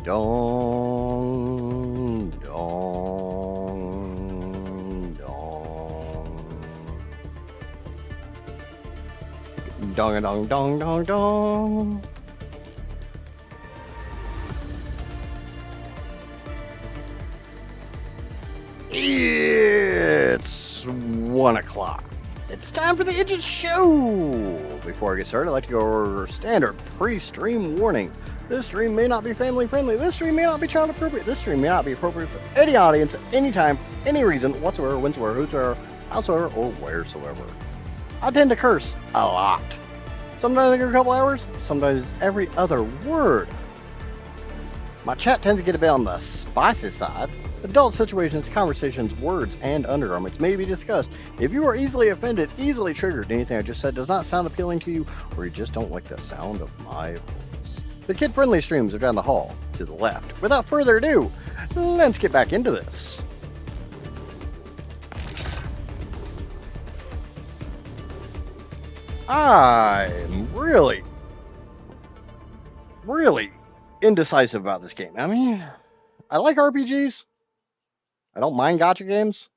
Dong, dong, dong. Dong, dong, dong, dong, dong. It's 1 o'clock. It's time for the Idget Show! Before I get started, I'd like to go over standard pre-stream warning. This stream may not be family friendly. This stream may not be child appropriate. This stream may not be appropriate for any audience, anytime, for any reason, whatsoever, whensoever, whosoever, howsoever, or wheresoever. I tend to curse a lot. Sometimes every couple hours, sometimes every other word. My chat tends to get a bit on the spicy side. Adult situations, conversations, words, and undergarments may be discussed. If you are easily offended, easily triggered, anything I just said does not sound appealing to you, or you just don't like the sound of my voice. The kid-friendly streams are down the hall, to the left. Without further ado, let's get back into this. I'm really indecisive about this game. I mean, I like RPGs. I don't mind gacha games.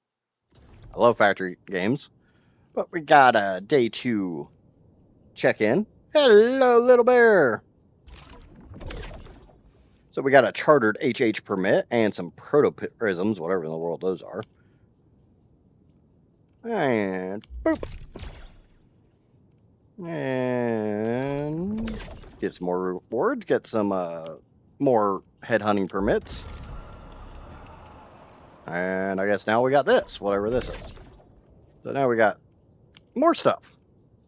I love factory games. But we got a day 2 check-in. Hello, little bear. So we got a chartered HH permit and some proto-prisms, whatever in the world those are. And boop. And get some more rewards. Get some more headhunting permits. And I guess now we got this, whatever this is. So now we got more stuff.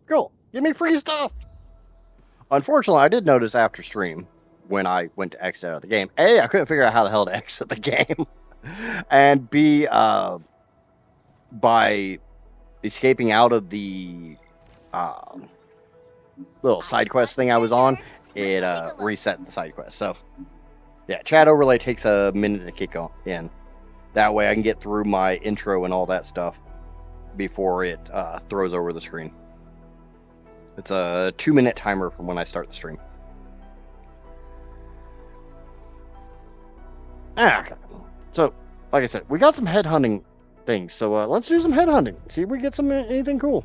Cool. Give me free stuff. Unfortunately, I did notice after stream when I went to exit out of the game. A, I couldn't figure out how the hell to exit the game. And B, by escaping out of the little side quest thing I was on, it reset the side quest. So, yeah, chat overlay takes a minute to kick in. That way I can get through my intro and all that stuff before it throws over the screen. It's a 2-minute timer from when I start the stream. Okay. So, like I said, we got some headhunting things. So let's do some headhunting. See if we get anything cool.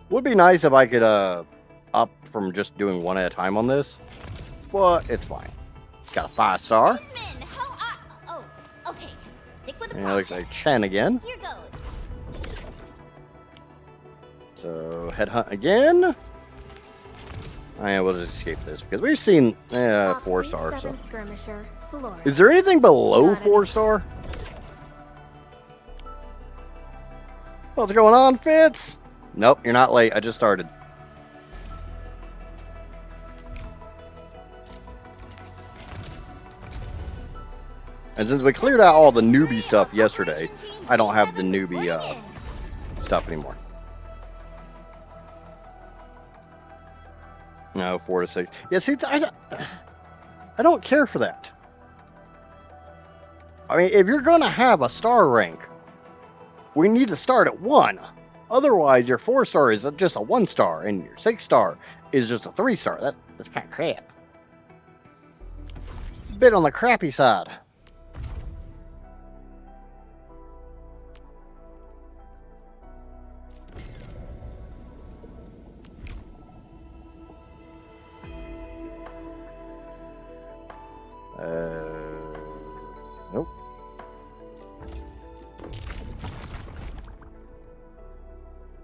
Would be nice if I could up from just doing one at a time on this, but it's fine. Got a 5-star. Okay. Stick with the And it looks like Chen again. Here goes. So headhunt again. And we'll just escape this because we've seen 4-star. So is there anything below 4-star? What's going on, Fitz? Nope, you're not late. I just started. And since we cleared out all the newbie stuff yesterday, I don't have the newbie stuff anymore. No, 4 to 6. Yeah, see, I don't care for that. I mean, if you're going to have a star rank, we need to start at 1. Otherwise, your 4-star is just a 1-star, and your 6-star is just a 3-star. That's kind of crap. Bit on the crappy side. Nope.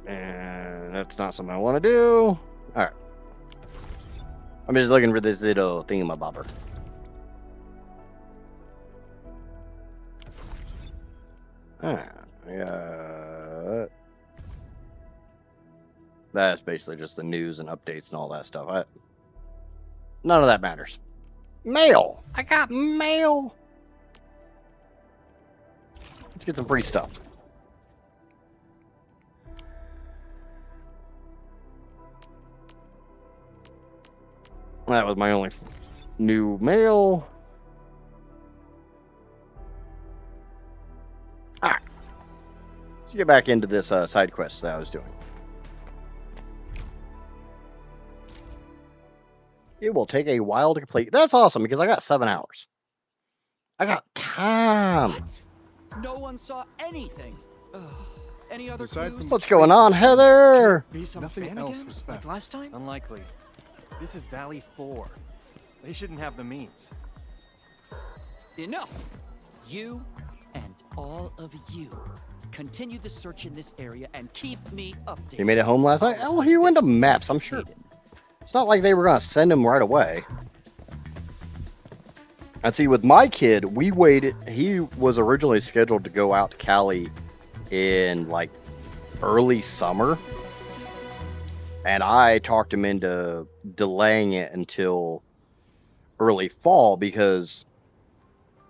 And that's not something I want to do. Alright. I'm just looking for this little thingamabobber. Yeah. That's basically just the news and updates and all that stuff. None of that matters. Mail! I got mail! Let's get some free stuff. That was my only new mail. Alright. Let's get back into this side quest that I was doing. It will take a while to complete. That's awesome because I got 7 hours. I got time. What? No one saw anything. Any other Aside clues? from- What's going on, Heather? Be some Nothing fan else again, was like found. last time? Unlikely. This is Valley 4. They shouldn't have the means. Enough! You and all of you continue the search in this area and keep me updated. He made it home last night? Oh, he went to This maps, is I'm sure. hidden. It's not like they were going to send him right away. And see, with my kid, we waited. He was originally scheduled to go out to Cali in like early summer. And I talked him into delaying it until early fall because,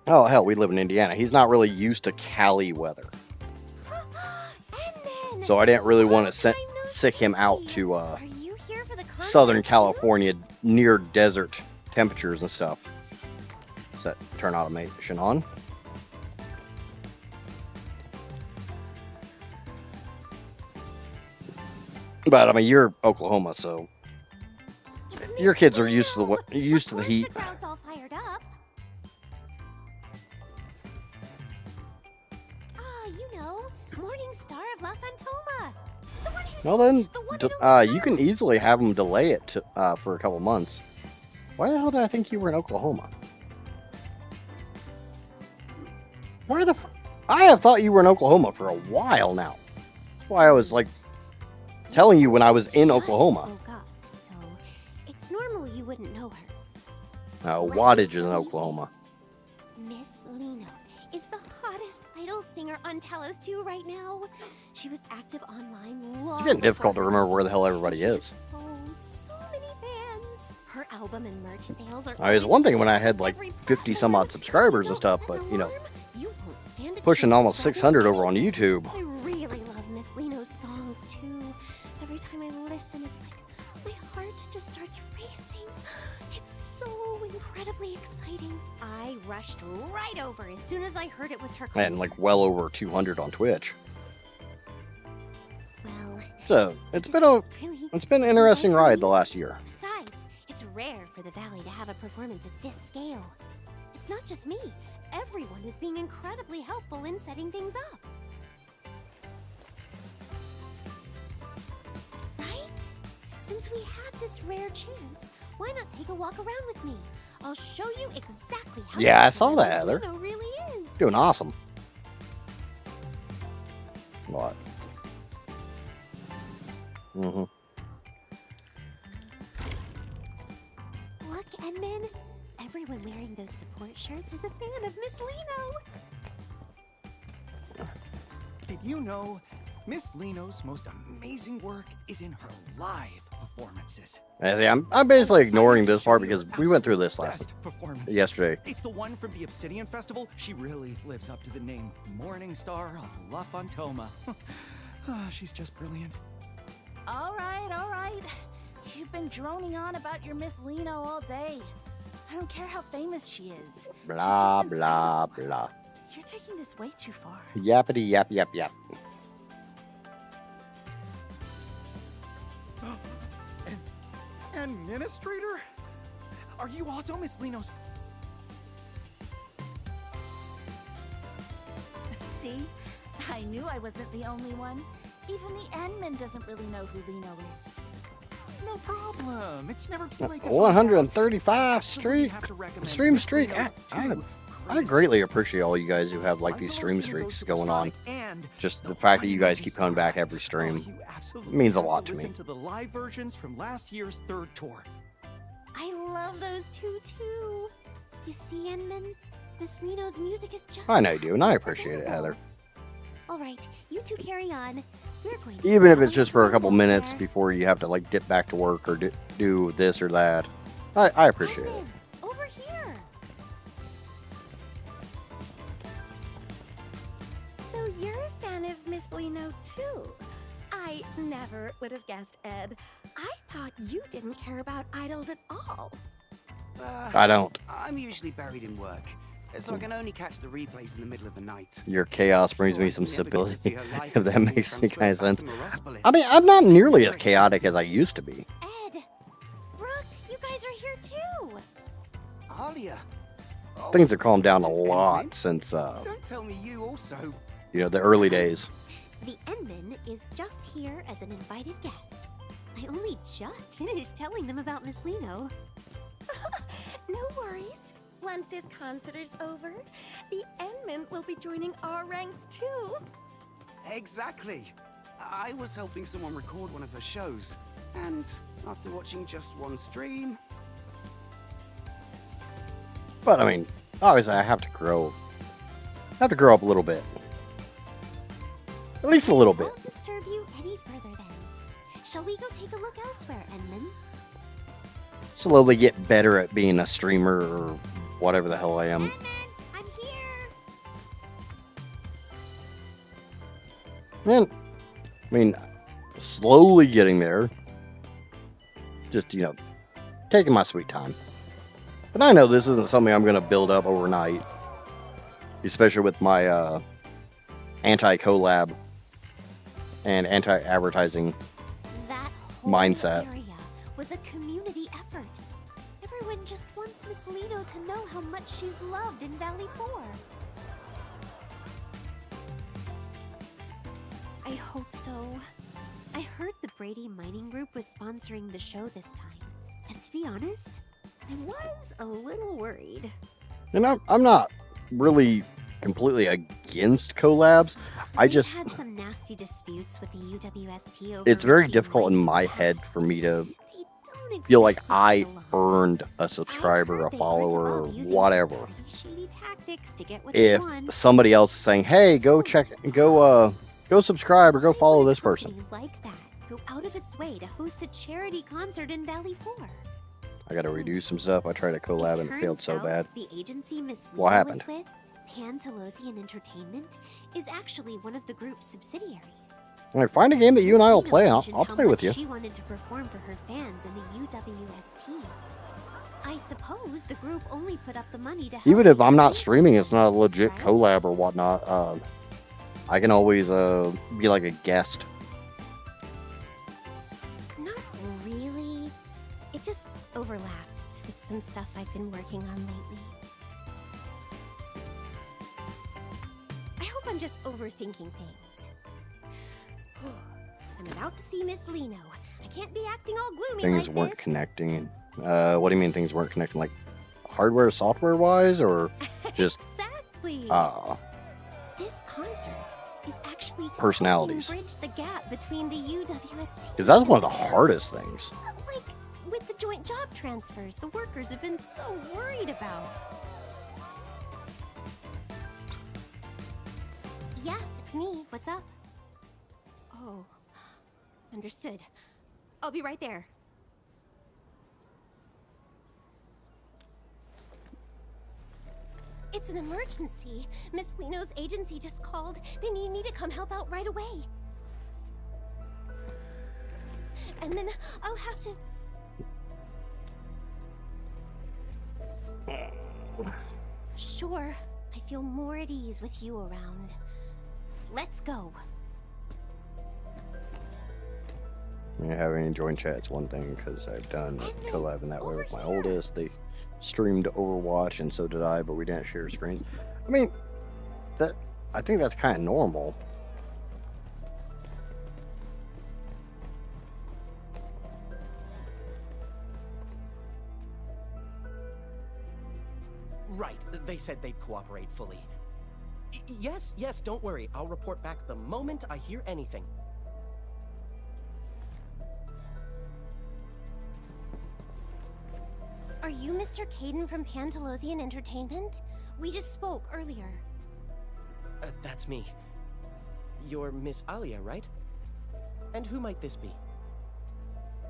oh, hell, we live in Indiana. He's not really used to Cali weather. So I didn't really want to sick him out to Southern California near desert temperatures and stuff. Set turn automation on. But I mean, you're Oklahoma, so your kids are used to the heat. The crowd's all fired up. Ah, you know, Morning Star of La Fantoma. The one who's Well then, the one who don't you can easily have them delay it to, for a couple months. Why the hell did I think you were in Oklahoma? Where the? I have thought you were in Oklahoma for a while now. That's why I was like telling you when I was in just Oklahoma. woke up, so it's normal you wouldn't know her. Wattage is in Oklahoma. Miss Lino is the hottest idol singer on Talos 2 right now. She was active online long It's getting difficult to before remember where the hell everybody she has is. So many fans. Her album and merch sales are. It was one thing when I had like every 50 some odd subscribers and stuff, but you know, alarm. You won't stand a pushing chance almost of that 600 with over on me. YouTube. I really love Miss Lino's songs too. Every time I listen, it's like my heart just starts racing. It's so incredibly exciting. I rushed right over as soon as I heard it was her. And like well over 200 on Twitch. Well, So it's been an interesting ride the last year. Besides, it's rare for the Valley to have a performance at this scale. It's not just me. Everyone is being incredibly helpful in setting things up. Right? Since we had this rare chance, why not take a walk around with me? I'll show you exactly how. Yeah, I beautiful saw that, Miss Heather. Lino really is. Doing awesome. What? Mm-hmm. Look, Edmund. Everyone wearing those support shirts is a fan of Miss Lino. Did you know Miss Lino's most amazing work is in her live performances? I'm basically ignoring this part because we went through this Best performance. yesterday. It's the one from the Obsidian Festival. She really lives up to the name Morning Star of La Fantoma. She's just brilliant. All right. You've been droning on about your Miss Lino all day. I don't care how famous she is. Blah She's just blah incredible. blah. You're taking this way too far. Yappity yap yap yap. Administrator? Are you also Miss Lino's? See? I knew I wasn't the only one. Even the admin doesn't really know who Lino is. No problem. It's never too late to 135 streak. stream Stream streak. I greatly appreciate all you guys who have like these stream streaks going on. Just the fact that you guys keep coming back every stream means a lot to me. Listen to the live versions from last year's third tour. I love those two too. You see, Edmund, Miss Lino's music is just. I know you do, and I appreciate it, Heather. All right, you two carry on. We're going to Even if it's follow just for a the couple rules minutes here. before you have to like dip back to work or do this or that. I appreciate it. Edmund, over here. So you're a fan of Miss Lino too? I never would have guessed, Ed. I thought you didn't care about idols at all. I don't. I'm usually buried in work, so I can only catch the replays in the middle of the night. Your chaos brings me Thought some I'd never get to see stability, her live if that until we makes any kind of transferred sense. back to Morospolis. I mean, I'm not nearly as chaotic as I used to be. Ed, Brooke, you guys are here Alia. Oh, Things have calmed down a and lot Endmin? since Don't tell me you also. the early days. The Endman is just here as an invited guest. I only just finished telling them about Miss Lino. No worries. Once this concert is over, the Endman will be joining our ranks too. Exactly. I was helping someone record one of her shows, and after watching just one stream, But I mean, obviously, I have to grow. Have to grow up a little bit. At least a little I bit. won't disturb you any further then. Shall we go take a look elsewhere, Endman? Slowly get better at being a streamer or whatever the hell I am. Endman, I'm here. And I mean, slowly getting there. Just taking my sweet time. But I know this isn't something I'm going to build up overnight, especially with my anti-collab and anti-advertising. That whole Mindset. area was a community effort. Everyone just wants Miss Lino to know how much she's loved in Valley 4. I hope so. I heard the Brady Mining Group was sponsoring the show this time. And to be honest, I was a little worried. And I'm not really completely against collabs. I We've just had some nasty disputes with the UWST over it's very which difficult in might my be head passed. for me to They don't feel like exactly I get along. earned a I've subscriber, heard a they follower, went to using whatever. some pretty shady tactics to get what they If want. somebody else is saying, "Hey, go subscribe or go Why follow would a this person," company like that go out of its way to host a charity concert in Valley 4? I got to redo some stuff. I tried to collab and it failed turns so out bad. The agency Miss What Lino happened? was with, Pantalosian Entertainment, is actually one of the group's subsidiaries. When I find a game that you and I will Miss play, Lino I'll mentioned how play with much you. She wanted to perform for her fans in the UWST. I suppose the group only put up the money to help Even if I'm the not band, streaming, it's not a legit right? collab or whatnot. I can always be like a guest. Not really. It just overlaps with some stuff I've been working on lately. I hope I'm just overthinking things. I'm about to see Miss Lino. I can't be acting all gloomy Things like weren't this. connecting. What do you mean things weren't connecting? Like hardware, software wise, or just Exactly. This concert is actually Personalities. helping bridge the gap between the UWST. because that's one of the hardest things. Like with the joint job transfers, the workers have been so worried about. Yeah, it's me. What's up? Oh, understood. I'll be right there. It's an emergency. Miss Lino's agency just called. They need me to come help out right away. And then I'll have to... Sure, I feel more at ease with you around. Let's go. Yeah, having joint chat's one thing because I've done collab in that way with my oldest. They streamed Overwatch and so did I, but we didn't share screens. I mean, I think that's kind of normal. Right, they said they'd cooperate fully. Yes, don't worry. I'll report back the moment I hear anything. Are you Mr. Caden from Pantalosian Entertainment? We just spoke earlier. That's me. You're Miss Alia, right? And who might this be?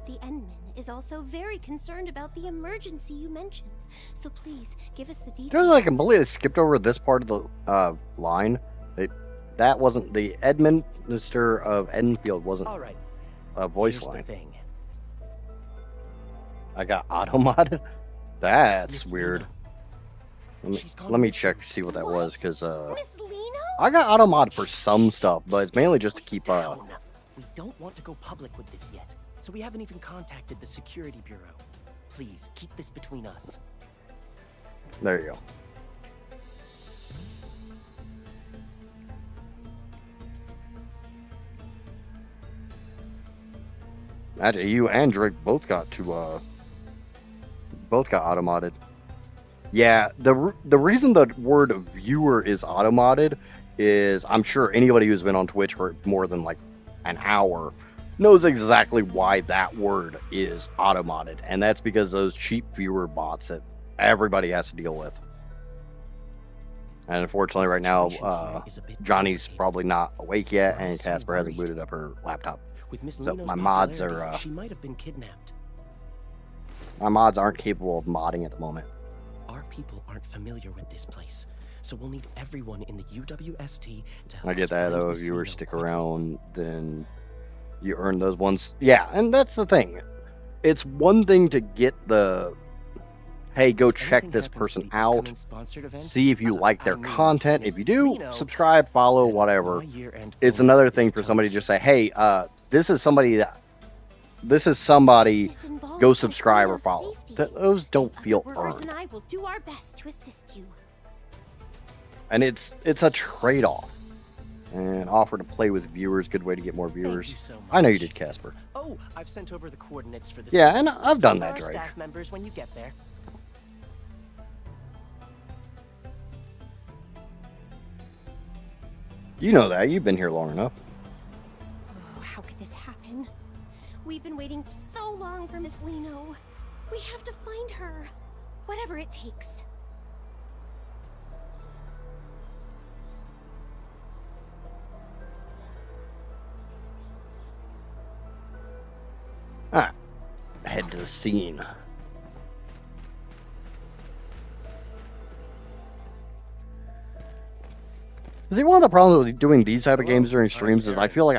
The Endman is also very concerned about the emergency you mentioned. So please, give us the details. There's like completely skipped over this part of the line. That wasn't the Administrator of Endfield wasn't All right. a voice Here's line. the thing. I got auto-modded. That's Miss weird. Lino. She's gone Let me missing. check to see what that was because Miss Lino? I got auto-mod for some stuff, but it's mainly just to keep Down. We don't want to go public with this yet, so we haven't even contacted the Security Bureau. Please, keep this between us. There you go. Actually, you and Drake both got auto-modded. Yeah, the reason the word viewer is auto-modded is I'm sure anybody who's been on Twitch for more than like an hour knows exactly why that word is auto-modded, and that's because those cheap viewer bots that everybody has to deal with. And unfortunately, right now, Johnny's probably not awake yet, and Casper hasn't booted up her laptop. With Miss So Lino's my mods popularity, are she might have been kidnapped. my mods aren't capable of modding at the moment. Our people aren't familiar with this place, so we'll need everyone in the UWST to help I get us that find though. Miss If viewers Lino stick quickly. around, then you earn those ones. Yeah, and that's the thing. It's one thing to get the, hey, go If check anything this happens to person the out, upcoming sponsored event, see if you like their I mean, content. If Miss you do, Lino, subscribe, follow, then whatever. my year-end It's bonus another is thing for somebody to toast. just say, hey, this is somebody, This involves go Miss subscribe or Lino's follow. safety. Those don't The feel other workers earned. and I will do our best to assist you. And it's a trade-off. And offer to play with viewers, good way to get more viewers. Thank you so much. I know you did, Casper. Oh, I've sent over the coordinates for the Yeah, suite. and Just I've done look that, for our Drake. staff members when you get there. You know that. You've been here long enough. Oh, how could this happen? We've been waiting for so long for Miss Lino. We have to find her. Whatever it takes. Alright. Head to the scene. See, one of the problems with doing these type of games during streams is I feel like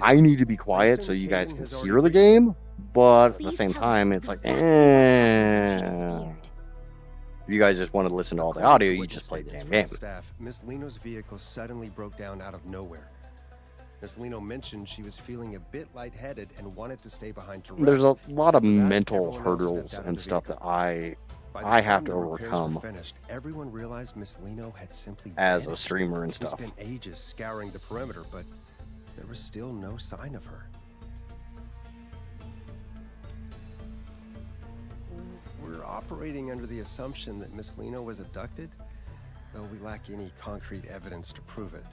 I need to be quiet so you guys can hear the game, but at the Please same tell us time, it's like, exactly what happened when she disappeared. if you guys just want to listen to all the audio, you just play the damn game. Staff, Miss Lino's vehicle suddenly broke down out of nowhere. Miss Lino mentioned she was feeling a bit lightheaded and wanted to stay behind to rest. There's a lot of For that, mental everyone else hurdles stepped out of and the stuff vehicle. that By the I have time to the repairs were overcome finished, everyone realized Miss Lino had simply as a vanished. streamer and We stuff. spent ages scouring the perimeter, but there was still no sign of her. We're operating under the assumption that Miss Lino was abducted, though we lack any concrete evidence to prove it.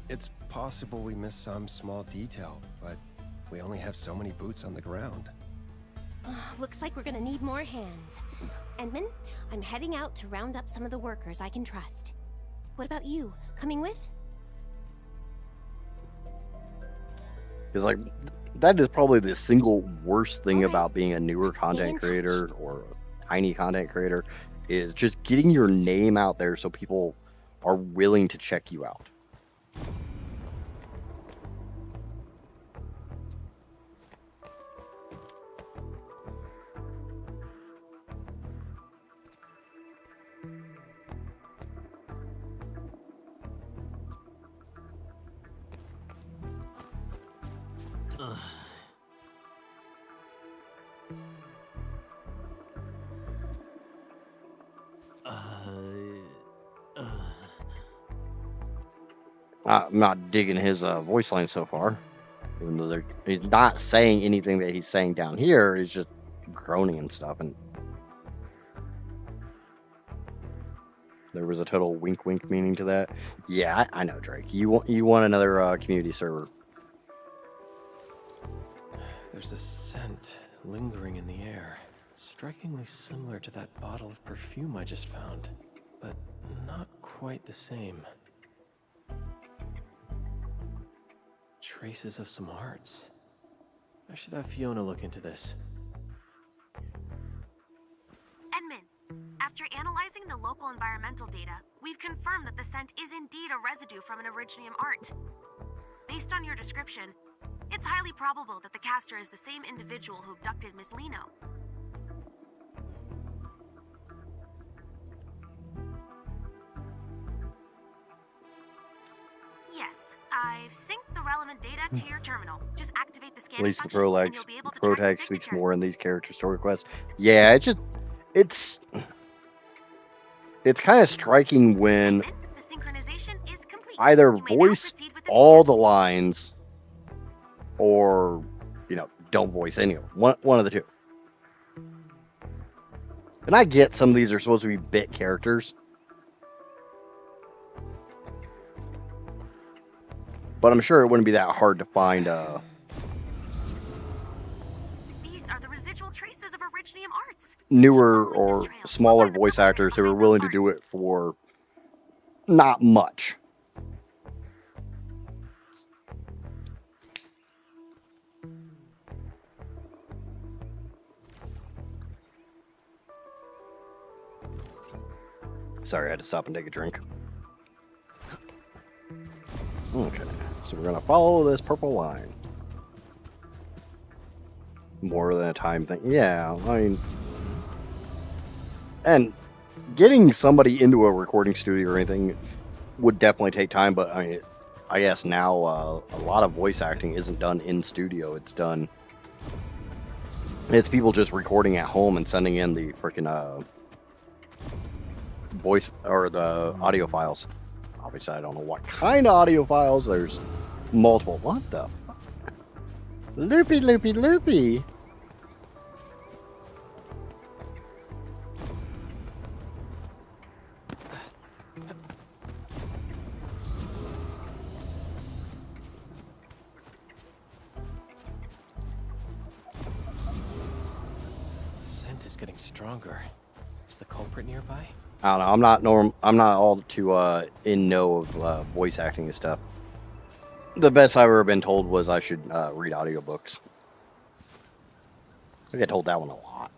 It's possible we missed some small detail, but we only have so many boots on the ground. Looks like we're gonna need more hands. Edmund, I'm heading out to round up some of the workers I can trust. What about you? Coming with? Because like that is probably the single worst thing Alright. about being a newer Let's stay content in creator or a tiny content creator is just getting your name out there so people are willing to check you out. I'm not digging his voice line so far. Even though he's not saying anything that he's saying down here. He's just groaning and stuff. And there was a total wink meaning to that. Yeah, I know, Drake. You want another community server. There's a scent lingering in the air, strikingly similar to that bottle of perfume I just found, but not quite the same. Traces of some hearts. I should have Fiona look into this. Edmund, after analyzing the local environmental data, we've confirmed that the scent is indeed a residue from an Originium art. Based on your description, it's highly probable that the caster is the same individual who abducted Miss Lino. Yes, I've synced the relevant data to your terminal. Just activate the scan At least the function, and Prolex you'll be able to track the Protag speaks signature. more in these character story quests. Yeah, it's it's kind of striking when The synchronization is complete. either You may now voice proceed with the all scan. the lines or, you know, don't voice any of them. One of the two. And I get some of these are supposed to be bit characters. But I'm sure it wouldn't be that hard to find These are the residual traces of Originium arts. newer or smaller voice actors who are willing to do it for not much. Sorry, I had to stop and take a drink. Okay, so we're gonna follow this purple line. More than a time thing. Yeah, I mean, and getting somebody into a recording studio or anything would definitely take time, but I mean, I guess now a lot of voice acting isn't done in studio. It's people just recording at home and sending in the freaking voice or the audio files. Obviously, I don't know what kind of audio files. There's multiple. What the fuck? Loopy, loopy, loopy. The scent is getting stronger. Is the culprit nearby? I don't know. I'm not all too in know of voice acting and stuff. The best I've ever been told was I should read audiobooks. I get told that one a lot.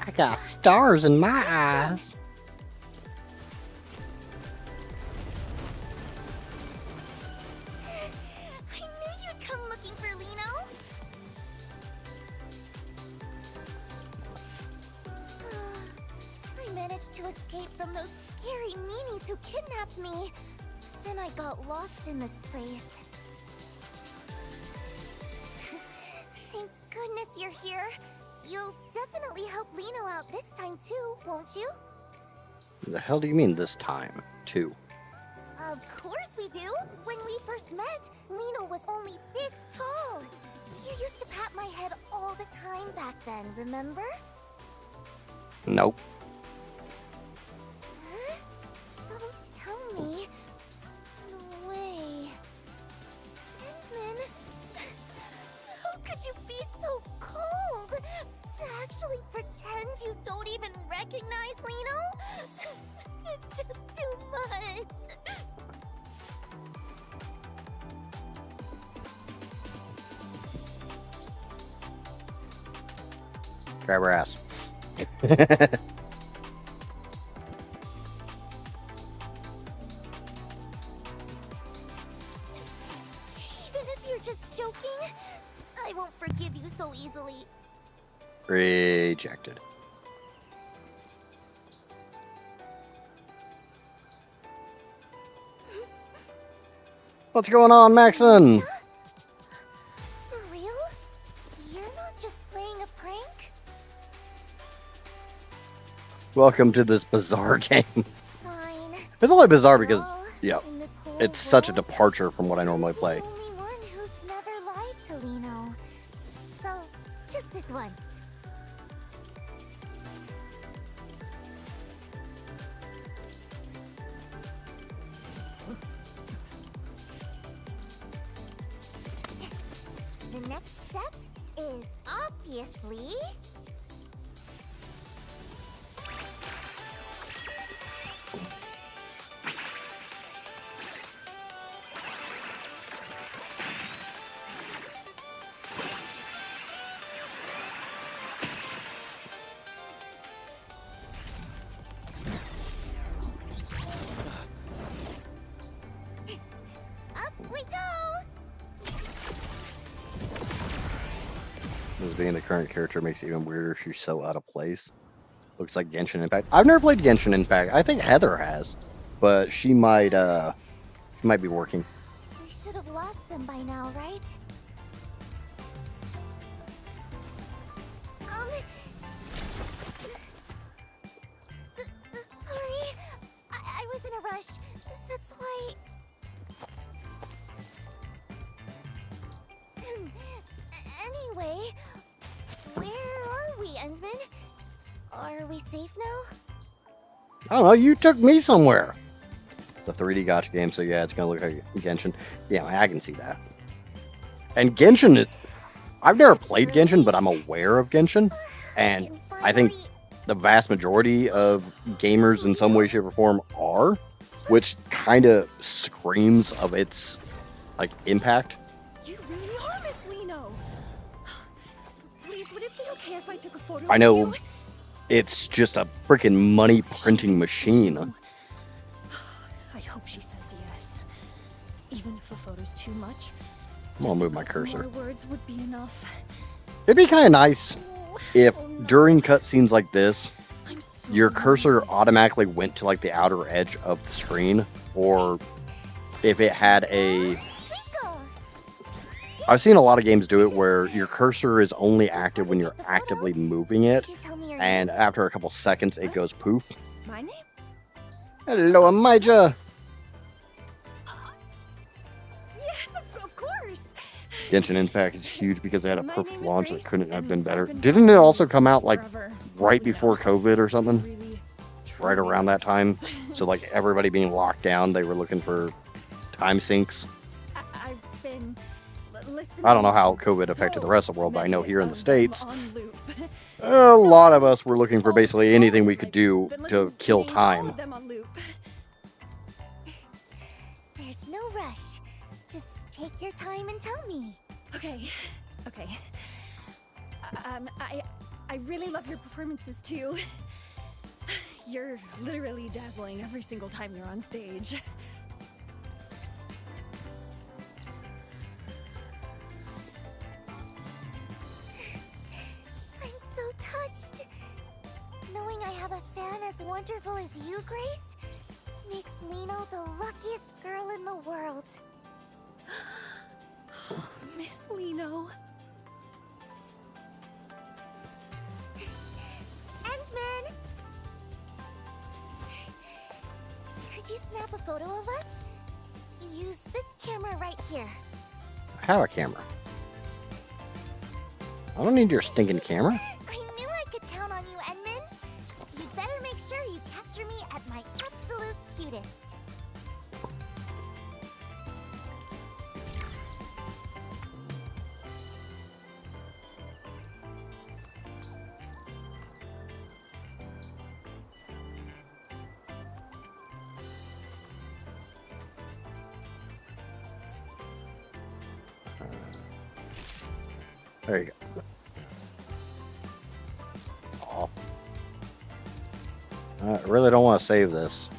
I got stars in my eyes. I knew you'd come looking for Lino. I managed to escape from those scary meanies who kidnapped me. Then I got lost in this place. Thank goodness you're here. You'll definitely help Lino out this time too, won't you? The hell do you mean this time, too? Of course we do. When we first met, Lino was only this tall. You used to pat my head all the time back then, remember? Nope. Huh? Don't tell me. No way. Endman, how could you be so cold? To actually pretend you don't even recognize Lino? It's just too much. Grab her ass. Even if you're just joking, I won't forgive you so easily. Rejected. What's going on, Maxon? For real? You're not just playing a prank? Welcome to this bizarre game. Fine. It's only bizarre because, Well, yeah, in this whole it's such a world, departure from what I normally play. I'm the only one who's never lied to Lino. So, just this once. The next step is obviously... being the current character makes it even weirder. She's so out of place. Looks like Genshin Impact. I've never played Genshin Impact. I think Heather has, but she might be working. We should have lost them by now, right? Sorry. I was in a rush. That's why... Anyway, where are we, Endman? Are we safe now? I don't know. You took me somewhere. The 3D Gacha game, so yeah, it's gonna look like Genshin. Yeah, I can see that. And Genshin, I've never played Genshin, but I'm aware of Genshin, and I think the vast majority of gamers in some way, shape, or form are, which kind of screams of its like impact. You really are Miss Lino. Please, would it be okay if I took a photo? I know of you? it's just a freaking money printing machine. I hope she says yes. Even if a photo's too much. I'm gonna move my cursor. More words would be enough. It'd be kind of nice if during cutscenes like this, your cursor automatically went to like the outer edge of the screen, or if it had a... I've seen a lot of games do it where your cursor is only active when you're actively moving it, and after a couple seconds it goes poof. My name? Hello, Amija! Yes, of course. Genshin Impact is huge because they had a perfect launch that couldn't have been better. Didn't it also come out like right before COVID or something? Right around that time? So like everybody being locked down, they were looking for time sinks. I've been listening. I don't know how COVID affected the rest of the world, but I know here in the States, a lot of us were looking for basically anything we could do to kill time. There's no rush. Just take your time and tell me. Okay. I really love your performances too. You're literally dazzling every single time you're on stage. I'm so touched. Knowing I have a fan as wonderful as you, Grace, makes Lino the luckiest girl in the world. Miss Lino. Endman! Could you snap a photo of us? Use this camera right here. I have a camera. I don't need your stinking camera. I knew I could count on you, Endman. You'd better make sure you capture me at my absolute cutest. There you go. Aw. I really don't want to save this.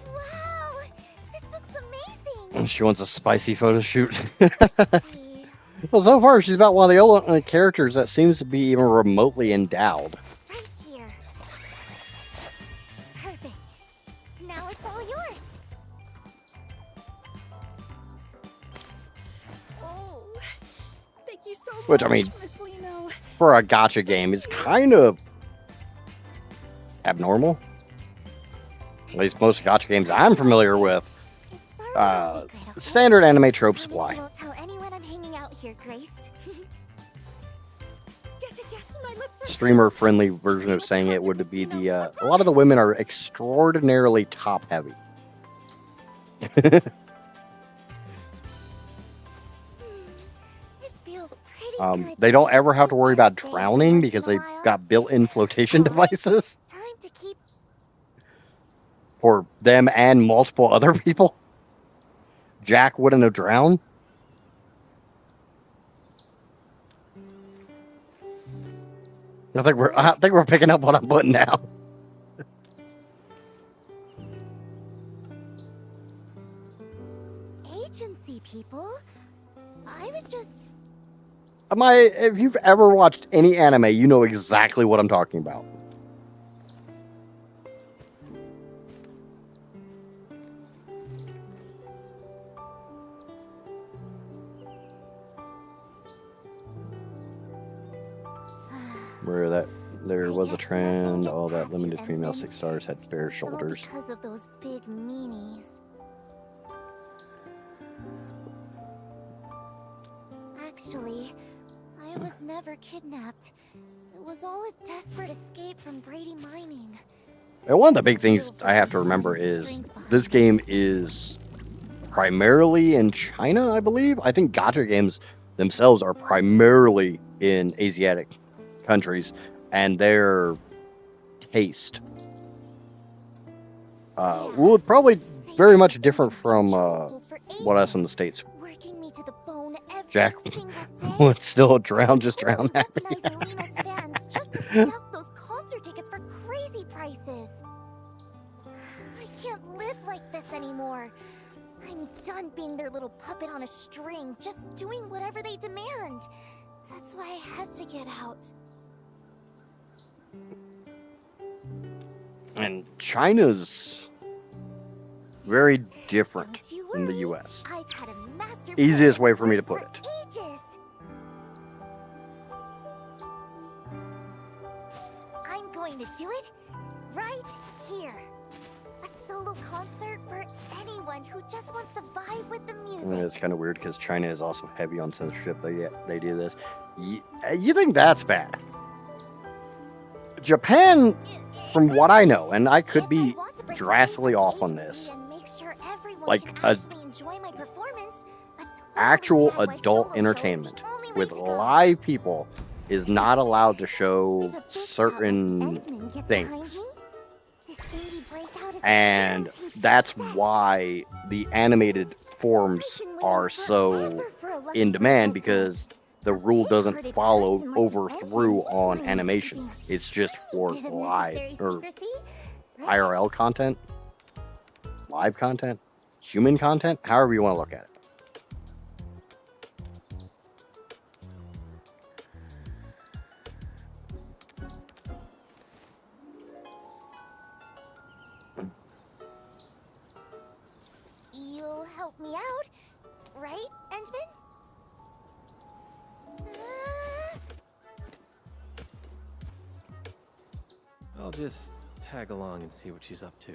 Wow! This looks amazing! She wants a spicy photo shoot. Well, so far she's about one of the only characters that seems to be even remotely endowed. Right here. Perfect. Now it's all yours. Oh, thank you so much. Which, I mean, Miss Lino. for a gacha game, is kind of abnormal. At least most gacha games I'm familiar with. Standard anime tropes apply. Won't tell anyone I'm hanging out here, Grace. Yes, my lips are... Streamer-friendly version of saying it would be the, a lot of the women are extraordinarily top-heavy. It feels pretty good. They don't ever have to worry about drowning because they've got built-in flotation devices Time to keep... for them and multiple other people. Jack wouldn't have drowned. I think we're picking up what I'm putting down. trouble. I was just... If you've ever watched any anime, you know exactly what I'm talking about. Where there was a trend, all that limited female 6 stars had bare shoulders. Because of those big meanies. Actually, I was never kidnapped. It was all a desperate escape from Brady Mining. And one of the big things I have to remember is this game is primarily in China, I believe. I think gacha games themselves are primarily in Asiatic countries, and their taste would probably very much different from what us in the States. Working me to the bone every Jack single day. would still drown happy. Recognizing Lino's fans just to scalp those concert tickets for crazy prices. I can't live like this anymore. I'm done being their little puppet on a string, just doing whatever they demand. That's why I had to get out. And China's very different than the US. I've had a master Easiest plan way for me to for put it. ages. I'm going to do it right here. A solo concert for anyone who just wants to vibe with the music. I mean, it's kind of weird because China is also heavy on censorship. They do this. You think that's bad? Japan, from what I know, and I could be drastically off on this, like actual adult entertainment with live people is not allowed to show certain things. And that's why the animated forms are so in demand, because the rule doesn't follow over through on animation. It's just for live or IRL content, live content, human content, however you want to look at it. You'll help me out, right, Endman? I'll just tag along and see what she's up to.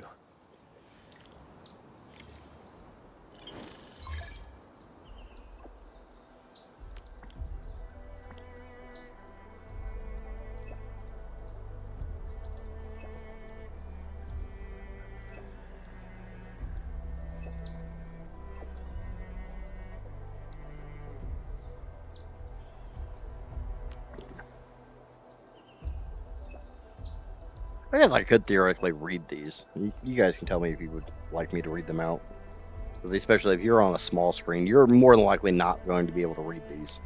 I guess I could theoretically read these. You guys can tell me if you would like me to read them out. Because especially if you're on a small screen, you're more than likely not going to be able to read these.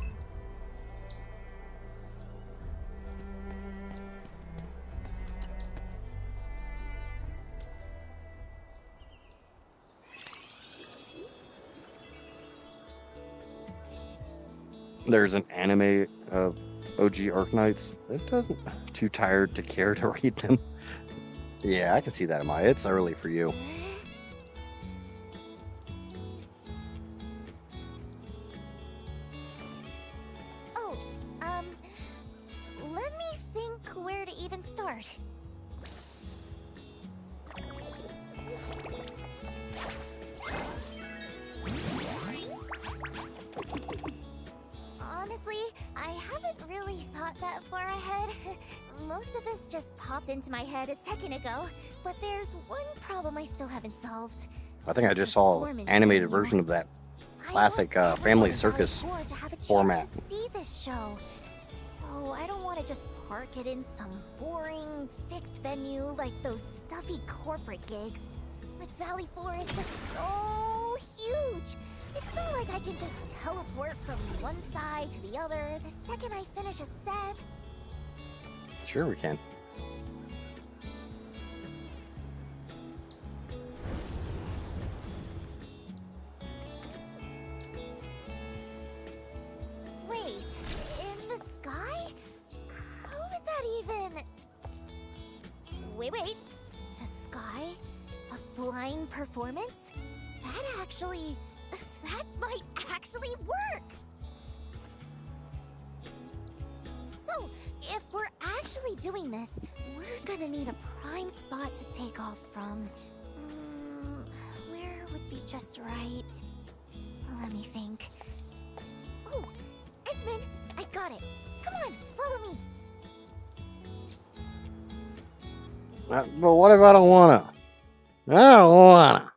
There's an anime of OG Arknights. It doesn't. Too tired to care to read them. Yeah, I can see that, Amaya. It's early for you. Oh, let me think where to even start. Honestly, I haven't really thought that far ahead. Most of this just popped into my head a second ago, but there's one problem I still haven't solved. I think I just saw an animated version of that classic family circus format. See this show, so I don't want to just park it in some boring, fixed venue like those stuffy corporate gigs. But Valley 4 is just so huge. It's not like I can just teleport from one side to the other the second I finish a set. Sure we can. wait. The sky? A flying performance? That might actually work! So, if we're actually doing this, we're gonna need a prime spot to take off from. Where would be just right? Let me think. Oh, Edmund, I got it. Come on, follow me. But what if I don't wanna? I don't wanna.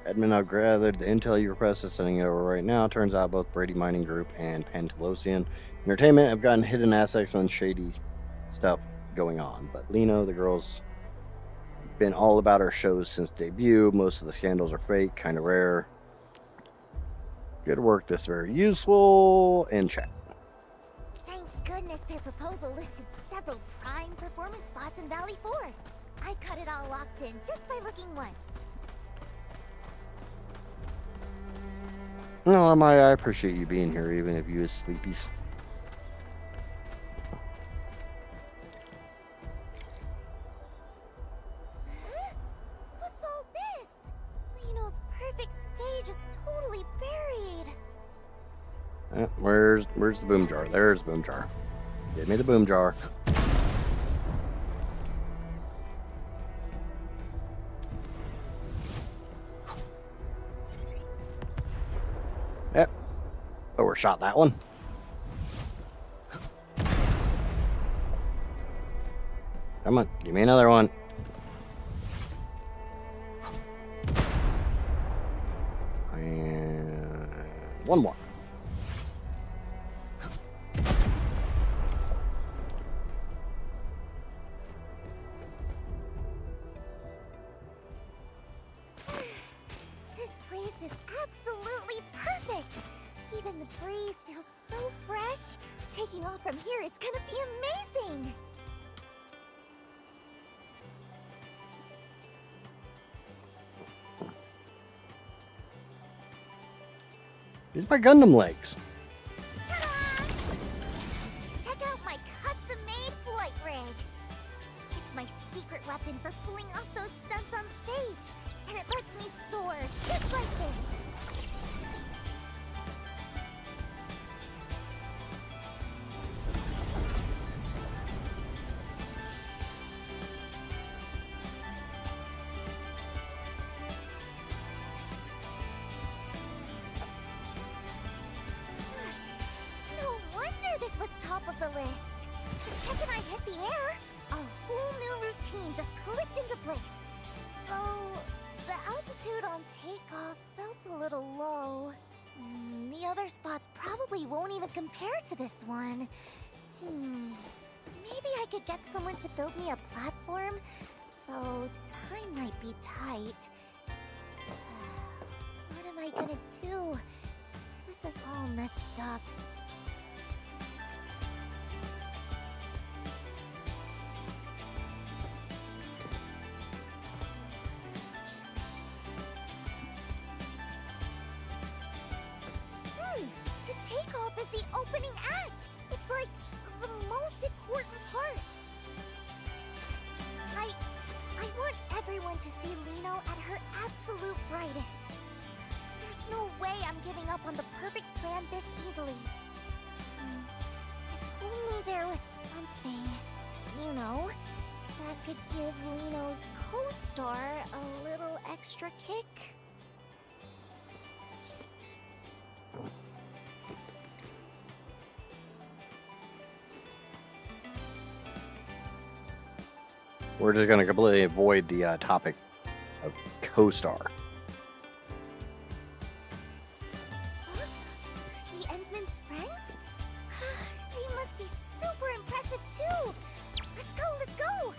Edmund, I've gathered the intel you requested, sending it over right now. Turns out both Brady Mining Group and Pantelosian Entertainment have gotten hidden assets on shady stuff going on. But Lino, the girl's been all about her shows since debut. Most of the scandals are fake, kind of rare. Good work. This is very useful. In chat. Thank goodness their proposal listed several prime performance spots in Valley 4. I've got it all locked in just by looking once. No, I appreciate you being here, even if you is sleepies. Huh? What's all this? Lino's perfect stage is totally buried. Where's the boom jar? There's the boom jar. Give me the boom jar. Yep. Overshot that one. Come on, give me another one. And one more. This place is absolutely perfect. Even the breeze feels so fresh. Taking off from here is gonna be amazing. These are my Gundam legs. Ta-da! Check out my custom-made flight rig. It's my secret weapon for pulling off those stunts on stage, and it lets me soar just like this. No wonder this was top of the list. The second I hit the air, a whole new routine just clicked into place. Though the altitude on takeoff felt a little low. The other spots probably won't even compare to this one. Maybe I could get someone to build me a platform, though time might be tight. What am I gonna do? This is all messed up. The takeoff is the opening act. It's like the most important part. I want everyone to see Lino at her absolute brightest. There's no way I'm giving up on the perfect plan this easily. If only there was something, that could give Lino's co-star a little extra kick. We're just going to completely avoid the topic of co-star. Huh? The Endman's friends? They must be super impressive too! Let's go, let's go!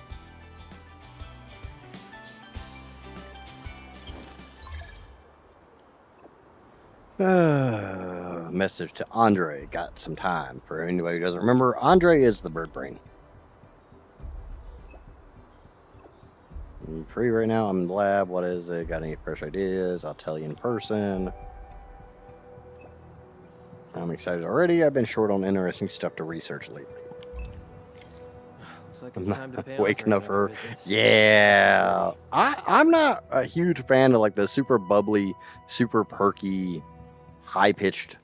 Message to Andre. Got some time. For anybody who doesn't remember, Andre is the bird brain. I'm free right now. I'm in the lab. What is it? Got any fresh ideas? I'll tell you in person. I'm excited already. I've been short on interesting stuff to research lately. Looks like I'm it's not time to pay waking off up for another for. visit. Yeah. I'm not a huge fan of like the super bubbly, super perky, high pitched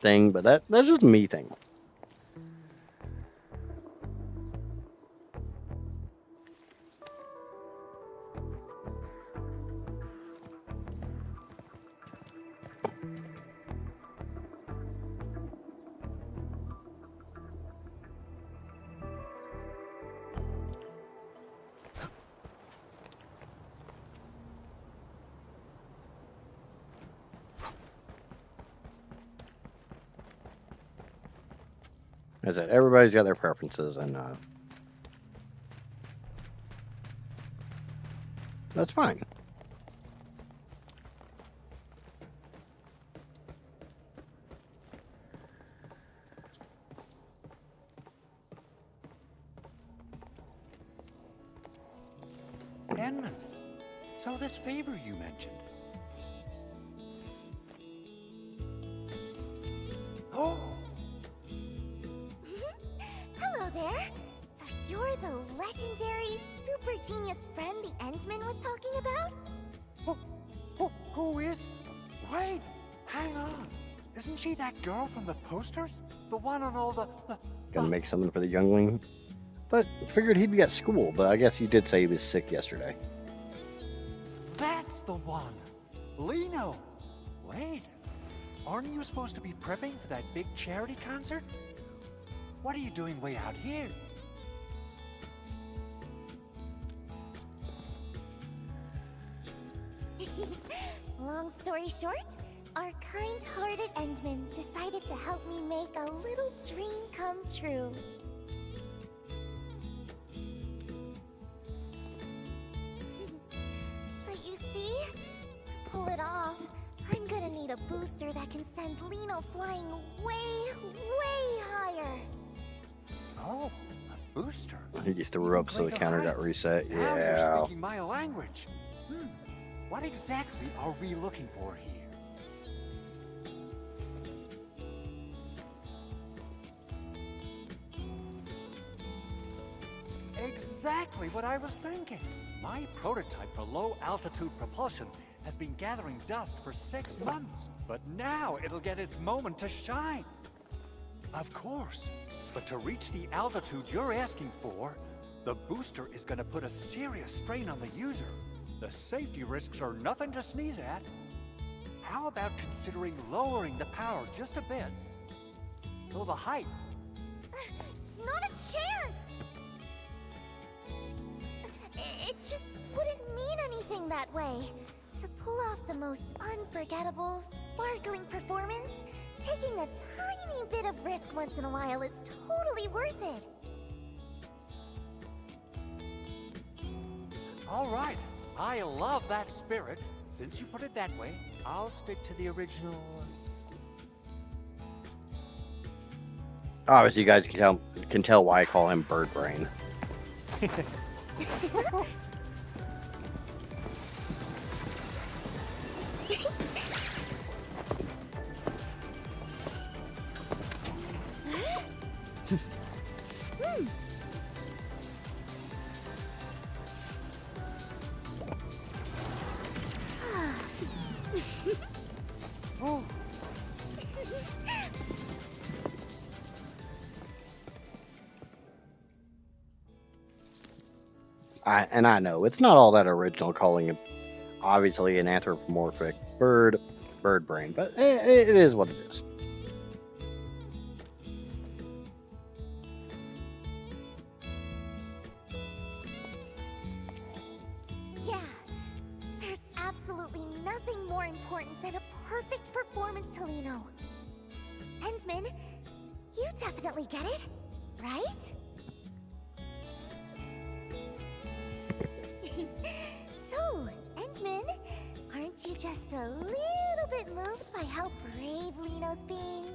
thing, but that's just me thing. As I said, everybody's got their preferences, and that's fine. Denman, so this favor you mentioned. Oh! Hello there. So you're the legendary super genius friend the Endman was talking about? Who is? Wait, hang on. Isn't she that girl from the posters? The one on all the... Gonna make something for the youngling. But figured he'd be at school, but I guess he did say he was sick yesterday. That's the one! Lino! Wait, aren't you supposed to be prepping for that big charity concert? What are you doing way out here? Long story short, our kind-hearted Endman decided to help me make a little dream come true. But you see, to pull it off, I'm gonna need a booster that can send Lino flying way, way higher. Oh, a booster. He threw up so the counter got reset. Now you're Yeah. speaking my language. What exactly are we looking for here? Exactly what I was thinking. My prototype for low-altitude propulsion has been gathering dust for 6 months, but now it'll get its moment to shine. Of course, but to reach the altitude you're asking for, the booster is going to put a serious strain on the user. The safety risks are nothing to sneeze at. How about considering lowering the power just a bit? Though the height... Not a chance! It just wouldn't mean anything that way. To pull off the most unforgettable, sparkling performance, taking a tiny bit of risk once in a while is totally worth it. All right, I love that spirit. Since you put it that way, I'll stick to the original... Obviously, you guys can tell why I call him Bird Brain. Oh. And I know it's not all that original calling him obviously an anthropomorphic bird brain, but it is what it is. Yeah, there's absolutely nothing more important than a perfect performance to Lino. Endman, you definitely get it, right? So, Endman, aren't you just a little bit moved by how brave Lino's being?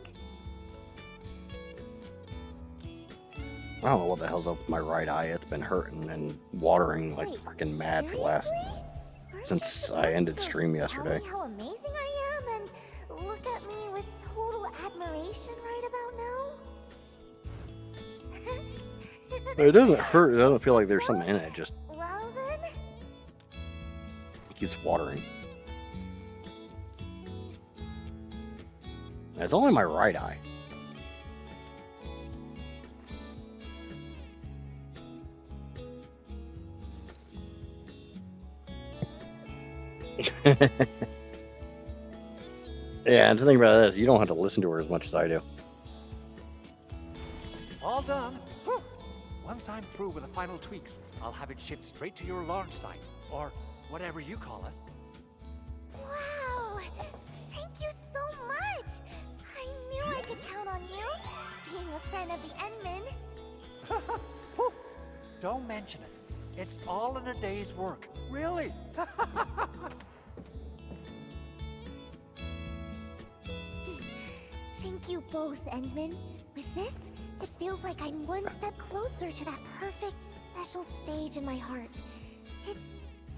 I don't know what the hell's up with my right eye. It's been hurting and watering like Wait, freaking mad for the last Aren't since you I ended supposed to stream tell yesterday. me how amazing I am and look at me with total admiration right about now? It doesn't hurt. It doesn't feel like there's something in it. It just Well then, keeps watering. It's only my right eye. Yeah, and to think about this, you don't have to listen to her as much as I do. All done. Whew. Once I'm through with the final tweaks, I'll have it shipped straight to your launch site, or whatever you call it. wow! Thank you so much! I knew I could count on you, being a friend of the Endman. Whew. Don't mention it. It's all in a day's work. Really? Thank you both, Endman. With this, it feels like I'm one step closer to that perfect, special stage in my heart. It's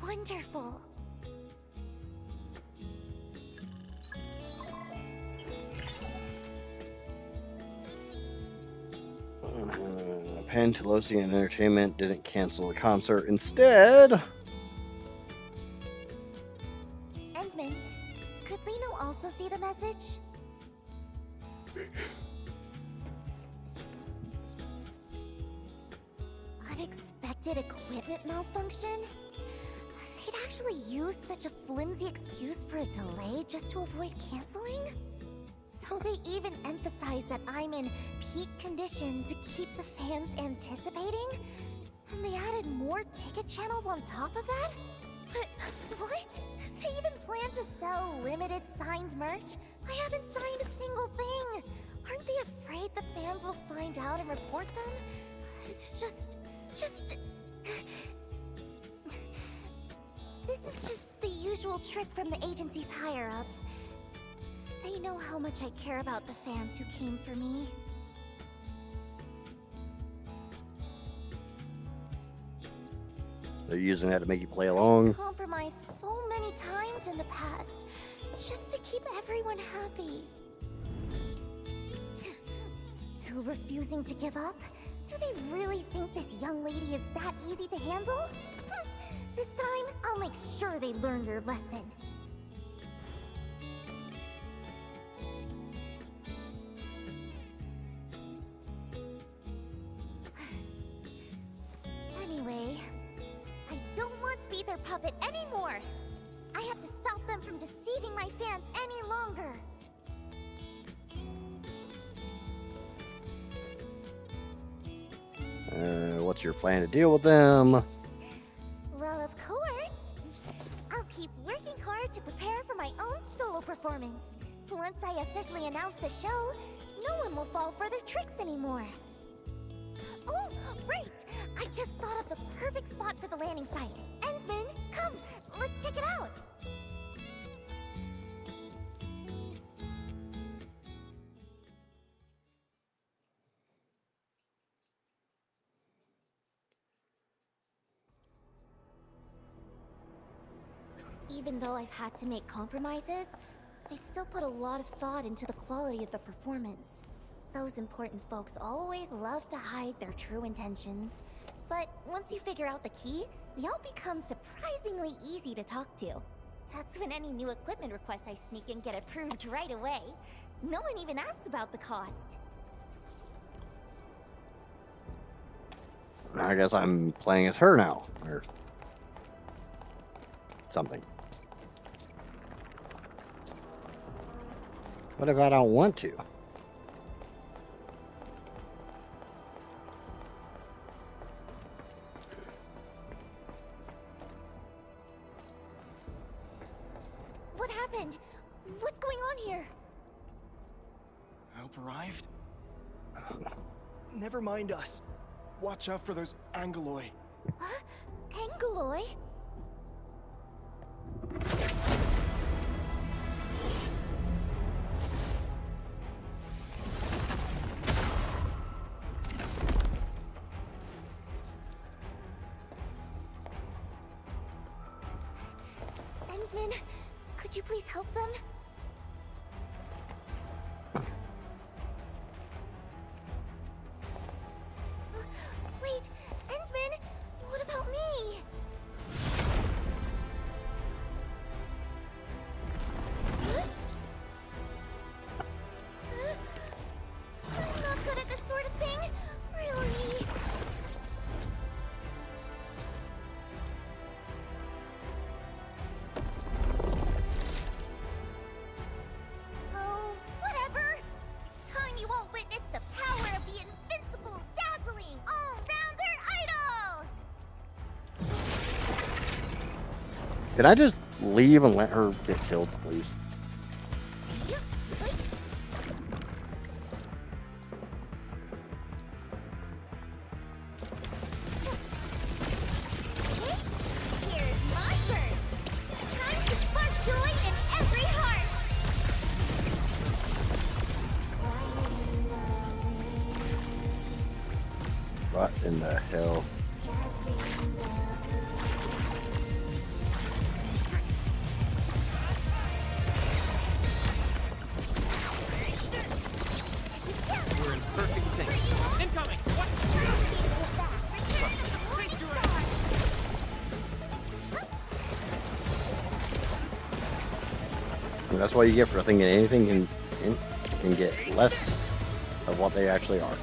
wonderful. Penn, Pelosi, and Entertainment didn't cancel the concert. Instead, Endman, could Lino also see the message? Unexpected equipment malfunction? They'd actually use such a flimsy excuse for a delay just to avoid canceling? So they even emphasize that I'm in peak condition to keep the fans anticipating? And they added more ticket channels on top of that? But what? They even plan to sell limited signed merch? I haven't signed a single thing! Aren't they afraid the fans will find out and report them? It's just... This is just the usual trick from the agency's higher-ups. They know how much I care about the fans who came for me. they're using that to make you play along. Compromised so many times in the past, just to keep everyone happy. Still refusing to give up? Do they really think this young lady is that easy to handle? This time, I'll make sure they learn their lesson. Anyway, I don't want to be their puppet anymore. I have to stop them from deceiving my fans any longer. What's your plan to deal with them? Well, of course. I'll keep working hard to prepare for my own solo performance. Once I officially announce the show, no one will fall for their tricks anymore. Oh, right! I just thought of the perfect spot for the landing site. Endman, come, let's check it out. Even though I've had to make compromises, I still put a lot of thought into the quality of the performance. Those important folks always love to hide their true intentions. But once you figure out the key, they all become surprisingly easy to talk to. That's when any new equipment requests I sneak in get approved right away. No one even asks about the cost. I guess I'm playing as her now, or something. What if I don't want to? What happened? What's going on here? Help arrived? Never mind us. Watch out for those Angeloi. Huh? Angeloi? Endman, could you please help them? Wait, Endman, what about me? I'm not good at this sort of thing, really. Oh, whatever. It's time you all witness the power of the invincible, dazzling, all-rounder idol! Can I just leave and let her get killed, please? Here's my verse. Time to spark joy in every heart. What in the hell? We're in perfect sync. Incoming! What? And that's what you get for thinking anything can get less of what they actually are.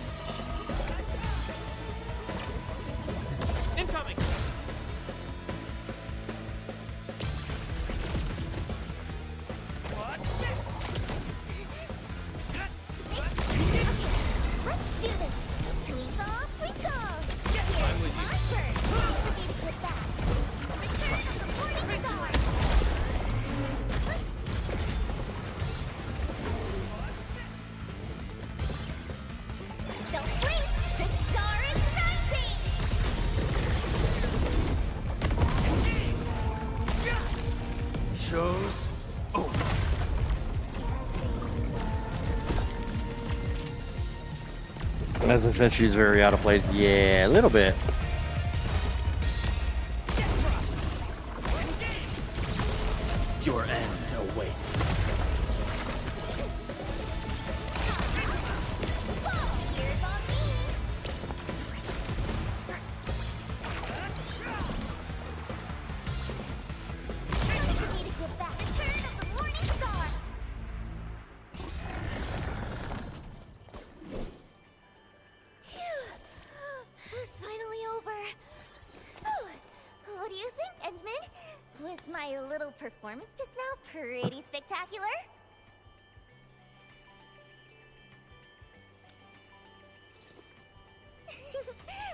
Incoming! Let's do this. Twinkle, twinkle. Here's my verse. Forget it with that. Return of the morning star. Don't blink. The star is rising. Show's over. As I said, she's very out of place. Yeah, a little bit. Your end awaits. Here's on me. Forget it with that. Return of the morning star. Phew. It's finally over. So, what do you think, Endman? Was my little performance just now pretty spectacular?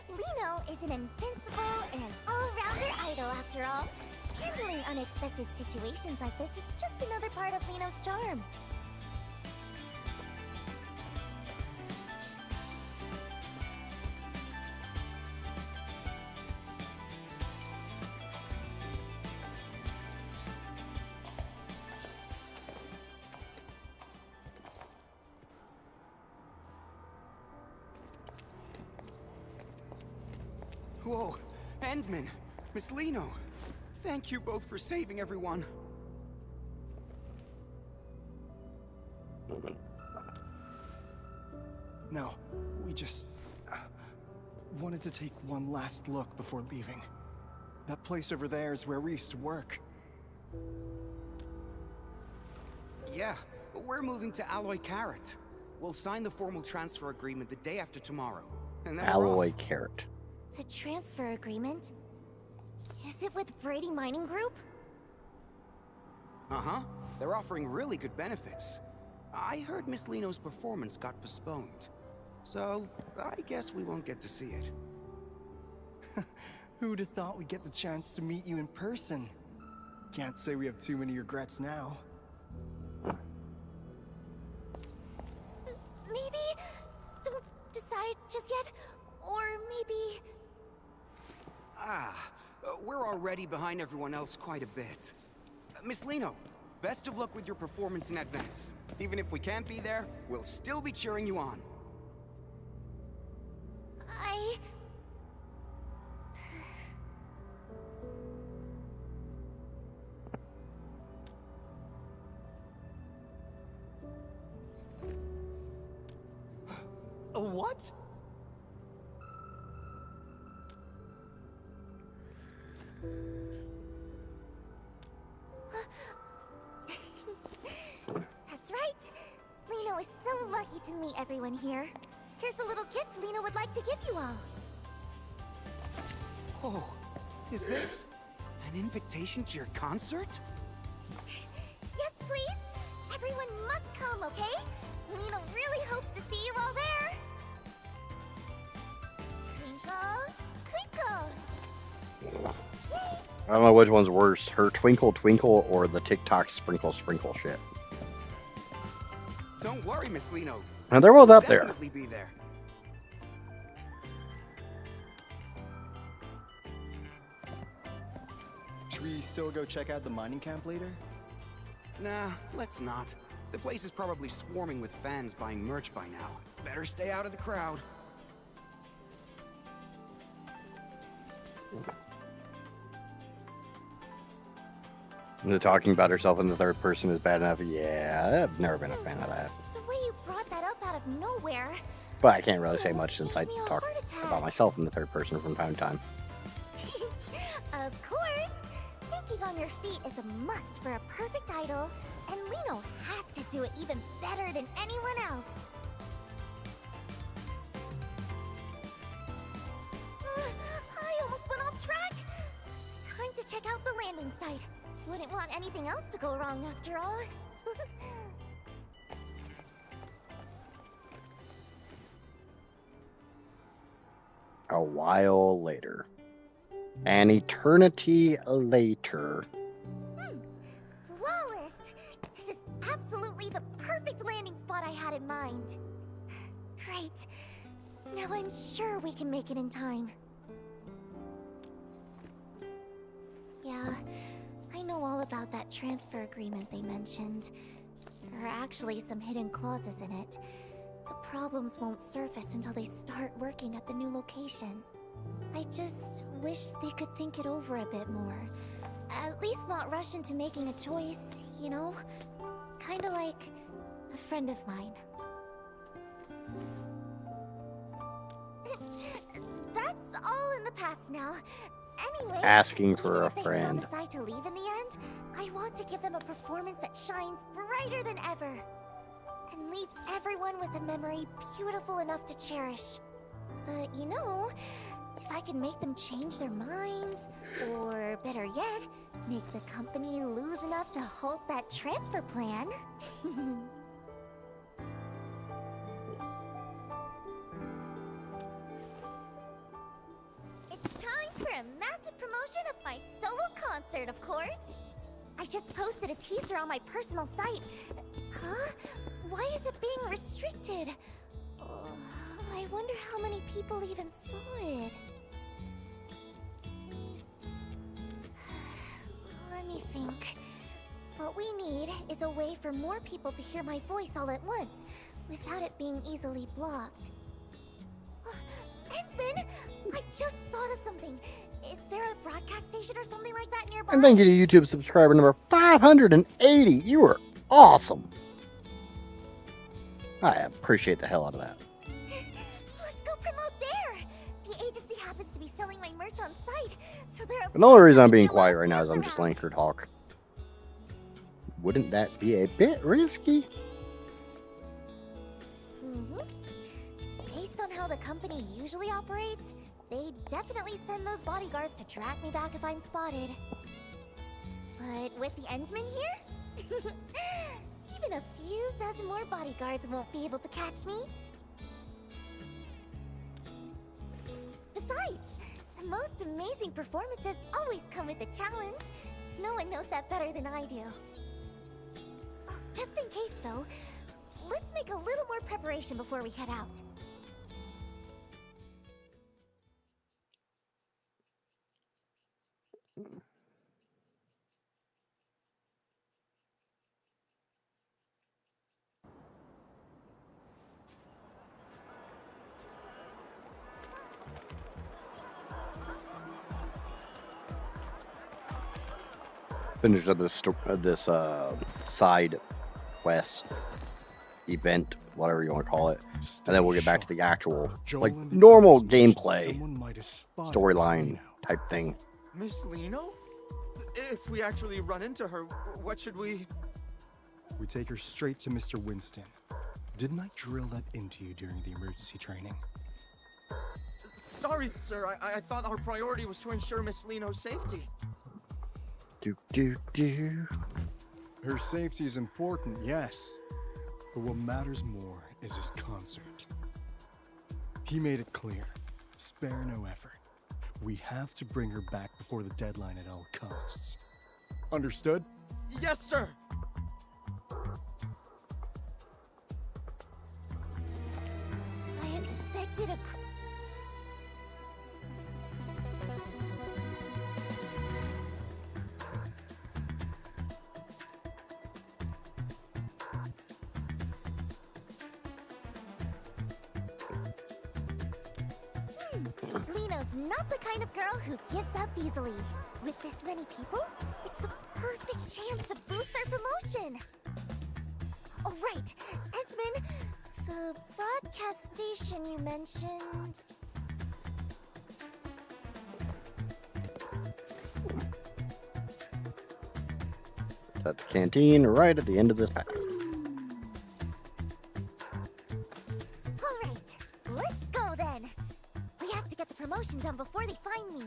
Lino is an invincible and an all-rounder idol after all. Handling unexpected situations like this is just another part of Lino's charm. Whoa, Endman, Miss Lino, thank you both for saving everyone. No, we just wanted to take one last look before leaving. That place over there is where we used to work. Yeah, we're moving to Alloy Carrot. We'll sign the formal transfer agreement the day after tomorrow. And then we're Alloy off. carrot. The transfer agreement? Is it with Brady Mining Group? Uh-huh. They're offering really good benefits. I heard Miss Lino's performance got postponed. So, I guess we won't get to see it. Who'd have thought we'd get the chance to meet you in person? Can't say we have too many regrets now. Maybe don't decide just yet, or maybe... We're already behind everyone else quite a bit. Miss Lino, best of luck with your performance in advance. Even if we can't be there, we'll still be cheering you on. What? That's right. Lino is so lucky to meet everyone here. Here's a little gift Lino would like to give you all. Oh, is this an invitation to your concert? Yes, please. Everyone must come, okay? Lino really hopes to see you all there. Twinkle, twinkle. I don't know which one's worse, her twinkle twinkle or the TikTok sprinkle sprinkle shit. Don't worry, Miss Lino. And they're both We'll up there. definitely be there. Should we still go check out the mining camp later? Nah, let's not. The place is probably swarming with fans buying merch by now. Better stay out of the crowd. The talking about herself in the third person is bad enough. Yeah, I've never been a fan of that. The way you brought that up out of nowhere. But I can't really say much since I talk about myself in the third person from time to time. Of course. Thinking on your feet is a must for a perfect idol, and Lino has to do it even better than anyone else. I almost went off track. Time to check out the landing site. Wouldn't want anything else to go wrong after all. A while later. An eternity later. Flawless! This is absolutely the perfect landing spot I had in mind. Great. Now I'm sure we can make it in time. Yeah, I know all about that transfer agreement they mentioned. There are actually some hidden clauses in it. The problems won't surface until they start working at the new location. I just wish they could think it over a bit more. At least not rush into making a choice, you know? Kinda like a friend of mine. That's all in the past now. Anyway, Asking for even a if they friend. still decide to leave in the end, I want to give them a performance that shines brighter than ever. And leave everyone with a memory beautiful enough to cherish. But you know, if I can make them change their minds, or better yet, make the company lose enough to halt that transfer plan. It's time for a massive promotion of my solo concert, of course. I just posted a teaser on my personal site. Huh? Why is it being restricted? I wonder how many people even saw it. Let me think. What we need is a way for more people to hear my voice all at once, without it being easily blocked. Ensman! I just thought of something. Is there a broadcast station or something like that nearby? And thank you to YouTube subscriber number 580. You are awesome. I appreciate the hell out of that. Let's go promote there. The agency happens to be selling my merch on site, so there are... And the only reason I'm being quiet right now is I'm just letting her talk. Wouldn't that be a bit risky? Based on how the company usually operates, they definitely send those bodyguards to track me back if I'm spotted. But with the Endman here, even a few dozen more bodyguards won't be able to catch me. Besides, the most amazing performances always come with a challenge. No one knows that better than I do. Just in case, though, let's make a little more preparation before we head out. Finished up this side quest event whatever you want to call it, and then we'll get back to the actual, Joel like, and normal Someone gameplay might have spotted storyline Miss Lino. type thing. Miss Lino? If we actually run into her, what should we... We take her straight to Mr. Winston. Didn't I drill that into you during the emergency training? Sorry, sir. I thought our priority was to ensure Miss Lino's safety. Her safety is important, yes. But what matters more is his concert. He made it clear. Spare no effort. We have to bring her back before the deadline at all costs. Understood? Yes, sir. I expected a... Lino's not the kind of girl who gives up easily. With this many people, it's the perfect chance to boost our promotion. Oh, right. Edmund, the broadcast station you mentioned... It's at the canteen right at the end of this path. All right, let's go then. We have to get the promotion done before they find me.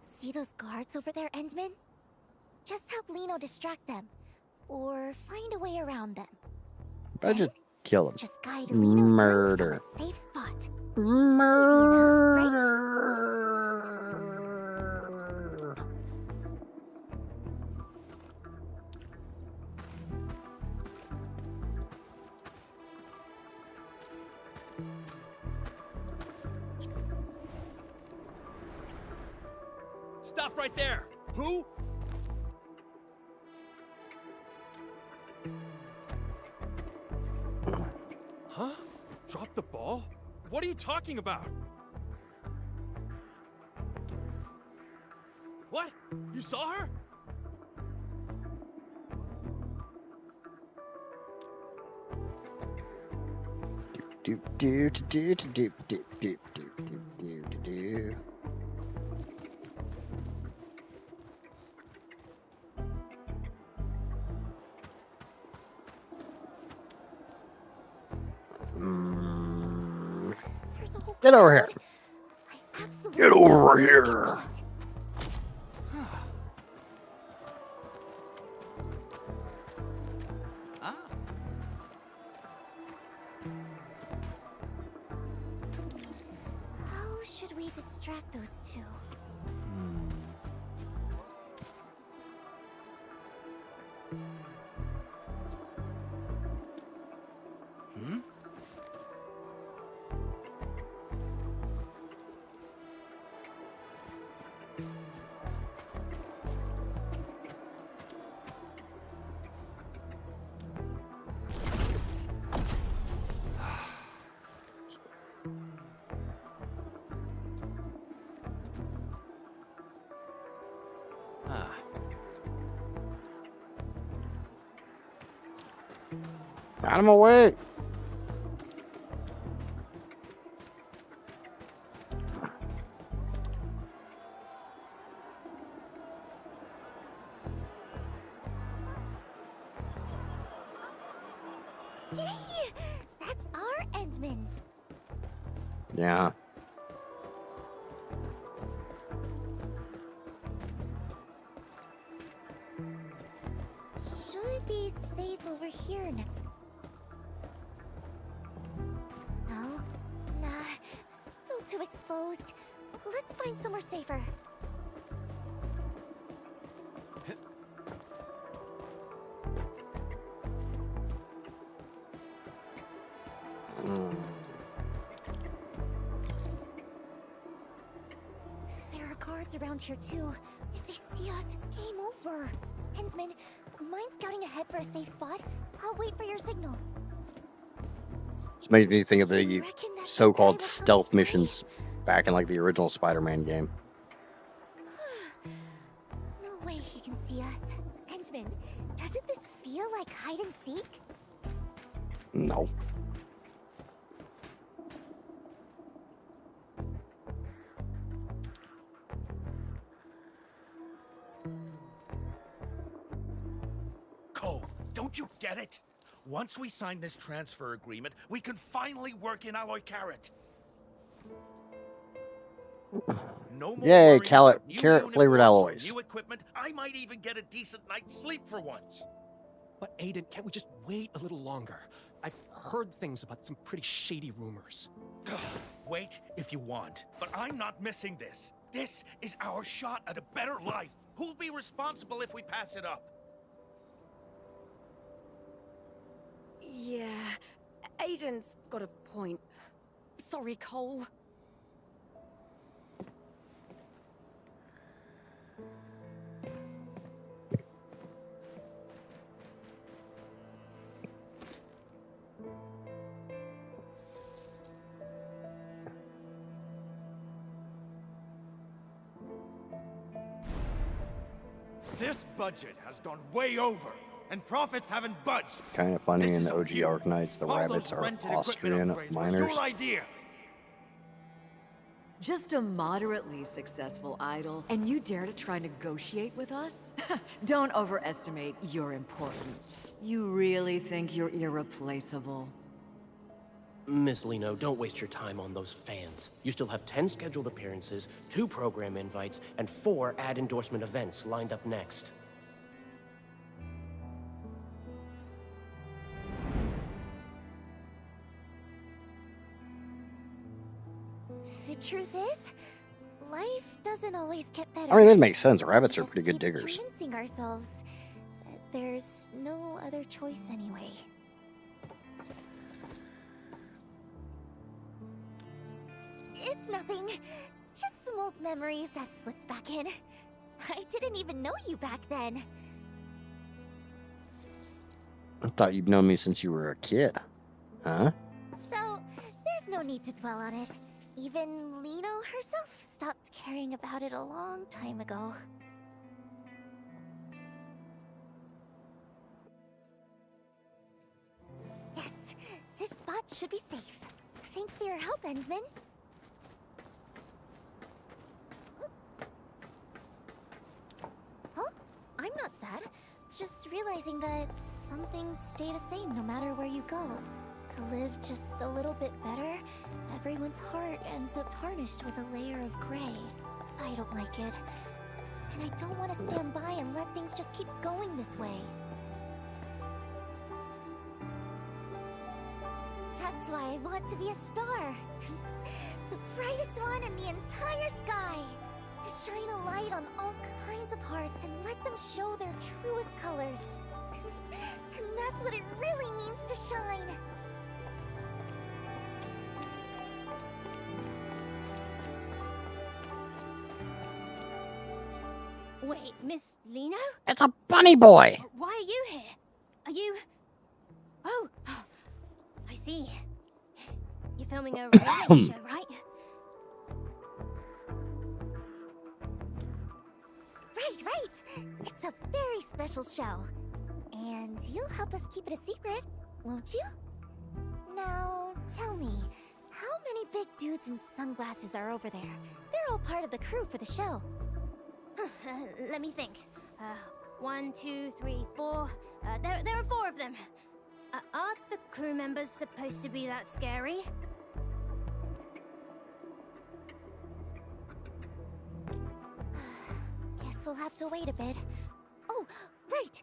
See those guards over there, Endman? Just help Lino distract them. Or find a way around them. I just kill him. Just guide Lino Murder. from a safe spot. Murder. Stop right there! Who? Huh? Drop the ball? What are you talking about? What? You saw her? Do do do do do do do do do do do. Get over here. Get over here. How should we distract those two? Got him away. Yay! That's our Endman. Yeah. Should be safe over here now. No? Nah, still too exposed. Let's find somewhere safer. There are guards around here too. If they see us, it's game over. Hensman, mind scouting ahead for a safe spot? I'll wait for your signal. This makes me think of the so-called stealth missions back in like the original Spider-Man game. feel like hide and seek? No. Cole, don't you get it? Once we sign this transfer agreement, we can finally work in Alloy Carrot. No more Yay, worrying about new carrot flavored uniforms or alloys. New equipment. I might even get a decent night's sleep for once. But Aiden, can't we just wait a little longer? I've heard things about some pretty shady rumors. Wait if you want, but I'm not missing this. This is our shot at a better life. Who'll be responsible if we pass it up? Yeah, Aiden's got a point. Sorry, Cole. This budget has gone way over, and profits haven't budged. Kind of funny This in is the on OG you. Arknights, the All rabbits those are rented equipment Austrian upgrades were miners. Your idea. Just a moderately successful idol, and you dare to try negotiate with us? Don't overestimate your importance. You really think you're irreplaceable? Miss Lino, don't waste your time on those fans. You still have 10 scheduled appearances, 2 program invites, and 4 ad endorsement events lined up next. The truth is, life doesn't always get better. I mean, that makes sense. Rabbits are Just pretty good keep diggers. Convincing ourselves that there's no other choice anyway. It's nothing. Just some old memories that slipped back in. I didn't even know you back then. I thought you'd known me since you were a kid. Huh? So, there's no need to dwell on it. Even Lino herself stopped caring about it a long time ago. Yes, this spot should be safe. Thanks for your help, Endman. Huh? I'm not sad. Just realizing that some things stay the same no matter where you go. To live just a little bit better, everyone's heart ends up tarnished with a layer of gray. I don't like it. And I don't want to stand by and let things just keep going this way. That's why I want to be a star. The brightest one in the entire sky. To shine a light on all kinds of hearts and let them show their truest colors. And that's what it really means to shine. Wait, Miss Lino? It's a bunny boy! Why are you here? Are you... Oh, I see. You're filming a reality show, right? Right. It's a very special show. And you'll help us keep it a secret, won't you? Now, tell me, how many big dudes in sunglasses are over there? They're all part of the crew for the show. Let me think. 1, 2, 3, 4. There are 4 of them. Aren't the crew members supposed to be that scary? Guess we'll have to wait a bit. Oh, right!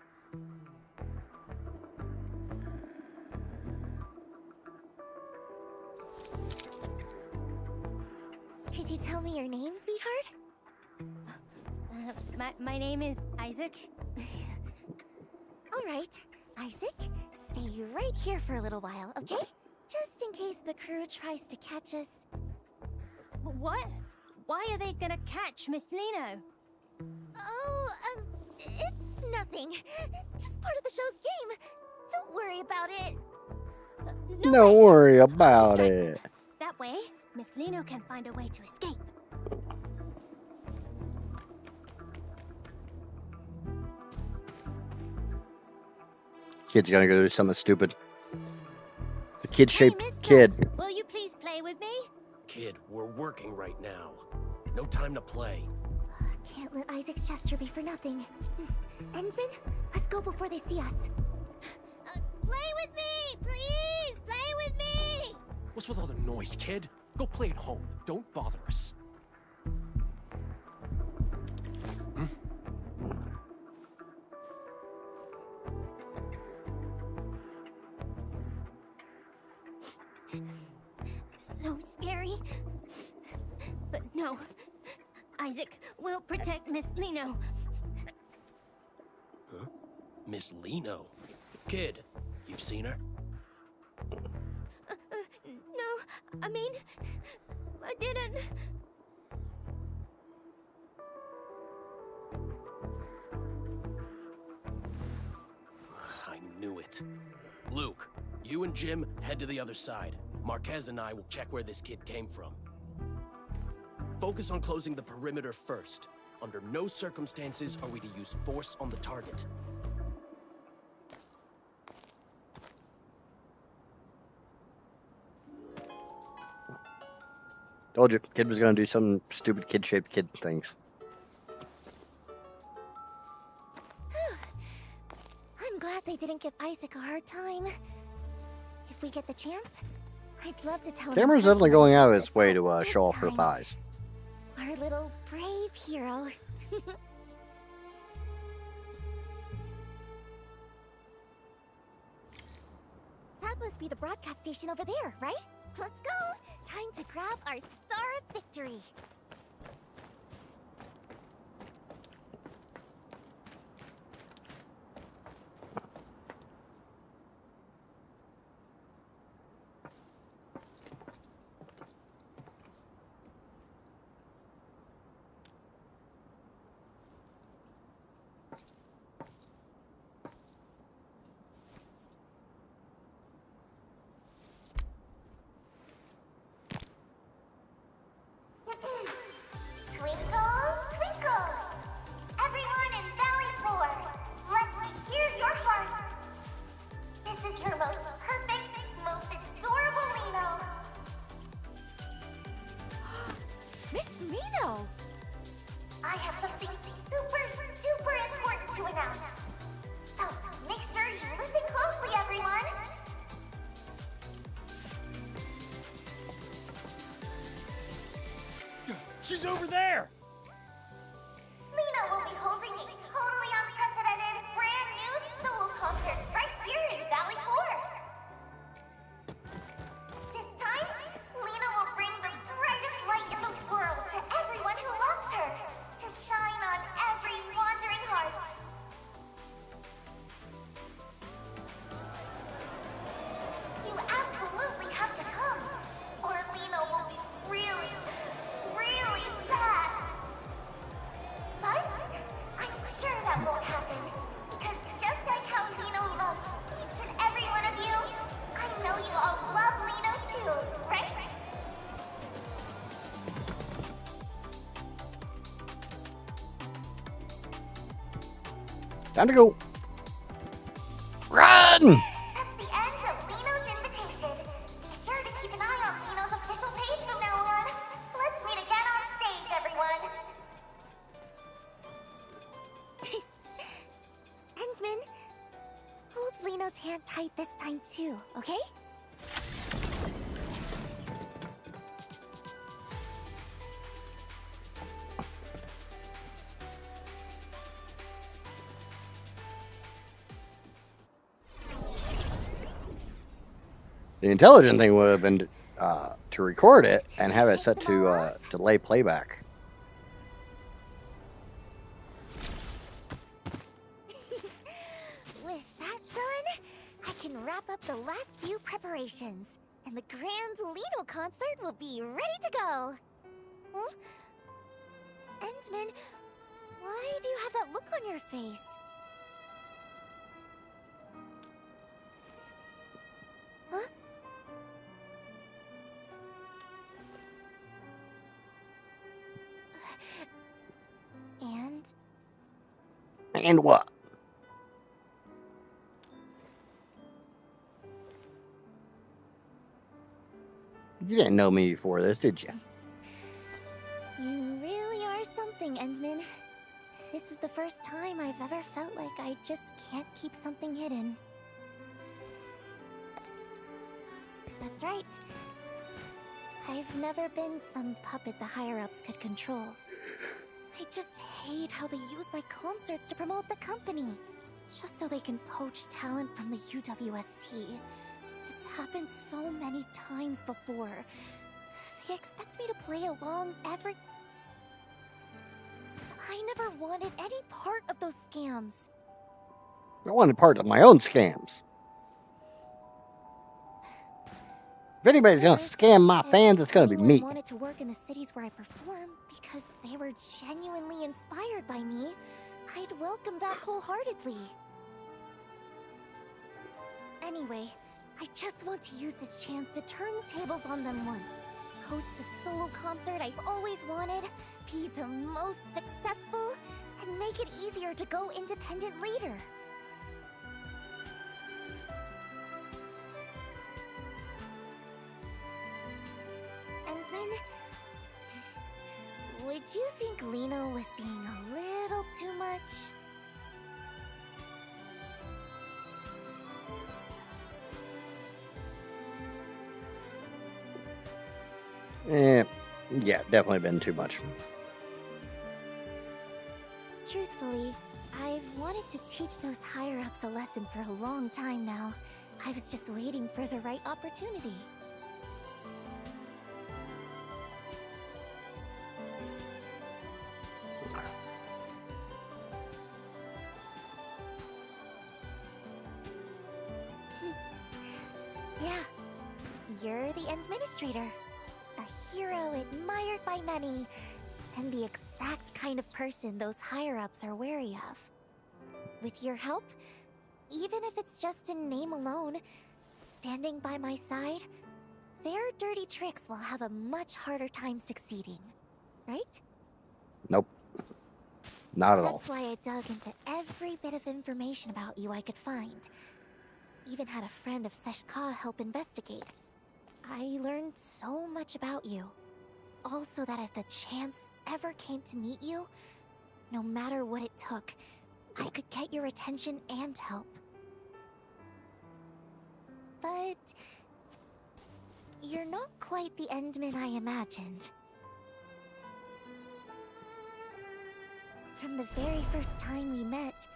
Could you tell me your name, sweetheart? My name is Isaac. All right, Isaac, stay right here for a little while, okay? Just in case the crew tries to catch us. What? Why are they gonna catch Miss Lino? Oh, it's nothing. Just part of the show's game. Don't worry about it. Don't worry about it. That way, Miss Lino can find a way to escape. Kid's gonna go do something stupid. The kid-shaped kid. Will you please play with me? Kid, we're working right now. No time to play. Can't let Isaac's gesture be for nothing. Endman, let's go before they see us. Play with me! Please! Play with me! What's with all the noise, kid? Go play at home. Don't bother us. So scary. But no. Isaac will protect Miss Lino. Huh? Miss Lino? Kid, you've seen her? No, I mean, I didn't. I knew it. Luke, you and Jim head to the other side. Marquez and I will check where this kid came from. Focus on closing the perimeter first. Under no circumstances are we to use force on the target. Told you, kid was gonna do some stupid kid-shaped kid things. I'm glad they didn't give Isaac a hard time. If we get the chance, I'd love to tell him. Cameron's definitely going out of his way to show off her thighs. Our little brave hero. That must be the broadcast station over there, right? Let's go! Time to grab our Star of Victory. Twinkle, twinkle! Everyone in Valley 4, let me hear your hearts! This is your most perfect, most adorable Lino! Miss Lino! I have something super, super important to announce. So, make sure you listen closely, everyone! She's over there! Lino will be holding a totally unprecedented, brand new solo concert right here in Valley 4. This time, Lino will bring the brightest light in the world to everyone who loves her, to shine on every wandering heart. You absolutely have to come, or Lino will be really, really sad. But I'm sure that won't happen, because just like how Lino loves each and every one of you, I know you all love Lino too, right? Time to go. Run! That's the end of Lino's invitation. Be sure to keep an eye on Lino's official page from now on. Let's meet again on stage, everyone. Endman, hold Lino's hand tight this time too, okay? The intelligent thing would have been to record it and have it set to delay playback. With that done, I can wrap up the last few preparations, and the grand Lino concert will be ready to go. Huh? Endman, why do you have that look on your face? Huh? And what? You didn't know me before this, did you? You really are something, Endman. This is the first time I've ever felt like I just can't keep something hidden. That's right. I've never been some puppet the higher-ups could control. I just hate how they use my concerts to promote the company, just so they can poach talent from the UWST. It's happened so many times before. They expect me to play along every... I never wanted any part of those scams. I wanted part of my own scams. If anybody's gonna scam my fans, it's gonna be me. I wanted to work in the cities where I perform because they were genuinely inspired by me. I'd welcome that wholeheartedly. Anyway, I just want to use this chance to turn the tables on them once. Host a solo concert I've always wanted, be the most successful, and make it easier to go independent later. Endman, would you think Lino was being a little too much? Yeah, definitely been too much. Truthfully, I've wanted to teach those higher-ups a lesson for a long time now. I was just waiting for the right opportunity. Yeah, you're the administrator. A hero admired by many, and the exact kind of person those higher-ups are wary of. With your help, even if it's just in name alone, standing by my side, their dirty tricks will have a much harder time succeeding, right? Nope. Not at all. That's why I dug into every bit of information about you I could find. Even had a friend of Seshka help investigate. I learned so much about you. Also that if the chance ever came to meet you, no matter what it took, I could get your attention and help. But you're not quite the Endman I imagined. From the very first time we met,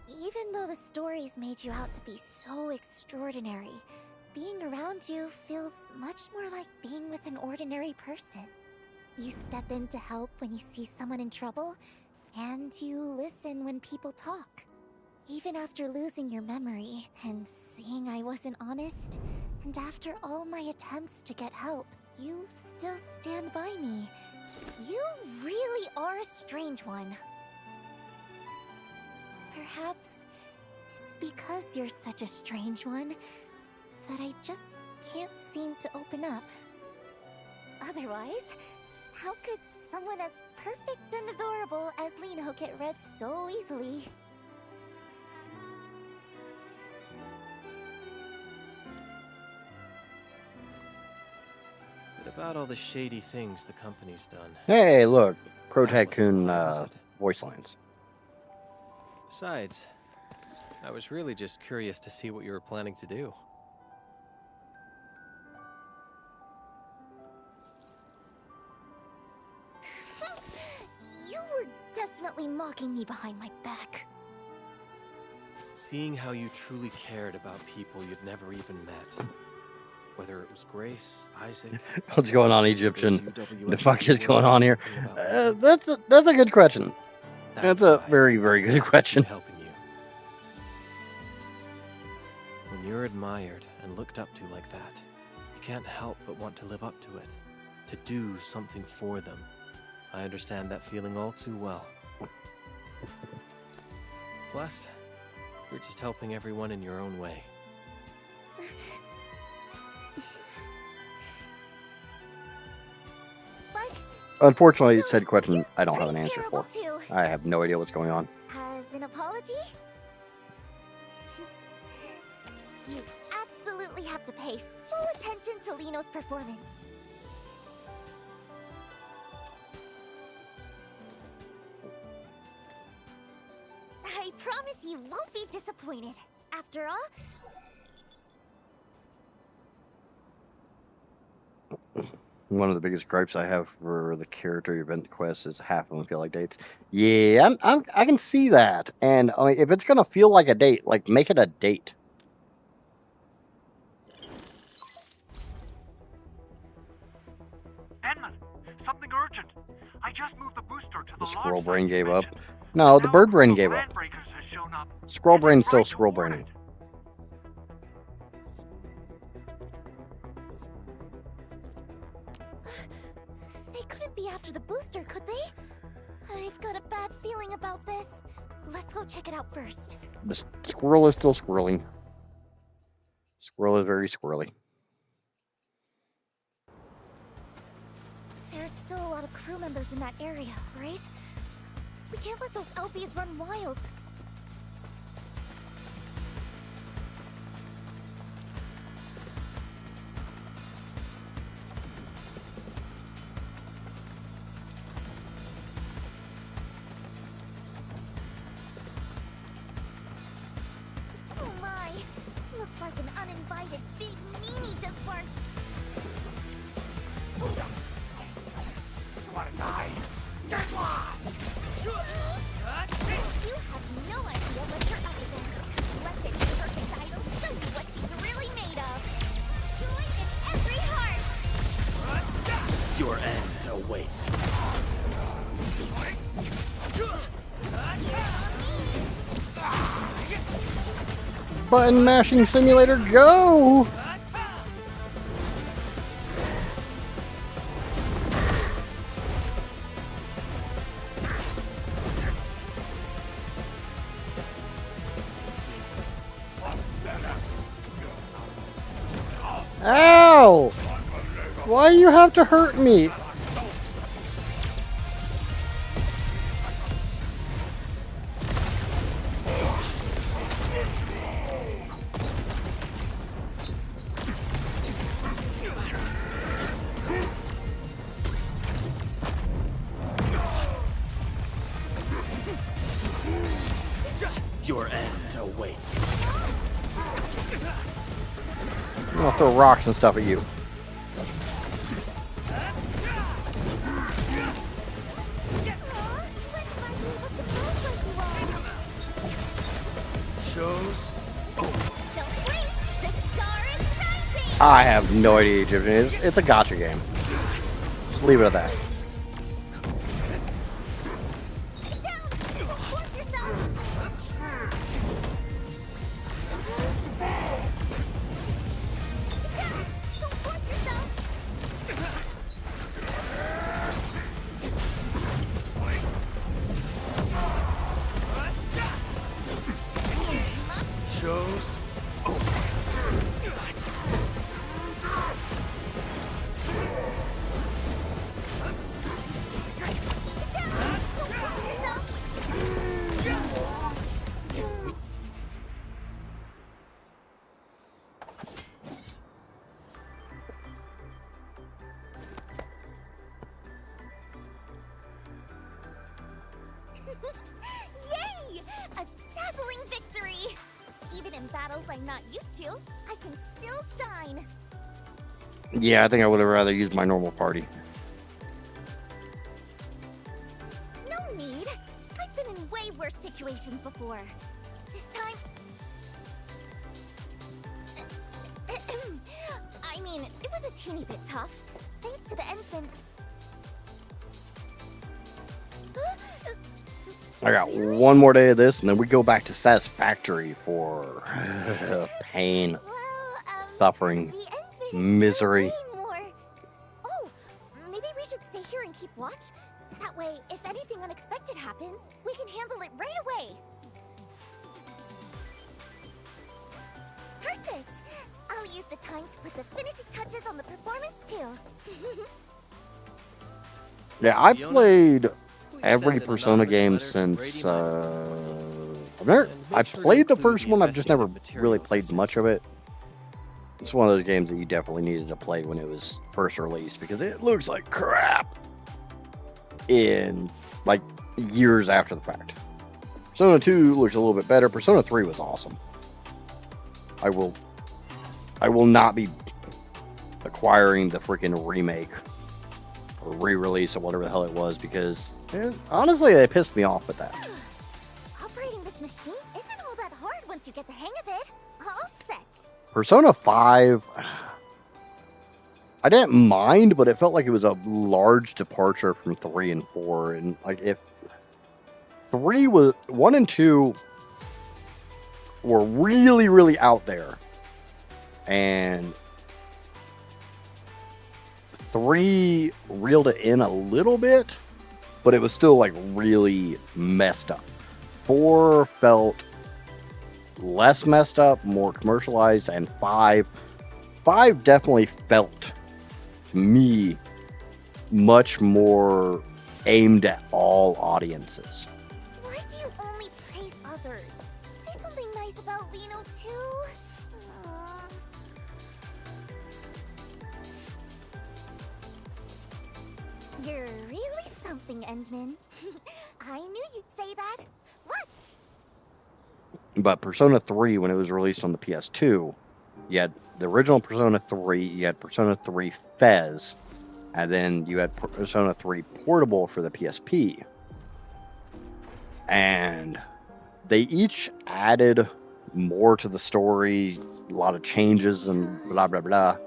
even though the stories made you out to be so extraordinary, being around you feels much more like being with an ordinary person. You step in to help when you see someone in trouble, and you listen when people talk. Even after losing your memory and seeing I wasn't honest, and after all my attempts to get help, you still stand by me. You really are a strange one. Perhaps it's because you're such a strange one that I just can't seem to open up. Otherwise, how could someone as perfect and adorable as Lino get read so easily? What about all the shady things the company's done? Hey, look. Pro Tycoon voice lines. Besides, I was really just curious to see what you were planning to do. You were definitely mocking me behind my back. Seeing how you truly cared about people you'd never even met. Whether it was Grace, Isaac... What's going on, Egyptian? The fuck is going on here? That's a good question. That's a very, very good question. Helping you. When you're admired and looked up to like that, you can't help but want to live up to it. To do something for them. I understand that feeling all too well. Plus, you're just helping everyone in your own way. Unfortunately, said question I don't have an answer for. I have no idea what's going on. As an apology? You absolutely definitely have to pay full attention to Lino's performance. I promise you won't be disappointed. After all, One of the biggest gripes I have for the character event quests is half of them feel like dates. Yeah, I can see that. And I mean, if it's gonna feel like a date, like make it a date. Edmund, something urgent. I just moved the booster to the The squirrel large brain site you gave up. mentioned. No, the Now bird a brain group gave of up. landbreakers has shown up. Squirrel brain's still squirrel braining. they couldn't be after the booster, could they? I've got a bad feeling about this. Let's go check it out first. The squirrel is still squirreling. Squirrel is very squirrely. There's still a lot of crew members in that area, right? We can't let those LBs run wild. Oh my! Looks like an uninvited big meanie just barked. You wanna die? Get lost! You have no idea what you're up against. Let this perfect idol show you what she's really made of. Joy in every heart! Your end awaits. Button mashing simulator, go! Ow! Why do you have to hurt me? Your end awaits. I'm gonna throw rocks and stuff at you. Shows. Don't blink! The star is rising! I have no idea what Egyptian is. It's a gotcha game. Just leave it at that. Get down! Don't force yourself! Get down! Don't force yourself! Shows. Yay! A dazzling victory! Even in battles I'm not used to, I can still shine. Yeah, I think I would have rather used my normal party. No need. I've been in way worse situations before. This time... I mean, it was a teeny bit tough. Thanks to the Endsman... I got one more day of this, and then we go back to Satisfactory for pain, suffering, misery. More. Oh, maybe we should stay here and keep watch? That way, if anything unexpected happens, we can handle it right away. Perfect! I'll use the time to put the finishing touches on the performance too. Yeah, I played every Persona game since I played the first one. I've just never really played much of it. It's one of those games that you definitely needed to play when it was first released because it looks like crap in like years after the fact. Persona 2 looks a little bit better. Persona 3 was awesome. I will not be acquiring the freaking remake or re-release or whatever the hell it was because honestly, they pissed me off with that. Operating this machine isn't all that hard once you get the hang of it. All set. Persona 5, I didn't mind, but it felt like it was a large departure from 3 and 4. And like if 1 and 2 were really, really out there, and 3 reeled it in a little bit, but it was still like really messed up. 4 felt less messed up, more commercialized, and 5 definitely felt to me much more aimed at all audiences. Why do you only praise others? Say something nice about Lino too. Aw. You're really something, Endman. I knew you'd say that. Watch. But Persona 3, when it was released on the PS2, you had the original Persona 3, you had Persona 3 Fez, and then you had Persona 3 Portable for the PSP. And they each added more to the story, a lot of changes and blah, blah, blah.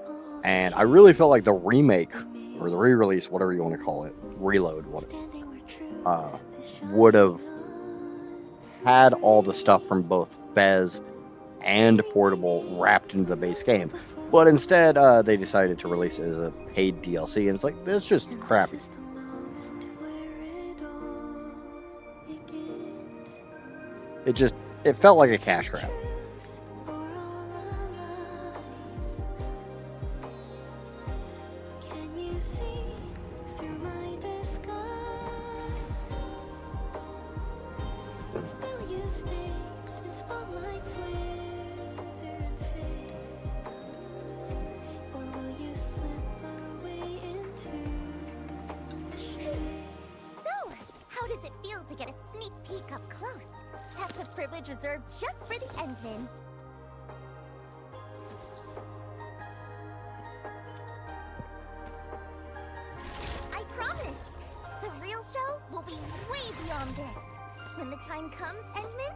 And I really felt like the remake, or the re-release, whatever you want to call it, reload, would have had all the stuff from both Fez and Portable wrapped into the base game. But instead, they decided to release it as a paid DLC, and it's like, that's just crappy. It felt like a cash grab. To get a sneak peek up close. That's a privilege reserved just for the Endman. I promise, the real show will be way beyond this. When the time comes, Endman,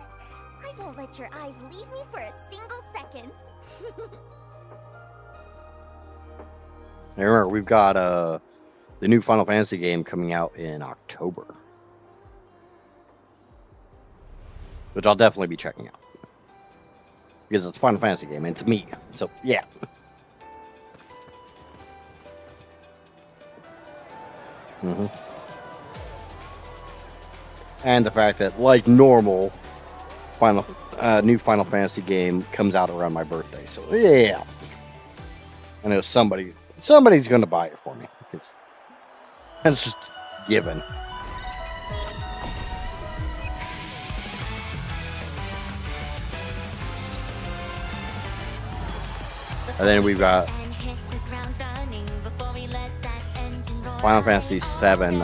I won't let your eyes leave me for a single second. Now remember, we've got the new Final Fantasy game coming out in October, which I'll definitely be checking out because it's a Final Fantasy game and it's me. So yeah. And the fact that, like normal, new Final Fantasy game comes out around my birthday. So yeah, I know somebody's going to buy it for me because that's just given. And then we've got Final Fantasy VII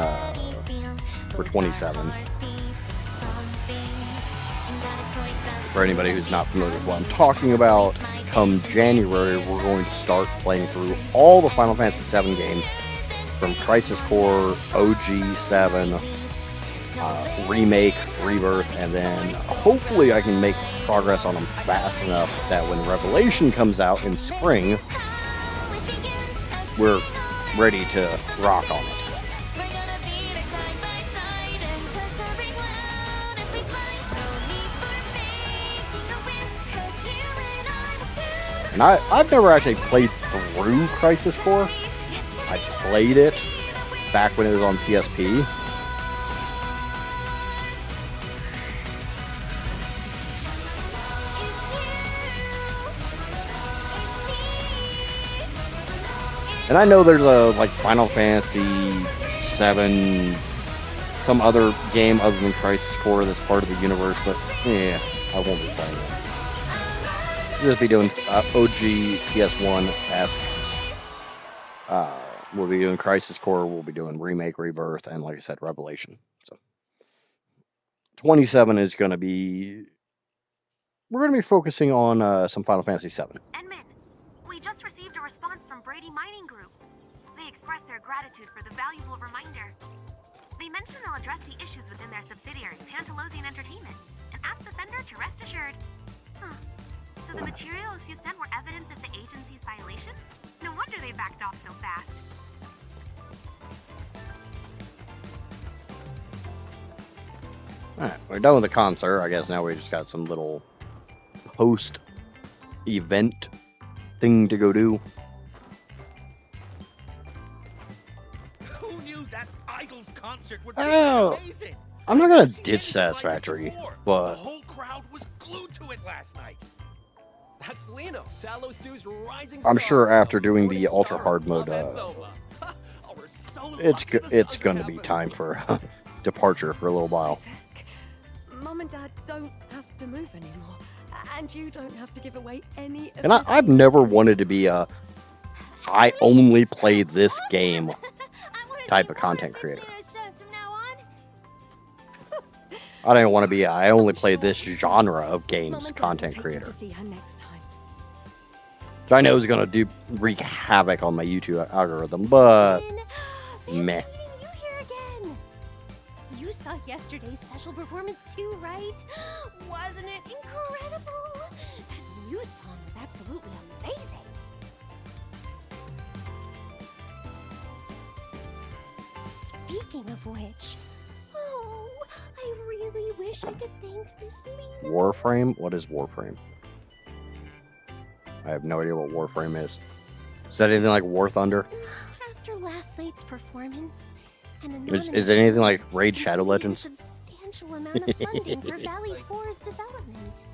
for 27. For anybody who's not familiar with what I'm talking about, come January, we're going to start playing through all the Final Fantasy VII games from Crisis Core, OG 7, Remake, Rebirth, and then hopefully I can make progress on them fast enough that when Revelation comes out in spring, we're ready to rock on it. And I've never actually played through Crisis Core. I played it back when it was on PSP. And I know there's a like Final Fantasy VII, some other game other than Crisis Core that's part of the universe, but yeah, I won't be playing it. just be doing OG PS1-esque. We'll be doing Crisis Core, we'll be doing Remake, Rebirth, and like I said, Revelation. So 27 is going to be... We're going to be focusing on some Final Fantasy VII. Enman, we just received a response from Brady Mining Group. They expressed their gratitude for the valuable reminder. They mentioned they'll address the issues within their subsidiary, Pantalosian Entertainment, and asked the sender to rest assured. Huh. So the materials you sent were evidence of the agency's violations? No wonder they backed off so fast. Alright, we're done with the concert. I guess now we just got some little post-event thing to go do. Who knew that Idol's concert would be Oh, amazing? I'm not gonna ditch Satisfactory, but The whole crowd was glued to it last night. That's Lino, Talos 2's rising I'm star. sure after doing the ultra hard mode, it's gonna be time for departure for a little while. Mum and Dad don't have to move anymore, and you don't have to give away any of And I've never wanted to be a I only play this game type of content creator. I don't want to be a I only play this genre of games content creator. I know it's gonna wreak havoc on my YouTube algorithm, but meh. You saw yesterday's special performance too, right? Wasn't it incredible? That new song was absolutely amazing. Speaking of which, oh, I really wish I could thank Miss Lena. Warframe? What is Warframe? I have no idea what Warframe is. Is that anything like War Thunder? After last night's performance, an Is it anything like Raid Shadow Legends? substantial amount of funding for Valley 4's development.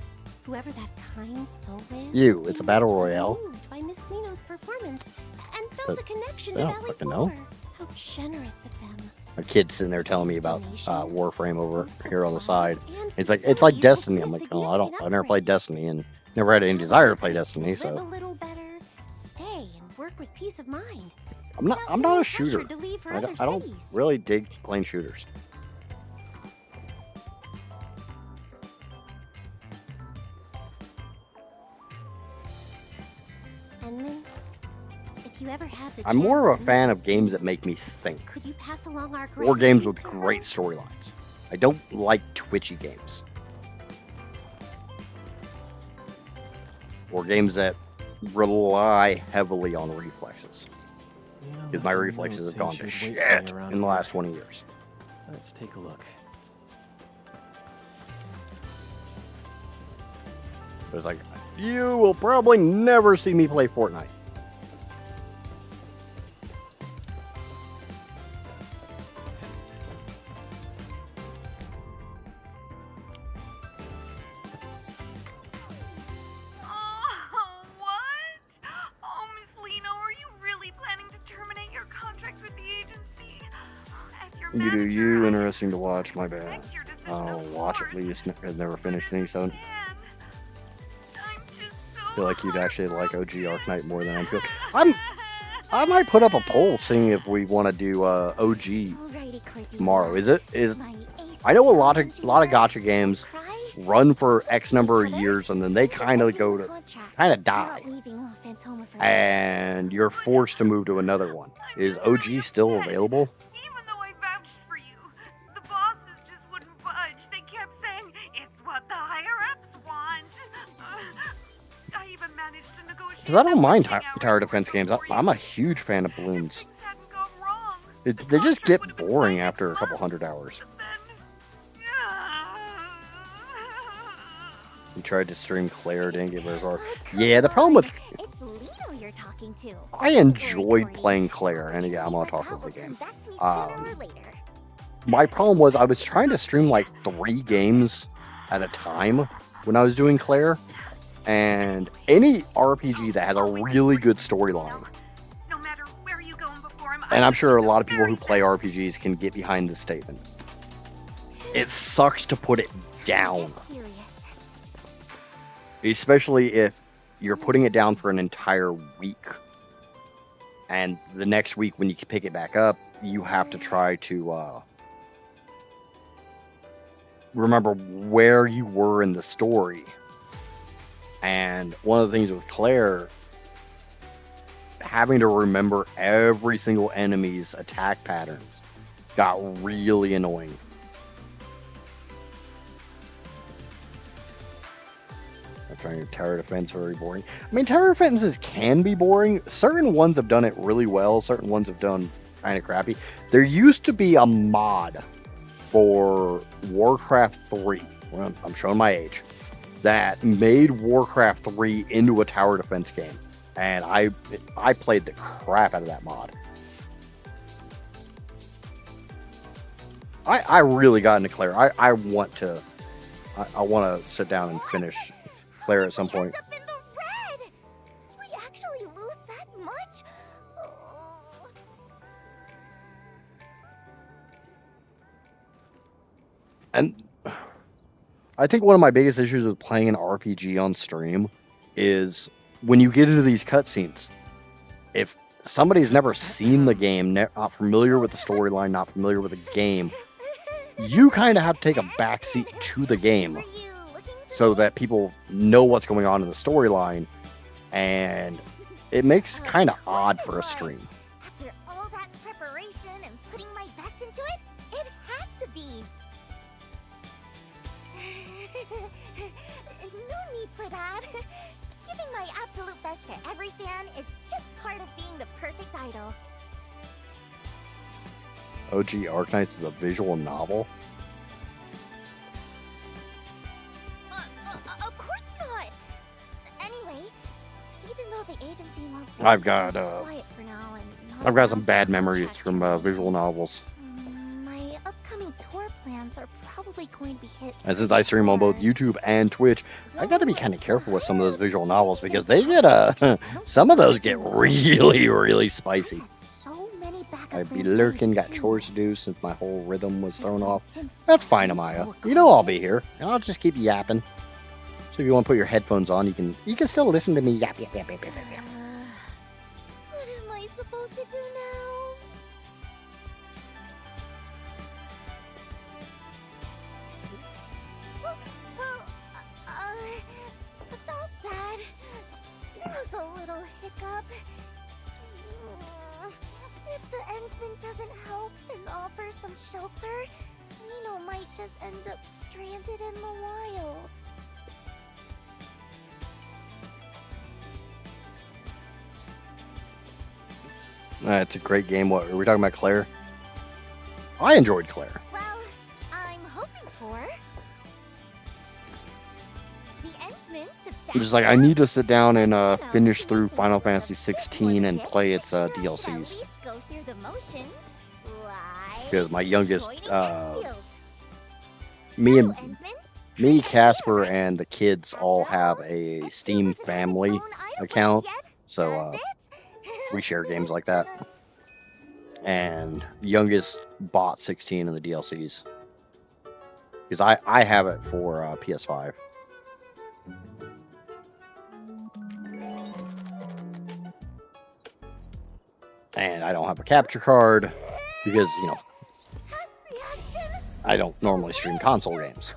Whoever that kind soul is, You, it's a battle royale. moved by Miss Leno's performance and felt a connection to I don't Valley fucking 4. know. How generous of them. A kid's sitting there telling me about Warframe over here on the side. It's like Destiny. I'm like, oh, I never played Destiny and never had any desire to play Destiny. Live a So little better, stay and work with peace of mind. I'm not a shooter. Pressure to leave for I other don't cities. really dig playing shooters. Enman, if you ever have the I'm more chance of a to fan meet of games that make me think, Could you pass along our or games with gratitude to great storylines. I don't like twitchy games, or games that rely heavily on reflexes. Because my reflexes have gone to shit in the last 20 years. Let's take a look. It was like, you will probably never see me play Fortnite. Oh, what? Oh, Miss Leno, are you really planning to terminate your contract with the agency? As your You do you, interesting to watch, my bad. I'll watch at least, has never finished any, so I feel like you'd actually like OG Arknight more than Endfield. I might put up a poll seeing if we want to do OG tomorrow. I know a lot of gacha games run for X number of years and then they kind of die, and you're forced to move to another one. Is OG still available? Even though I vouched for you, the bosses just wouldn't budge. They kept saying, it's what the higher-ups want. I even managed to negotiate... Because I don't mind tower defense games. I'm a huge fan of balloons. They just get boring after a couple 100 hours. You tried to stream Claire, didn't get very far. Yeah, the problem with... It's Leno you're talking to. I enjoyed playing Claire, and yeah, I'm gonna talk about the game. My problem was I was trying to stream like 3 games at a time when I was doing Claire, and any RPG that has a really good storyline, and I'm sure a lot of people who play RPGs can get behind this statement, it sucks to put it down. Especially if you're putting it down for an entire week. And the next week when you pick it back up, you have to try to remember where you were in the story. And one of the things with Claire, having to remember every single enemy's attack patterns got really annoying. I'm trying to tower defense, very boring. I mean, tower defenses can be boring. Certain ones have done it really well. Certain ones have done kind of crappy. There used to be a mod for Warcraft 3. Well, I'm showing my age. That made Warcraft 3 into a tower defense game. And I played the crap out of that mod. I really got into Claire. I want to sit down and finish Claire at some point. Up in the red! We actually lose that much? And I think one of my biggest issues with playing an RPG on stream is when you get into these cutscenes, if somebody's never seen the game, not familiar with the storyline, not familiar with the game, you kind of have to take a backseat to the game so that people know what's going on in the storyline, and it makes kind of odd for a stream. After all that preparation and putting my best into it, it had to be. No need for that. Giving my absolute best to every fan is just part of being the perfect idol. OG Arknights is a visual novel? Of course not. Anyway, even though the agency wants to I've got quiet for now and not I've got some bad memories from visual novels. my upcoming tour plans are probably going to be hit. And since I stream on both YouTube and Twitch, I got to be kind of careful with some of those visual novels because they get some of those get really, really spicy. I'd be lurking, got chores to do since my whole rhythm was thrown off. That's fine, Amaya. You know I'll be here, and I'll just keep yapping. So if you want to put your headphones on, you can still listen to me yap. What am I supposed to do now? Well, about that, there was a little hiccup. If the Endsman doesn't help and offer some shelter, Nino might just end up stranded in the wild. It's a great game. What are we talking about, Claire? I enjoyed Claire. Well, I'm hoping for the Endsman to I'm just like, I need to sit down and finish through Final Fantasy 16 and play its DLCs. go through the motions, Because my youngest, me, Casper, and the kids all have a Steam family account, so we share games like that. And youngest bought 16 in the DLCs because I have it for PS5. And I don't have a capture card because, you know, I don't normally stream console games.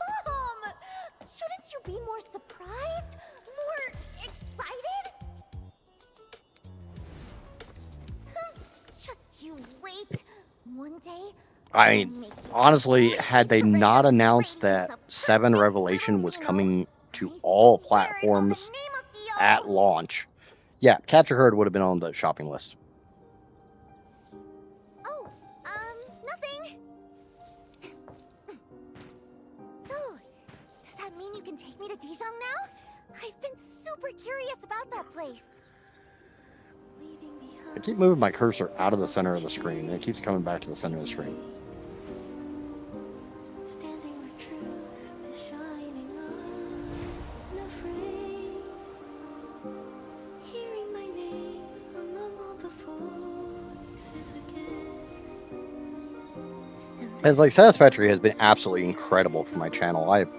Shouldn't you be more surprised? More excited? Just you wait. One day. I mean, honestly, had they not announced that 7 Revelation was coming to all platforms at launch, yeah, Capture Card would have been on the shopping list. Oh, nothing. So, does that mean you can take me to Dijon now? I've been super curious about that place. I keep moving my cursor out of the center of the screen, and it keeps coming back to the center of the screen. It's like Satisfactory has been absolutely incredible for my channel. I've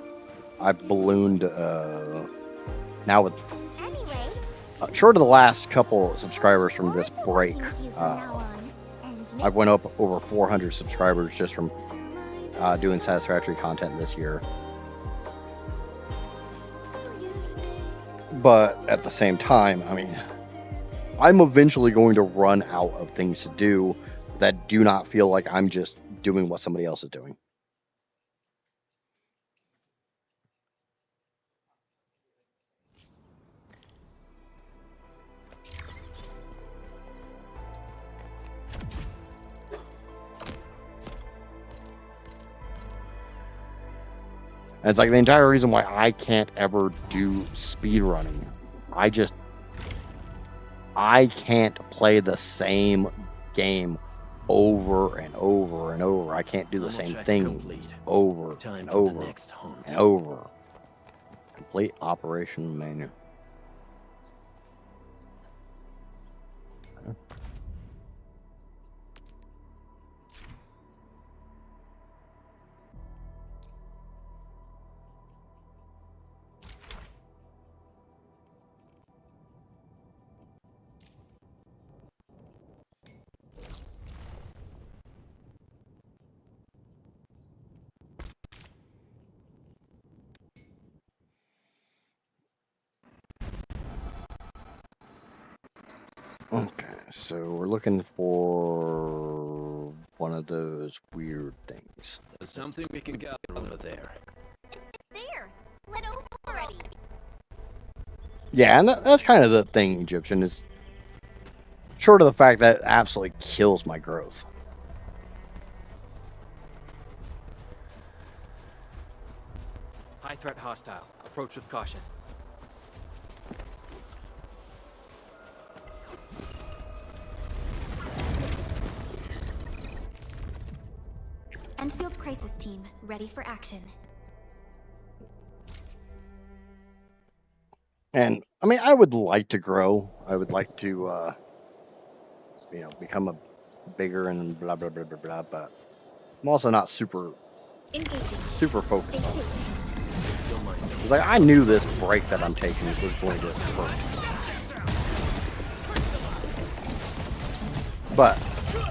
ballooned now with short of the last couple subscribers from this break, I went up over 400 subscribers just from doing satisfactory content this year. But at the same time, I mean, I'm eventually going to run out of things to do that do not feel like I'm just doing what somebody else is doing. And it's like the entire reason why I can't ever do speed running. I can't play the same game over and over and over. I can't do the same thing over and over and over. Complete operation manual. Okay, so we're looking for one of those weird things. There's something we can gather over there. There! Let over already! Yeah, and that's kind of the thing, Egyptian, is short of the fact that it absolutely kills my growth. High threat hostile. Approach with caution. Endfield crisis team, ready for action. And I mean, I would like to grow. I would like to, become a bigger and blah blah blah blah blah. But I'm also not super focused on it. Like I knew this break that I'm taking was going to hurt, but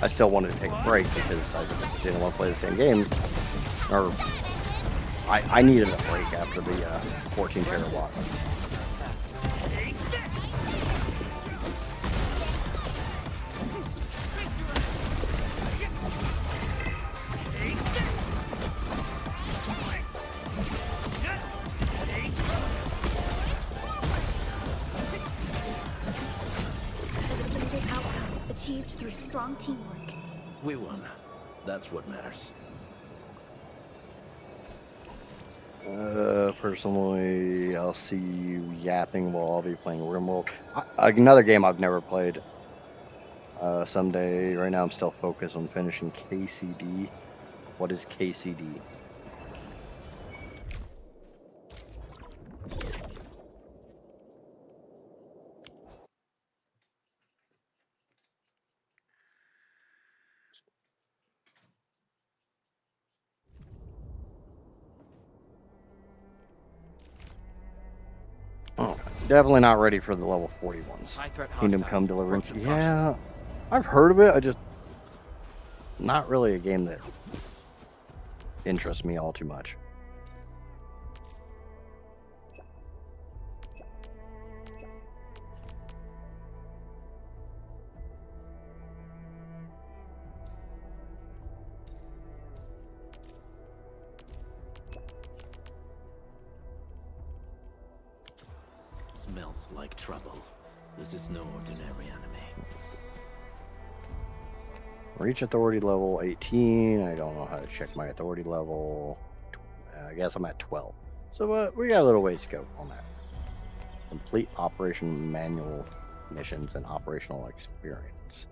I still wanted to take a break because I didn't want to play the same game. Or I needed a break after the 14 terawatt. Achieved through strong teamwork. We won. That's what matters. Personally, I'll see you yapping while I'll be playing RimWorld. Another game I've never played. Someday. Right now I'm still focused on finishing KCD. What is KCD? Oh, definitely not ready for the level 40 ones. Kingdom Come Deliverance. Yeah, I've heard of it. I just not really a game that interests me all too much. Smells like trouble. This is no ordinary enemy. Reach authority level 18. I don't know how to check my authority level. I guess I'm at 12. So we got a little ways to go on that. Complete operation manual missions and operational experience.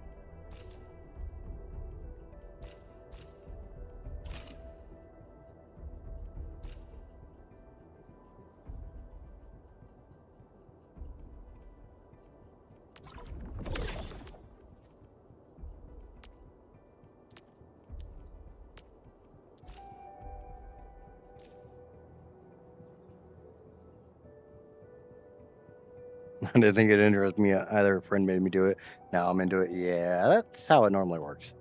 I didn't think it interested me. Either a friend made me do it. Now I'm into it. Yeah, that's how it normally works.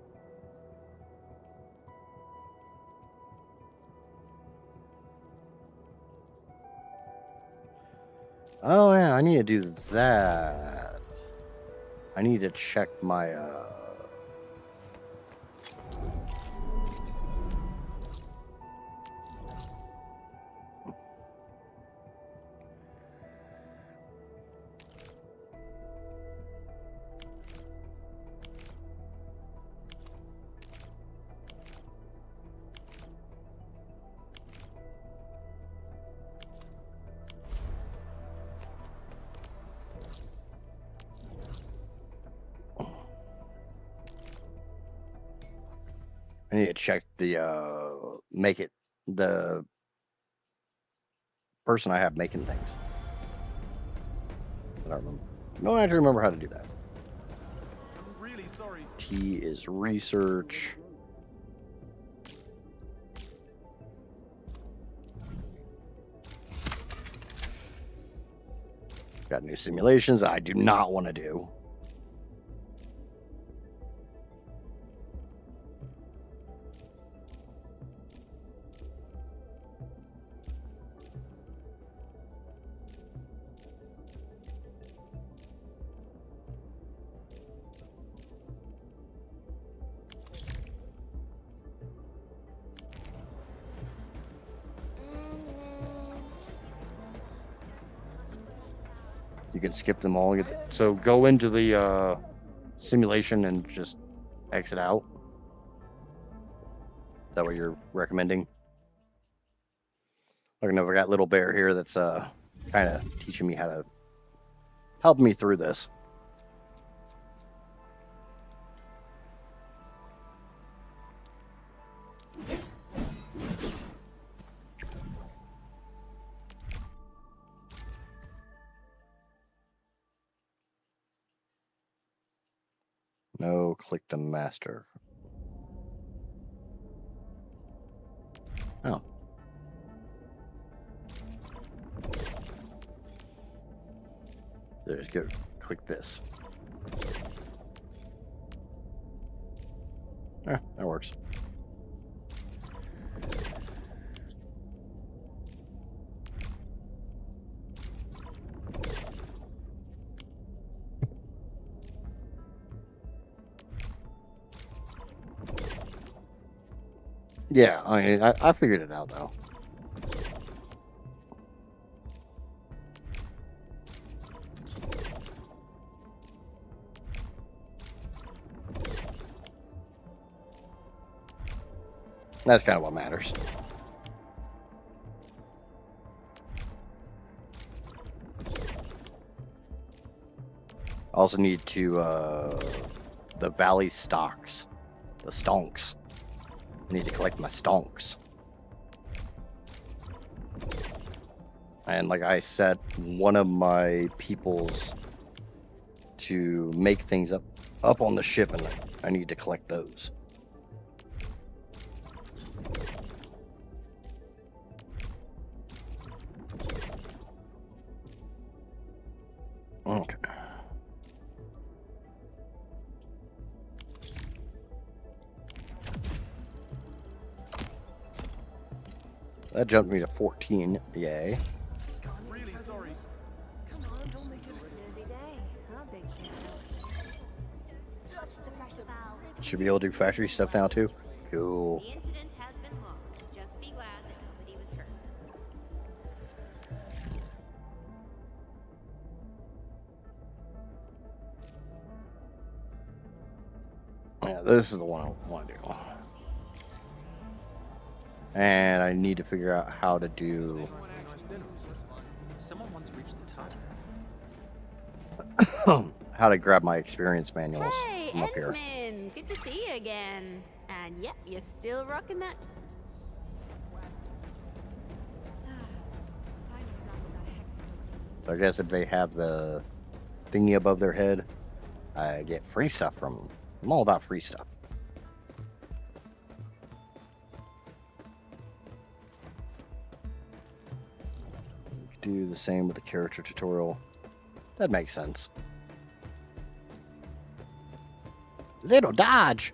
Oh yeah, I need to do that. I need to check my I need to check the make it the person I have making things. I don't remember. No, I have to remember how to do that. I'm really sorry. T is research. Got new simulations I do not want to do. You can skip them all. And get so go into the simulation and just exit out. Is that what you're recommending? I don't know if I got Little Bear here that's kind of teaching me how to help me through this. No, click the master. Oh. There's good. Click this. Ah, that works. Yeah, I mean, I figured it out though. That's kind of what matters. Also need to the valley stocks, the stonks. I need to collect my stonks. And like I said, one of my peoples to make things up on the ship, and I need to collect those. Okay. That jumped me to 14. Yay. I'm really sorry. Come on, don't make it a busy day, huh, big kid? Touch the pressure valve. Should be able to do factory stuff now too. Cool. The incident has been logged. Just be glad that nobody was hurt. Yeah, this is the one I want to do. And I need to figure out how to do Someone once reached the top. how to grab my experience manuals Hey, from up here. Endman! Good to see you again. And yep, you're still rocking that. So I guess if they have the thingy above their head, I get free stuff from them. I'm all about free stuff. Do the same with the character tutorial. That makes sense. Little Dodge.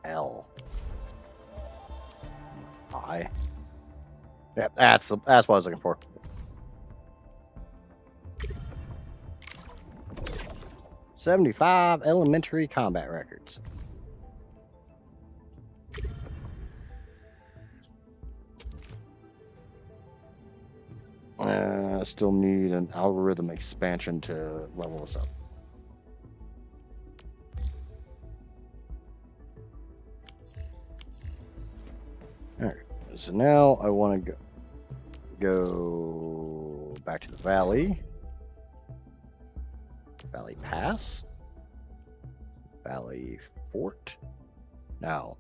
L. I. Yeah, that's what I was looking for. "75 elementary combat records." I still need an algorithm expansion to level this up. Alright, so now I want to go back to the valley. Valley Pass? Valley Fort? No.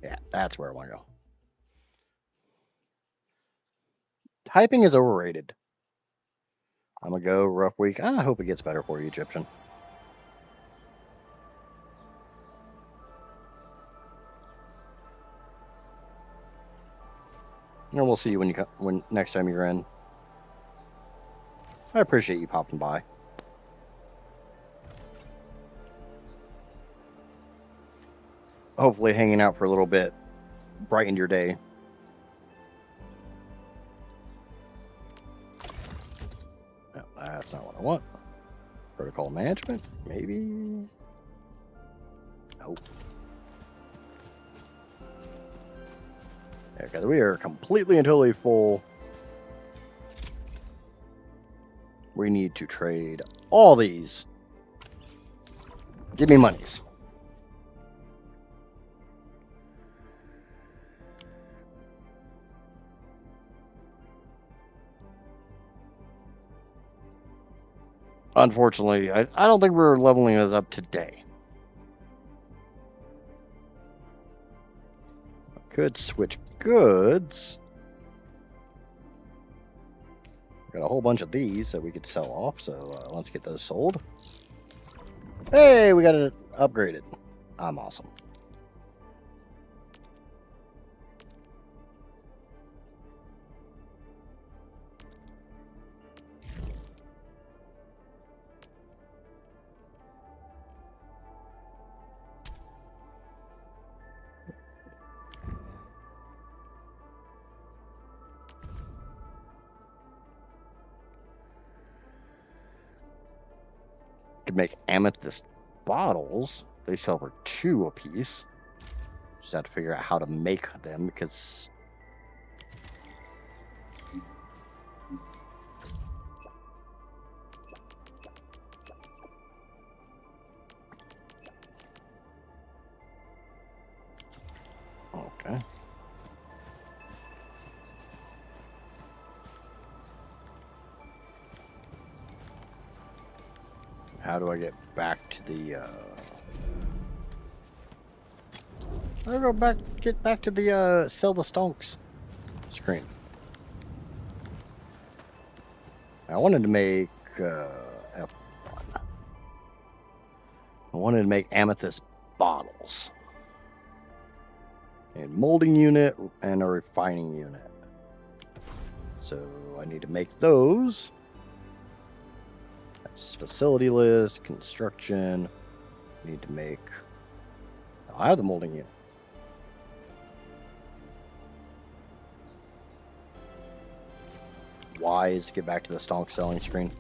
Yeah, that's where I want to go. Typing is overrated. I'm going to go rough week. I hope it gets better for you, Egyptian. And we'll see you when next time you're in. I appreciate you popping by. Hopefully hanging out for a little bit brightened your day. No, that's not what I want. Protocol management? Maybe? Nope. Yeah, because we are completely and totally full. We need to trade all these. Give me monies. Unfortunately, I don't think we're leveling this up today. I could switch goods. Got a whole bunch of these that we could sell off, so let's get those sold. Hey, we got it upgraded. I'm awesome. Could make amethyst bottles. They sell for 2 a piece. Just have to figure out how to make them because okay. How do I get back to the how do I get back to the sell the stonks screen? I wanted to make F1. I wanted to make amethyst bottles. A molding unit and a refining unit. So I need to make those. That's facility list, construction. Need to make. I have the molding unit. Y is to get back to the stonk selling screen.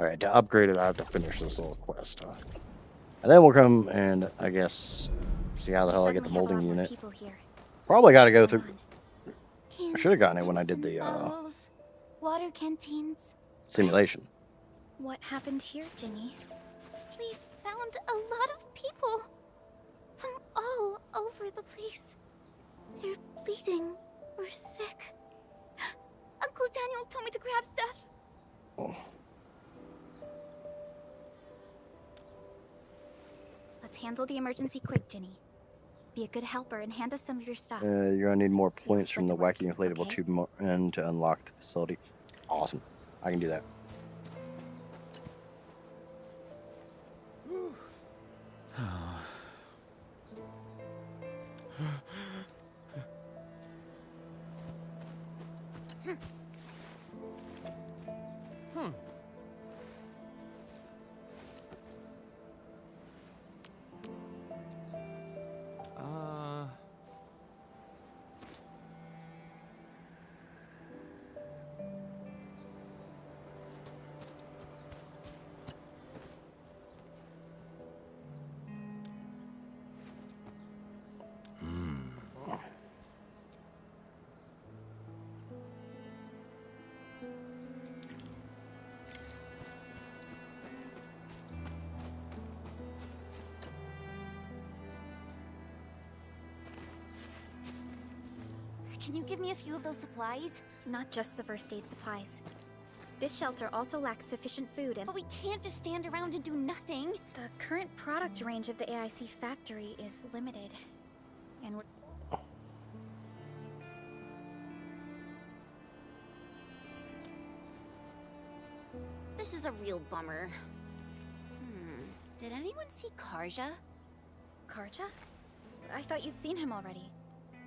Alright, to upgrade it, I have to finish this little quest. And then we'll come and, I guess, see how the hell I get the molding unit. Probably got to go through. I should have gotten it when I did the water canteens. simulation. What happened here, Ginny? We found a lot of people from all over the place. They're bleeding or sick. Uncle Daniel told me to grab stuff. Oh. Let's handle the emergency quick, Ginny. Be a good helper and hand us some of your stuff. You're gonna need more points from the wacky inflatable tube and to unlock the facility. Awesome. I can do that. Can you give me a few of those supplies? Not just the first aid supplies. This shelter also lacks sufficient food and— But we can't just stand around and do nothing. The current product range of the AIC factory is limited. And we're— This is a real bummer. Did anyone see Karja? Karja? I thought you'd seen him already.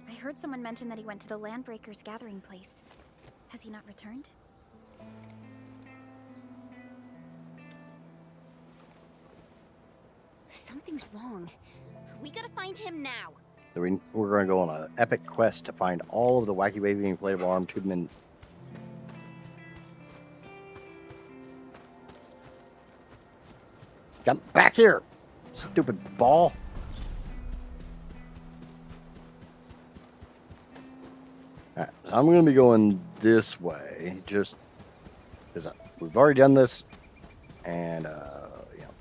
I heard someone mention that he went to the Landbreakers gathering place. Has he not returned? Something's wrong. We gotta find him now. So we're going to go on an epic quest to find all of the wacky waving inflatable arm tubemen. Come back here, stupid ball. Alright, so I'm going to be going this way, just because we've already done this, and, yeah.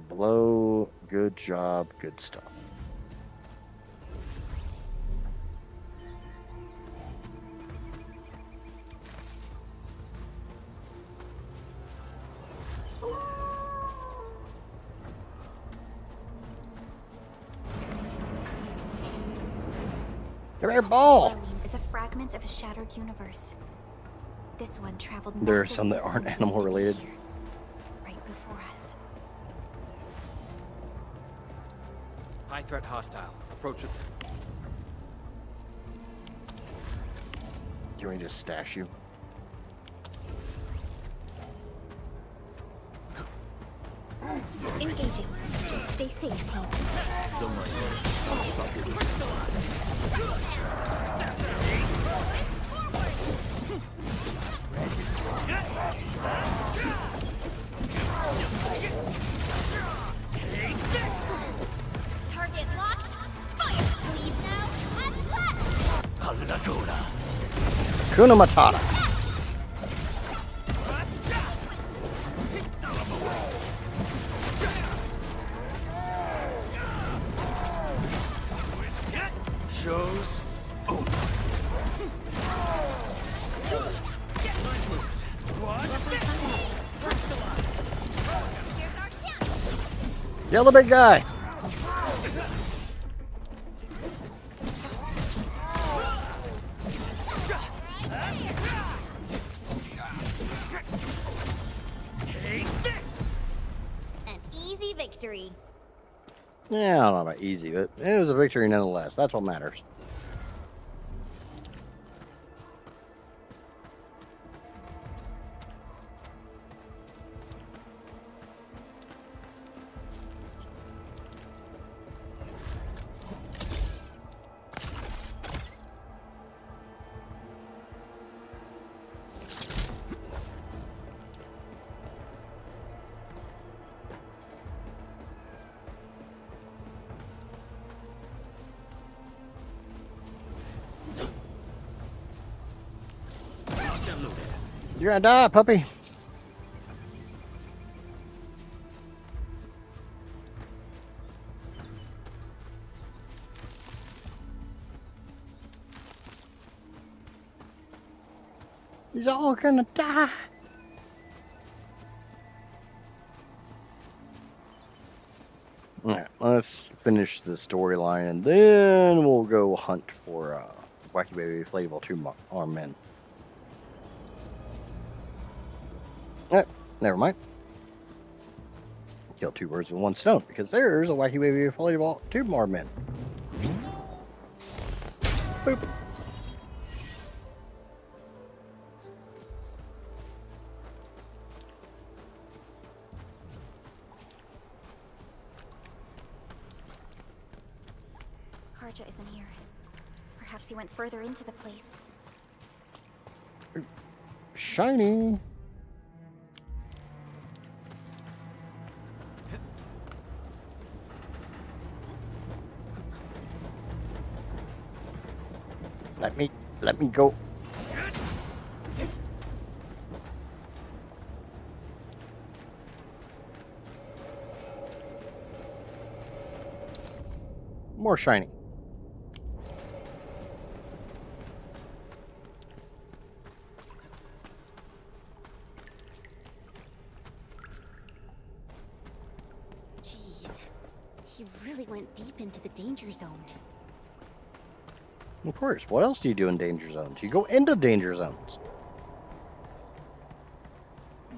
Below, good job, good stuff. Come here, ball! Is a fragment of a shattered universe. This one traveled— There are some that aren't animal related. Right before us. High threat hostile. Approach it. Can we just stash you? Engaging. Stay safe, team. Don't Target locked. Fire! Leave now and left! Kuna Matata. Show's over. Nice moves. Kill the big guy. Take this! An easy victory. Yeah, I don't know about easy, but it was a victory nonetheless. That's what matters. You're gonna die, puppy. He's all gonna die. Alright, let's finish the storyline and then we'll go hunt for Wacky Baby Inflatable 2 arm men. Never mind. Kill 2 birds with 1 stone because there's a Wacky Baby Inflatable 2 arm men. Boop. Karja isn't here. Perhaps he went further into the place. Shiny. Let me go. More shiny. Jeez. He really went deep into the danger zone. Of course. What else do you do in danger zones? You go into danger zones.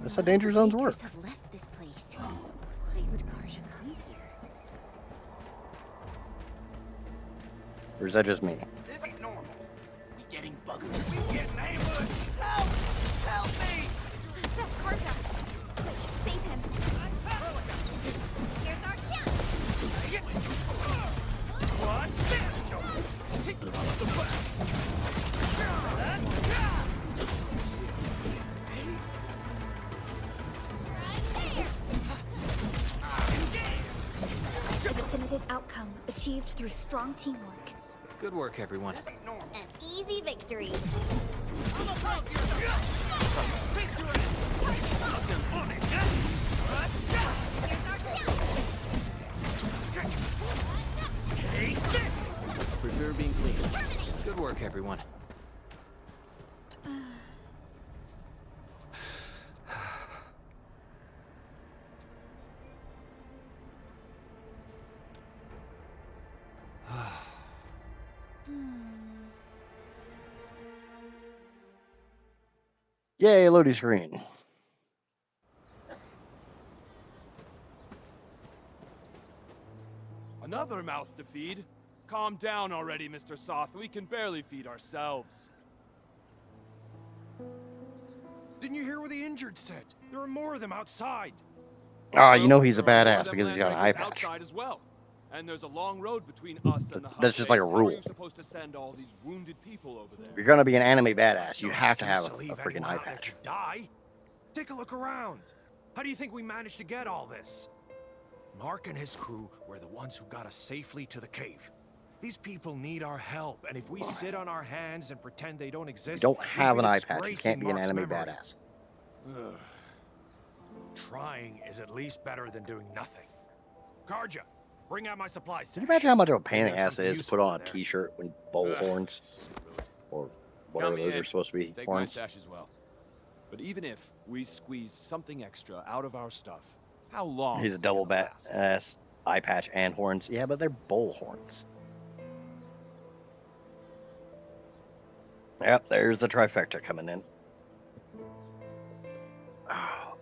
That's how danger zones work. Have left this place. Why would Karja come here? Or is that just me? This ain't normal. We getting buggers. We getting ambushed. Help! Help me! That's Karja. Quick, save him. Here's our chance. What's this? A definitive outcome achieved through strong teamwork. Good work, everyone. An easy victory. Take this! Prefer being clean. Good work, everyone. Yay, loading screen. Another mouth to feed? Calm down already, Mr. Soth. We can barely feed ourselves. Didn't you hear what the injured said? There are more of them outside. Ah, you know he's a There are more of badass them because he's got an eye land patch. outside as well. And there's a long road between us and the hub That's just like a base. How are rule. you supposed to send all these wounded people over there? If you're gonna be an anime badass, you have to have a Leave freaking anyone eye out there patch. to die. Take a look around. How do you think we managed to get all this? Mark and his crew were the ones who got us safely to the cave. These people need our help, and if we sit on our hands and pretend they don't If exist, you don't we'd have be an eye patch, you disgracing can't be an Mark's anime memory. badass. Ugh. Trying is at least better than doing nothing. Karja, bring out my supplies. Can you imagine how much of a pain in the There's ass it something is to put useful on a in there. t-shirt when bull horns? Or whatever Count me those in. are supposed to be, Take my horns. stash as well. But even if we squeeze something extra out of our stuff, how long? He's a is it double gonna bat last? ass eye patch and horns. Yeah, but they're bull horns. Yep, there's the trifecta coming in. Oh.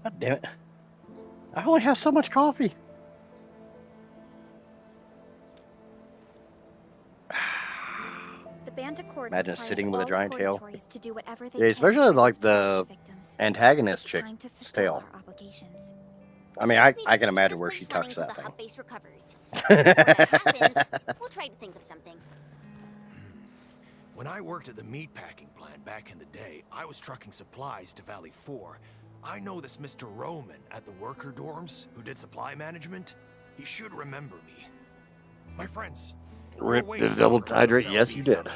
God damn it. I only have so much coffee. The Bandicoot Imagine requires sitting with a all giant tail. Coritoris to do whatever they Yeah, can especially to like relieve the victims. antagonist It's chick time to fulfill tail. our obligations. I mean, I can imagine where she tucks Until that the thing. hub base recovers. Before that happens, we'll try to think of something. When I worked at the meatpacking plant back in the day, I was trucking supplies to Valley 4. I know this Mr. Roman at the worker dorms who did supply management. He should remember me. My friends. Rip the double hydrate. Yes, you did.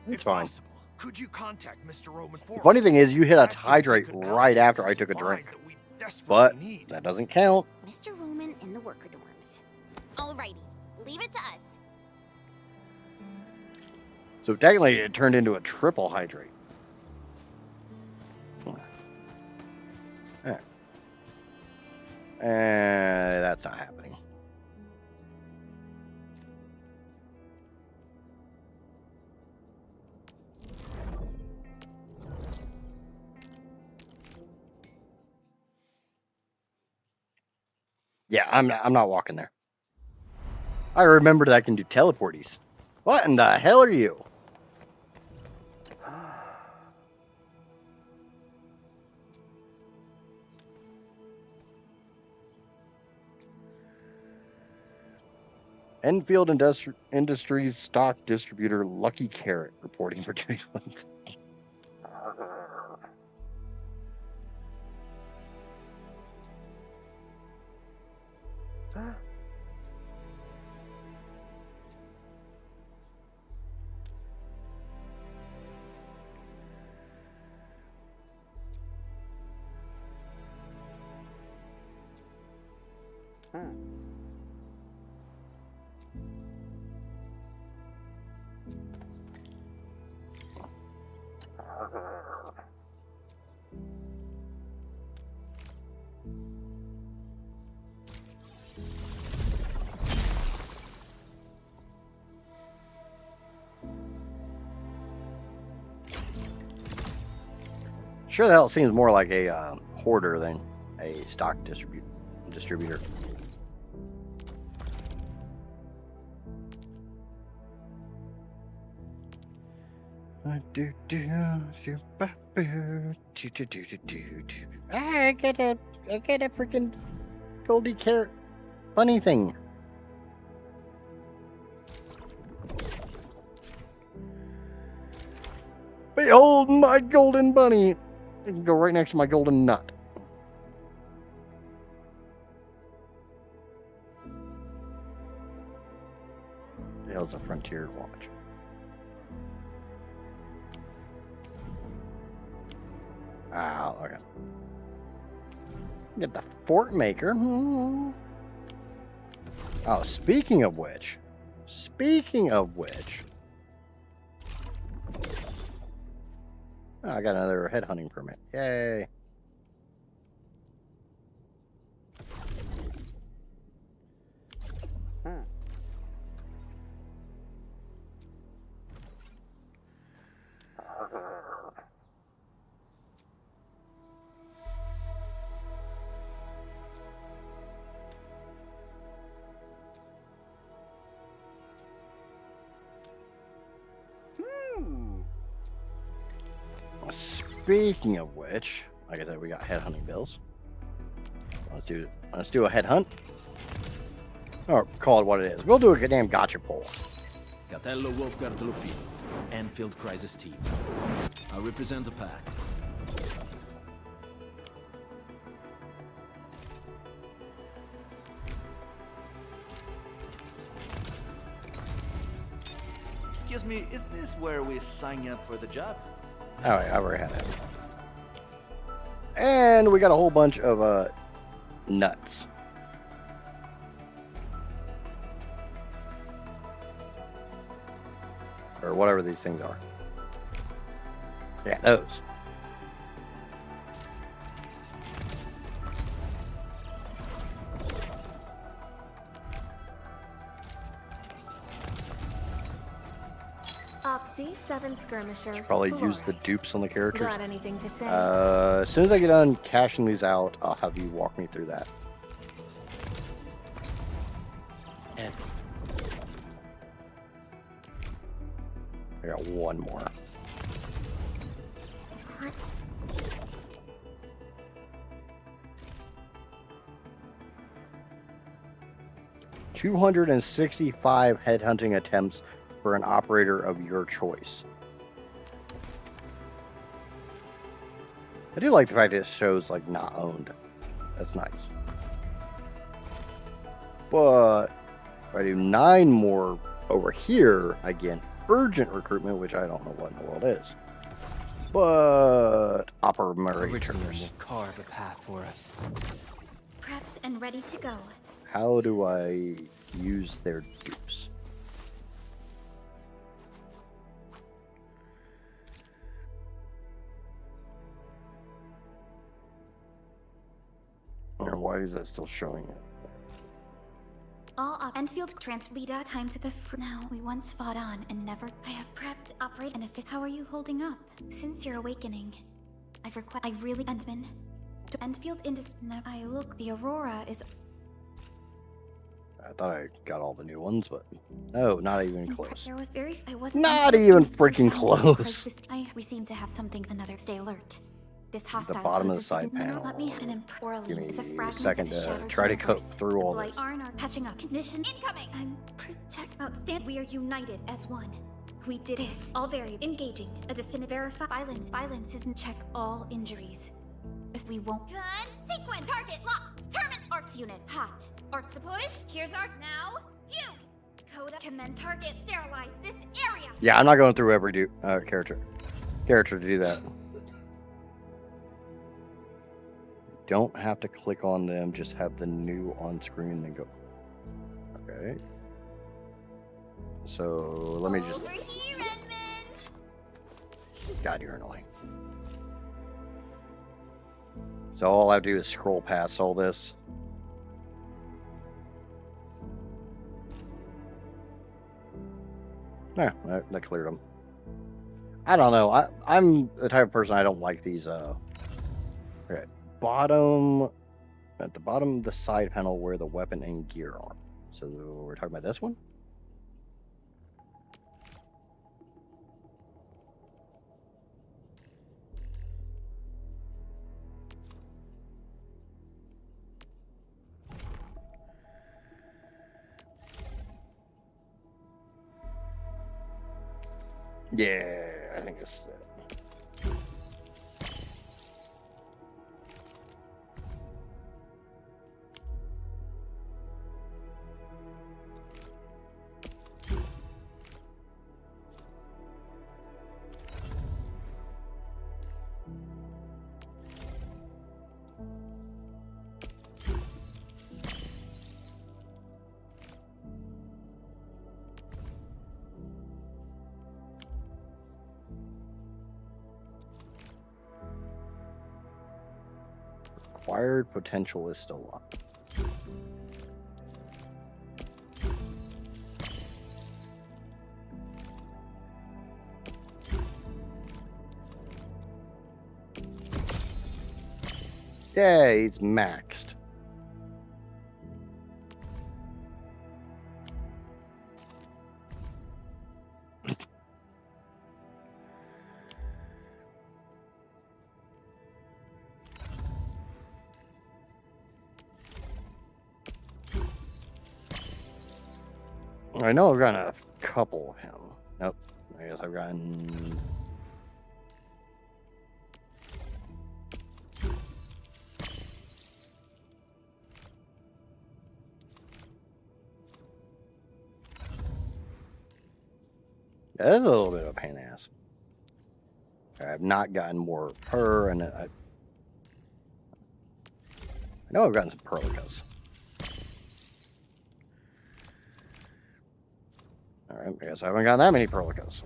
It's fine. Could you contact Mr. Roman for The funny us? thing is, you hit a Ask him if he hydrate could right allocate after some I took a drink. supplies that we desperately But need. that doesn't count. Mr. Roman in the worker dorms. Alrighty, leave it to us. So technically, it turned into a triple hydrate. Yeah. And that's not happening. Yeah, I'm not walking there. I remembered that I can do teleporties. What in the hell are you? Enfield Industries stock distributor Lucky Carrot reporting for 2 months. Sure, the hell seems more like a hoarder than a stock distributor. I get a freaking Goldie Carrot bunny thing. Behold my golden bunny. It can go right next to my golden nut. The hell's a frontier watch? Ah, okay. Get the fort maker. Oh, speaking of which. Oh, I got another headhunting permit. Yay. Speaking of which, like I said, we got headhunting bills. Let's do a headhunt. Or call it what it is. We'll do a damn gotcha poll. Catello Wolfgard Endfield Crisis Team. I represent the pack. Excuse me, is this where we sign up for the job? Oh, I already had that. And we got a whole bunch of nuts. Or whatever these things are. Yeah, those. Oxy 7 skirmisher. Should probably use the dupes on the characters. Got anything to say? As soon as I get done cashing these out, I'll have you walk me through that. And I got one more. What? $265 headhunting attempts for an operator of your choice. I do like the fact that it shows like not owned. That's nice. But if I do 9 more over here, again, urgent recruitment, which I don't know what in the world is. But operators. Will carve a path for us. Prepped and ready to go. How do I use their dupes? Why is that still showing it? All up. Endfield Lita, time to the now. We once fought on and never. I have prepped, operate, and how are you holding up? Since your awakening, I really, Endman. To Endfield Indus. No, I look. The Aurora is. I thought I got all the new ones, but no, not even close. There was I wasn't. Not even freaking close. We seem to have something. Another. Stay alert. This The hostile. bottom of the side panel. Let me give me it's a a fragment second of to shattered try to go universe. through all The this. Blight are patching up. Condition incoming. I'm protect. Outstand. We are united as one. We did this. All very engaging. A definite verify. Violence. Violence isn't check all injuries. We won't. Good. Sequence. Target. Lock. Determine. Arcs unit. Hot. Arcs a push. Here's Arc now. Fugue. Coda. Commend target. Sterilize this area. Yeah, I'm not going through every character to do that. Don't have to click on them, just have the new on screen and go. Okay. So let me just. Over here, Edmund. God, you're annoying. So all I have to do is scroll past all this. Yeah, that cleared them. I don't know. I'm the type of person I don't like these. Okay. At the bottom of the side panel where the weapon and gear are. So we're talking about this one? Yeah, I think it's it. Acquired potential is still up. Yeah, he's maxed. I know I've gotten a couple of him. Nope. I guess I've gotten. That is a little bit of a pain in the ass. I've not gotten more of her, and I know I've gotten some Perlicas. Alright, I guess I haven't gotten that many Perlicas.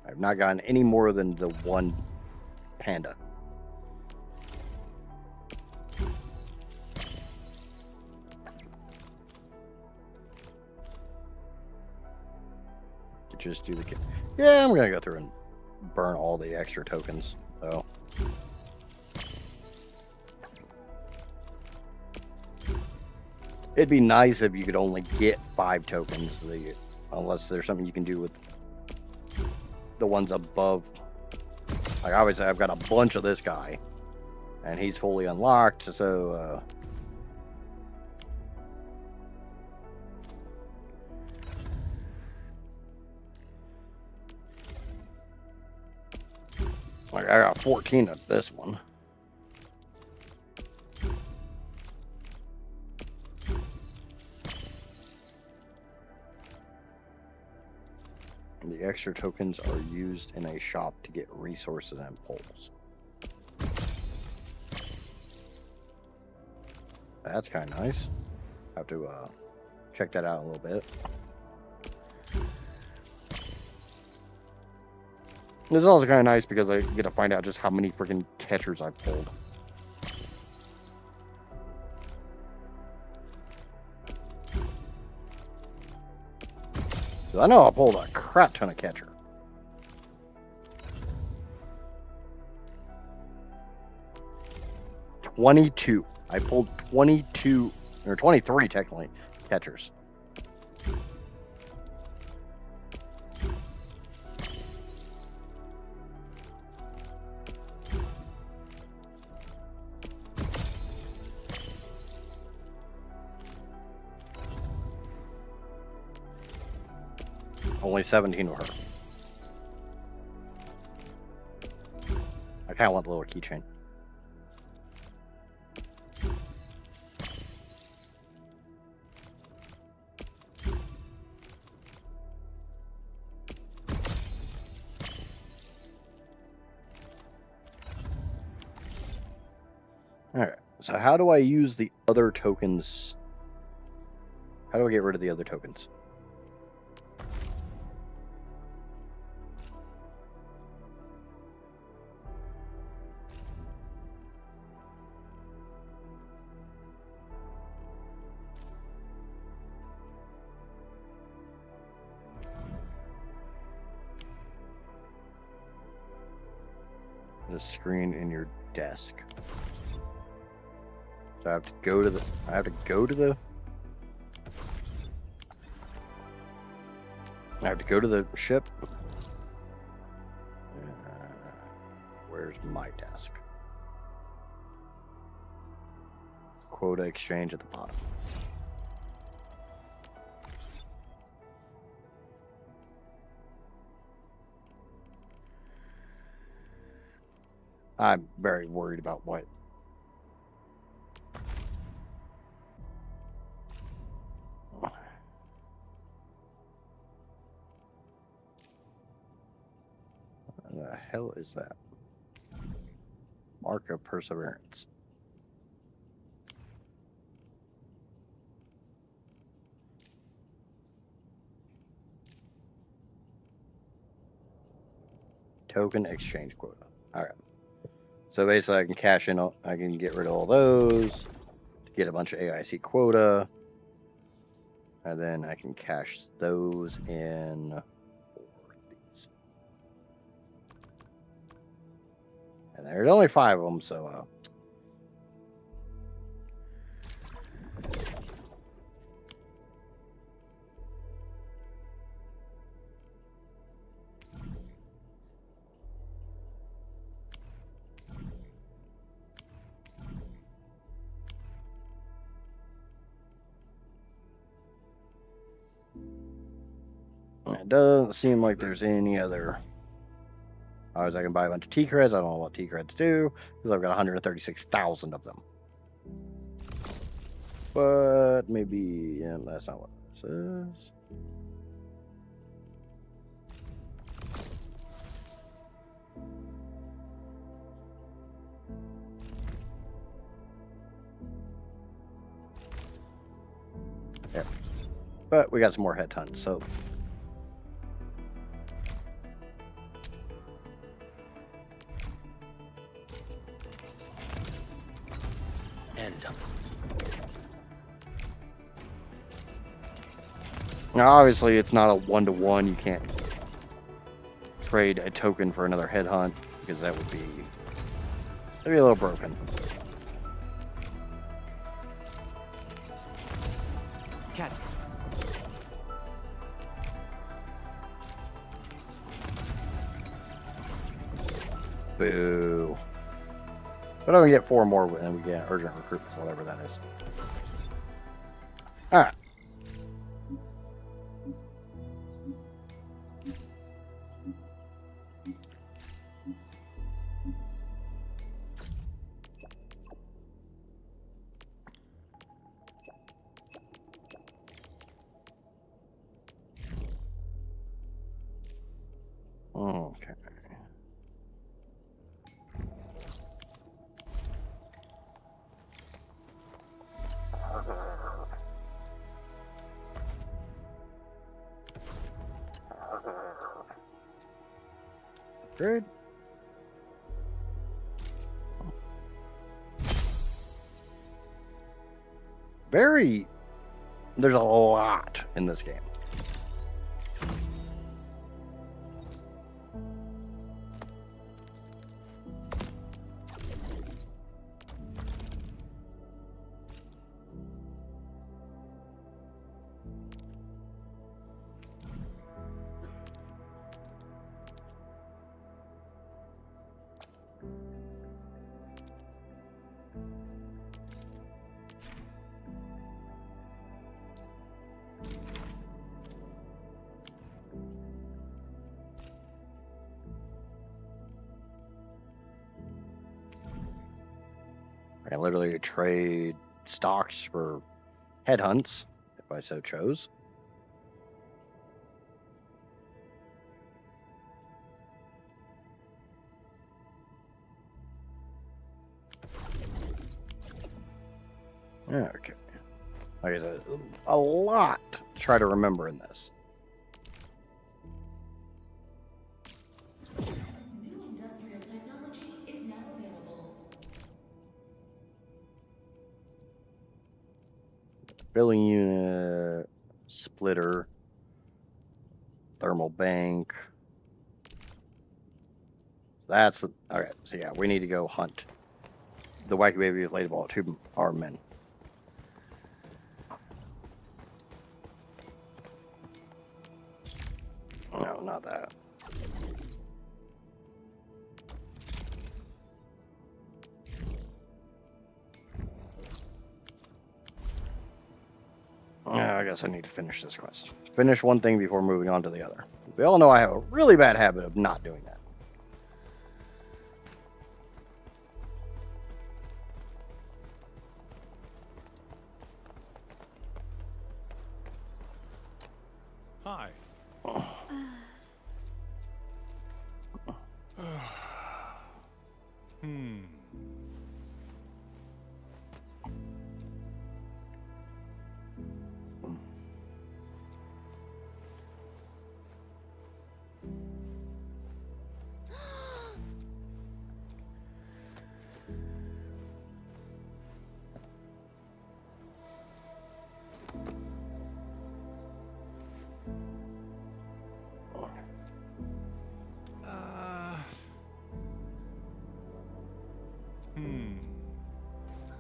I've not gotten any more than the one panda. Just do the kit. Yeah, I'm gonna go through and burn all the extra tokens, though. It'd be nice if you could only get 5 tokens, unless there's something you can do with the ones above. Like obviously I've got a bunch of this guy, and he's fully unlocked, so like I got 14 of this one. The extra tokens are used in a shop to get resources and poles. That's kind of nice. Have to check that out a little bit. This is also kind of nice because I get to find out just how many freaking catchers I've pulled. I know I pulled a crap ton of catcher. $22. I pulled 22 or 23 technically catchers. Only 17 were her. I kind of want the little keychain. Alright, so how do I use the other tokens? How do I get rid of the other tokens? The screen in your desk. So I have to go to the ship. Where's my desk? Quota exchange at the bottom. I'm very worried about what. What the hell is that? Mark of Perseverance. Token exchange quota. All right. So basically, I can cash in. I can get rid of all those to get a bunch of AIC quota, and then I can cash those in for these. And there's only 5 of them, so it doesn't seem like there's any other. Otherwise, I can buy a bunch of T-creds. I don't know what T-creds do because I've got 136,000 of them. But maybe that's not what this is. Yeah. But we got some more head hunts, so. Now, obviously, it's not a 1-to-1. You can't trade a token for another headhunt because that would be a little broken. Cat. Boo. But I'm gonna get 4 more, and we get urgent recruitment, whatever that is. All right. Okay. Good. There's a lot in this game. I can literally trade stocks for headhunts if I so chose. Okay. Like I said, a lot to try to remember in this. New industrial technology is now available. Billing unit, splitter, thermal bank. That's okay. So yeah, we need to go hunt the wacky baby inflatable to our men. No, not that. I guess I need to finish this quest. Finish one thing before moving on to the other. We all know I have a really bad habit of not doing that. Hi.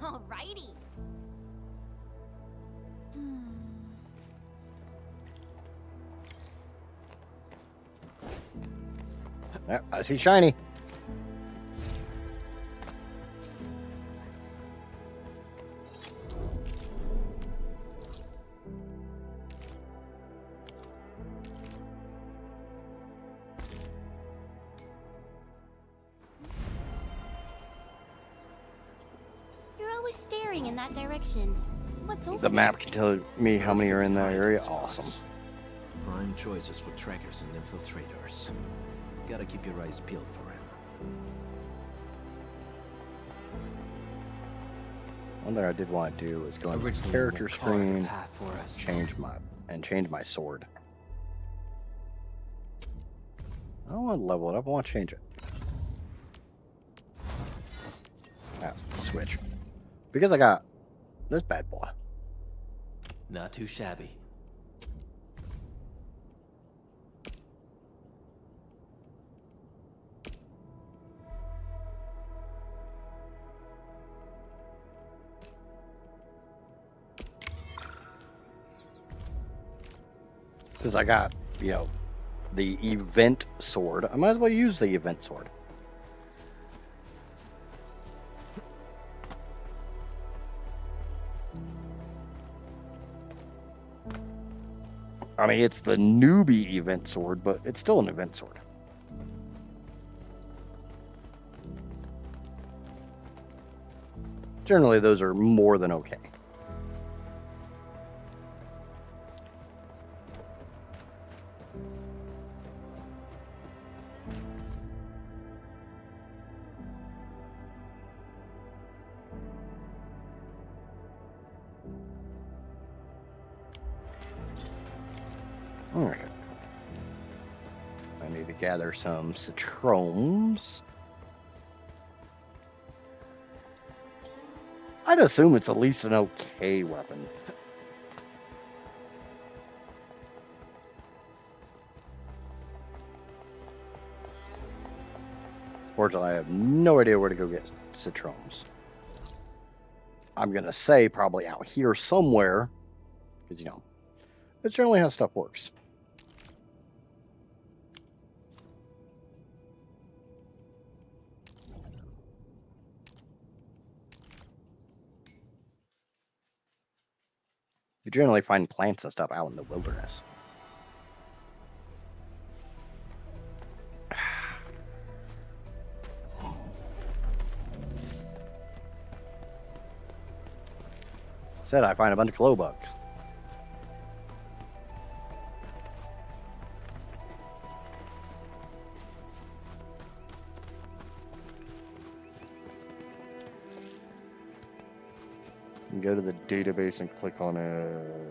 Alrighty. Yep, I see shiny. You're always staring in that direction. What's over The there? map can tell me how many are in that area. Awesome. Prime choices for trackers and infiltrators. Gotta keep your eyes peeled for him. One thing I did want to do was go into the character screen, change my sword. I don't want to level it up. I want to change it. Switch. Because I got this bad boy. Not too shabby. Because I got, the event sword. I might as well use the event sword. I mean, it's the newbie event sword, but it's still an event sword. Generally, those are more than okay. Okay. I need maybe gather some citromes. I'd assume it's at least an okay weapon. Fortunately, I have no idea where to go get citromes. I'm going to say probably out here somewhere, because, you know, that's generally how stuff works. You generally find plants and stuff out in the wilderness. Said I find a bunch of glow bugs. You go to the database and click on it.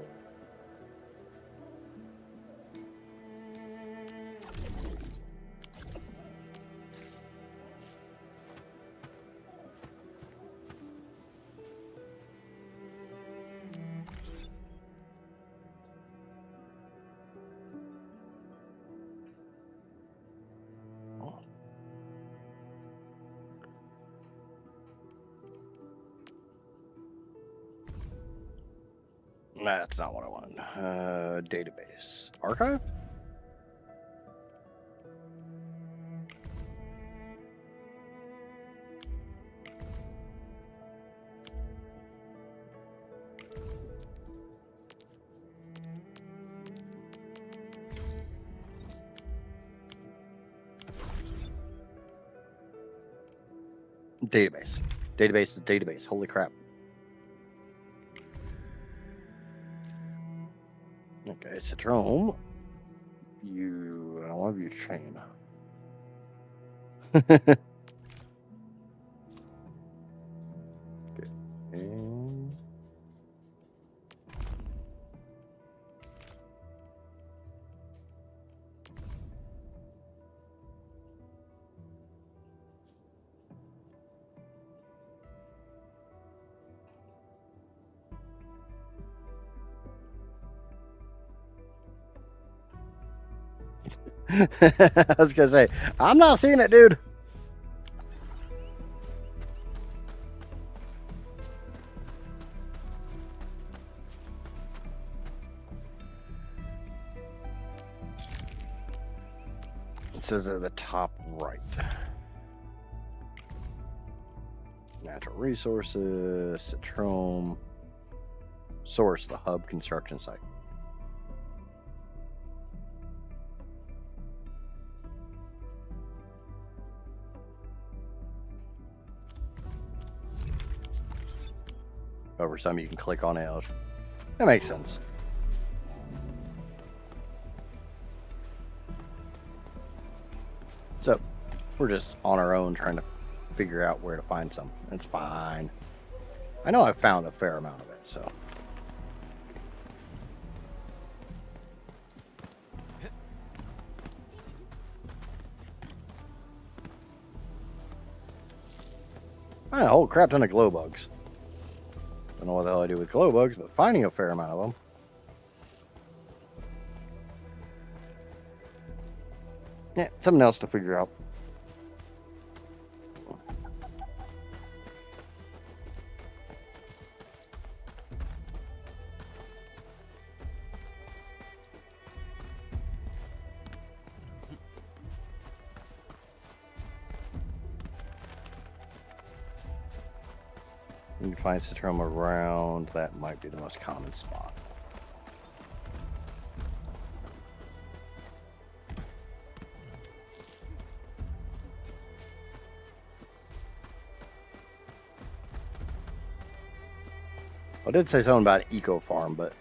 That's not what I wanted. Database. Archive? Database. Database is database. Holy crap. Okay, Citrome. I don't want to view chain. Okay. I was gonna say, I'm not seeing it, dude. It says at the top right. Natural resources, Citrome, source, the hub construction site. Over some you can click on it. That makes sense. So we're just on our own trying to figure out where to find some. It's fine. I know I found a fair amount of it, so. I had a whole crap ton of glow bugs. Don't know what the hell I do with glow bugs, but finding a fair amount of them. Yeah, something else to figure out. You can find Citrome around. That might be the most common spot. I did say something about eco farm, but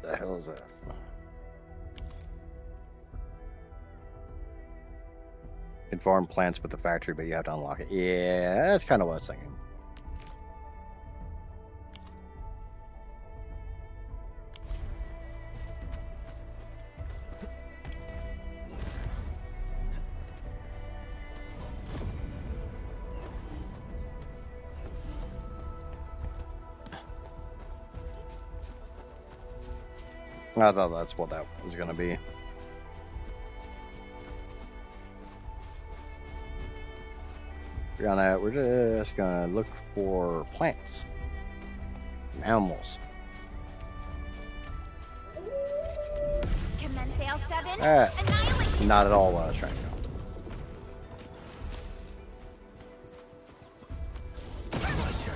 the hell is that? Can farm plants with the factory, but you have to unlock it. Yeah, that's kind of what I was thinking. I thought that's what that was going to be. We're just going to look for plants, animals. Commence L7. Not at all what I was trying to do. My turn.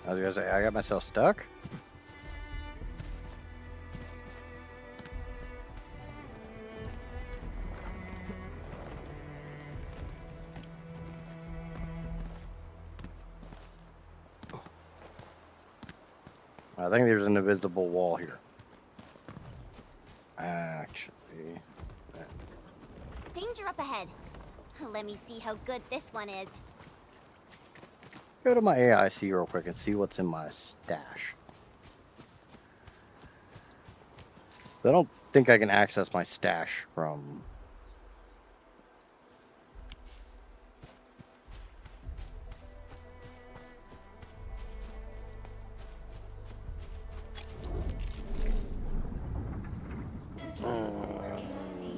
I was gonna say I got myself stuck. I think there's an invisible wall here. Actually, Danger up ahead. Let me see how good this one is. go to my AIC real quick and see what's in my stash. I don't think I can access my stash from.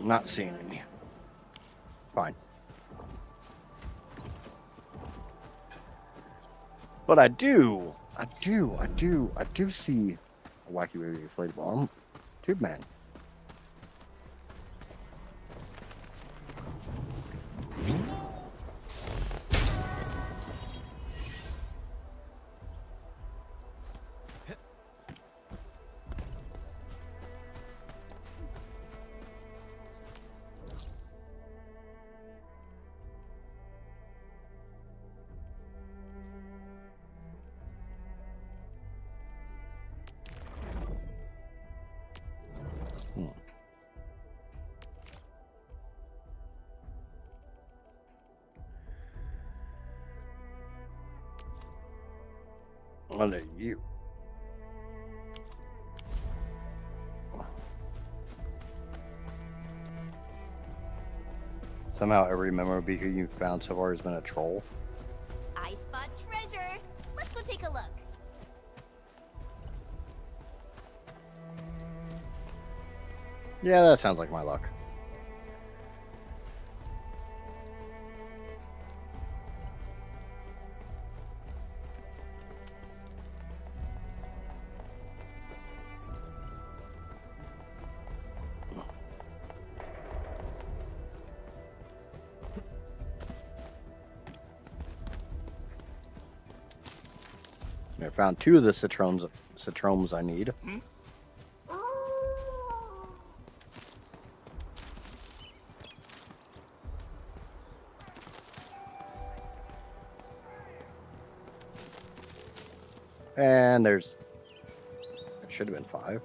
Not seeing any. Fine. But I do see a wacky baby inflatable tube man. Under you. Somehow every memorabilia you've found so far has been a troll. I spot treasure. Let's go take a look. Yeah, that sounds like my luck. I found 2 of the citromes I need. And there's, it should have been 5.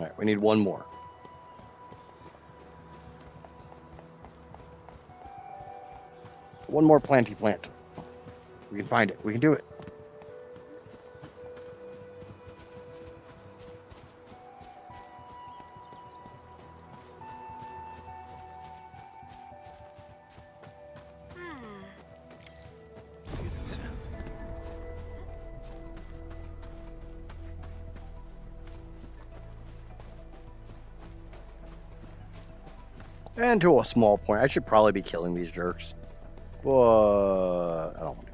All right, we need 1 more. One more planty plant. We can find it. We can do it. And to a small point, I should probably be killing these jerks. But I don't want to.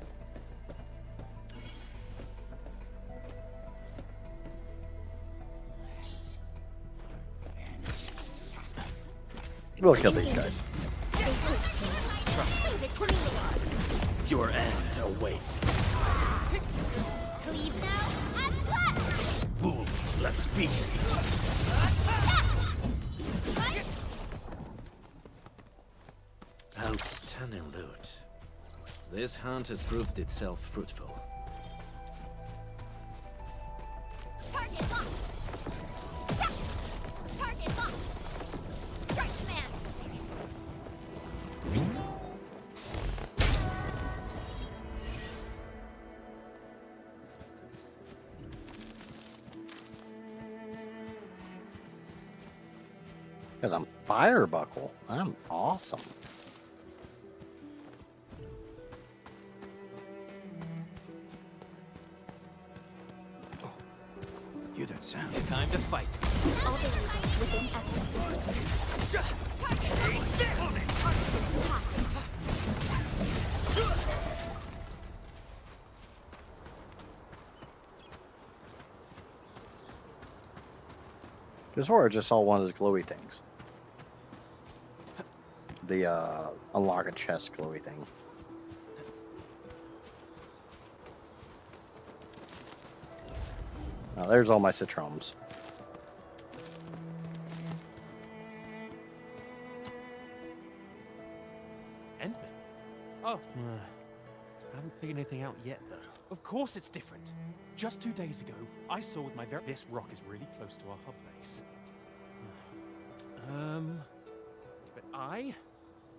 We'll kill these guys. Your end awaits. Cleave now and flash! Wolves, let's feast. Outstanding loot. This hunt has proved itself fruitful. Target locked! Target locked! Strike command! Because I'm fire buckle. I'm awesome. Hear that sound? Time to fight. All the leaders within estimate. Before I just saw one of those glowy things. The unlock a chest glowy thing. Now there's all my citrons. Endman? Oh. I haven't figured anything out yet, though. Of course it's different. Just 2 days ago, I saw with my this rock is really close to our hub base. But I,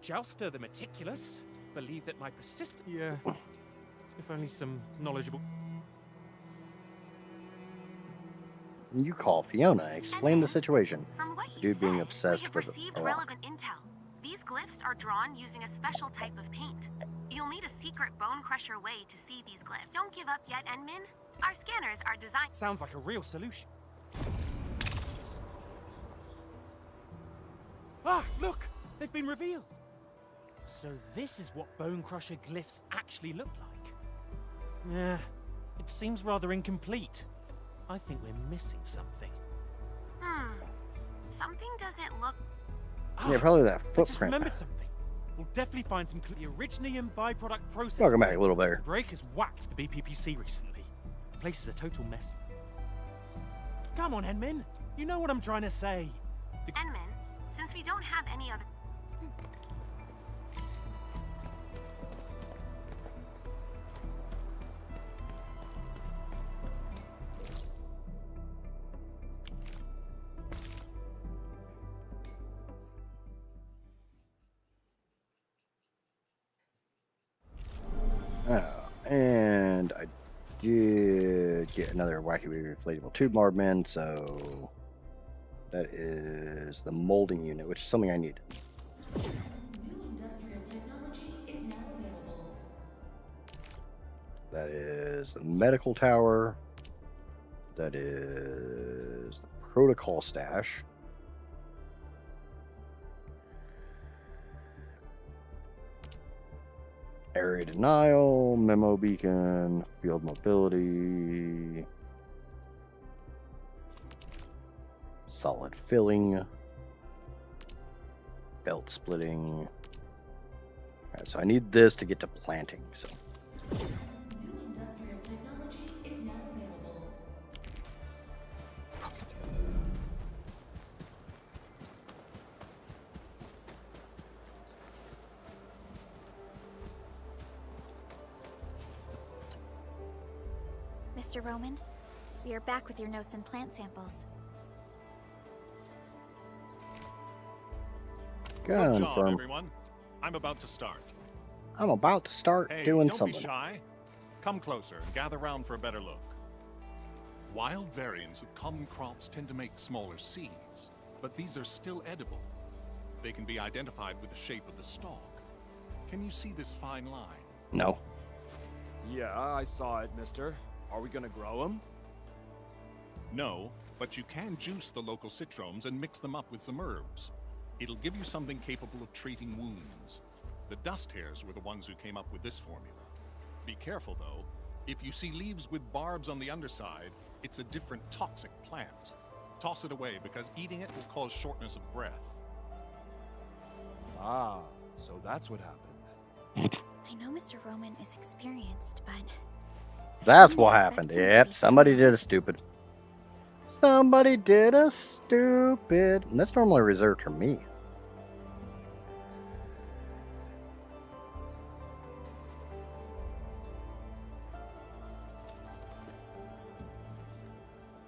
Jouster the Meticulous, believe that my persistent... Yeah. If only some knowledgeable... You call Fiona. Explain the situation. From what Dude being obsessed we have with received a rock. relevant intel. These glyphs are drawn using a special type of paint. You'll need a secret bone crusher way to see these glyphs. Don't give up yet, Enmin. Our scanners are designed... Sounds like a real solution. Ah, look! They've been revealed! So this is what bone crusher glyphs actually look like. Yeah, it seems rather incomplete. I think we're missing something. Something doesn't look... Yeah, probably that I just footprint. remembered something. We'll definitely find some the Originium byproduct process. Welcome back a little better. Break has whacked the BPPC recently. The place is a total mess. Come on, Enmin. You know what I'm trying to say. Enmin, since we don't have any other... And I did get another wacky inflatable tube Marbman, so that is the molding unit, which is something I need. New industrial technology is now available. That is the medical tower. That is the protocol stash. Area denial, memo beacon, field mobility, solid filling, belt splitting. Alright, so I need this to get to planting, so. New industrial technology is now available. Mr. Roman, we are back with your notes and plant samples. Good job, Confirm. everyone. I'm about to start. I'm about to start Hey, doing don't something. be shy. Come closer and gather round for a better look. Wild variants of common crops tend to make smaller seeds, but these are still edible. They can be identified with the shape of the stalk. Can you see this fine line? No. Yeah, I saw it, mister. Are we gonna grow them? No, but you can juice the local citrons and mix them up with some herbs. It'll give you something capable of treating wounds. The dust hairs were the ones who came up with this formula. Be careful, though. If you see leaves with barbs on the underside, it's a different toxic plant. Toss it away, because eating it will cause shortness of breath. Ah, so that's what happened. I know Mr. Roman is experienced, but That's what happened. Yep, somebody did a stupid. Somebody did a stupid. And that's normally reserved for me.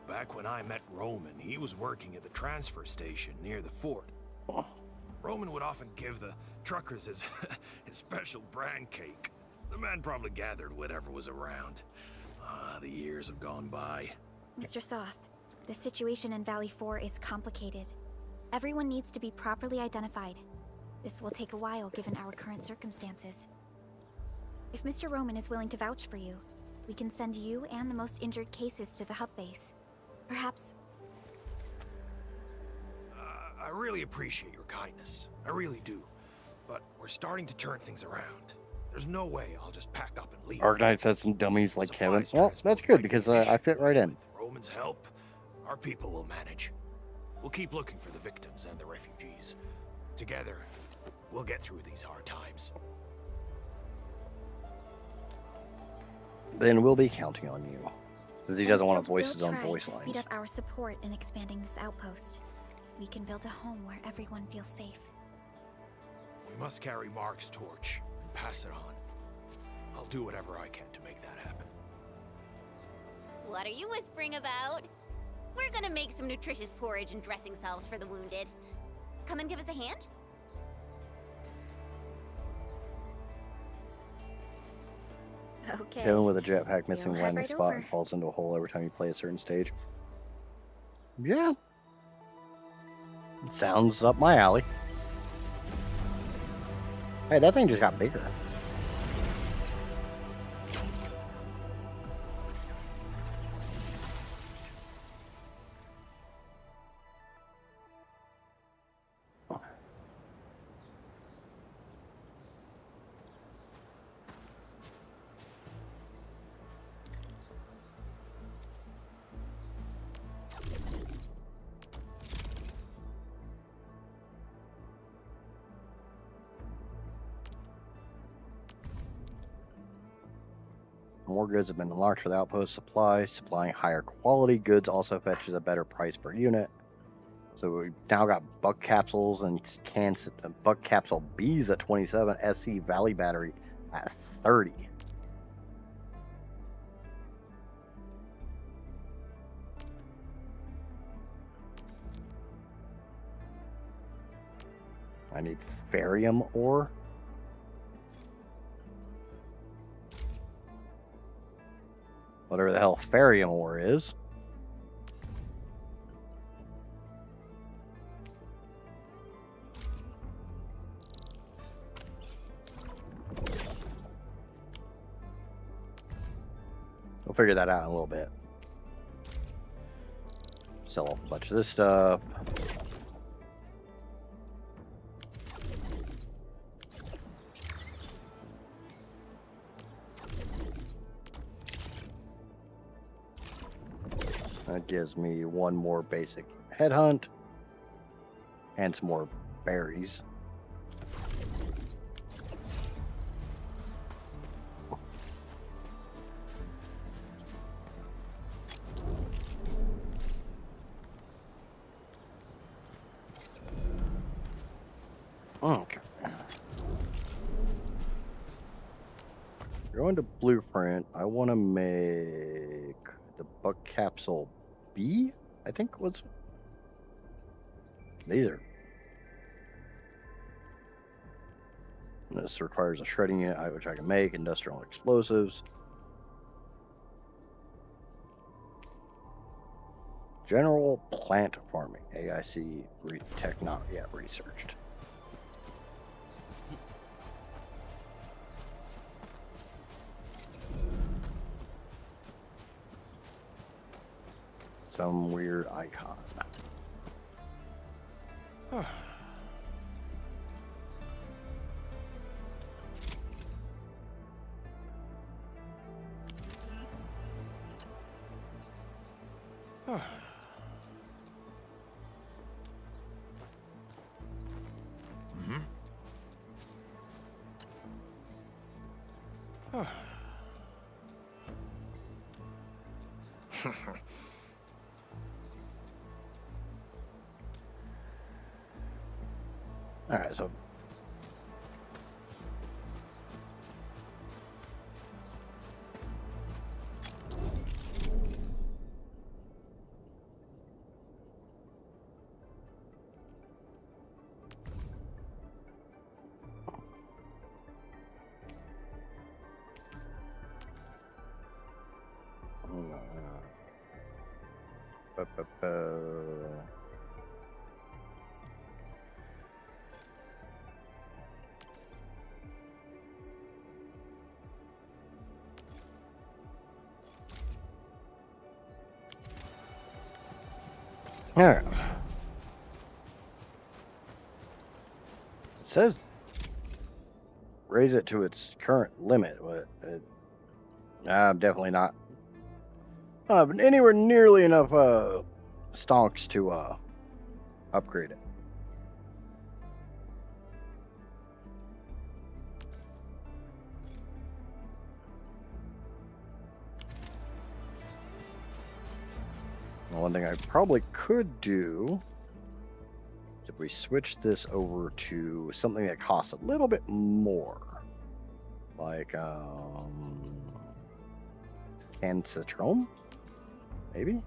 Back when I met Roman, he was working at the transfer station near the fort. Roman would often give the truckers his special brand cake. The man probably gathered whatever was around. The years have gone by. Mr. Soth, the situation in Valley 4 is complicated. Everyone needs to be properly identified. This will take a while given our current circumstances. If Mr. Roman is willing to vouch for you, we can send you and the most injured cases to the hub base. Perhaps... I really appreciate your kindness. I really do. But we're starting to turn things around. There's no way I'll just pack up and leave. Arknights had some dummies like Kevin. Well, that's good because I fit right in. With Roman's help, our people will manage. We'll keep looking for the victims and the refugees. Together, we'll get through these hard times. Then we'll be counting on you. Since he doesn't want to voice his own We'll try voice to lines. speed up our support in expanding this outpost. We can build a home where everyone feels safe. We must carry Mark's torch and pass it on. I'll do whatever I can to make that happen. What are you whispering about? We're gonna make some nutritious porridge and dressing salves for the wounded. Come and give us a hand? Okay. Kevin with a jetpack missing We'll head landing right spot over. and falls into a hole every time you play a certain stage. Yeah. Sounds up my alley. Hey, that thing just got bigger. More goods have been unlocked for the outpost supply. Supplying higher quality goods also fetches a better price per unit. So we now got buck capsules and cans, buck capsule Bs at 27, SC Valley Battery at 30. I need Farium ore. Whatever the hell Farium ore is. We'll figure that out in a little bit. Sell off a bunch of this stuff. That gives me one more basic headhunt and some more berries. Okay. Going to blueprint, I want to make the buck capsule B, I think was. These are. This requires a shredding unit, which I can make, industrial explosives. General plant farming, AIC researched. Some weird icon. All right, so all right. It says raise it to its current limit, but I'm definitely not anywhere nearly enough stonks to upgrade it. Well, one thing I probably could do is if we switch this over to something that costs a little bit more, like canned citron, maybe?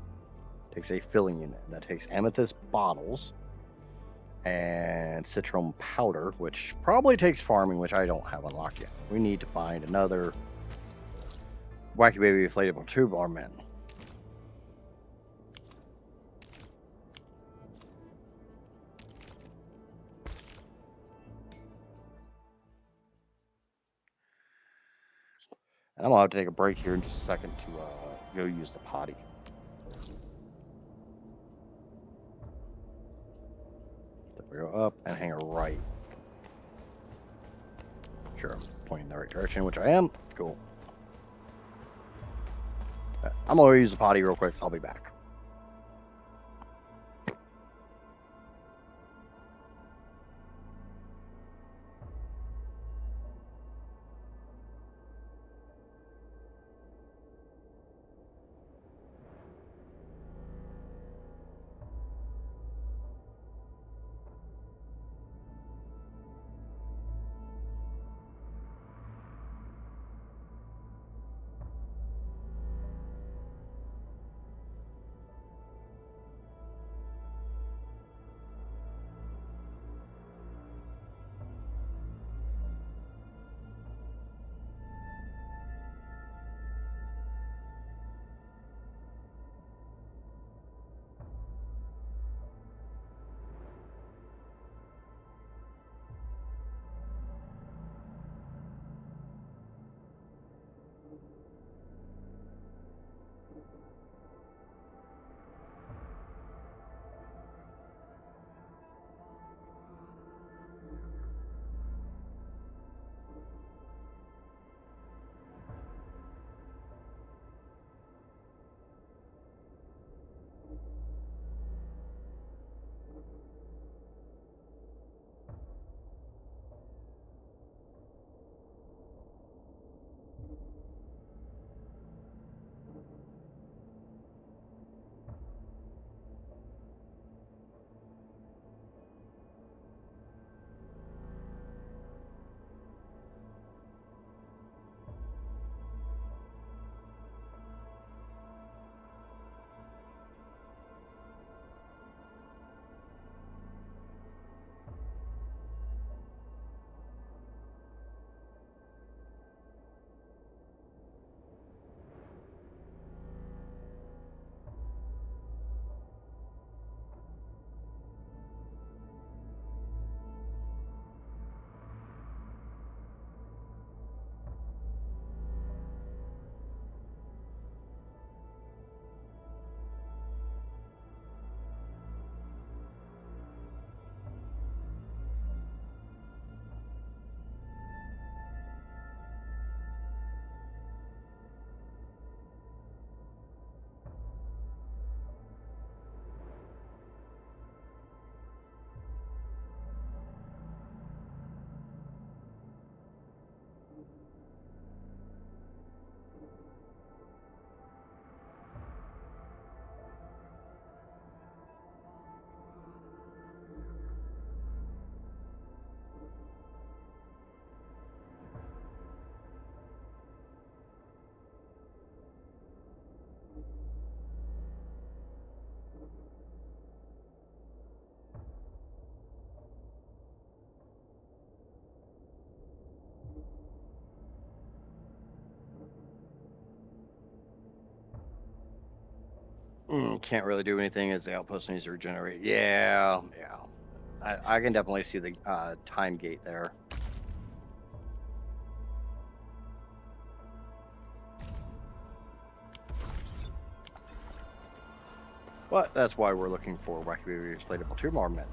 Takes a filling unit. That takes amethyst bottles and citron powder, which probably takes farming, which I don't have unlocked yet. We need to find another wacky baby inflatable tube men. And I'm gonna have to take a break here in just a second to go use the potty. So we go up and hang a right. Sure, I'm pointing in the right direction, which I am. Cool. I'm gonna use the potty real quick. I'll be back. Can't really do anything as the outpost needs to regenerate. Yeah. I can definitely see the time gate there. But that's why we're looking for wacky inflatable tube armament.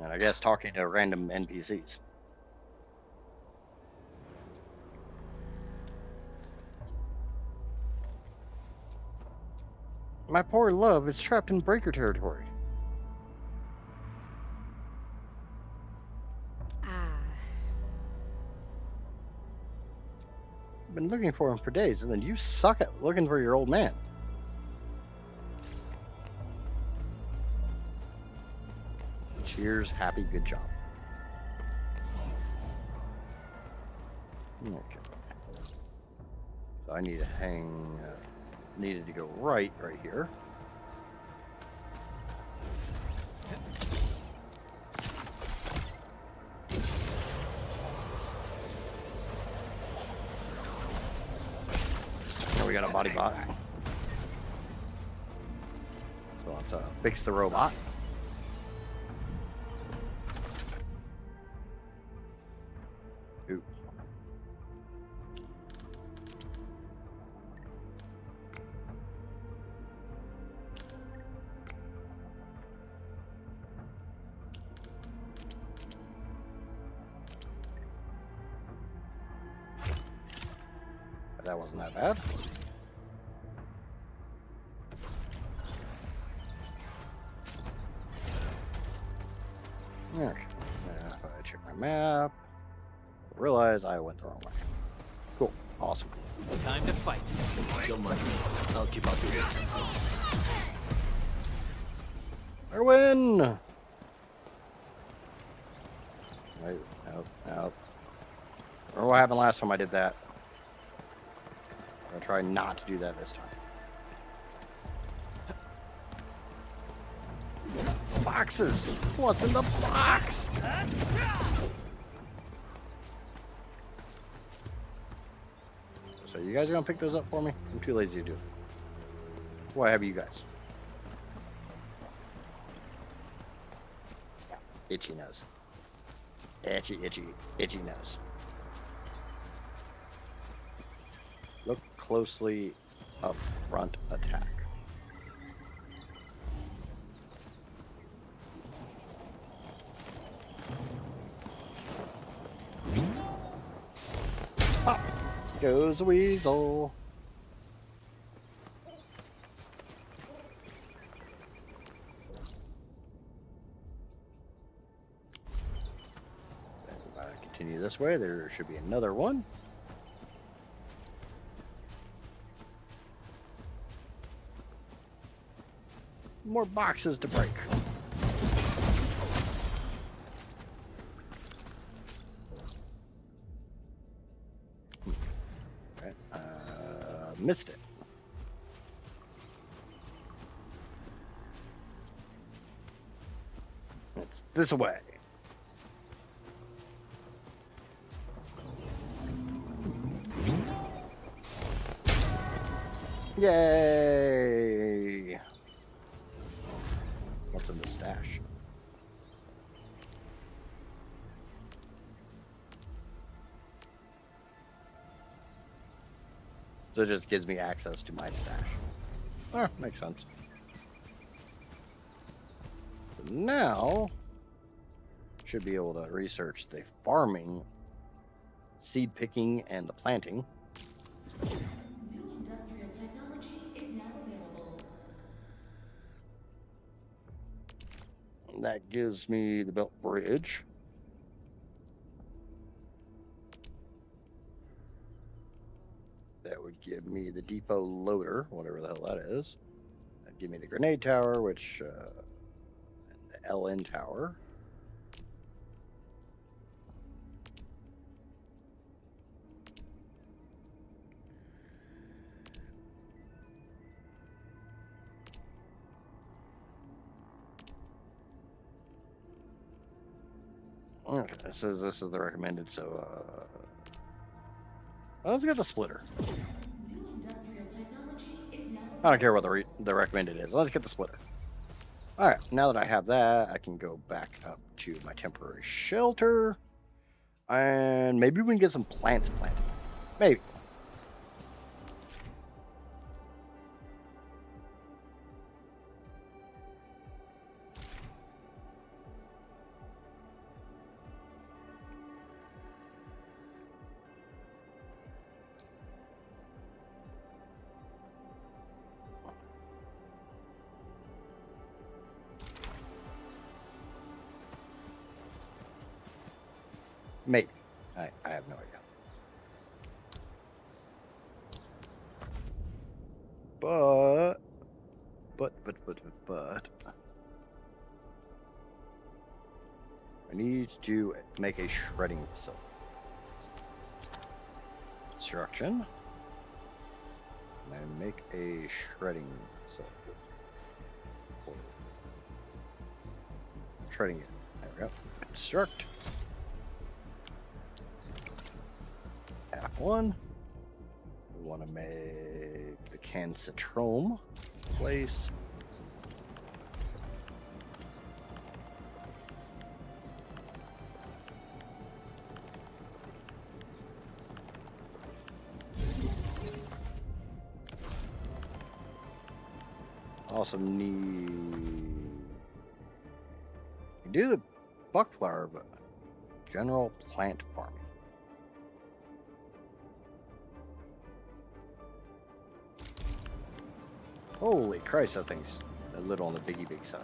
And I guess talking to random NPCs. My poor love is trapped in breaker territory. I've been looking for him for days, and then you suck at looking for your old man. Cheers, happy, good job. Okay. So I need to hang, needed to go right here. Now we got a body bot. So let's fix the robot. Ooh. That wasn't that bad. Okay. I check my map. Realize I went the wrong way. Cool. Awesome. Time to fight. Don't mind me. I'll keep up with it. I win! Wait, out. Remember what happened last time I did that? I'm gonna try not to do that this time. Boxes! What's in the box? So you guys are gonna pick those up for me? I'm too lazy to do it. That's why I have you guys. Itchy nose. Itchy nose. Look closely up front attack. Pop goes the weasel. If I continue this way, there should be another one. More boxes to break. Okay, missed it. It's this way. Yay! What's in the stash? So it just gives me access to my stash. Ah, makes sense. So now, should be able to research the farming, seed picking, and the planting. New industrial technology is now available. That gives me the belt bridge. That would give me the depot loader, whatever the hell that is. That'd give me the grenade tower, which, and the LN tower. Okay, it says this is the recommended, so let's get the splitter. New industrial technology is now I don't care what the recommended is. Let's get the splitter. All right, now that I have that, I can go back up to my temporary shelter. And maybe we can get some plants planted. Maybe. Maybe. I have no idea. But I need to make a shredding facility. Construction. And make a shredding facility. Shredding it. There we go. Construct. F1. We want to make the Cancitrome place. Also need you do the buckflower, but general plant farming. Holy Christ, that thing's a little on the big side.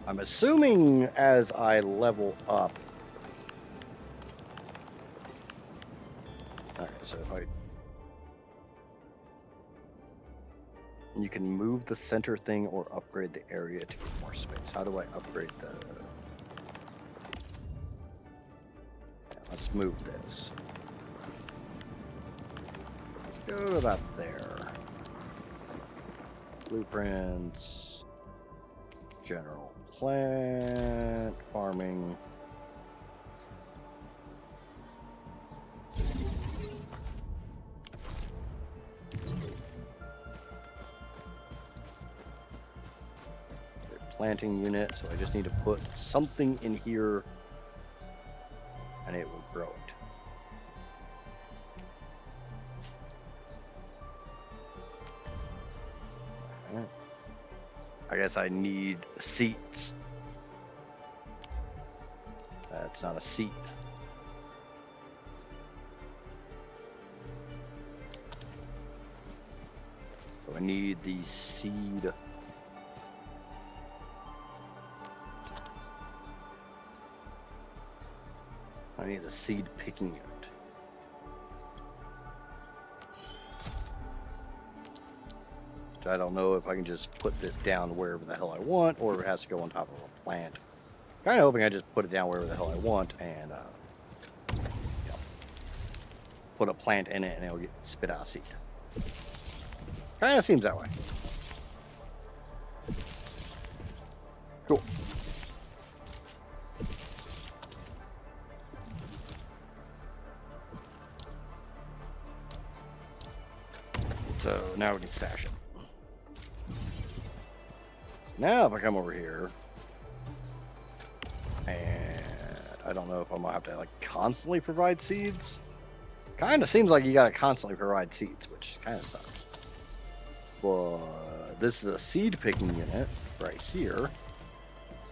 I'm assuming as I level up. Alright, so if you can move the center thing or upgrade the area to get more space. How do I upgrade the... Yeah, let's move this. Let's go to about there. Blueprints. General plant farming. Planting unit, so I just need to put something in here and it will grow it. Alright. I guess I need seats. That's not a seat. So I need the seed. I need the seed picking unit. I don't know if I can just put this down wherever the hell I want, or if it has to go on top of a plant. Kind of hoping I just put it down wherever the hell I want and put a plant in it and it'll spit out a seed. Kind of seems that way. Cool. So now we can stash it. Now if I come over here, and I don't know if I'm gonna have to like constantly provide seeds. Kind of seems like you gotta constantly provide seeds, which kind of sucks. But this is a seed picking unit right here,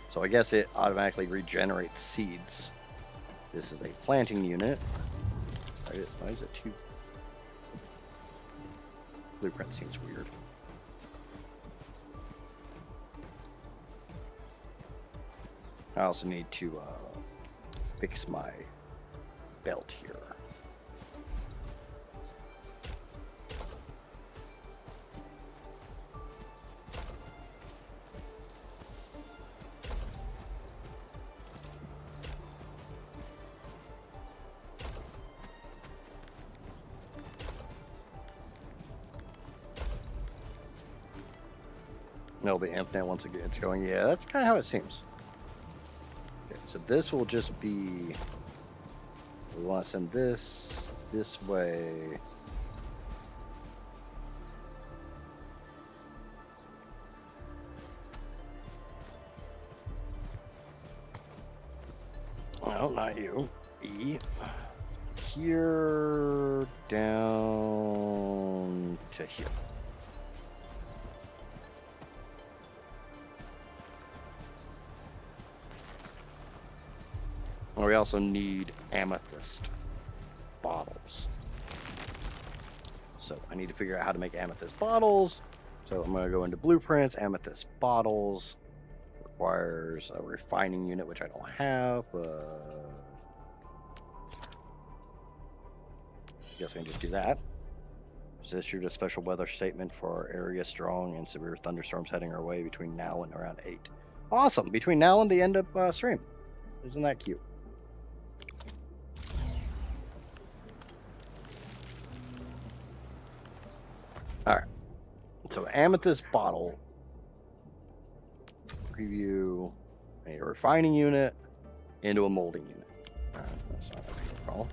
so I guess it automatically regenerates seeds. This is a planting unit. Why is it two? Blueprint seems weird. I also need to fix my belt here. It'll be infinite once it gets going. Yeah, that's kind of how it seems. Okay, so this will just be... We want to send this way. No, not you. E. Here down to here. We also need amethyst bottles. So I need to figure out how to make amethyst bottles. So I'm going to go into blueprints, amethyst bottles. Requires a refining unit, which I don't have. Guess I can just do that. Just issued a special weather statement for our area, strong and severe thunderstorms heading our way between now and around 8. Awesome! Between now and the end of stream. Isn't that cute? Alright. So amethyst bottle. Preview a refining unit into a molding unit. Alright, that's not a big problem.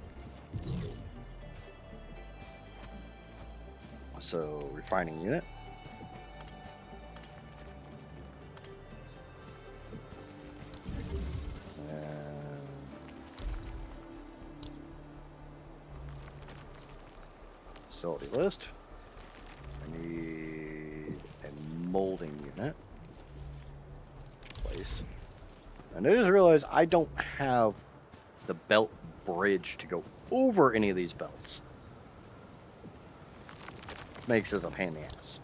So refining unit. Facility list. I need a molding unit. Place. And I just realized I don't have the belt bridge to go over any of these belts. Which makes this a pain in the ass.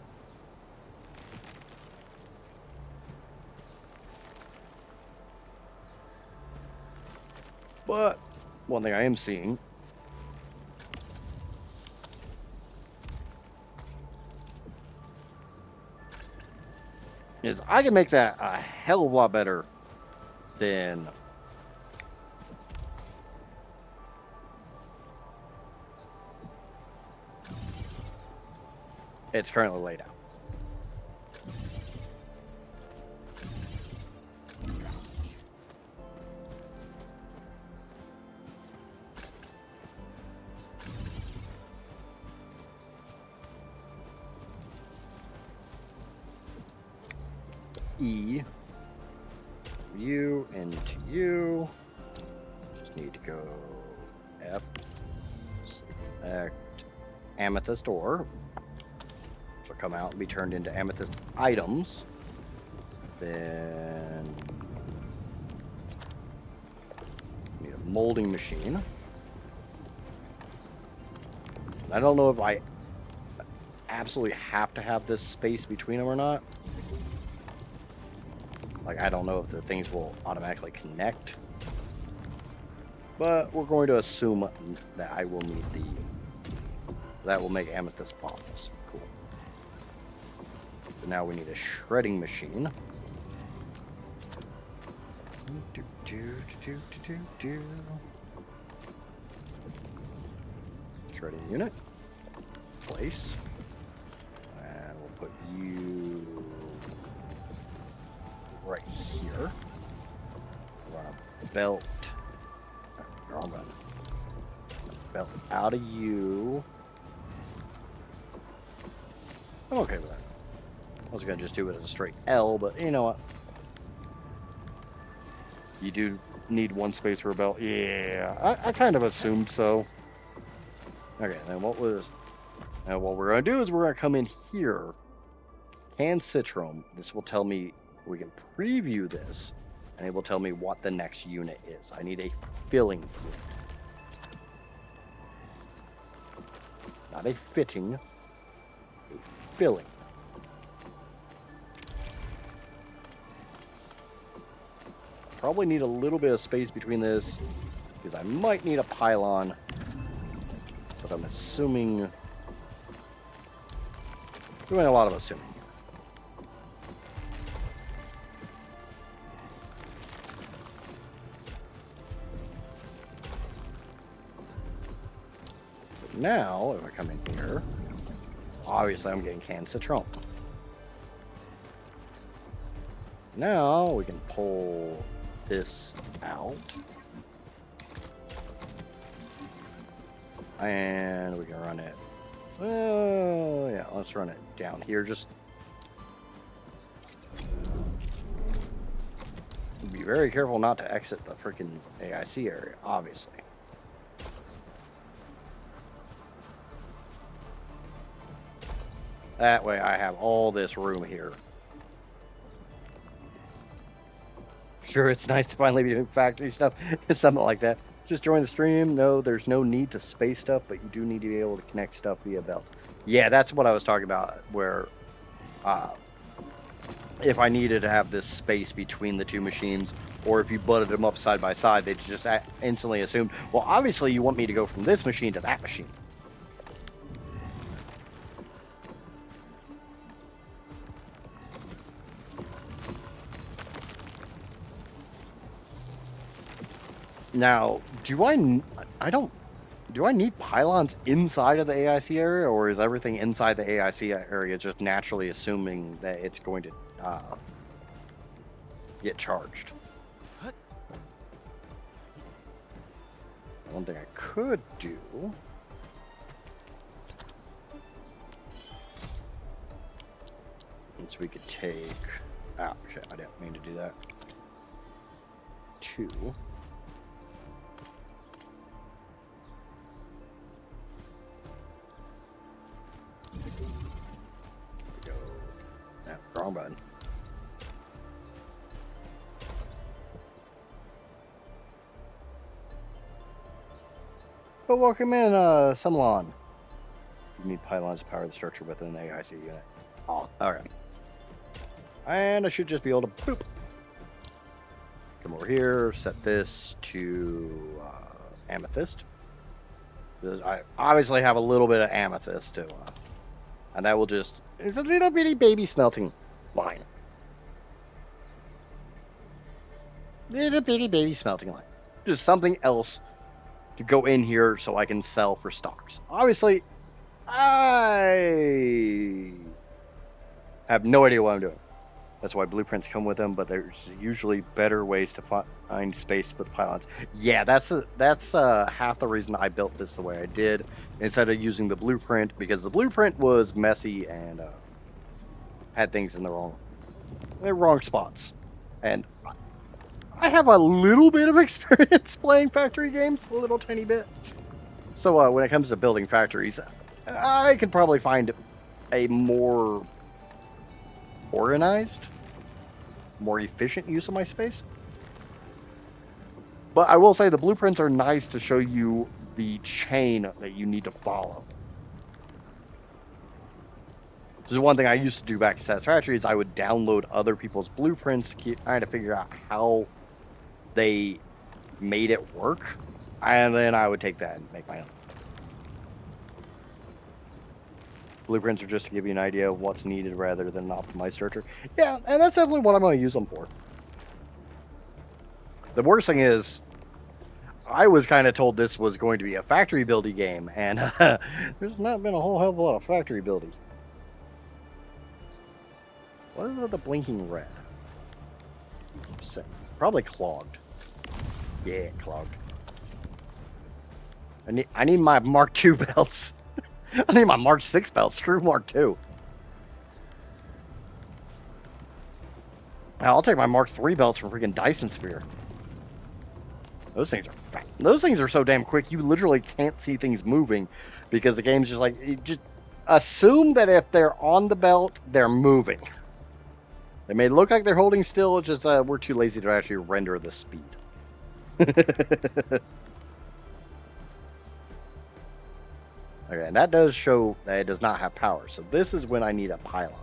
But one thing I am seeing is I can make that a hell of a lot better than it's currently laid out. E, you into you. Just need to go F, select amethyst ore, which will come out and be turned into amethyst items. Then need a molding machine. I don't know if I absolutely have to have this space between them or not. Like, I don't know if the things will automatically connect. But we're going to assume that I will need that will make amethyst bottles. Cool. So now we need a shredding machine. Shredding unit. Place. And we'll put you right here. Run a belt. I'll run a belt out of you. I'm okay with that. I was gonna just do it as a straight L, but you know what? You do need one space for a belt. Yeah, I kind of assumed so. Okay, then what we're gonna do is we're gonna come in here. Can Citron. This will tell me. We can preview this, and it will tell me what the next unit is. I need a filling unit. Not a fitting, a filling. Probably need a little bit of space between this, because I might need a pylon, but I'm assuming, doing a lot of assuming. Now, if I come in here, obviously I'm getting canned citron. Now we can pull this out. And we can run it. Well, yeah, let's run it down here. Just be very careful not to exit the freaking AIC area, obviously. That way I have all this room here. Sure, it's nice to finally be doing factory stuff. Something like that. Just join the stream. No, there's no need to space stuff, but you do need to be able to connect stuff via belt. Yeah, that's what I was talking about, where if I needed to have this space between the two machines, or if you butted them up side by side, they just instantly assumed, well, obviously you want me to go from this machine to that machine. Now, do I need pylons inside of the AIC area, or is everything inside the AIC area just naturally assuming that it's going to get charged? One thing I could do is we could take... Oh, shit, I didn't mean to do that. 2. Go. No, wrong button. But welcome in, Sumlon. You need pylons to power the structure within the AIC unit. Oh, alright. And I should just be able to boop. Come over here, set this to amethyst. I obviously have a little bit of amethyst too, and that will just, it's a little bitty baby smelting line. Little bitty baby smelting line. Just something else to go in here so I can sell for stocks. Obviously, I have no idea what I'm doing. That's why blueprints come with them, but there's usually better ways to find space with pylons. Yeah, that's half the reason I built this the way I did, instead of using the blueprint, because the blueprint was messy and had things in the wrong spots. And I have a little bit of experience playing factory games, a little tiny bit. So when it comes to building factories, I could probably find a more organized, more efficient use of my space. But I will say the blueprints are nice to show you the chain that you need to follow. This is one thing I used to do back at Satisfactory, is I would download other people's blueprints to try to figure out how they made it work, and then I would take that and make my own. Blueprints are just to give you an idea of what's needed rather than an optimized structure. Yeah, and that's definitely what I'm going to use them for. The worst thing is, I was kind of told this was going to be a factory buildy game, and there's not been a whole hell of a lot of factory buildy. What is with the blinking red? Probably clogged. Yeah, clogged. I need my Mark II belts. I need my Mark 6 belt. Screw Mark II. I'll take my Mark 3 belts from freaking Dyson Sphere. Those things are fat. Those things are so damn quick, you literally can't see things moving because the game's just like, just assume that if they're on the belt, they're moving. They may look like they're holding still, it's just we're too lazy to actually render the speed. Okay, and that does show that it does not have power. So this is when I need a pylon.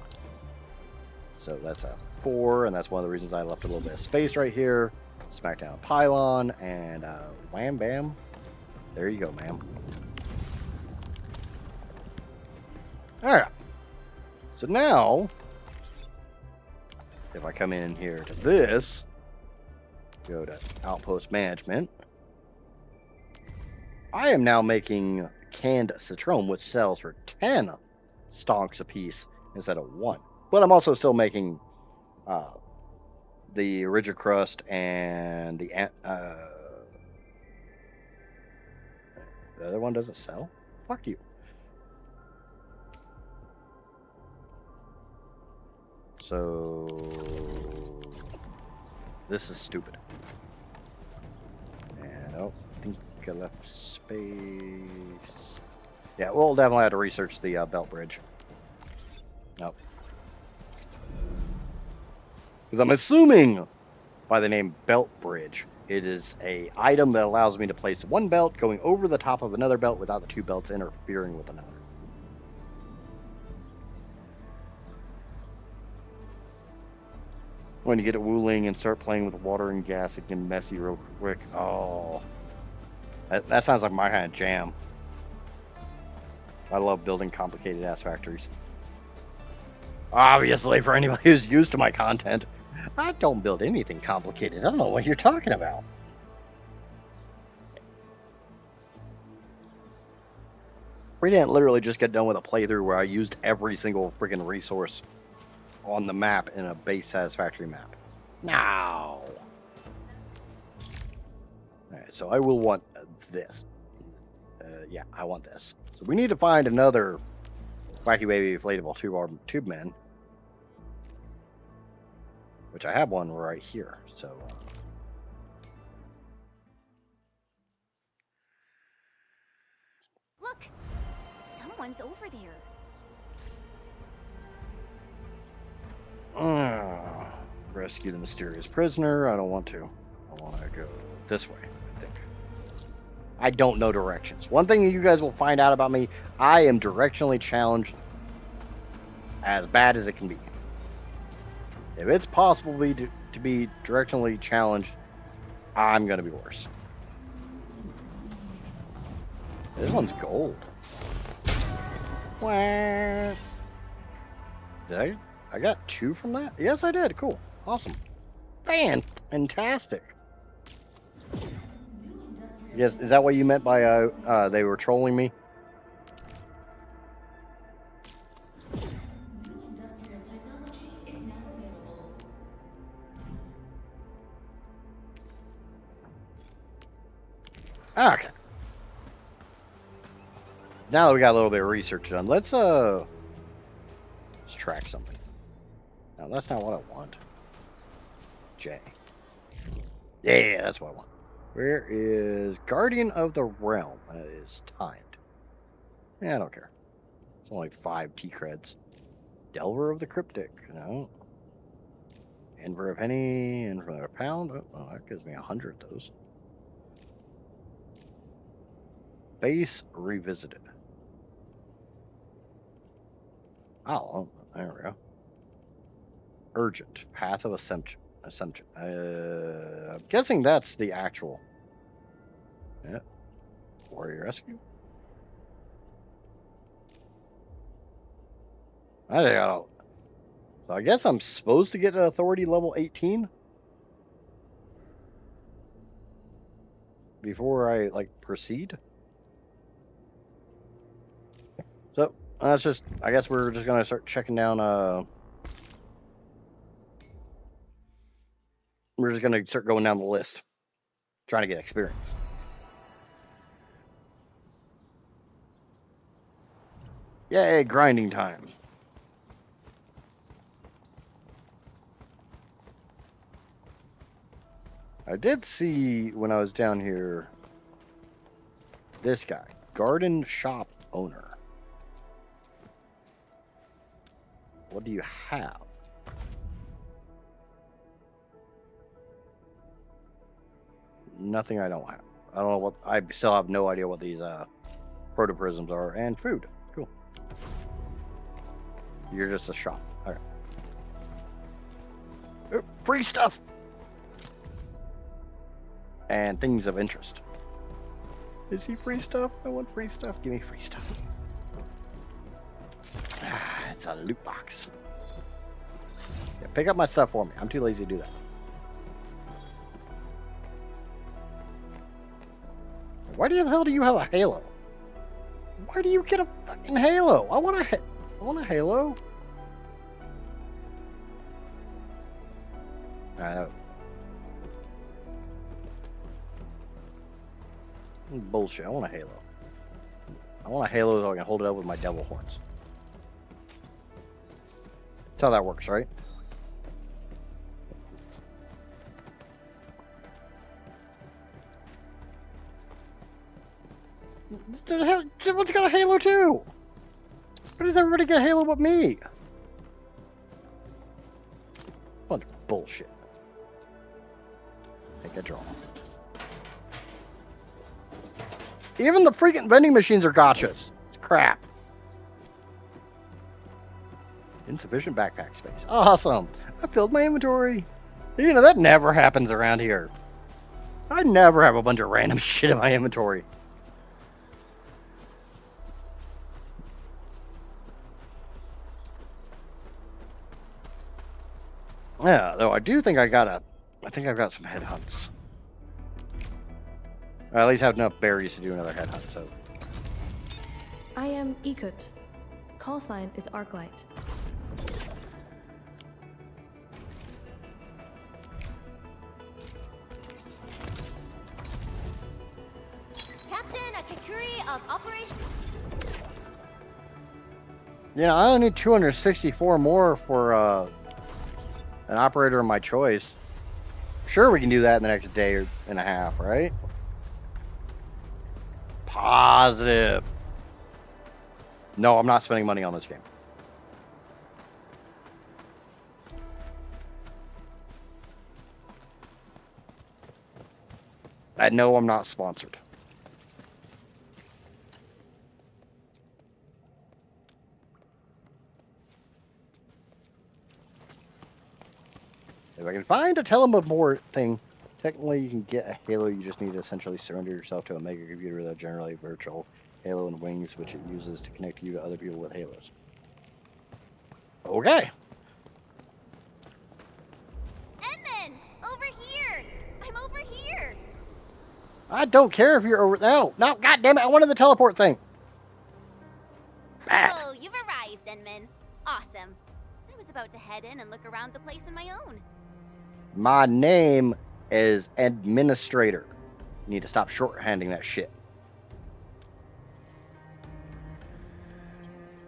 So that's a 4, and that's one of the reasons I left a little bit of space right here. Smack down a pylon, and wham bam. There you go, ma'am. Alright. So now, if I come in here to this, go to Outpost Management, I am now making canned citron, which sells for 10 stonks a piece instead of 1. But I'm also still making the rigid crust and the other one doesn't sell. Fuck you. So this is stupid. And I don't think I left space. Yeah, we'll definitely have to research the belt bridge. Nope. Because I'm assuming by the name belt bridge, it is a item that allows me to place one belt going over the top of another belt without the two belts interfering with another. When you get to Wuling and start playing with water and gas, it can get messy real quick. Oh, that sounds like my kind of jam. I love building complicated ass factories. Obviously, for anybody who's used to my content, I don't build anything complicated. I don't know what you're talking about. We didn't literally just get done with a playthrough where I used every single freaking resource on the map in a base satisfactory map. No. Alright, so I will want this. Yeah, I want this. So we need to find another wacky baby inflatable tube man. Which I have one right here. So Look! Someone's over there. Rescue the mysterious prisoner. I don't want to. I want to go this way, I think. I don't know directions. One thing you guys will find out about me, I am directionally challenged as bad as it can be. If it's possible to be directionally challenged, I'm going to be worse. This one's gold. What? Did I got 2 from that? Yes, I did. Cool. Awesome. Fantastic. Yes, is that what you meant by they were trolling me? Industrial technology is now available. Okay. Now that we got a little bit of research done, let's track something. No, that's not what I want. J. Yeah, that's what I want. Where is Guardian of the Realm? That is timed. Yeah, I don't care. It's only 5 T-creds. Delver of the Cryptic. No. Enver of Penny. Enver of a Pound. Oh, that gives me 100 of those. Base Revisited. Oh, there we go. Urgent. Path of Assumption. I'm guessing that's the actual. Yeah. Warrior Rescue. So I guess I'm supposed to get to authority level 18 before I proceed. So that's just. I guess we're just gonna start checking down. We're just gonna start going down the list, trying to get experience. Yay, grinding time. I did see when I was down here, this guy, garden shop owner. What do you have? Nothing I don't have. I don't know what, I still have no idea what these protoprisms are. And food. Cool. You're just a shop. Alright. Free stuff! And things of interest. Is he free stuff? I want free stuff. Give me free stuff. Ah, it's a loot box. Yeah, pick up my stuff for me. I'm too lazy to do that. Why the hell do you have a halo? Why do you get a fucking halo? I want a halo. Bullshit. I want a halo. I want a halo so I can hold it up with my devil horns. That's how that works, right? Everyone's got a halo too. Why does everybody get a halo but me? Bunch of bullshit. Take a draw. Even the freaking vending machines are gachas. It's crap. Insufficient backpack space. Awesome. I filled my inventory. You know, that never happens around here. I never have a bunch of random shit in my inventory. Yeah, though I do think I got some headhunts. I at least have enough berries to do another headhunt, so. I am Ikut. Call sign is Arklight. Captain Akakuri of Operation. Yeah, I only need 264 more for an operator of my choice. Sure, we can do that in the next day and a half, right? Positive. No, I'm not spending money on this game. I know I'm not sponsored. If I can find a tell 'em of more thing, technically you can get a halo. You just need to essentially surrender yourself to a mega computer that generally virtual halo and wings, which it uses to connect you to other people with halos. Okay. Edmund, over here. I'm over here. I don't care if you're over. No, God damn it! I wanted the teleport thing. Back. Oh, you've arrived, Denman. Awesome. I was about to head in and look around the place on my own. My name is Administrator. You need to stop shorthanding that shit.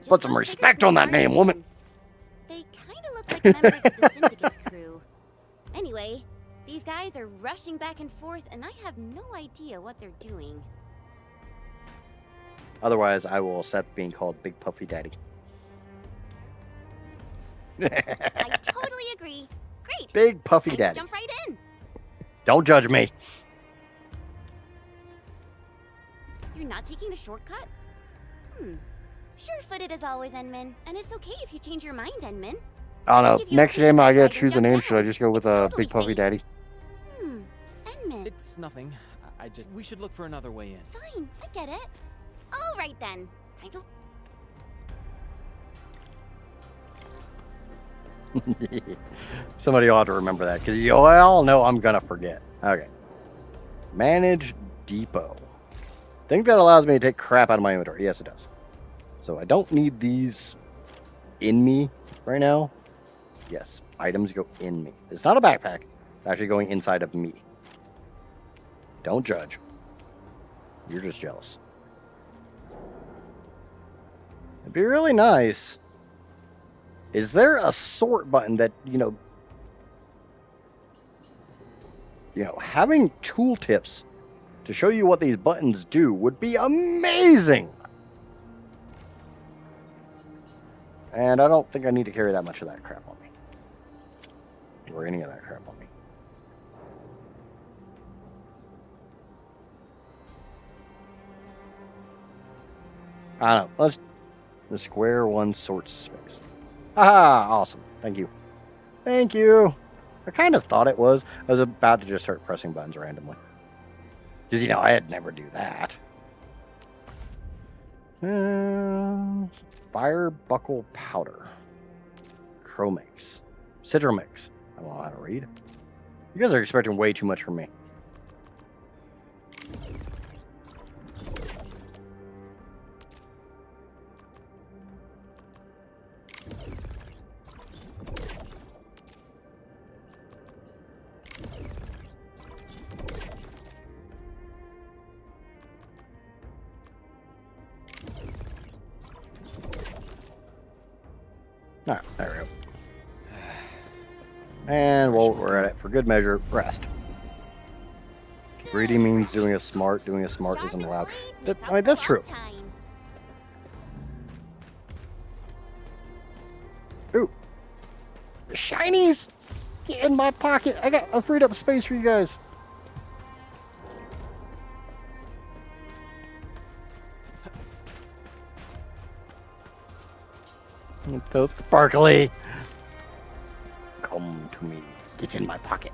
Put some respect on that name, woman. They kind of look like members of the Syndicate's crew. Anyway, these guys are rushing back and forth, and I have no idea what they're doing. Otherwise, I will accept being called Big Puffy Daddy. I totally agree. Great. Big Puffy Time to Daddy. jump right in. Don't judge me. You're not taking the shortcut? Sure-footed as always, Enman. And it's okay if you change your mind, Enman. I don't know. Next game, I gotta choose a name. Should I just go with Big Puffy Daddy? Enman. It's nothing. We should look for another way in. Fine, I get it. All right then. Time to... Somebody ought to remember that, because you all know I'm gonna forget. Okay. Manage depot. Think that allows me to take crap out of my inventory. Yes, it does. So I don't need these in me right now. Yes, items go in me. It's not a backpack. It's actually going inside of me. Don't judge. You're just jealous. It'd be really nice. Is there a sort button that, having tooltips to show you what these buttons do would be amazing. And I don't think I need to carry that much of that crap on me. Or any of that crap on me. I don't know. The square one sorts space. Ah, awesome. Thank you. Thank you. I kind of thought it was. I was about to just start pressing buttons randomly. Because, I'd never do that. Fire buckle powder. Chromix. Citromix. I don't know how to read. You guys are expecting way too much from me. Alright, there we go. And while we're at it, for good measure, rest. Greedy means doing a smart isn't allowed. I mean, that's true. Ooh. Shinies! Get in my pocket! I freed up space for you guys. So sparkly. Come to me. Get in my pocket.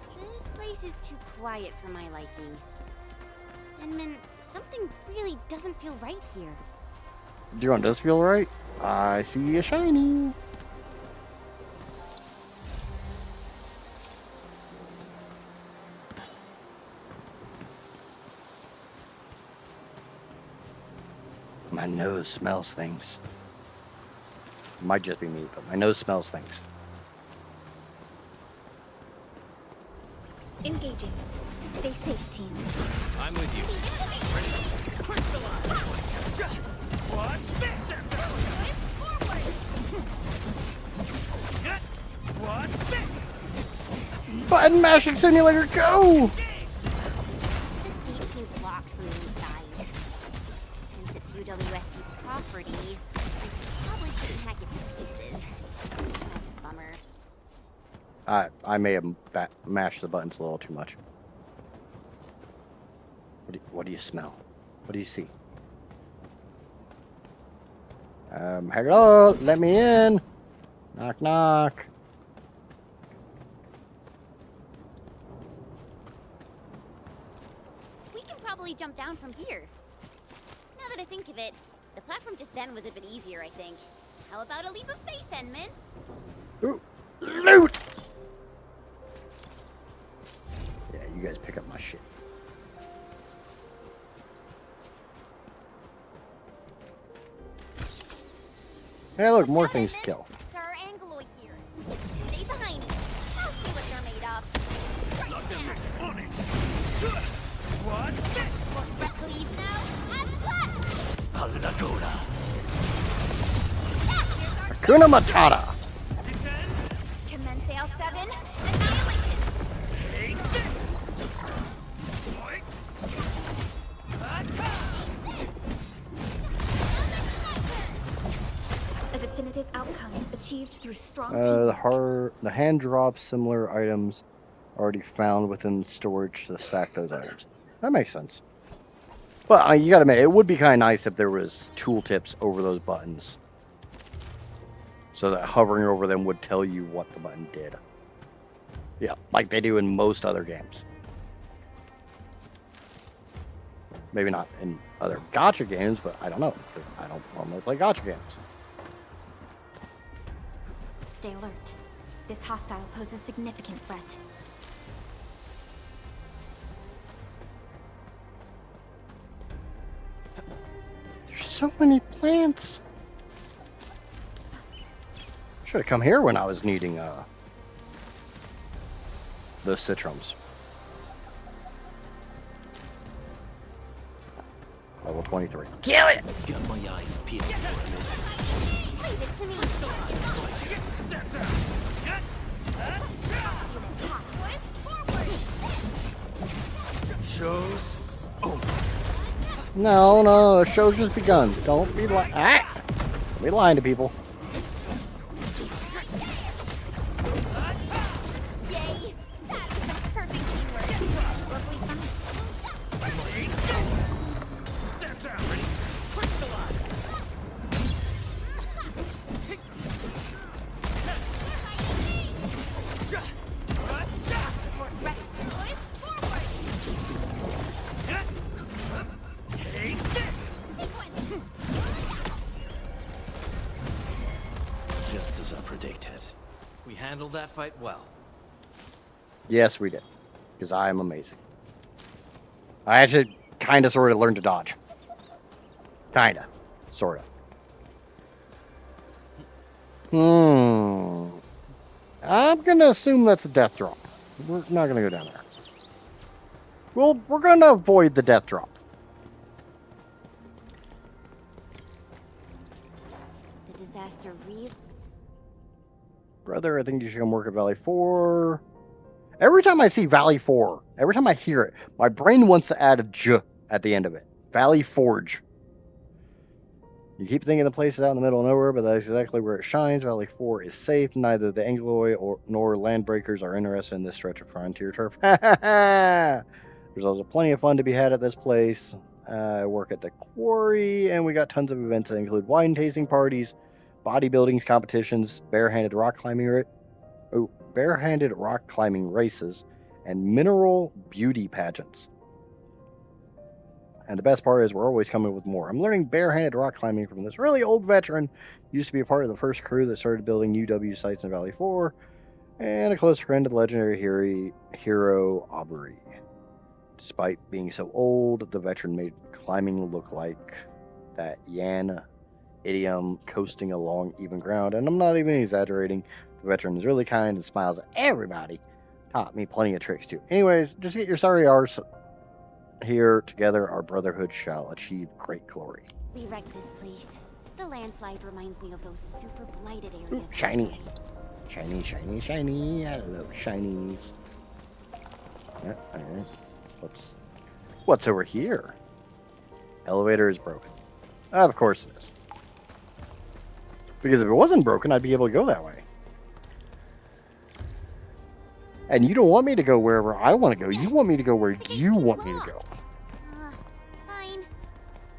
This place is too quiet for my liking. Endman, something really doesn't feel right here. Do you want this feel right? I see a shiny. My nose smells things. Might just be me, but my nose smells things. Engaging. Stay safe, team. I'm with you. What's this? What's this? Button mashing simulator, go! This gate seems locked from the inside. Since it's UWSD property, I probably shouldn't hack it to pieces. Oh, bummer. I may have mashed the buttons a little too much. What do you smell? What do you see? Hello, let me in. Knock, knock. We can probably jump down from here. Now that I think of it, the platform just then was a bit easier, I think. How about a leap of faith, Endman? Ooh, loot! Yeah, you guys pick up my shit. Hey, look, more things to kill. Sir Angloid here. Stay behind me. I'll see what you're made of. Right now. On it. What's this? Breath leave now. And flash. Hakuna Matata. Commence L7. Annihilation. Take this. A definitive outcome achieved through strong The hand drops similar items already found within storage to stack those items. That makes sense. But you gotta admit, it would be kind of nice if there was tooltips over those buttons, so that hovering over them would tell you what the button did. Yeah, like they do in most other games. Maybe not in other Gacha games, but I don't know, because I don't normally play Gacha games. Stay alert. This hostile poses significant threat. There's so many plants. Should have come here when I was needing those citrums. Level 23. Kill it! Got my eyes peeled. Leave it to me. Step down. Show's over. No, the show's just begun. Don't be lying. Don't be lying to people. Yay! That was some perfect teamwork. Lovely fun. Step down. Ready? Crystallize. Take this. Just as I predicted. We handled that fight well. Yes, we did. Because I am amazing. I actually kind of sort of learned to dodge. Kinda. Sort of. I'm going to assume that's a death drop. We're not going to go down there. We're going to avoid the death drop. disaster really... Brother, I think you should come work at Valley 4. Every time I see Valley 4, every time I hear it, my brain wants to add a J at the end of it. Valley Forge. You keep thinking the place is out in the middle of nowhere, but that's exactly where it shines. Valley 4 is safe. Neither the Angloy nor Landbreakers are interested in this stretch of frontier turf. There's also plenty of fun to be had at this place. I work at the quarry, and we got tons of events that include wine tasting parties, bodybuilding competitions, barehanded rock climbing races, and mineral beauty pageants. And the best part is we're always coming with more. I'm learning barehanded rock climbing from this really old veteran. Used to be a part of the first crew that started building UW sites in Valley 4, and a close friend of the legendary hero Aubrey. Despite being so old, the veteran made climbing look like that Yan idiom, coasting along even ground. And I'm not even exaggerating. The veteran is really kind and smiles at everybody. Taught me plenty of tricks too. Anyways, just get your sorry arse here. Together, our brotherhood shall achieve great glory. We wrecked this place. The landslide reminds me of those super blighted areas. Ooh, shiny. Shiny, shiny, shiny. I love shinies. What's over here? Elevator is broken. Of course it is. Because if it wasn't broken, I'd be able to go that way. And you don't want me to go wherever I want to go. You want me to go where you want me to go. Fine.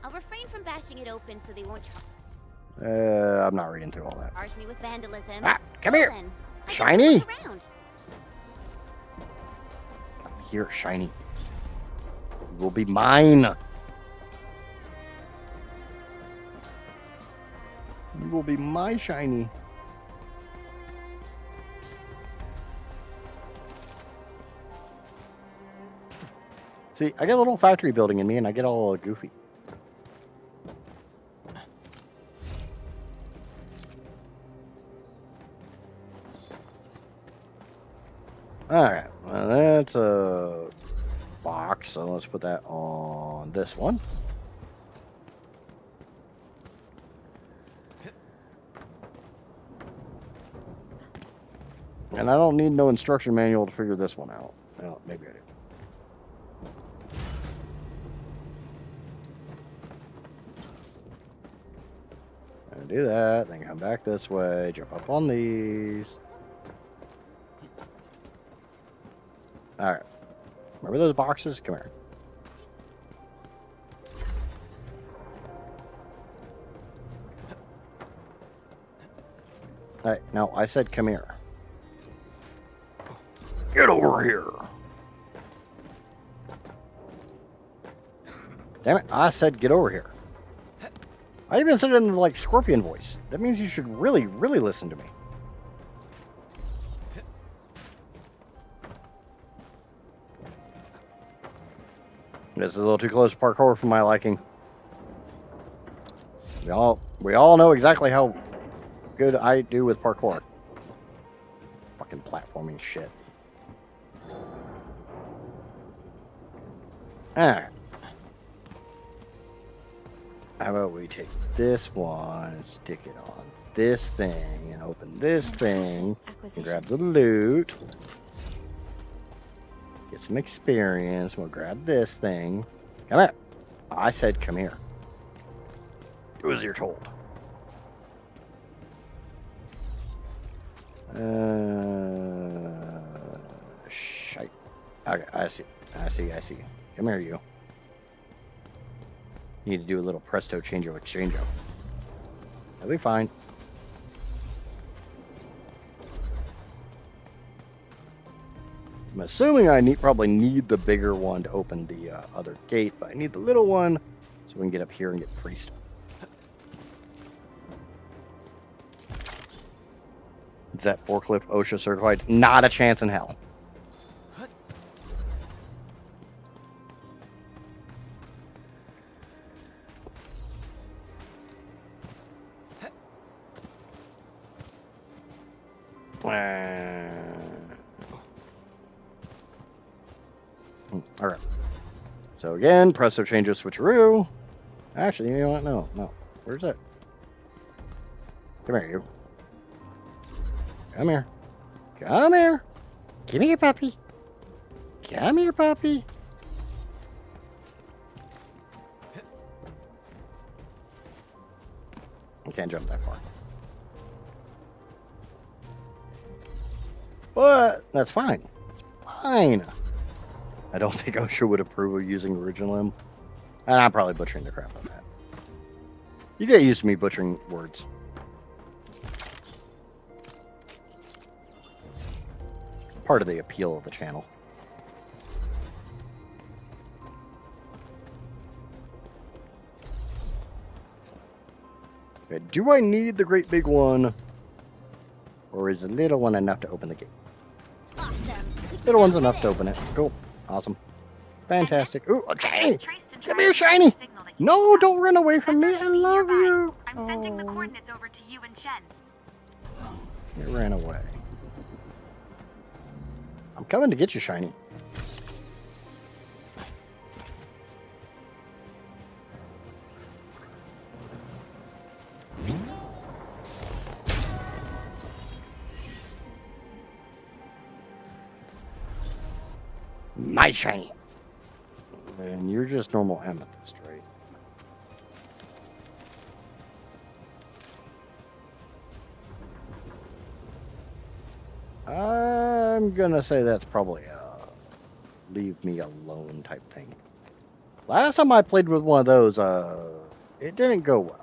I'll refrain from bashing it open so they won't I'm not reading through all that. charge me with vandalism. Ah, come Well here. then, I guess Shiny. I'll look around. Here, shiny. You will be mine. You will be my shiny. See, I get a little factory building in me and I get all goofy. Alright, well that's a box, so let's put that on this one. And I don't need no instruction manual to figure this one out. Well, maybe I do. I'm gonna do that, then come back this way, jump up on these. Alright. Remember those boxes? Come here. Alright, no, I said come here. Get over here. Damn it, I said get over here. I even said it in like scorpion voice. That means you should really, really listen to me. This is a little too close to parkour for my liking. We all know exactly how good I do with parkour. Fucking platforming shit. Alright. How about we take this one and stick it on this thing and open this thing and grab the loot. Get some experience. We'll grab this thing. Come here. I said come here. Do as you're told. Shite. Okay, I see. Come here, you. You need to do a little presto changeo exchange-o. That'll be fine. I'm assuming I probably need the bigger one to open the other gate, but I need the little one so we can get up here and get free stuff. Is that forklift OSHA certified? Not a chance in hell. Alright. So again, presto change of switcheroo. Actually, you know what? No. Where's that? Come here, you. Come here. Come here. Give me your puppy. Come here, puppy. I can't jump that far. But that's fine. It's fine. I don't think OSHA would approve of using original M. And I'm probably butchering the crap out of that. You get used to me butchering words. Part of the appeal of the channel. Okay, do I need the great big one? Or is the little one enough to open the gate? Little one's enough to open it. Cool. Awesome. Fantastic. Ooh, a shiny! Give me a shiny! No, don't run away from me. I love you. I'm sending the coordinates over to you and Shen. It ran away. I'm coming to get you, shiny. My shiny. And you're just normal amethyst, right? I'm gonna say that's probably a leave me alone type thing. Last time I played with one of those, it didn't go well.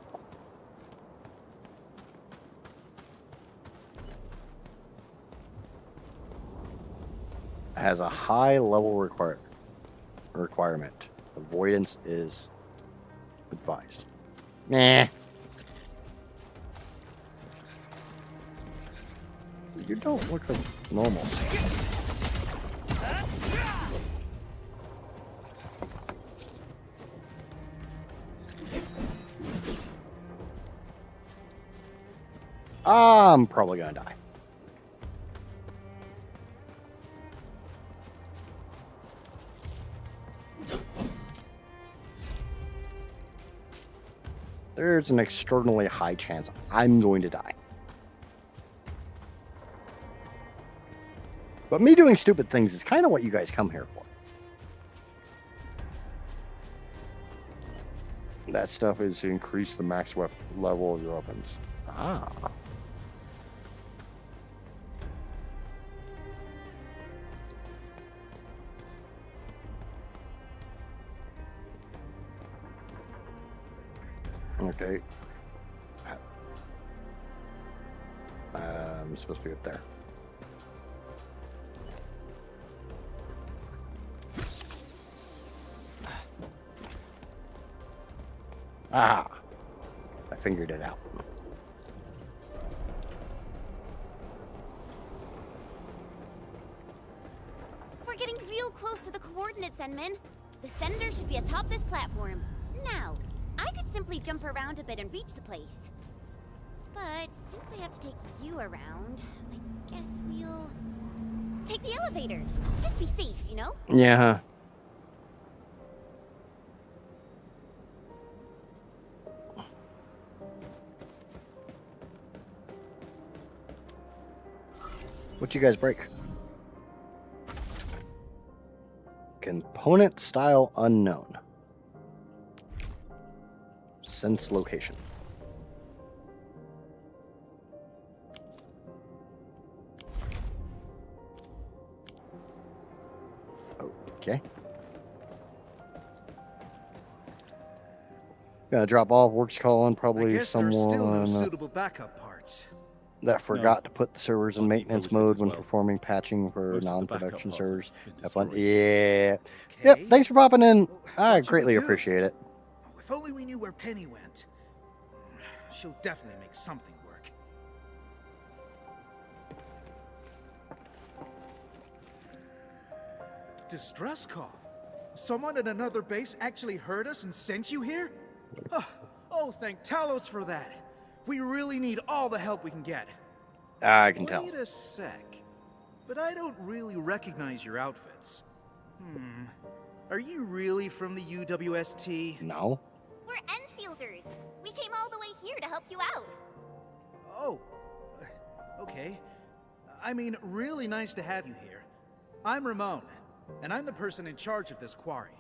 It has a high level requirement. Avoidance is advised. Nah. You don't look like normal. I'm probably gonna die. There's an extraordinarily high chance I'm going to die. But me doing stupid things is kind of what you guys come here for. That stuff is to increase the max level of your weapons. Ah. Okay. I'm supposed to be up there. Ah, I figured it out. We're getting real close to the coordinates, Enman. The sender should be atop this platform. Now, I could simply jump around a bit and reach the place. But since I have to take you around, I guess we'll take the elevator. Just be safe, you know? Yeah. What you guys break? Component style unknown. Sense location. Okay. Gonna drop off. Works calling probably someone Still no suitable backup parts. that forgot to put the servers in maintenance mode when performing patching for non-production servers. Have fun. Yeah. Yep. Thanks for popping in. I greatly appreciate it. If only we knew where Penny went. She'll definitely make something work. Distress call? Someone at another base actually heard us and sent you here? Oh, thank Talos for that. We really need all the help we can get. I can tell. Wait a sec. But I don't really recognize your outfits. Are you really from the UWST? No. We're Endfielders. We came all the way here to help you out. Oh, okay. I mean, really nice to have you here. I'm Ramon, and I'm the person in charge of this quarry.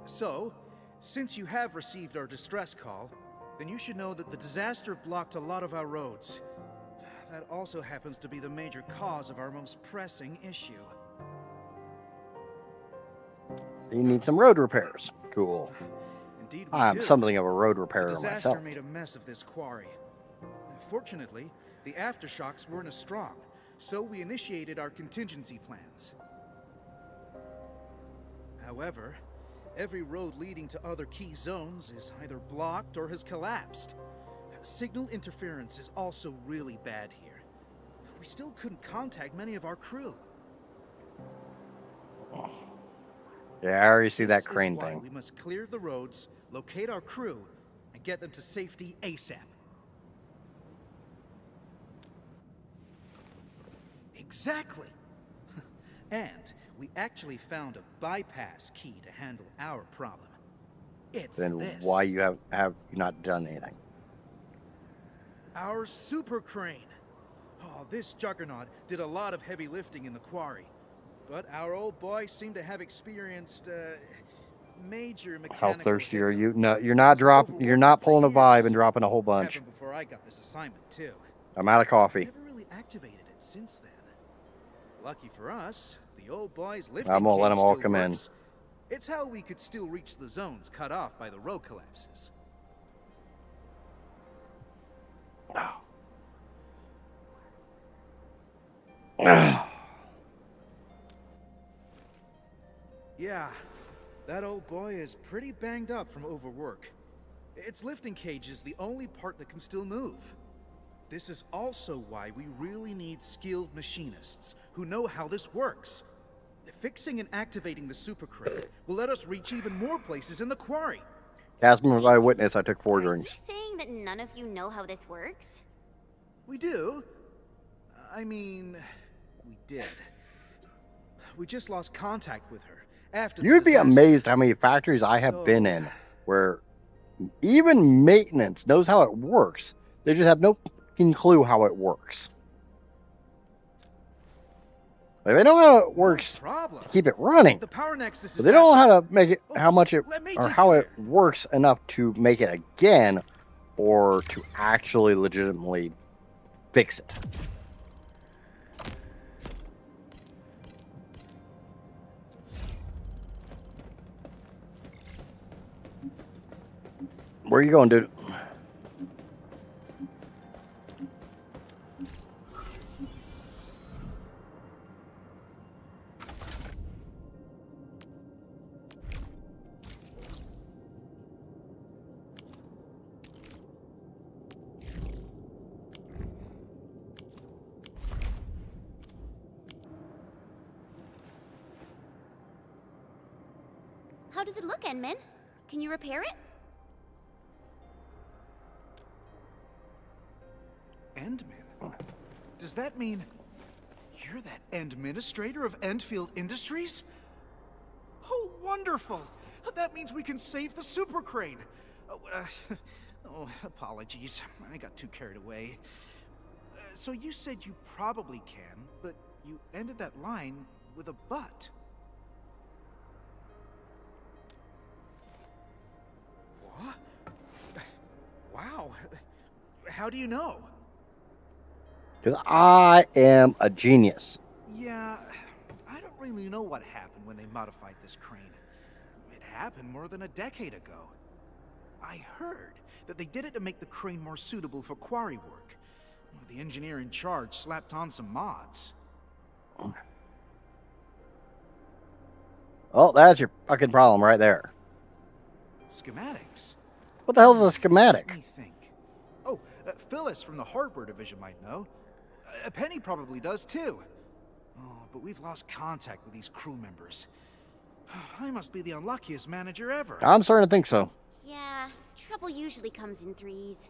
So, since you have received our distress call, then you should know that the disaster blocked a lot of our roads. That also happens to be the major cause of our most pressing issue. You need some road repairs. Cool. Indeed we I'm do. something of a road The repairer disaster myself. made a mess of this quarry. Fortunately, the aftershocks weren't as strong, so we initiated our contingency plans. However, every road leading to other key zones is either blocked or has collapsed. Signal interference is also really bad here. We still couldn't contact many of our crew. Yeah, I already see that This is crane why thing. we must clear the roads, locate our crew, and get them to safety ASAP. Exactly. And we actually found a bypass key to handle our problem. It's Then this. why you have you not done anything? Our super crane. Oh, this juggernaut did a lot of heavy lifting in the quarry. But our old boy seemed to have experienced major mechanical How thirsty are hiccup. you? No, you're not You're not pulling a vibe and dropping a whole bunch. Happened before I got this assignment too. I'm out of coffee. Never really activated it since then. Lucky for us, the old boy's lifting I'm gonna let cage them all still come in. works. It's how we could still reach the zones cut off by the road collapses. Yeah, that old boy is pretty banged up from overwork. Its lifting cage is the only part that can still move. This is also why we really need skilled machinists who know how this works. Fixing and activating the super crane will let us reach even more places in the quarry. Casper, by witness, I took 4 drinks. Saying that none of you know how this works? We do. I mean, we did. We just lost contact with her after the You'd be disaster. amazed how many factories I have been in where even maintenance knows how it works. They just have no fucking clue how it works. Like, they know how it works to keep it running, The power nexus but is they don't know active. how to make it, how much it, let me or take how you it works enough to make it again, or to actually legitimately fix it. Where are you going, dude? How does it look, Enman? Can you repair it? Endman? Does that mean you're that administrator of Endfield Industries? Oh, wonderful! That means we can save the super crane. Oh, apologies. I got too carried away. So you said you probably can, but you ended that line with a but. What? Wow. How do you know? Because I am a genius. Yeah, I don't really know what happened when they modified this crane. It happened more than a decade ago. I heard that they did it to make the crane more suitable for quarry work. The engineer in charge slapped on some mods. Oh, that's your fucking problem right there. Schematics? What the hell is a schematic? Let me think. Oh, Phyllis from the hardware division might know. Penny probably does too. Oh, but we've lost contact with these crew members. I must be the unluckiest manager ever. I'm starting to think so. Yeah, trouble usually comes in threes.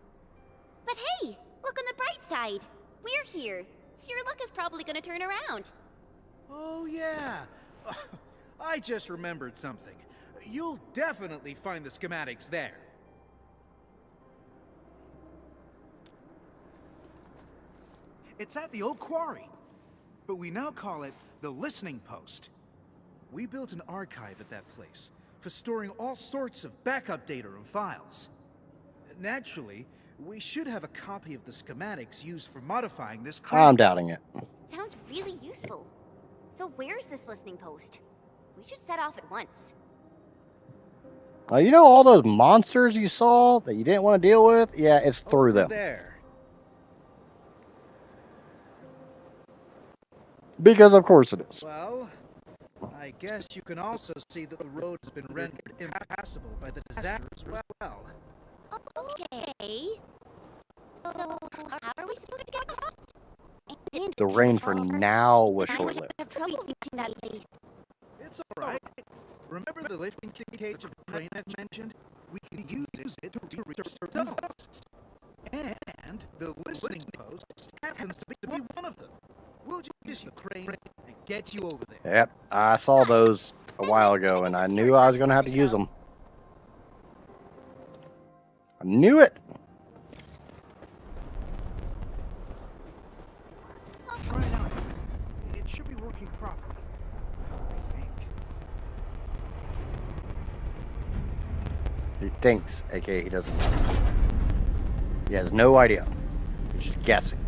But hey, look on the bright side. We're here, so your luck is probably gonna turn around. Oh, yeah. I just remembered something. You'll definitely find the schematics there. It's at the old quarry. But we now call it the Listening Post. We built an archive at that place for storing all sorts of backup data and files. Naturally, we should have a copy of the schematics used for modifying this crane. I'm doubting it. Sounds really useful. So where's this listening post? We should set off at once. You know all those monsters you saw that you didn't want to deal with? Yeah, it's through them. There. Because of course it is. Well, I guess you can also see that the road has been rendered impassable by the disaster as well. Okay. So how are we supposed to get across? The rain for now was short-lived. I have trouble reaching that place. It's alright. Remember the lifting cage of the crane I mentioned? We can use it to reach certain zones. And the listening post happens to be one of them. We'll just use the crane and get you over there. Yep, I saw those a while ago, and I knew I was going to have to use them. I knew it! Try it out. It should be working properly, I think. He thinks, aka he doesn't know. He has no idea. He's just guessing.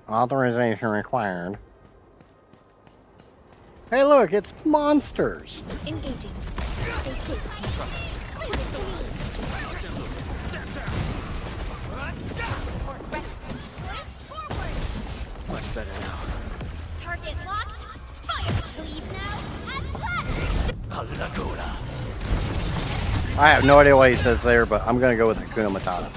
Authorization required. Hey look, it's monsters! Engaging. Stay safe, Much better now. Target locked. Fire. Leave now and flash. I have no idea what he says there, but I'm gonna go with Hakuna Matata.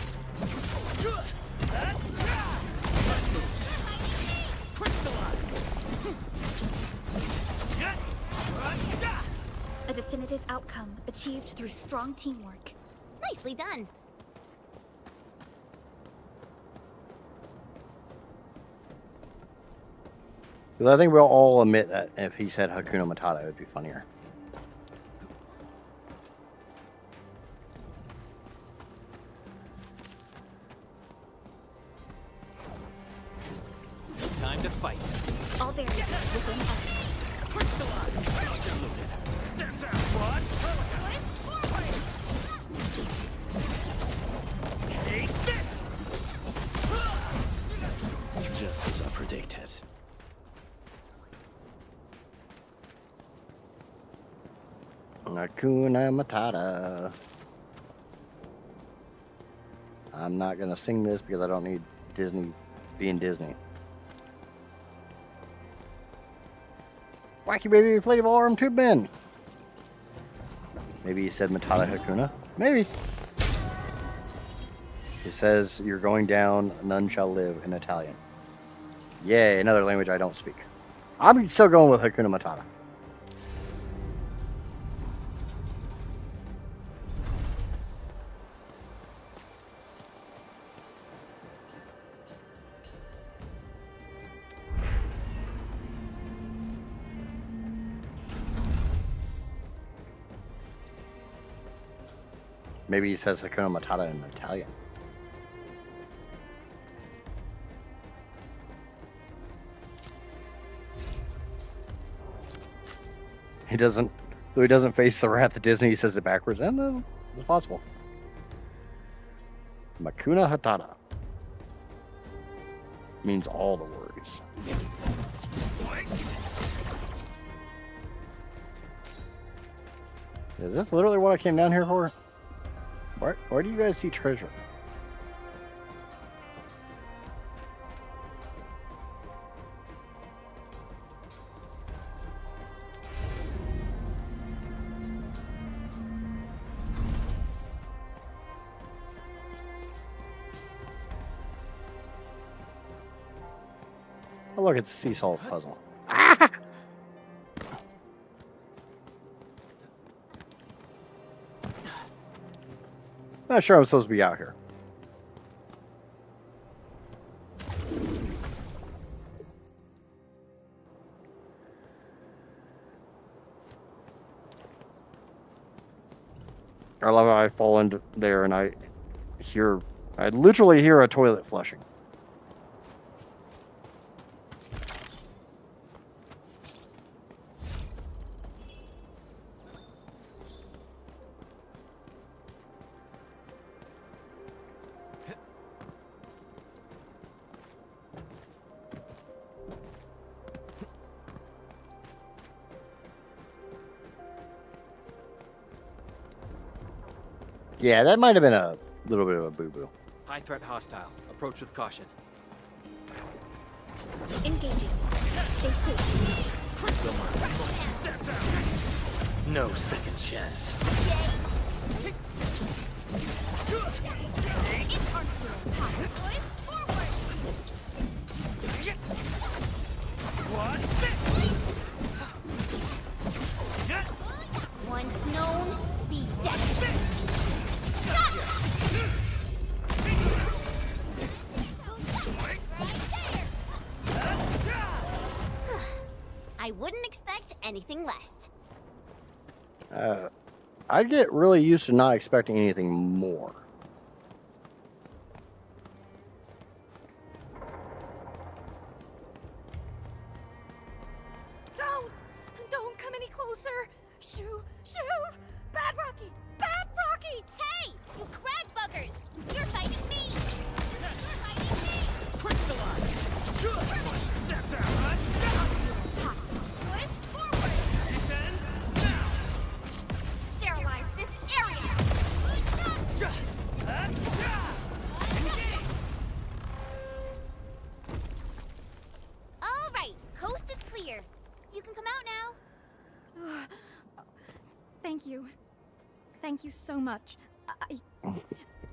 A definitive outcome achieved through strong teamwork. Nicely done. Because I think we'll all admit that if he said Hakuna Matata, it would be funnier. Time to fight. All variants within us. Stand down, what? Take this! Just as I predicted. Hakuna Matata. I'm not gonna sing this because I don't need Disney being Disney. Wacky baby inflatable arm tube men. Maybe he said Matata Hakuna. Maybe. He says you're going down, none shall live in Italian. Yay, another language I don't speak. I'm still going with Hakuna Matata. Maybe he says Hakuna Matata in Italian. He doesn't, so he doesn't face the wrath of Disney, he says it backwards, and it's possible. Hakuna Matata means all the worries. Is this literally what I came down here for? Where do you guys see treasure? Oh look, it's a sea salt puzzle. Ah! not sure I'm supposed to be out here. I love how I fall into there and I literally hear a toilet flushing. Yeah, that might have been a little bit of a boo-boo. High threat hostile. Approach with caution. Engaging. Stay safe. No second chance. What's this? Once known, be dead. I wouldn't expect anything less. I'd get really used to not expecting anything more. Don't come any closer. Shoo! Bad Rocky! Bad Rocky! Hey, you crag buggers! You're fighting me! You're fighting me! Crystallize! Step down, Swift forward! Descends now! Sterilize this area! All right, coast is clear. You can come out now. Thank you. Thank you so much.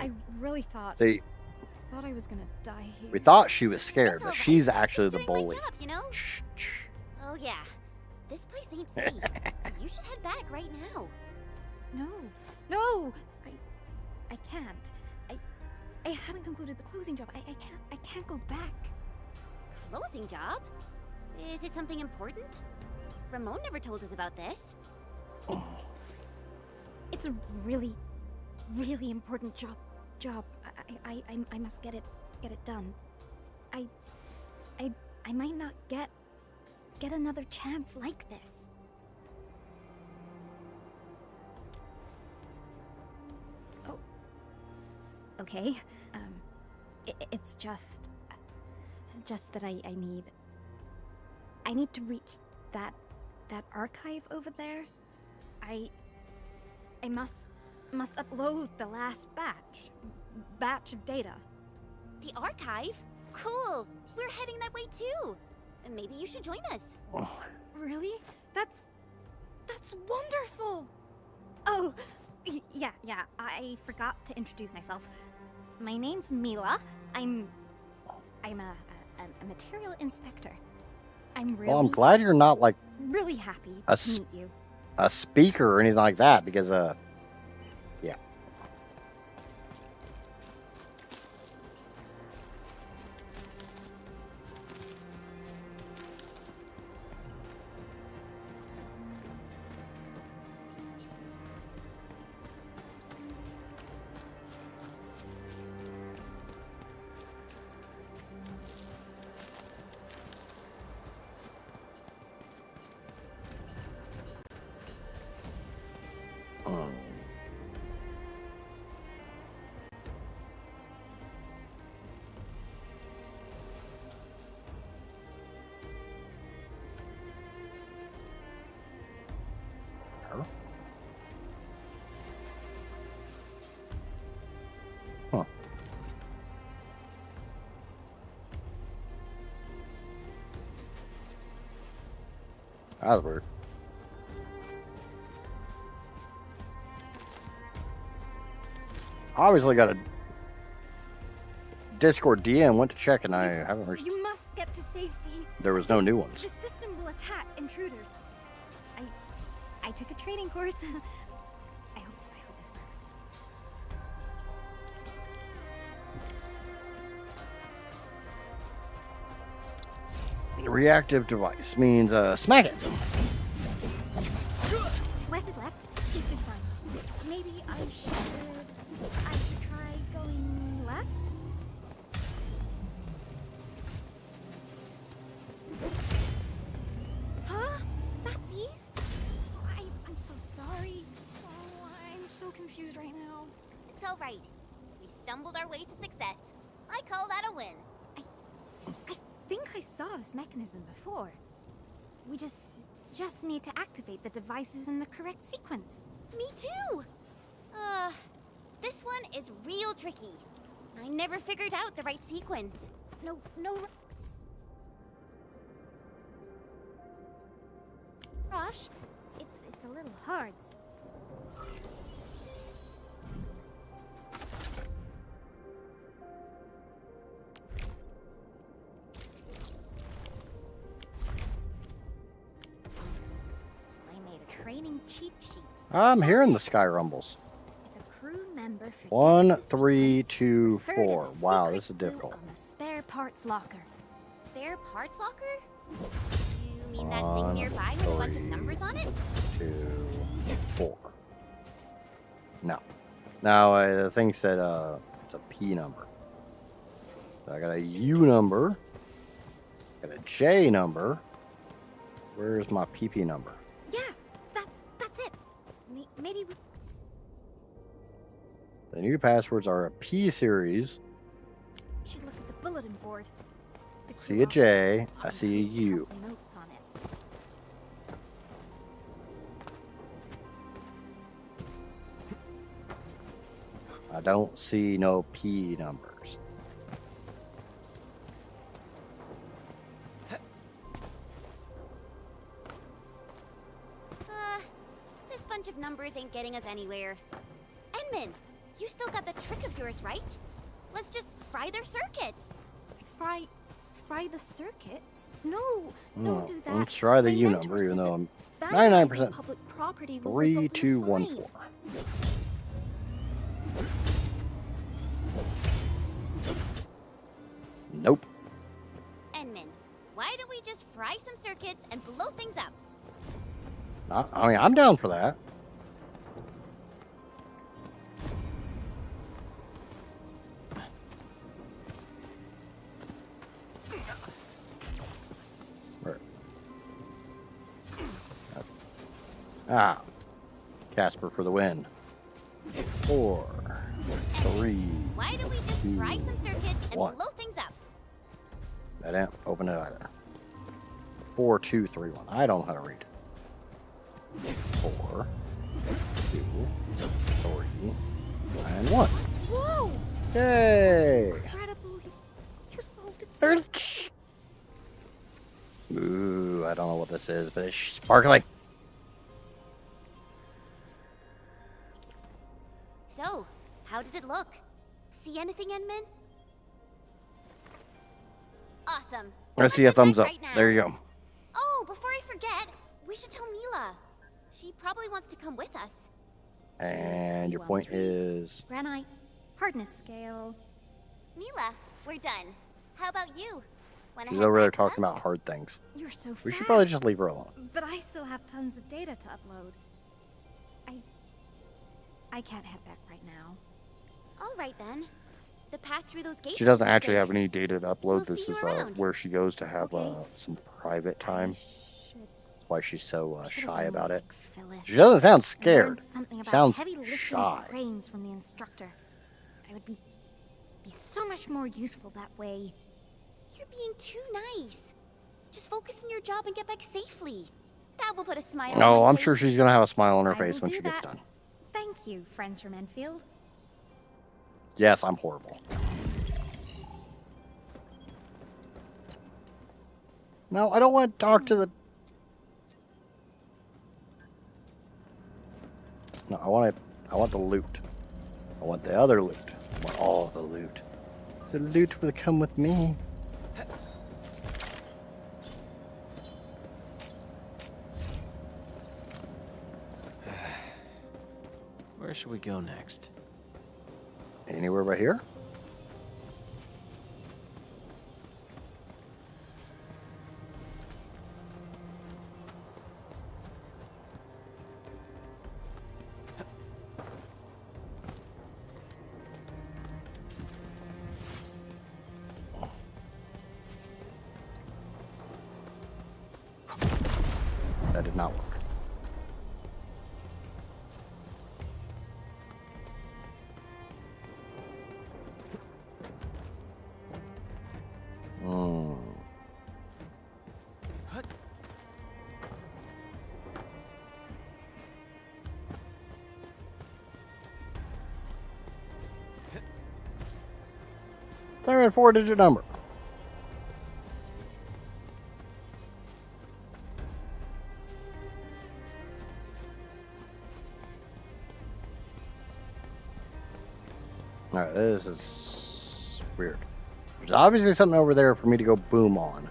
I really thought See, I was gonna die here. we thought she was scared, but It's all she's right. actually Just the doing my bully. job, you know? Oh yeah, this place ain't safe. You should head back right now. No, I can't. I haven't concluded the closing job. I can't go back. Closing job? Is it something important? Ramon never told us about this. It's a really, really important job. I must get it done. I might not get another chance like this. Oh. Okay. It's just that I need to reach that archive over there. I must upload the last batch of data. The archive? Cool. We're heading that way too. And maybe you should join us. Really? That's wonderful. Oh, yeah. I forgot to introduce myself. My name's Mila. I'm a material inspector. I'm really. Well, I'm glad you're not like really happy a to meet you. a speaker or anything like that, because yeah. Huh. That was weird. Obviously got a Discord DM, went to check, and I haven't reached. You must get to safety. There was no new ones. The system will attack intruders. I took a training course. I hope this works. Reactive device means smack it. West is left, east is right. Maybe I should try going left? Huh? That's east? I'm so sorry. Oh, I'm so confused right now. It's all right. We stumbled our way to success. I call that a win. I think I saw this mechanism before. We just need to activate the devices in the correct sequence. Me too. This one is real tricky. I never figured out the right sequence. No. Rush, it's a little hard. I made a training cheat sheet. I'm hearing the sky rumbles. If a crew member 1, 3, 2, 4. Wow, this is difficult. On the spare parts locker. Spare parts locker? You mean that thing nearby with a bunch of numbers on it? 2, 4. No. Now the thing said it's a P number. So I got a U number. Got a J number. Where's my PP number? Yeah, that's it. Maybe we... The new passwords are a P series. should look at the bulletin board. See a J. I see a U. Notes on it. I don't see no P numbers. This bunch of numbers ain't getting us anywhere. Enman, you still got the trick of yours, right? Let's just fry their circuits. Fry the circuits? No, don't do that. Let's try the My U mentor number, even said though I'm that 99% public property will result in a 3214. Nope. Enman, why don't we just fry some circuits and blow things up? I mean, I'm down for that. Where? Ah. Casper for the win. 4, 3. Why don't we just fry some circuits and 1. blow things up? That ain't open it either. 4, 2, 3, 1. I don't know how to read. 4, 2, 3, and 1. Whoa! Yay! Incredible. You solved it. There's... Ooh, I don't know what this is, but it's sparkly. So, how does it look? See anything, Enman? Awesome. I see a thumbs up. Right now. There you go. Oh, before I forget, we should tell Mila. She probably wants to come with us. And your point is... Granite, hardness scale. Mila, we're done. How about you? Wanna She's head over there back with talking us? about hard things. You're so fast. We should probably just leave her alone. But I still have tons of data to upload. I can't head back right now. All right then. The path through those gates. She doesn't should be actually safe. have any data to upload. We'll This see is you around. where she goes to have some private time. That's why she's so shy about it. She doesn't sound scared. Something about Sounds heavy lifting shy. brains from the instructor. I would be so much more useful that way. You're being too nice. Just focus on your job and get back safely. That will put a smile on No, my I'm face. sure she's gonna have a smile on her I face will when do she gets that. done. Thank you, friends from Endfield. Yes, I'm horrible. No, I don't want to talk to the... No, I want the loot. I want the other loot. I want all the loot. The loot will come with me. Where should we go next? Anywhere right here? did not work. Favorite 4-digit number. Alright, this is weird. There's obviously something over there for me to go boom on.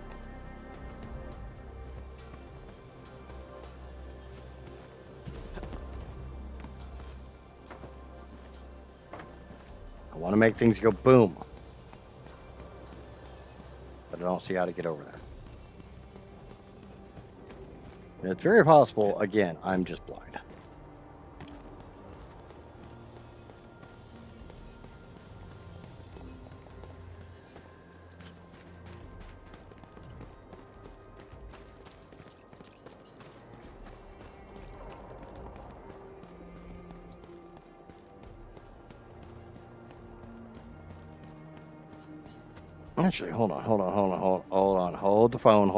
I want to make things go boom. But I don't see how to get over there. And it's very possible, again, I'm just blind. Actually, hold on. Hold the phone.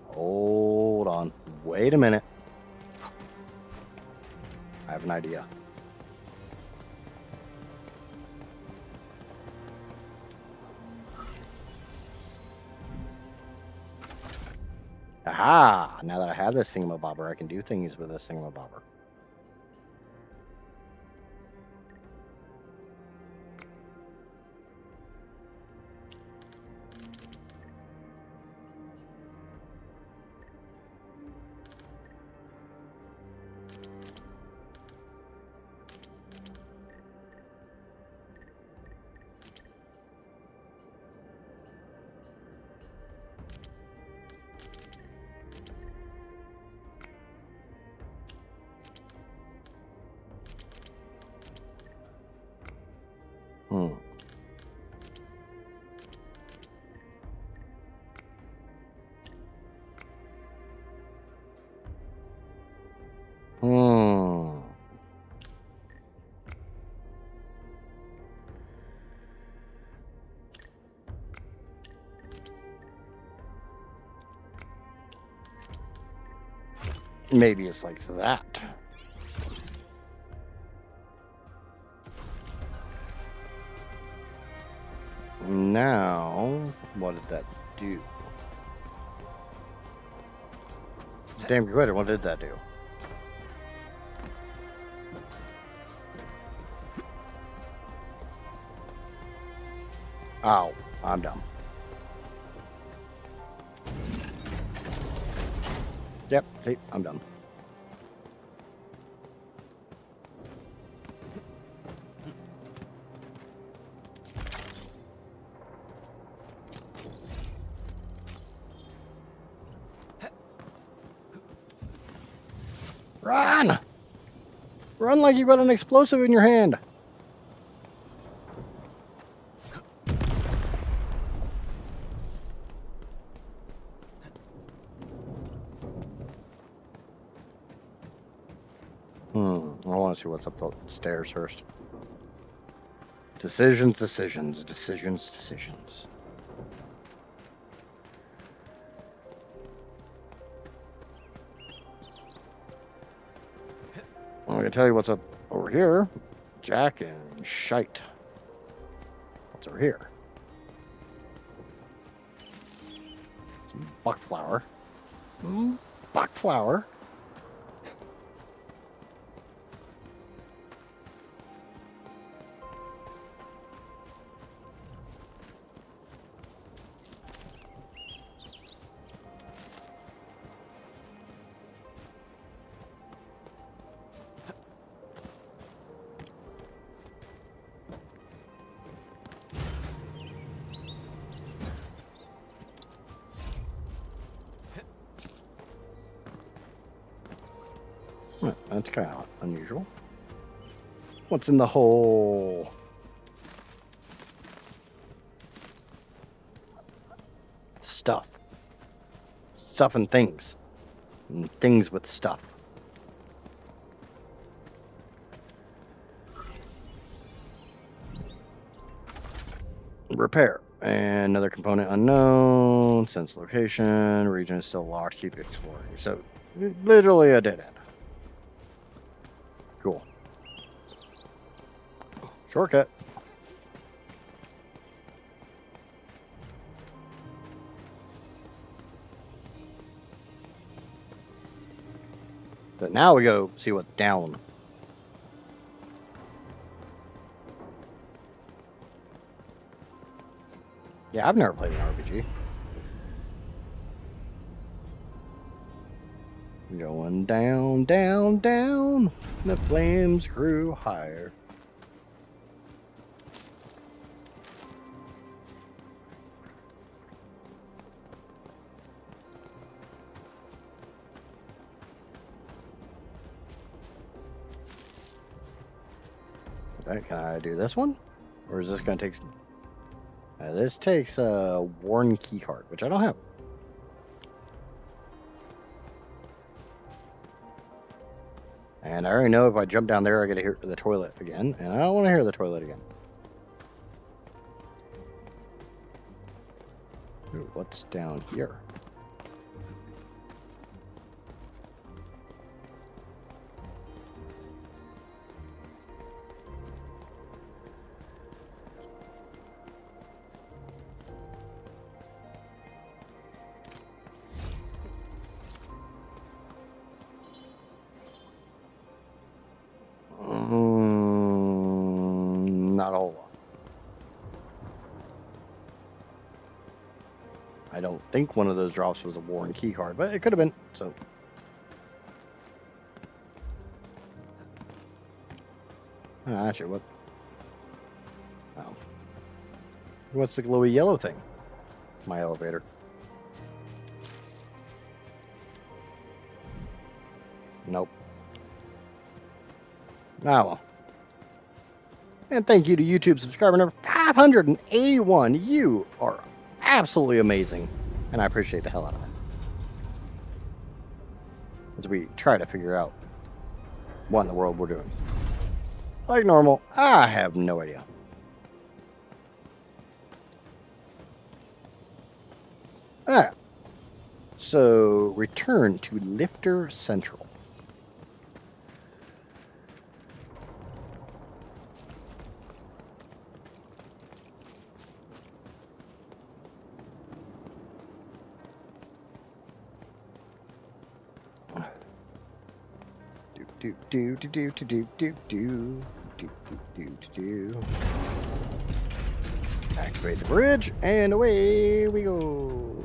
Hold on. Wait a minute. I have an idea. Aha! Now that I have this thingamabobber, I can do things with this thingamabobber. Maybe it's like that. Now, what did that do? Damn good, what did that do? Ow, I'm dumb. Yep, see, I'm done. Run! Run like you got an explosive in your hand. I want to see what's up the stairs first. Decisions. I'm going to tell you what's up over here. Jack and shite. What's over here? Some buck flower. Buck flower. That's kind of unusual. What's in the hole? Stuff. Stuff and things. And things with stuff. Repair. And another component unknown. Sense location. Region is still locked. Keep exploring. So, literally a dead end. Cool. Shortcut. But now we go see what's down. Yeah, I've never played an RPG. Going down, down, down. The flames grew higher. Okay, can I do this one? Or is this going to take some... this takes a worn key card, which I don't have. And I already know if I jump down there, I get to hear the toilet again. And I don't want to hear the toilet again. Ooh, what's down here? Not a whole lot. I don't think one of those drops was a worn key card, but it could have been, so. Actually, what? Oh. What's the glowy yellow thing? My elevator. Nope. Ah, well. And thank you to YouTube subscriber number 581. You are absolutely amazing. And I appreciate the hell out of it. As we try to figure out what in the world we're doing. Like normal, I have no idea. Alright. So, return to Lifter Central. Activate the bridge, and away we go.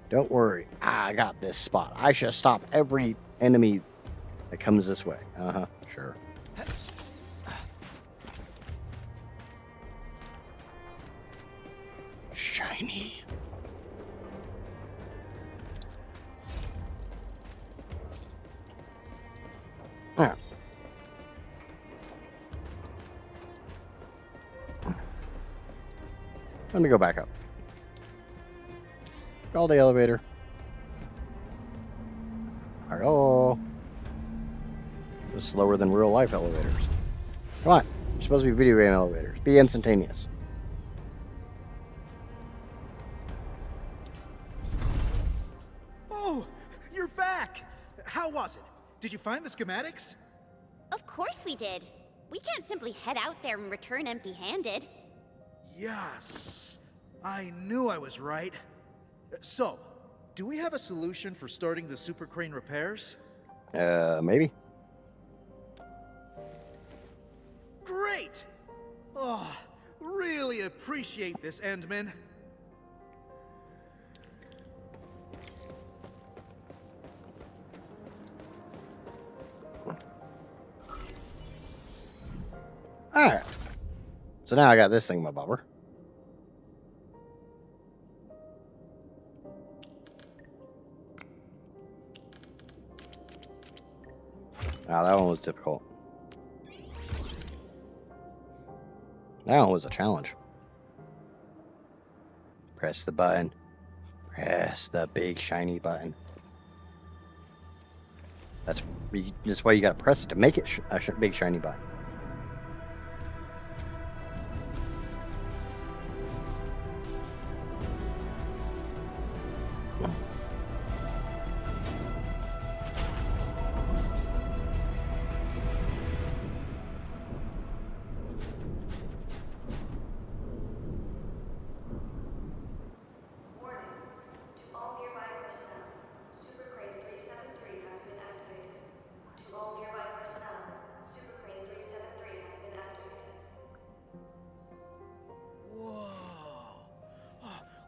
Don't worry, I got this spot. I shall stop every enemy that comes this way. Sure. Shiny. Alright. Let me go back up. Call the elevator. Hello. This is slower than real life elevators. Come on. You're supposed to be video game elevators. Be instantaneous. Oh, you're back! How was it? Did you find the schematics? Of course we did. We can't simply head out there and return empty-handed. Yes. I knew I was right. So, do we have a solution for starting the super crane repairs? Maybe. Great! Oh, really appreciate this, Endman. Alright. So now I got this thing, my bobber. Wow, that one was difficult. That was a challenge. Press the button. Press the big shiny button. That's why you gotta press it to make it a big shiny button.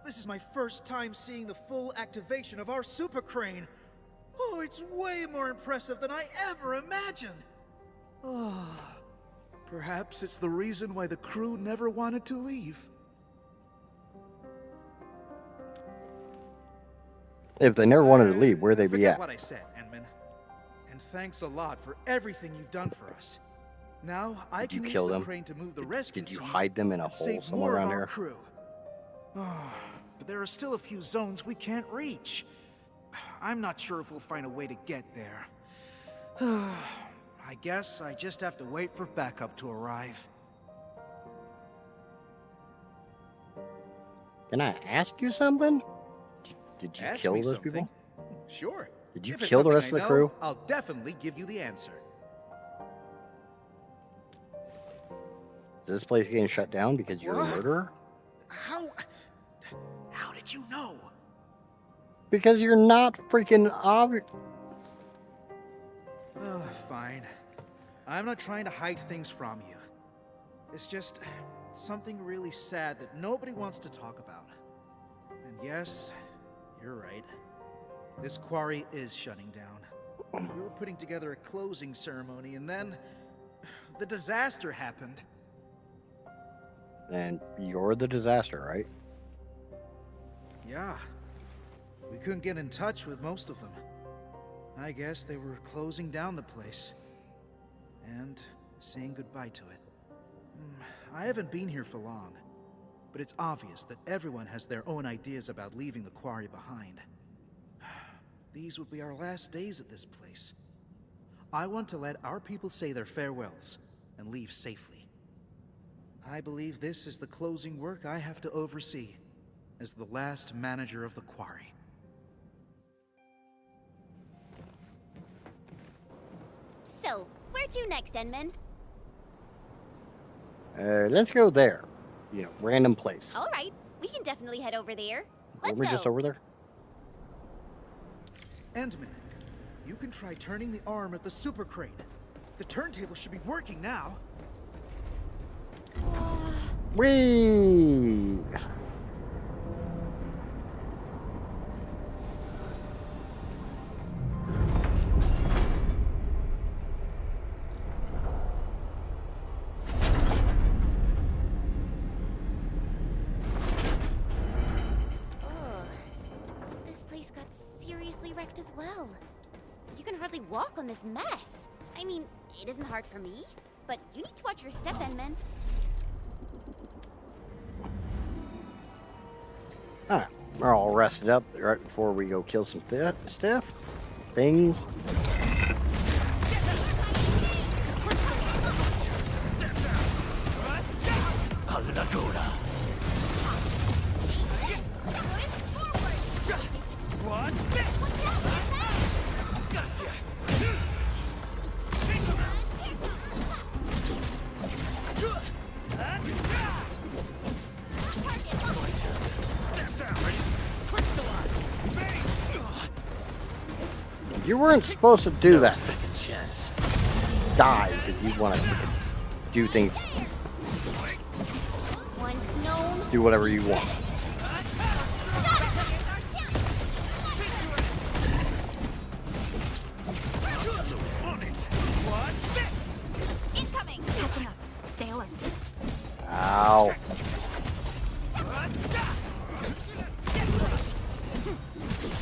This is my first time seeing the full activation of our super crane. Oh, it's way more impressive than I ever imagined. Oh, perhaps it's the reason why the crew never wanted to leave. If they never wanted to leave, where'd they be Forget at? what I said, Enman. And thanks a lot for everything you've done for us. Now I can use the crane to move the rescue Did you teams hide them in a and hole save somewhere more around of our here? crew. Oh, but there are still a few zones we can't reach. I'm not sure if we'll find a way to get there. I guess I just have to wait for backup to arrive. Can I ask you something? Did you Ask kill me those something. people? Sure. Did you If it's kill the something rest of I the know, crew? I'll definitely give you the answer. Is this place getting shut down because you're a What? murderer? How did you know? Because you're not freaking obvious. Oh, fine. I'm not trying to hide things from you. It's just something really sad that nobody wants to talk about. And yes, you're right. This quarry is shutting down. We were putting together a closing ceremony, and then the disaster happened. And you're the disaster, right? Yeah. We couldn't get in touch with most of them. I guess they were closing down the place. And saying goodbye to it. I haven't been here for long, but it's obvious that everyone has their own ideas about leaving the quarry behind. These would be our last days at this place. I want to let our people say their farewells and leave safely. I believe this is the closing work I have to oversee as the last manager of the quarry. So, where to next, Enman? Let's go there. You know, random place. All right, we can definitely head over there. Let's We're go. just over there. Endman, you can try turning the arm at the super crane. The turntable should be working now. Whee! This place got seriously wrecked as well. You can hardly walk on this mess. I mean, it isn't hard for me, but you need to watch your step, Enman. Alright, we're all rested up right before we go kill some stuff, some things. You weren't supposed to do that. Die because you want to do things. Once known. Do whatever you want. Incoming. Catching up. Stay alert. Ow.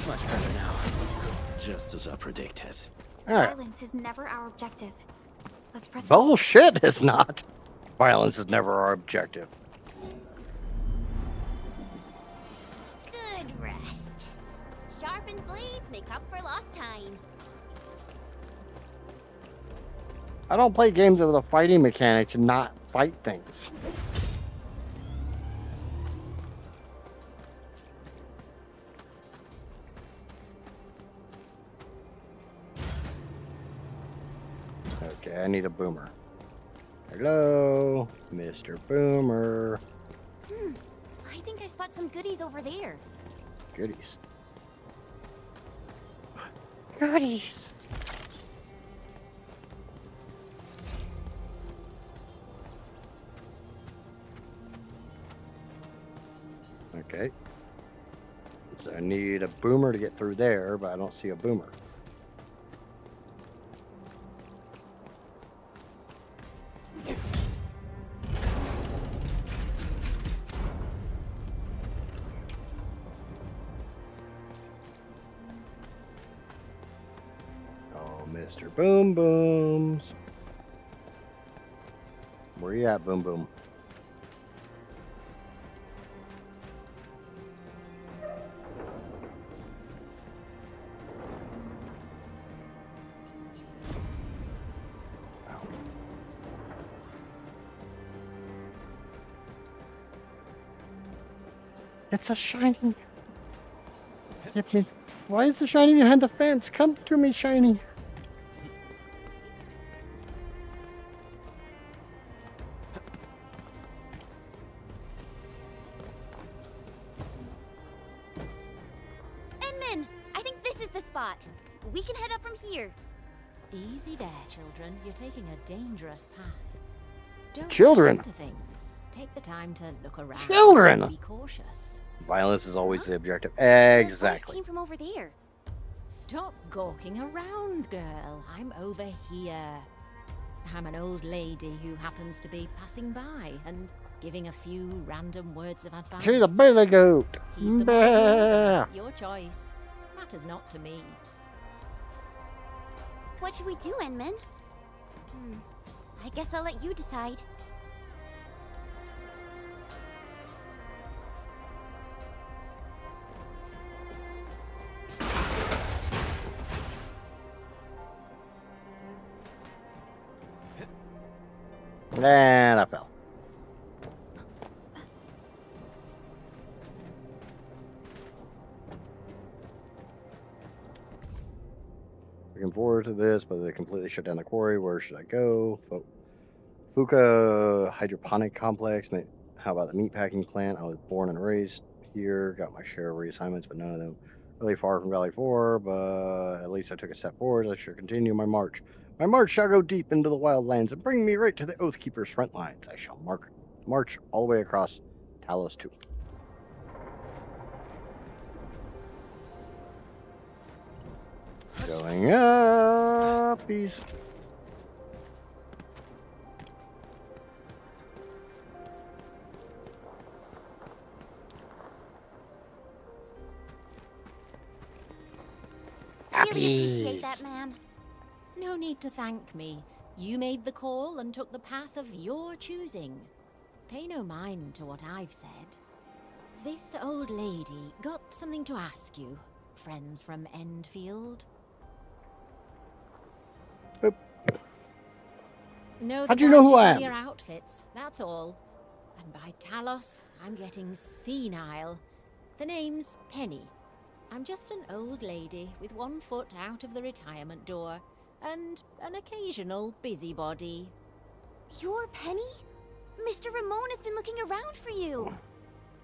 Much better now. Just as I predicted. Alright. Violence is never our objective. Let's press Bullshit, it's not. Violence is never our objective. Good rest. Sharpened blades make up for lost time. I don't play games with a fighting mechanic to not fight things. Okay, I need a boomer. Hello, Mr. Boomer. I think I spot some goodies over there. Goodies. Goodies. Okay. So I need a boomer to get through there, but I don't see a boomer. Oh, Mr. Boom Booms. Where you at, Boom Boom? It's a shiny. Why is the shiny behind the fence? Come to me, shiny. Enman, I think this is the spot. We can head up from here. Easy there, children. You're taking a dangerous path. Don't Children. rush into things. Take the time to look around. Children. And be cautious. Violence is always the objective. That Exactly. voice came from over there. Stop gawking around, girl. I'm over here. I'm an old lady who happens to be passing by and giving a few random words of advice. She's a billy goat. Heed them or Bah. not, your choice. Matters not to me. What should we do, Enman? I guess I'll let you decide. And I fell. Looking forward to this, but they completely shut down the quarry. Where should I go? Fuka Hydroponic Complex. How about the meatpacking plant? I was born and raised here. Got my share of reassignments, but none of them really far from Valley 4. But at least I took a step forward. I should continue my march. My march shall go deep into the wildlands and bring me right to the Oathkeeper's front lines. I shall march all the way across Talos 2. Going up these. Really appreciate that, ma'am. No need to thank me. You made the call and took the path of your choosing. Pay no mind to what I've said. This old lady got something to ask you, friends from Endfield. No, How'd you know who I am? Your outfits, that's all. And by Talos, I'm getting senile. The name's Penny. I'm just an old lady with one foot out of the retirement door and an occasional busybody. You're Penny? Mr. Ramon has been looking around for you.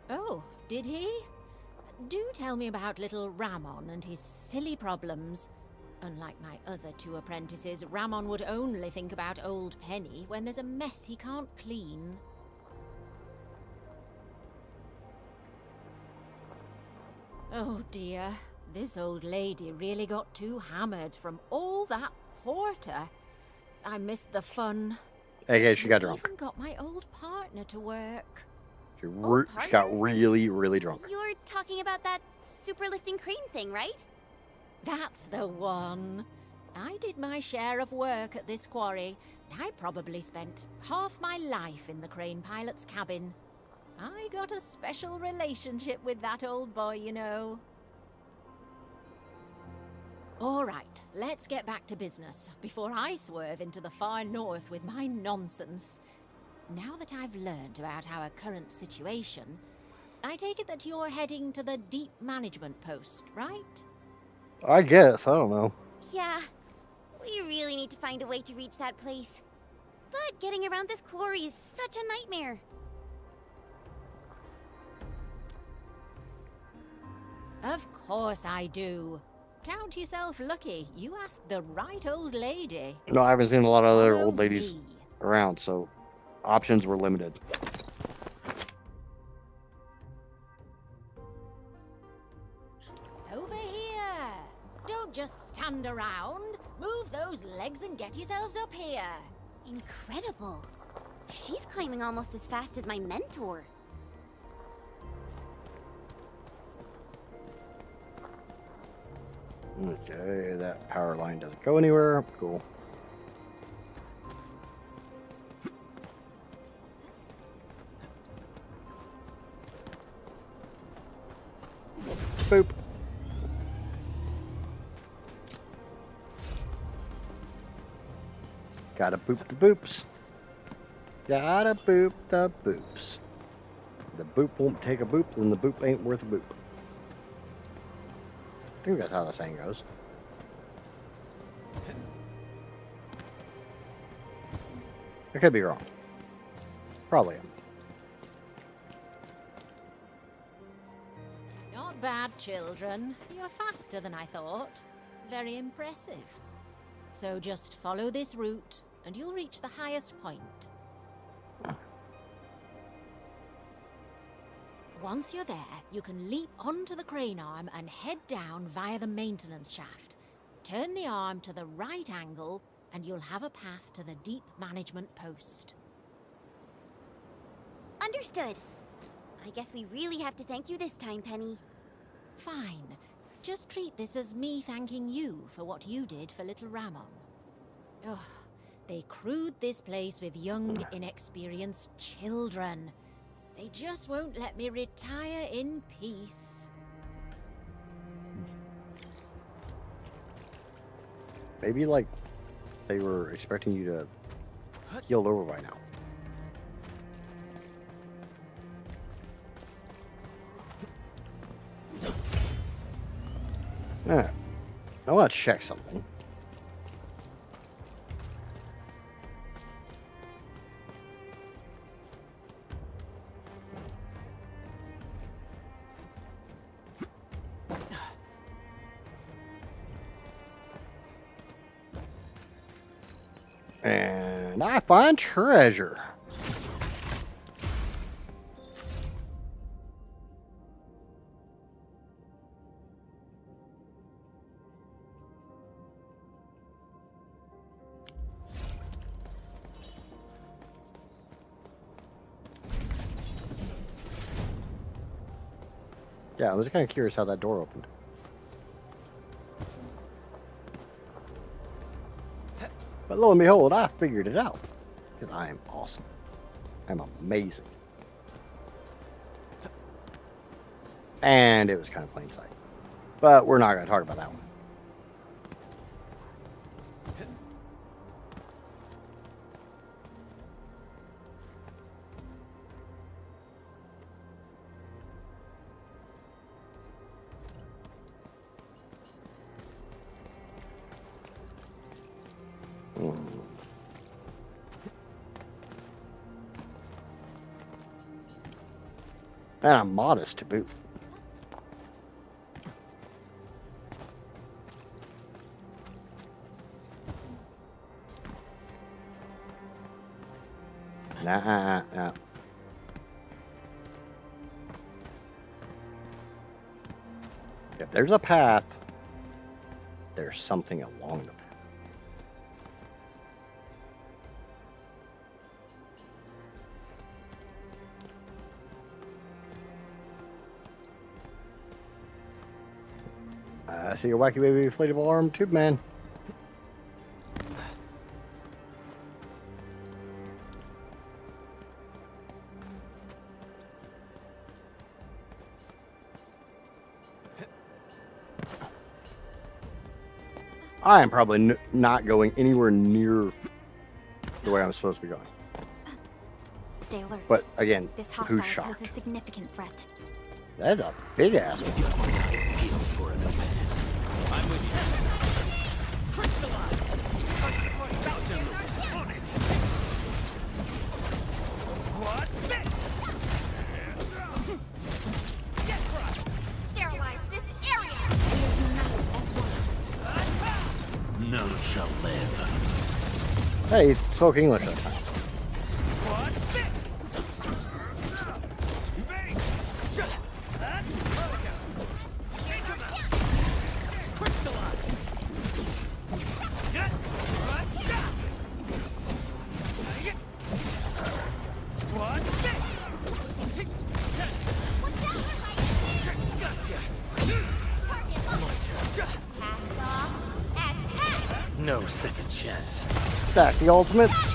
Oh, did he? Do tell me about little Ramon and his silly problems. Unlike my other two apprentices, Ramon would only think about old Penny when there's a mess he can't clean. Oh dear, this old lady really got too hammered from all that porter. I missed the fun. Okay, she got drunk. I even got my old partner to work. She got really, really drunk. You're talking about that super lifting crane thing, right? That's the one. I did my share of work at this quarry. I probably spent half my life in the crane pilot's cabin. I got a special relationship with that old boy, you know. All right, let's get back to business before I swerve into the far north with my nonsense. Now that I've learned about our current situation, I take it that you're heading to the deep management post, right? I guess. I don't know. Yeah, we really need to find a way to reach that place. But getting around this quarry is such a nightmare. Of course I do. Count yourself lucky. You asked the right old lady. No, I haven't seen a lot of other Follow old ladies me. around, so options were limited. Over here. Don't just stand around. Move those legs and get yourselves up here. Incredible. She's climbing almost as fast as my mentor. Okay, that power line doesn't go anywhere. Cool. Boop. Gotta boop the boops. Gotta boop the boops. The boop won't take a boop, then the boop ain't worth a boop. I think that's how the saying goes. I could be wrong. Probably am. Not bad, children. You're faster than I thought. Very impressive. So just follow this route, and you'll reach the highest point. Once you're there, you can leap onto the crane arm and head down via the maintenance shaft. Turn the arm to the right angle, and you'll have a path to the deep management post. Understood. I guess we really have to thank you this time, Penny. Fine. Just treat this as me thanking you for what you did for little Ramon. Ugh, they crewed this place with young, inexperienced children. They just won't let me retire in peace. Maybe, like, they were expecting you to heal over by now. Alright. I want to check something. And I find treasure. Yeah, I was kind of curious how that door opened. But lo and behold, I figured it out. Because I am awesome. I'm amazing. And it was kind of plain sight. But we're not going to talk about that one. And I'm modest to boot. Nah. If there's a path, there's something along the path. I see your wacky baby inflatable arm tube man. I am probably not going anywhere near the way I'm supposed to be going. Stay alert. But again, This who's hostile shocked? poses a significant threat. That's a big ass one. I'm with you. What's this? Sterilize this area! None shall live. Hey, he spoke English that time. What's this? What's this? No second chance. Stack the ultimates.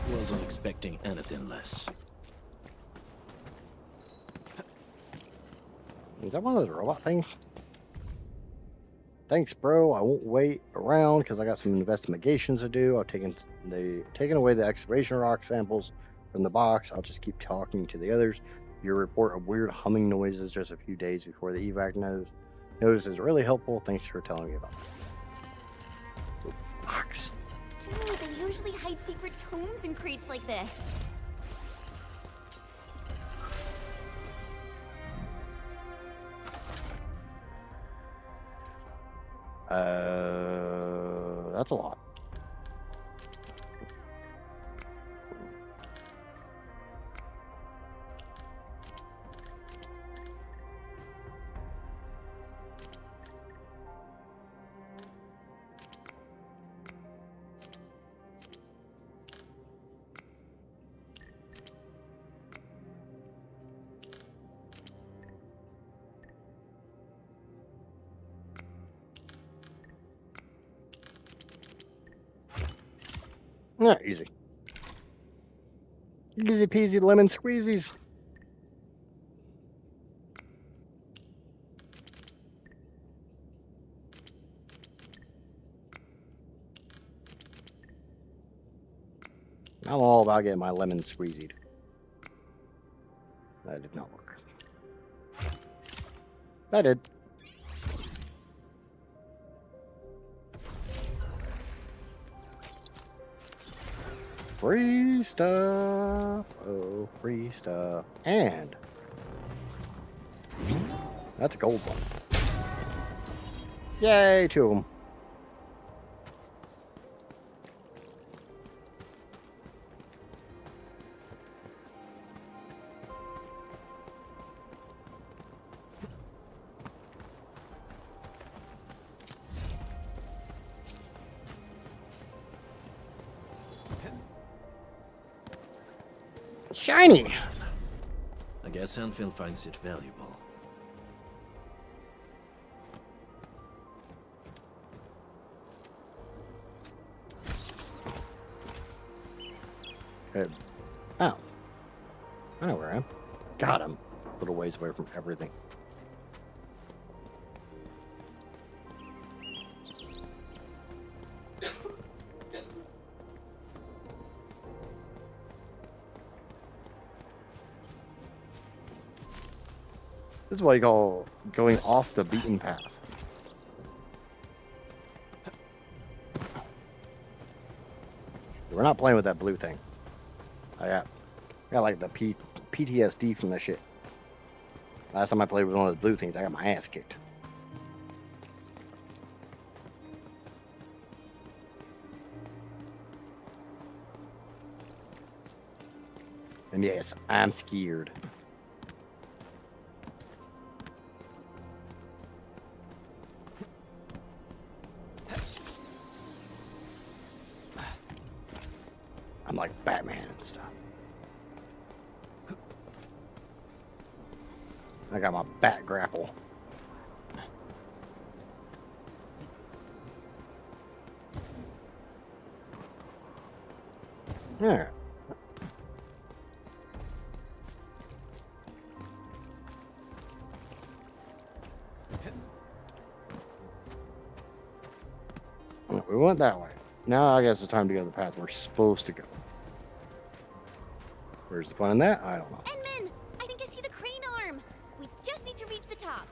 Wasn't expecting anything less. Is that one of those robot things? Thanks, bro. I won't wait around because I got some investigations to do. I've taken away the excavation rock samples from the box. I'll just keep talking to the others. Your report of weird humming noises just a few days before the evac notice is really helpful. Thanks for telling me about that. Box. Ooh, they usually hide secret tomes in crates like this. That's a lot. Yeah, easy. Easy peasy lemon squeezies. I'm all about getting my lemon squeezied. That did not work. That did. Free stuff. Oh, free stuff. And that's a gold one. Yay, 2 of them. Shiny! I guess Endfield finds it valuable. Okay. Oh. I know where I am. Got him. A little ways away from everything. This is what you call going off the beaten path. We're not playing with that blue thing. I got like the PTSD from that shit. Last time I played with one of those blue things, I got my ass kicked. And yes, I'm scared. I'm like Batman and stuff. I got my bat grapple. Alright. We went that way. Now I guess it's time to go the path we're supposed to go. Where's the fun in that? I don't know. Enman! I think I see the crane arm! We just need to reach the top.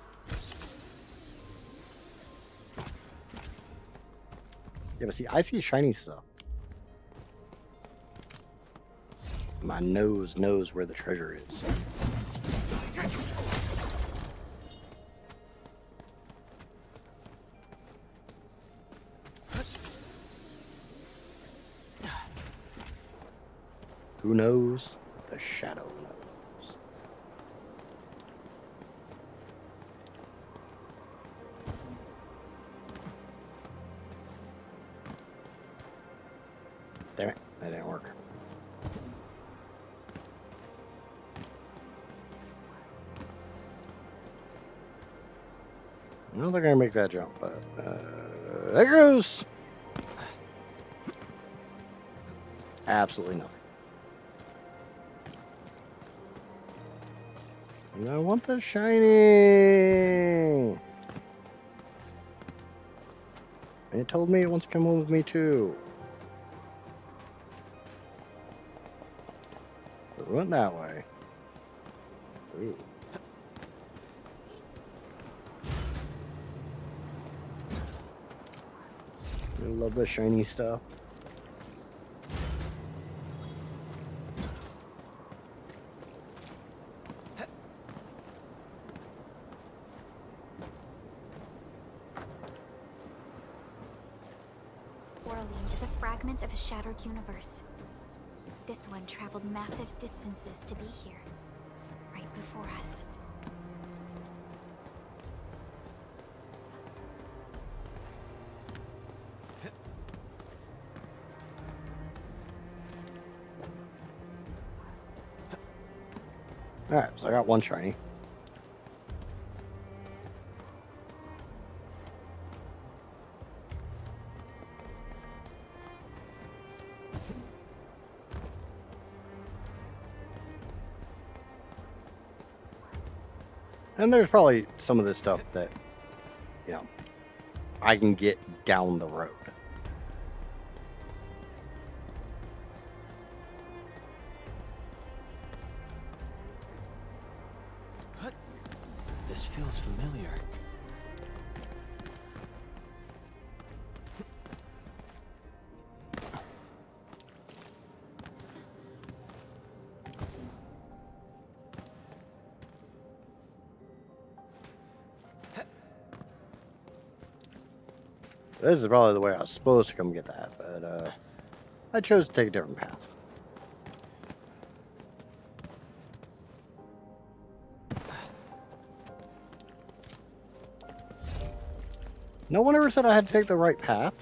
Yeah, but see, I see shiny stuff. My nose knows where the treasure is. Who knows? The shadow knows. Damn it, that didn't work. I don't think I can make that jump, but there goes. Absolutely nothing. And I want the shiny. It told me it wants to come home with me too. It went that way. Ooh. I love the shiny stuff. Whirling is a fragment of a shattered universe. This one traveled massive distances to be here, right before us. Alright, so I got one shiny. And there's probably some of this stuff that, you know, I can get down the road. This feels familiar. This is probably the way I was supposed to come get that, but I chose to take a different path. No one ever said I had to take the right path.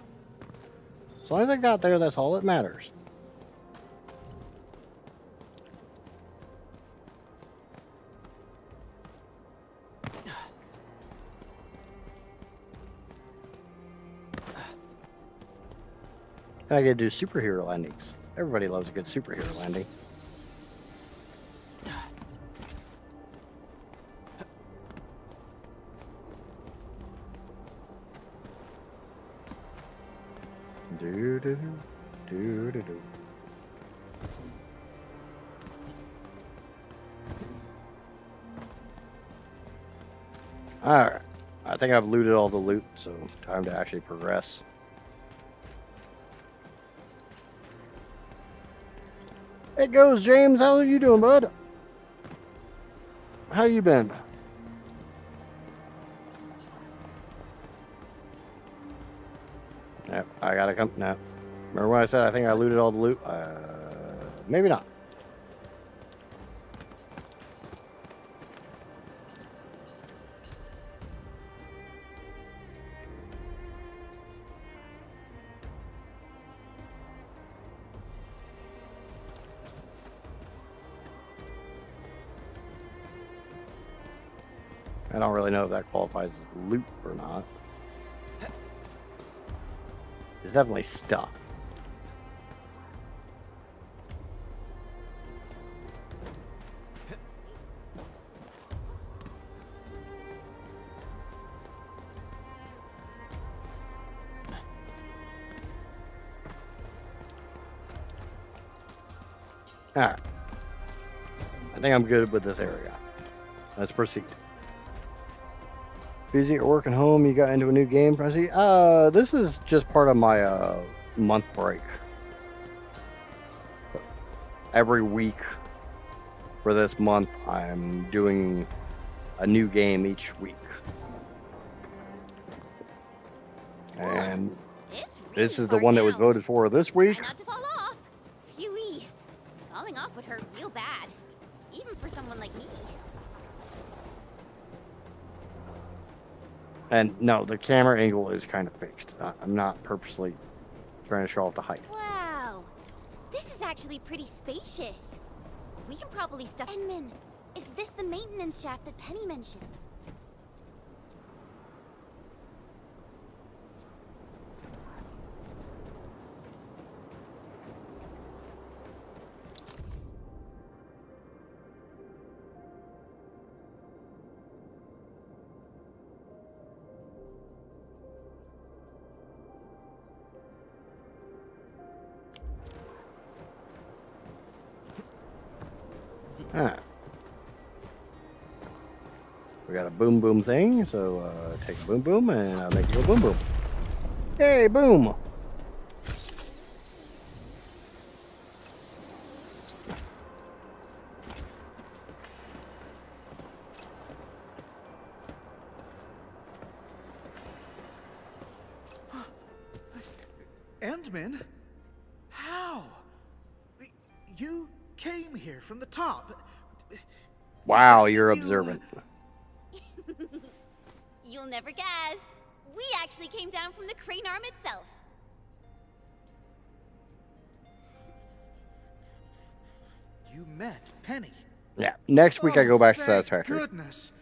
As long as I got there, that's all that matters. And I get to do superhero landings. Everybody loves a good superhero landing. Do do do do do do. Alright. I think I've looted all the loot, so time to actually progress. It goes, James. How are you doing, bud? How you been? Yep, I gotta come. No. Remember when I said I think I looted all the loot? Maybe not. I don't really know if that qualifies as loot or not. It's definitely stuff. Alright. I think I'm good with this area. Let's proceed. Busy at work and home, you got into a new game, Prezi? This is just part of my month break. So every week for this month, I'm doing a new game each week. And this is the one that was voted for this week. Try not to fall off. Phew-wee. Falling off would hurt real bad, even for someone like me. And no, the camera angle is kind of fixed. I'm not purposely trying to show off the height. Wow, this is actually pretty spacious. We can probably stuff. Enman, is this the maintenance shaft that Penny mentioned? Alright. We got a boom boom thing, so take a boom boom and I'll make you a boom boom. Hey, boom! Endman? How? You came here from the top. Wow, you're observant. You'll never guess. We actually came down from the crane arm itself. You met Penny. Yeah, next week I go back to thank Satisfactory goodness.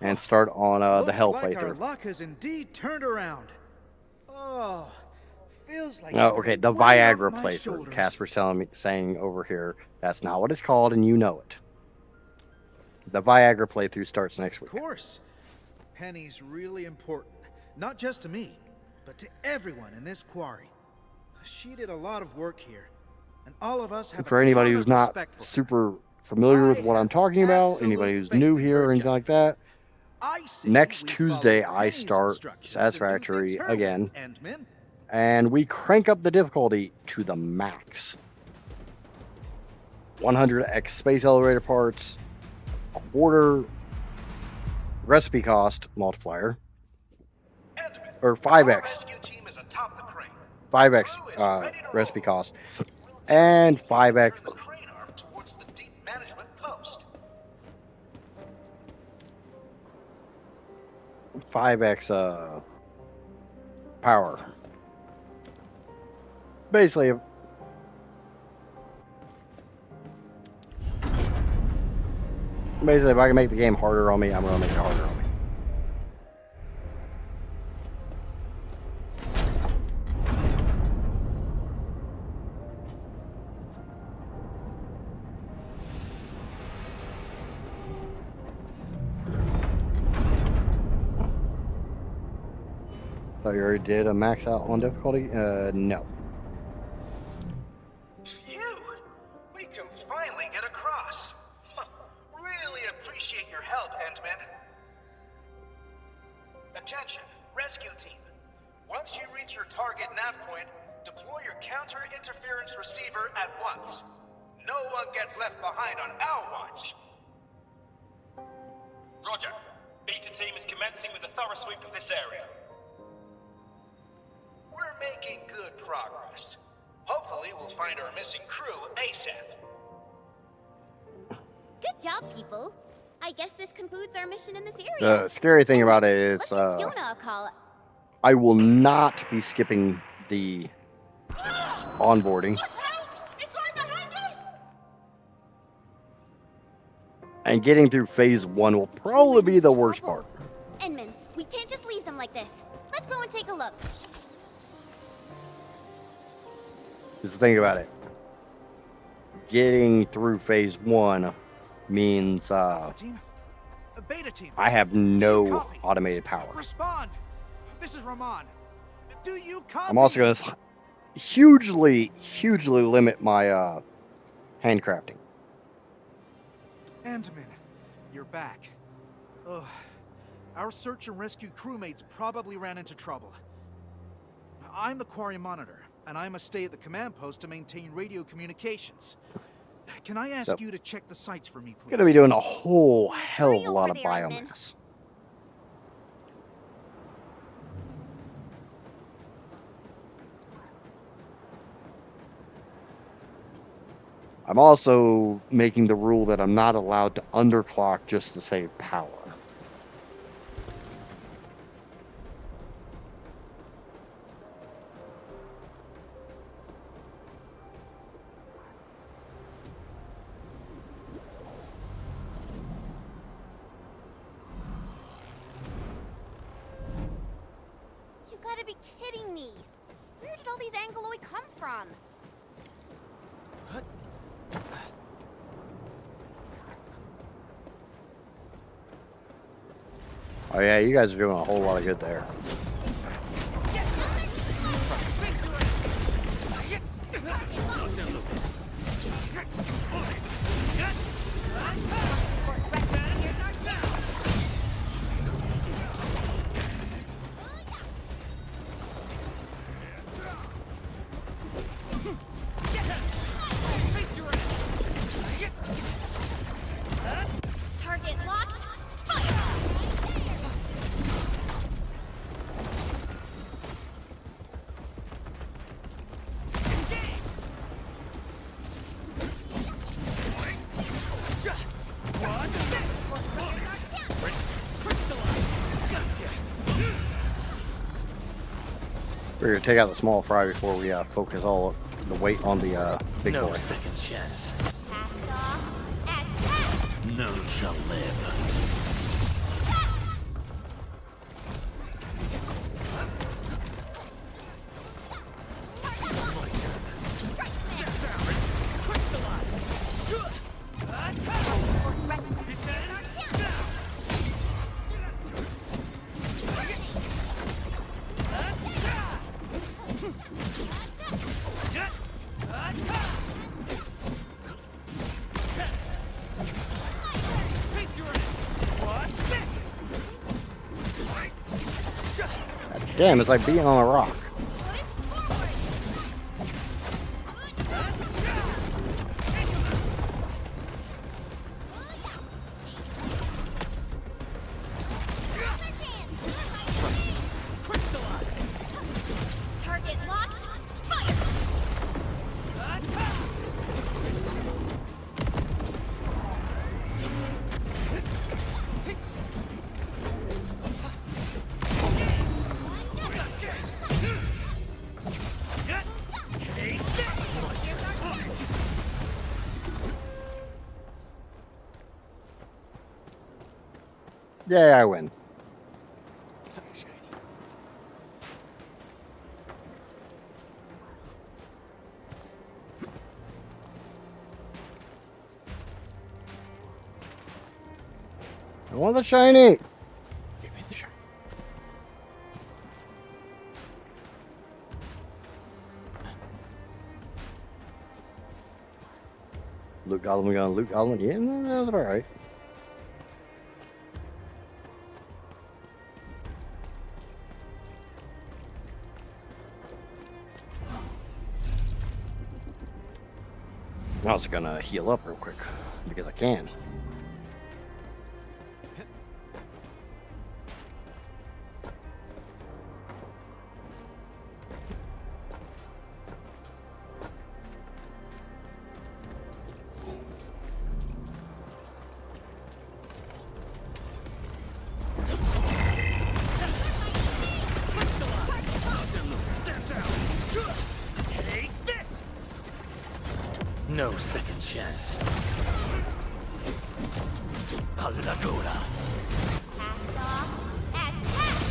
and start on the Looks Hell like our playthrough. luck has indeed turned around. Oh, feels like Oh, okay, the weight off Viagra my playthrough. shoulders. Casper's saying over here, that's not what it's called, and you know it. The Viagra playthrough starts next week. Of course. Penny's really important, not just to me, but to everyone in this quarry. She did a lot of work here, and all of us have And for a anybody ton who's of not respect for her. super familiar with what I'm talking about, anybody who's new here or anything like that, next Tuesday I start Satisfactory again, and we crank up the difficulty to the max. 100x space elevator parts, quarter recipe cost multiplier, or 5x 5x recipe cost, and 5x power. Basically, if I can make the game harder on me, I'm gonna make it harder on me. Thought you already did a max out on difficulty? No. Phew! We can finally get across. Really appreciate your help, Endman. Attention, rescue team. Once you reach your target nav point, deploy your counter-interference receiver at once. No one gets left behind on our watch. Roger. Beta team is commencing with a thorough sweep of this area. We're making good progress. Hopefully we'll find our missing crew ASAP. Good job, people. I guess this concludes our mission in this area. The scary thing about it is, Let's give Fiona a call. I will not be skipping the onboarding. And getting through phase 1 will probably be the worst part. can't just leave them like this. Let's go and take a look. Just think about it. Getting through phase 1 means Beta team. I have no automated power. Respond. This is Rahman. Do you copy? I'm also going to hugely limit my handcrafting. Endman, you're back. Ugh. Our search and rescue crewmates probably ran into trouble. I'm the quarry monitor, and I must stay at the command post to maintain radio communications. Can I ask you to check the sites for me, please? Gonna be doing a whole hell of a lot of biomass. I'm also making the rule that I'm not allowed to underclock just to save power. You gotta be kidding me. Where did all these Angoloi come from? Oh yeah, you guys are doing a whole lot of good there. Target locked. We're gonna take out the small fry before we focus all the weight on the big No boy. second chance. None shall live. Damn, it's like being on a rock. Target locked. Yeah, I win. I want the shiny. Give me the shiny. Luke Gollum, we got Luke Gollum. Yeah, no, that's all right. I was gonna heal up real quick because I can. Take this! No second chance. Allura. Cast off as cast.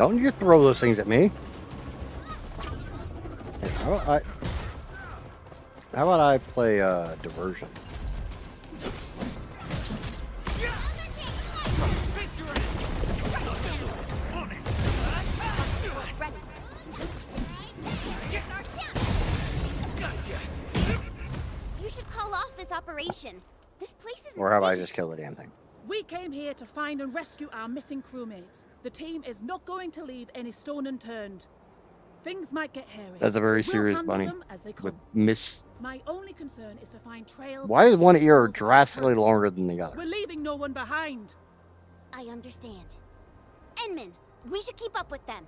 Don't you throw those things at me. Here, how about I play diversion? You should call off this operation. This place is Or have I just killed the damn thing? We came here to find and rescue our missing crewmates. The team is not going to leave any stone unturned. Things might get hairy. That's a very We'll serious handle bunny. them as they come. With Miss. My only concern is to find trails. Why is one ear drastically longer than the other? We're leaving no one behind. I understand. Enman, we should keep up with them.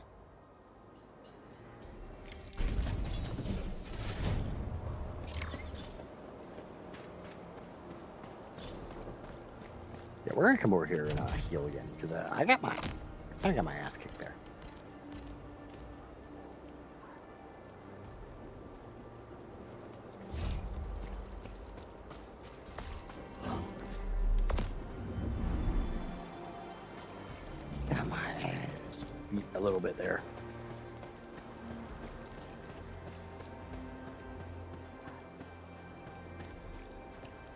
Yeah, we're gonna come over here and heal again because I got my ass kicked there. Got my ass beat a little bit there.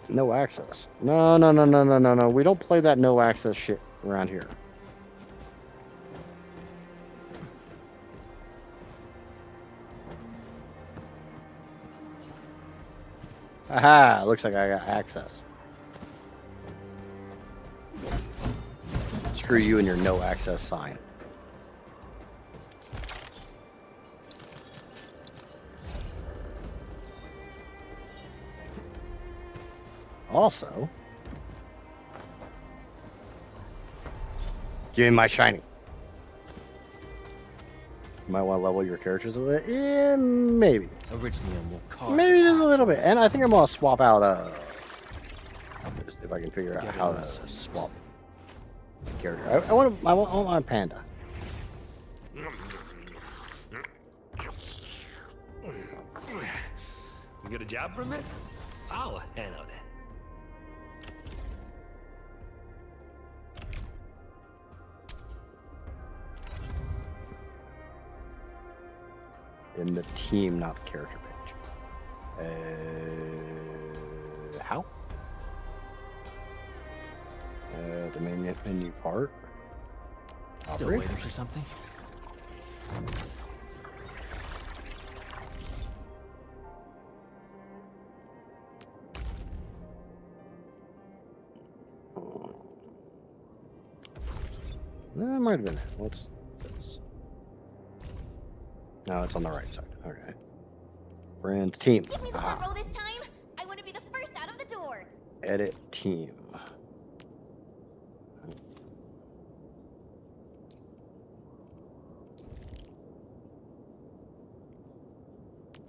No access. No. We don't play that no access shit around here. Aha! Looks like I got access. Screw you and your no access sign. Also, give me my shiny. You might want to level your characters a bit. Yeah, maybe. Maybe just a little bit. And I think I'm gonna swap out. If I can figure out how to swap character. I want my panda. You get a job from it? I'll handle it. In the team, not the character page. How? The menu part. Still waiting for something? That might have been it. What's this? No, it's on the right side. Okay. Brand team. Give me the front row this time. I want to be the first out of the door. Edit team.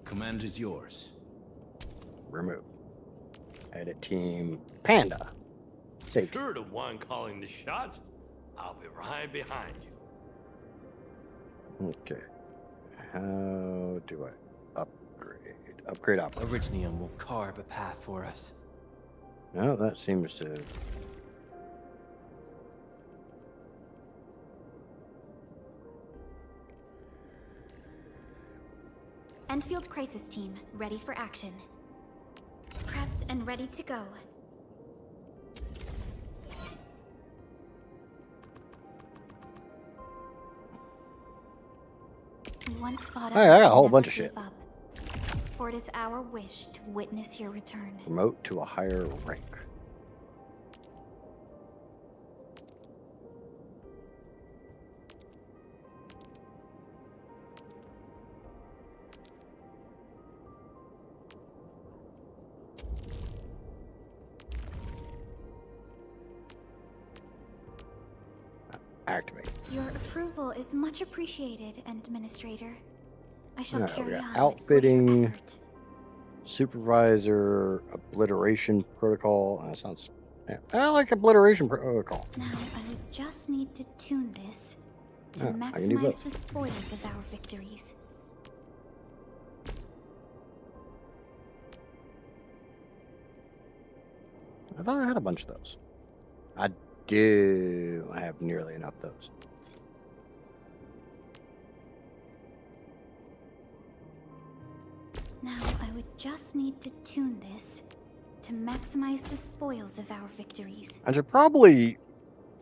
Command is yours. Remove. Edit team. Panda. Safety. You're the one calling the shots. I'll be right behind you. Okay. How do I upgrade? Upgrade up. Originium will carve a path for us. No, that seems to. Endfield Crisis Team, ready for action. Prepped and ready to go. We once fought. Hey, I got a whole bunch of shit. Up. For it is our wish to witness your return. Promote to a higher rank. Activate. Your approval is much appreciated, Administrator. I shall Alright, we carry got on with outfitting, greater effort. supervisor, obliteration protocol. That sounds. Yeah, I like obliteration protocol. Now I just need to tune this to Yeah, I can do maximize both. the spoils of our victories. I thought I had a bunch of those. I do. I have nearly enough of those. just need to tune this to maximize the spoils of our victories. I should probably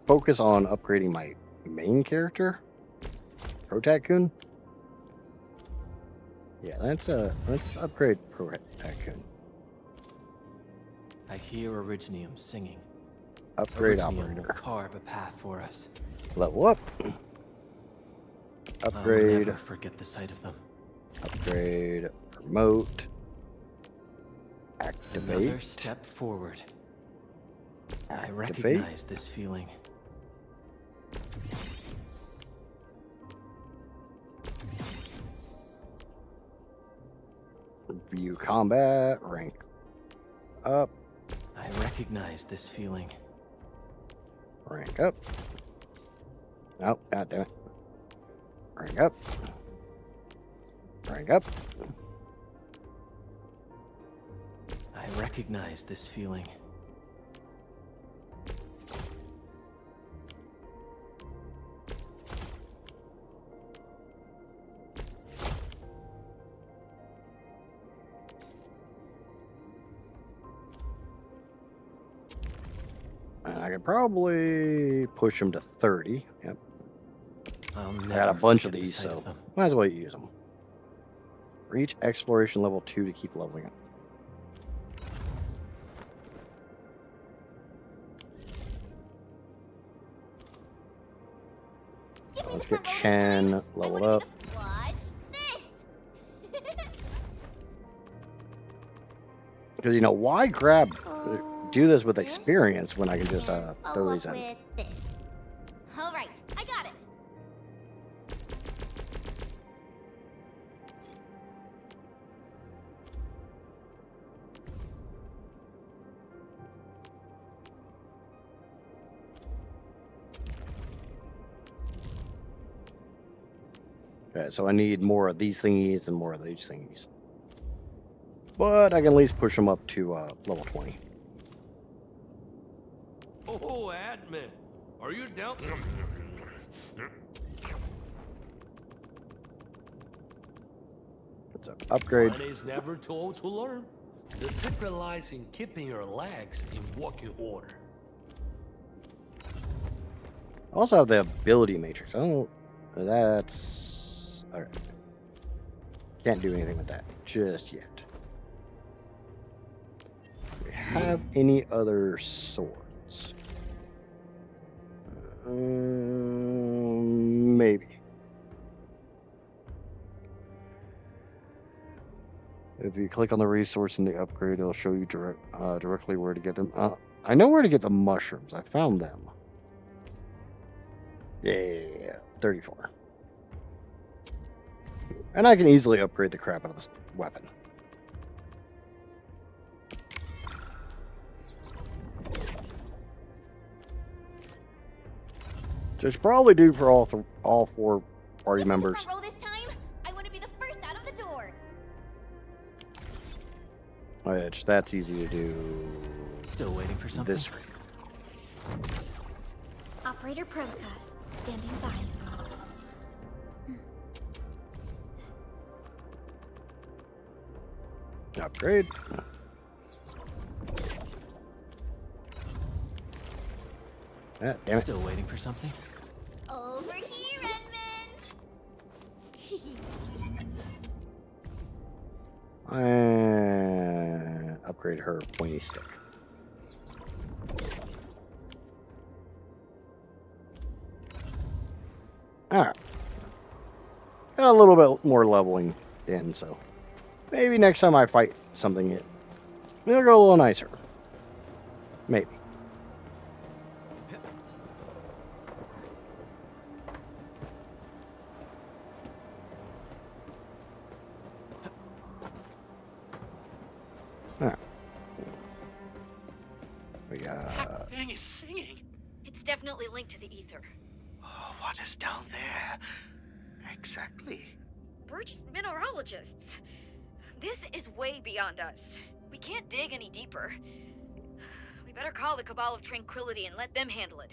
focus on upgrading my main character, Pro-Tycoon. Yeah, let's upgrade Pro-Tycoon. I hear Originium singing. Upgrade Originium operator. will carve a path for us. Level up. Upgrade. I'll never forget the sight of them. Upgrade. Promote. Activate. Another step forward. I Activate. recognize this feeling. View combat. Rank up. I recognize this feeling. Rank up. Oh, god damn it. Rank up. Rank up. I recognize this feeling. And I could probably push him to 30. Yep. I'll I got a never bunch of forget the these, sight so of them. might as well use them. Reach exploration level 2 to keep leveling up. Let's get Chen leveled up. Watch this. Because, you know, why do this with experience when I can just throw these in? With this. All right, I got it. Okay, so I need more of these thingies and more of these thingies. But I can at least push them up to level 20. Oh, admin, are you down? It's an upgrade. One is never told to learn. The secret lies in keeping your legs in working order. I also have the ability matrix. I don't. That's. Alright. Can't do anything with that just yet. Do we have any other swords? Maybe. If you click on the resource in the upgrade, it'll show you directly where to get them. I know where to get the mushrooms. I found them. Yeah, 34. And I can easily upgrade the crap out of this weapon. Which probably do for all four party members. Roll this time. I want to be the first out of the door. Which that's easy to do. Still waiting for something. This. Operator Protocol, standing by. Upgrade. Ah, damn it. Still waiting for something. Over here, Edmund. And upgrade her pointy stick. Alright. Got a little bit more leveling in, so maybe next time I fight something, it'll go a little nicer. Maybe. Alright. We got... That thing is singing. It's definitely linked to the ether. Oh, what is down there? Exactly. We're just mineralogists. This is way beyond us. We can't dig any deeper. We better call the Cabal of Tranquility and let them handle it.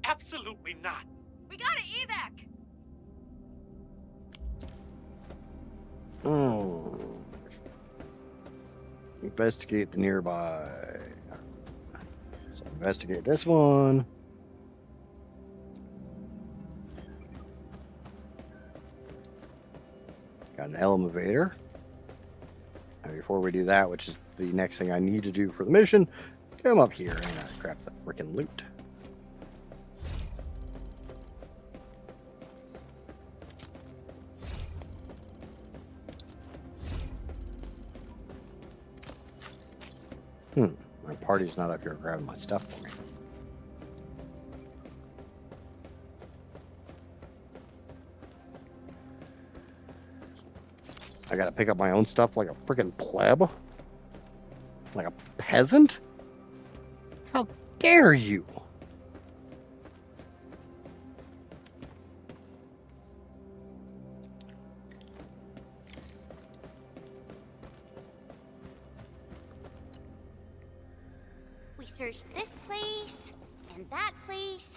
Absolutely not. We gotta evac! Investigate the nearby. So investigate this one. Got an elevator. And before we do that, which is the next thing I need to do for the mission, come up here and grab the freaking loot. My party's not up here grabbing my stuff for me. I gotta pick up my own stuff like a freaking pleb? Like a peasant? How dare you? We searched this place and that place.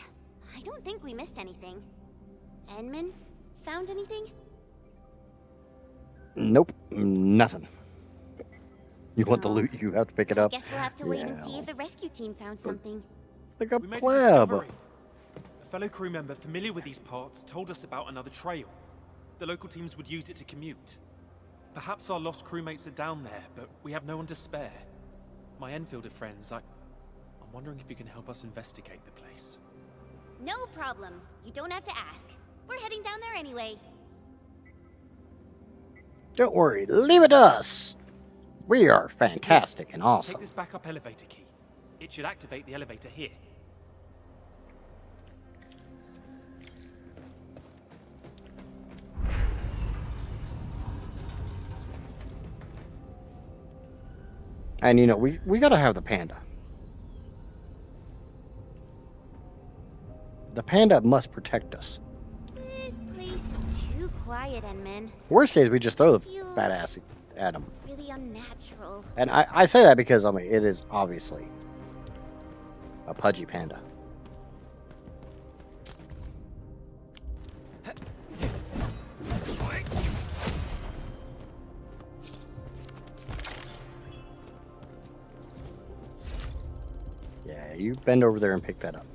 I don't think we missed anything. Enman, found anything? Nope, nothing. You want the loot, you have to pick it up. Guess we'll have to wait and see if the rescue team found something. Like a We made a pleb. discovery. A fellow crew member familiar with these parts told us about another trail. The local teams would use it to commute. Perhaps our lost crewmates are down there, but we have no one to spare. My Enfielder friends, I'm wondering if you can help us investigate the place. No problem. You don't have to ask. We're heading down there anyway. Don't worry, leave it to us. We are fantastic and awesome. Take this backup elevator key. It should activate the elevator here. And you know, we gotta have the panda. The panda must protect us. This place is too quiet, Enman. Worst case, we just throw the badass at him. Really unnatural. And I say that because, I mean, it is obviously a pudgy panda. Yeah, you bend over there and pick that up.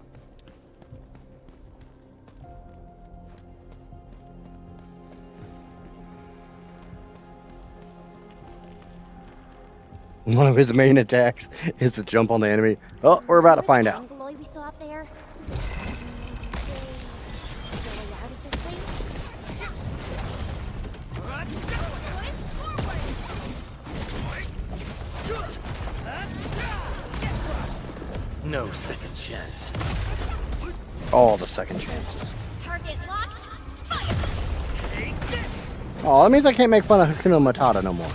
One of his main attacks is to jump on the enemy. Oh, we're about to find out. Angloy we saw up there. No second chance. All the second chances. Target locked. Oh, that means I can't make fun of Hakuna Matata no more.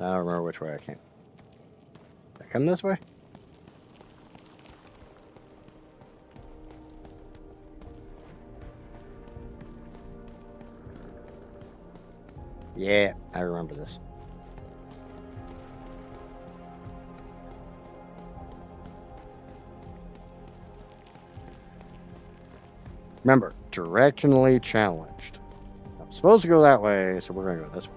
I don't remember which way I came. Did I come this way? Yeah, I remember this. Remember, directionally challenged. I'm supposed to go that way, so we're going to go this way.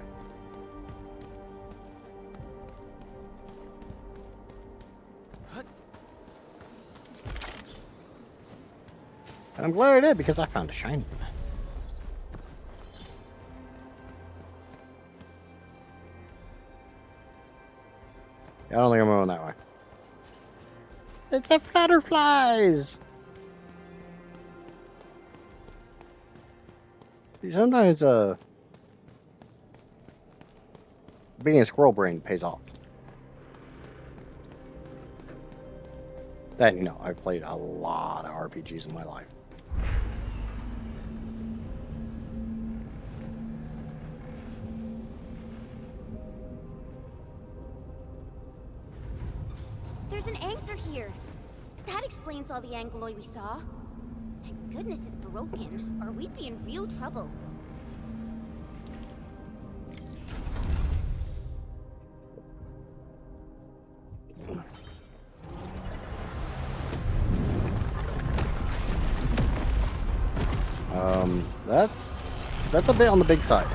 And I'm glad I did, because I found a shiny one. I don't think I'm going that way. It's the flutterflies! See, sometimes, being a squirrel brain pays off. Then, you know, I've played a lot of RPGs in my life. There's an anchor here. That explains all the Angloy we saw. Thank goodness it's broken, or we'd be in real trouble. That's a bit on the big side.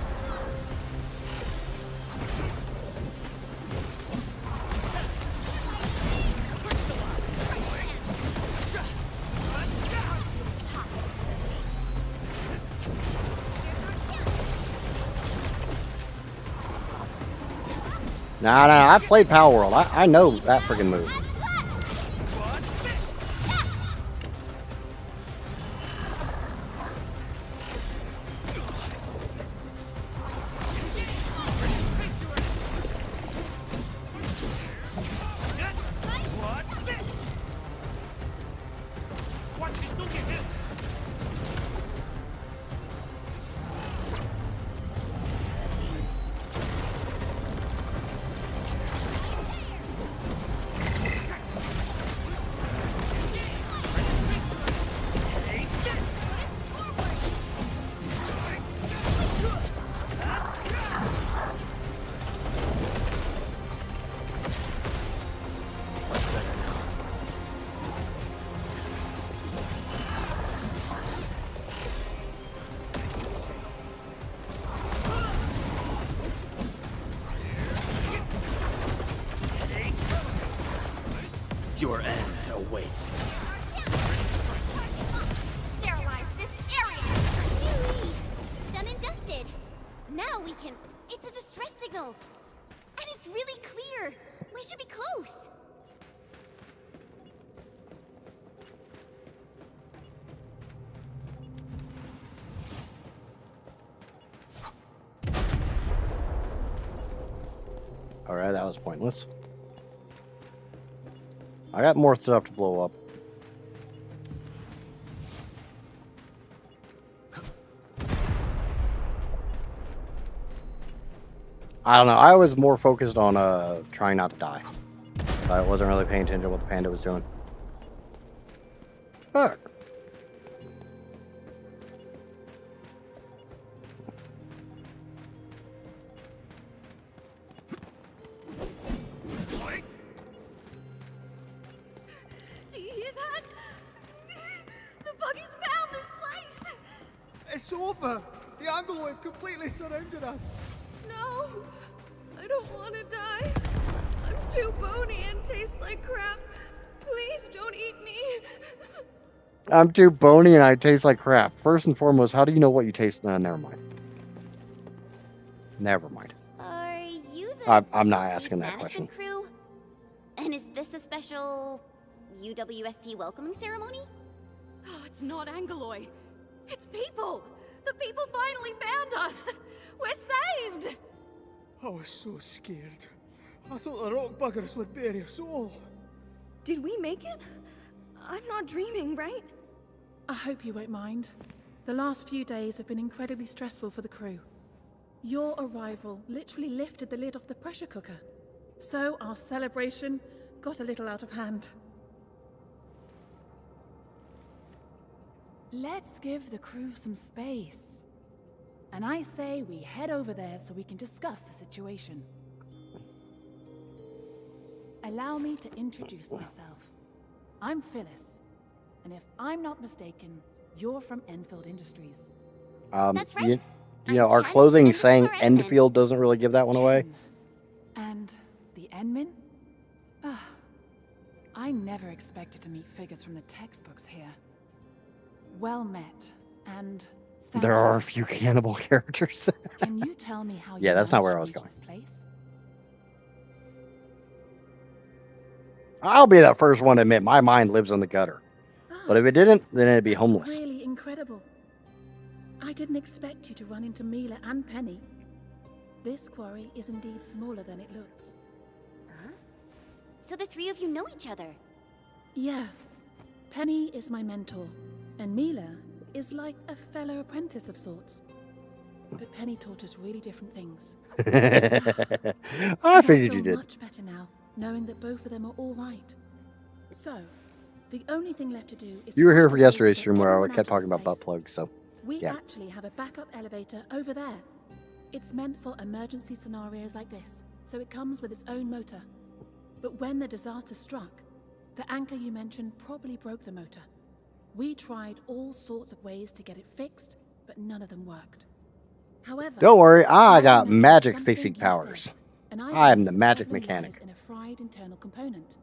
Nah, I've played Power World. I know that freaking move. Your end awaits. Sterilize this area! Done and dusted. Now we can... It's a distress signal. And it's really clear. We should be close. Alright, that was pointless. I got more stuff to blow up. I don't know. I was more focused on trying not to die. I wasn't really paying attention to what the panda was doing. Fuck. Do you hear that? The buggy's found this place! It's over! The Anglo have completely surrounded us! No! I don't want to die. I'm too bony and taste like crap. Please don't eat me. I'm too bony and I taste like crap. First and foremost, how do you know what you taste? Never mind. Never mind. Are you the I'm not asking that management question. crew? And is this a special UWST welcoming ceremony? Oh, it's not Angoloy. It's people. The people finally found us. We're saved. I was so scared. I thought the rock buggers would bury us all. Did we make it? I'm not dreaming, right? I hope you won't mind. The last few days have been incredibly stressful for the crew. Your arrival literally lifted the lid off the pressure cooker. So our celebration got a little out of hand. Let's give the crew some space. And I say we head over there so we can discuss the situation. Allow me to introduce myself. I'm Phyllis, and if I'm not mistaken, you're from Endfield Industries. That's right. You know, our clothing saying Endfield doesn't really give that one away. And the Endmen? Ah, I never expected to meet figures from the textbooks here. Well met, and thank There you are a for few service. cannibal characters. Can you tell me how you Yeah, that's not managed where to I was reach going. this place? I'll be the first one to admit my mind lives in the gutter. But if it didn't, then it'd be homeless. Really incredible. I didn't expect you to run into Mila and Penny. This quarry is indeed smaller than it looks. Huh? So the three of you know each other? Yeah. Penny is my mentor, and Mila is like a fellow apprentice of sorts. But Penny taught us really different things. I figured you I feel did. much better now, knowing that both of them are all right. So, the only thing left to do is You were to here find for a way to yesterday's get stream where everyone I out kept of talking this about butt place. plugs, so We yeah. actually have a backup elevator over there. It's meant for emergency scenarios like this, so it comes with its own motor. But when the disaster struck, the anchor you mentioned probably broke the motor. We tried all sorts of ways to get it fixed, but none of them worked. However, Don't worry, I got remembered magic something fixing you powers. said, and I am believe the the magic problem mechanic. lies in a fried internal component.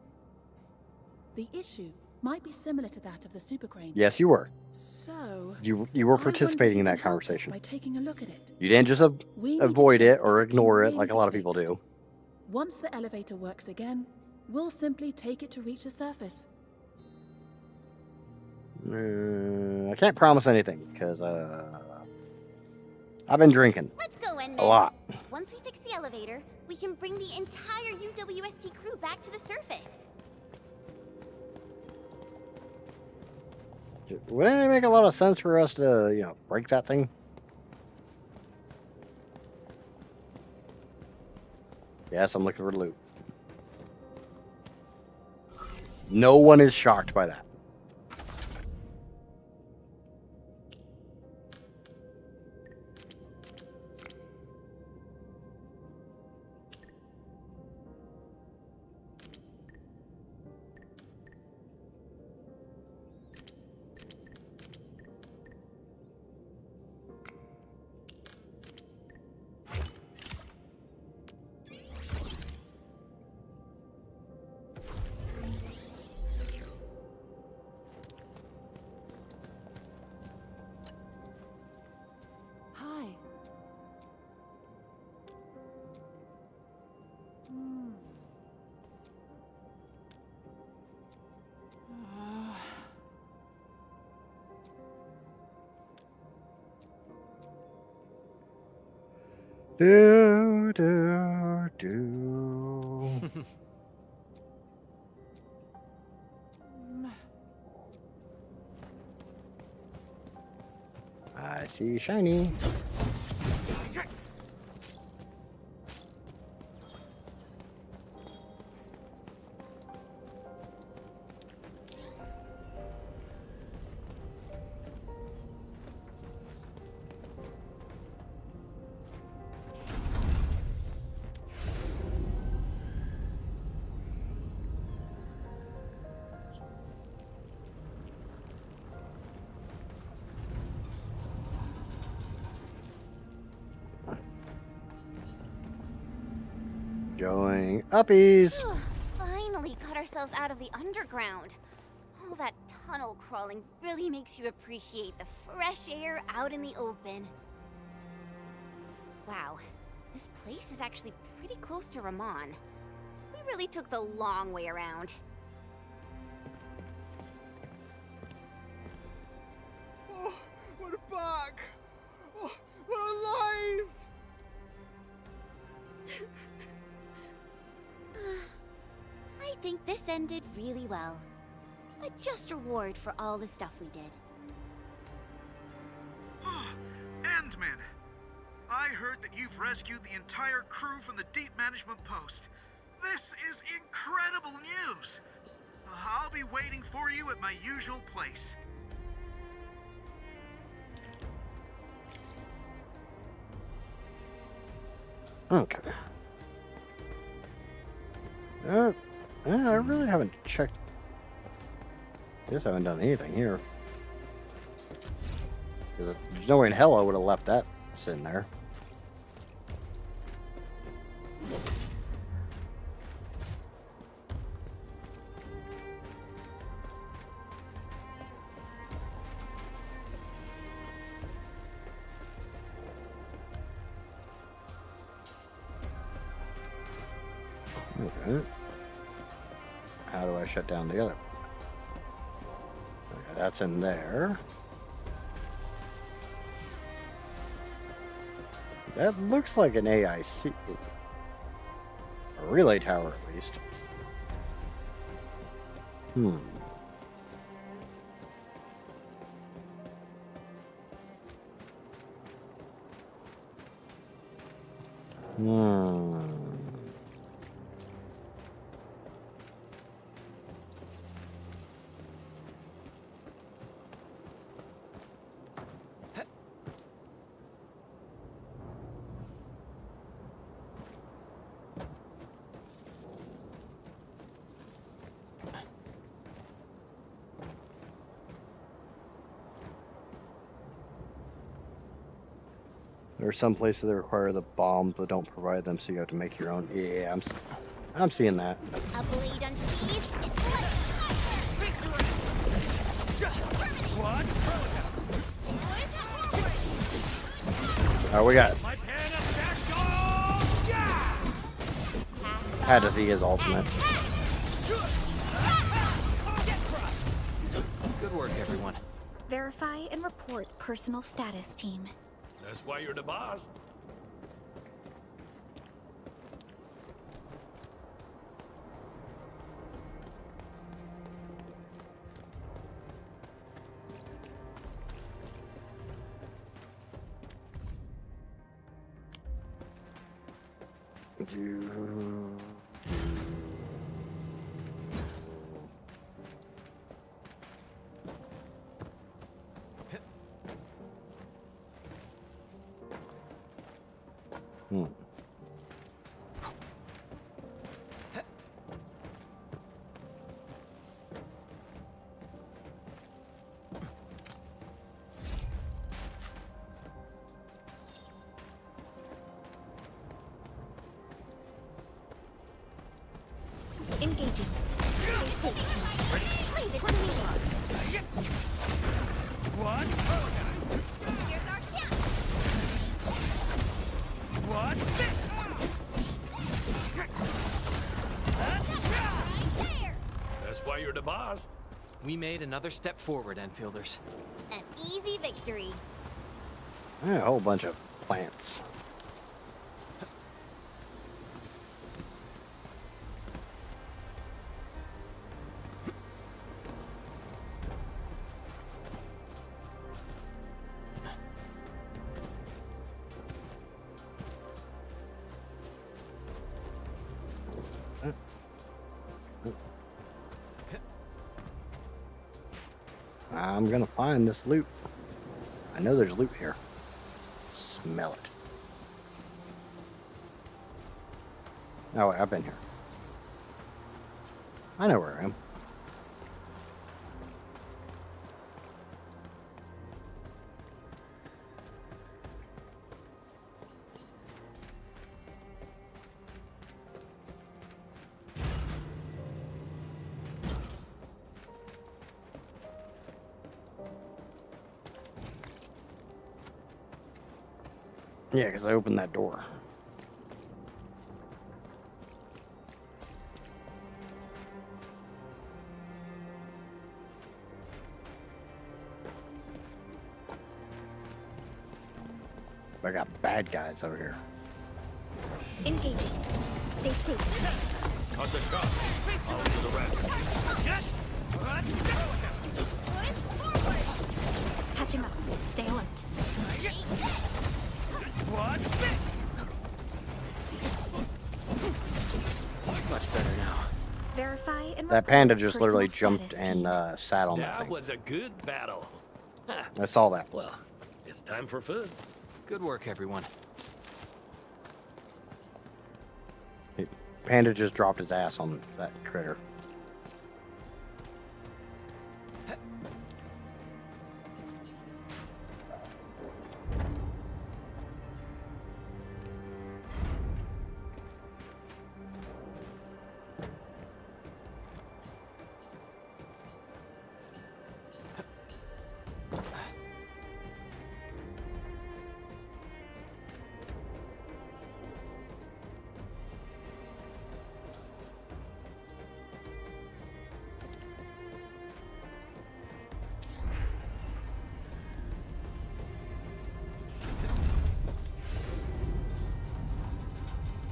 The issue might be similar to that of the super crane. Yes, you were. So You were I wonder if participating you in can that help us conversation. by taking a look at it. You didn't just We need to avoid check it if or it can ignore it really like a be lot of people fixed. do. Once the elevator works again, we'll simply take it to reach the surface. I can't promise anything because I've been drinking Let's go, Endman. a lot. Once we fix the elevator, we can bring the entire UWST crew back to the surface. Wouldn't it make a lot of sense for us to, you know, break that thing? Yes, I'm looking for loot. No one is shocked by that. Hi. Do, do, do. I see shiny. Going uppies. Finally got ourselves out of the underground. All that tunnel crawling really makes you appreciate the fresh air out in the open. Wow, this place is actually pretty close to Ramon. We really took the long way around. Oh, we're back! Oh, we're alive! I think this ended really well. A just reward for all the stuff we did. Endman! I heard that you've rescued the entire crew from the deep management post. This is incredible news! I'll be waiting for you at my usual place. Okay. I really haven't checked. Guess I haven't done anything here. There's no way in hell I would have left that sitting there. Okay. How do I shut down the other? Okay, that's in there. That looks like an AIC. A relay tower, at least. Hmm. There are some places that require the bombs but don't provide them, so you have to make your own. Yeah, I'm seeing that. A blade unsheathed. It's Oh, we got. Had to see his ultimate. Good work, everyone. Verify and report personal status, team. That's why you're the boss. Engaging. What? Here's our chance. What's this? That's why you're the boss. We made another step forward, Enfielders. An easy victory. A whole bunch of plants. I'm gonna find this loot. I know there's loot here. Smell it. Oh, wait, I've been here. I know where I am. Yeah, because I opened that door. I got bad guys over here. Engaging. Stay safe. Cut the shot. I'll do the rest. Catching up. Stay alert. What's this? Much better now. Verify and That panda just literally personal jumped status, and team. sat on that That thing. was a good battle. I saw that. Well, it's time for food. Good work, everyone. Panda just dropped his ass on that critter.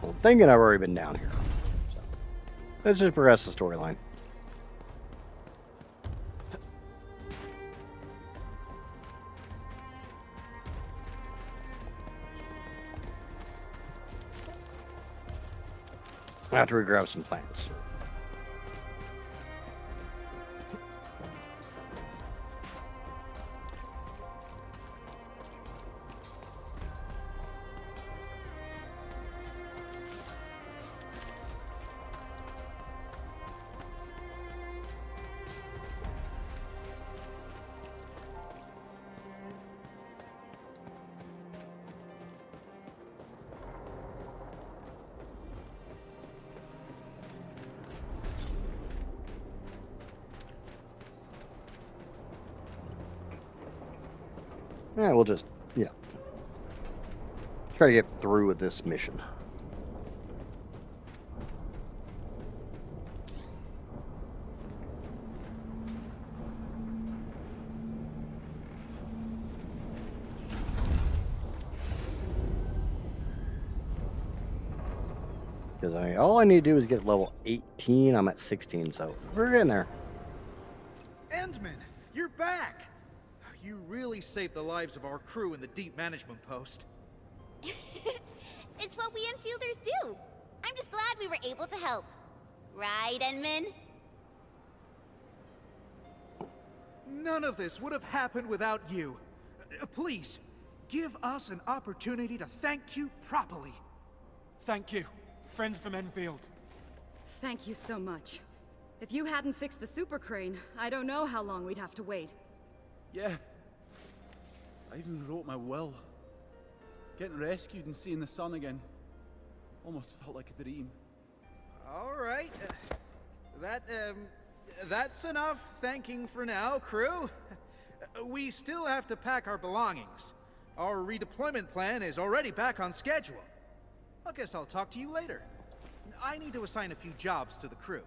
I'm thinking I've already been down here. So, let's just progress the storyline. After we grab some plants. Yeah, we'll just, you know, try to get through with this mission. Because all I need to do is get level 18. I'm at 16, so we're getting there. Endman, you're back! You really saved the lives of our crew in the deep management post. It's what we Enfielders do. I'm just glad we were able to help. Right, Endman? None of this would have happened without you. Please, give us an opportunity to thank you properly. Thank you, friends from Enfield. Thank you so much. If you hadn't fixed the super crane, I don't know how long we'd have to wait. Yeah. I even wrote my will. Getting rescued and seeing the sun again. Almost felt like a dream. All right. That's enough thanking for now, crew. We still have to pack our belongings. Our redeployment plan is already back on schedule. I guess I'll talk to you later. I need to assign a few jobs to the crew.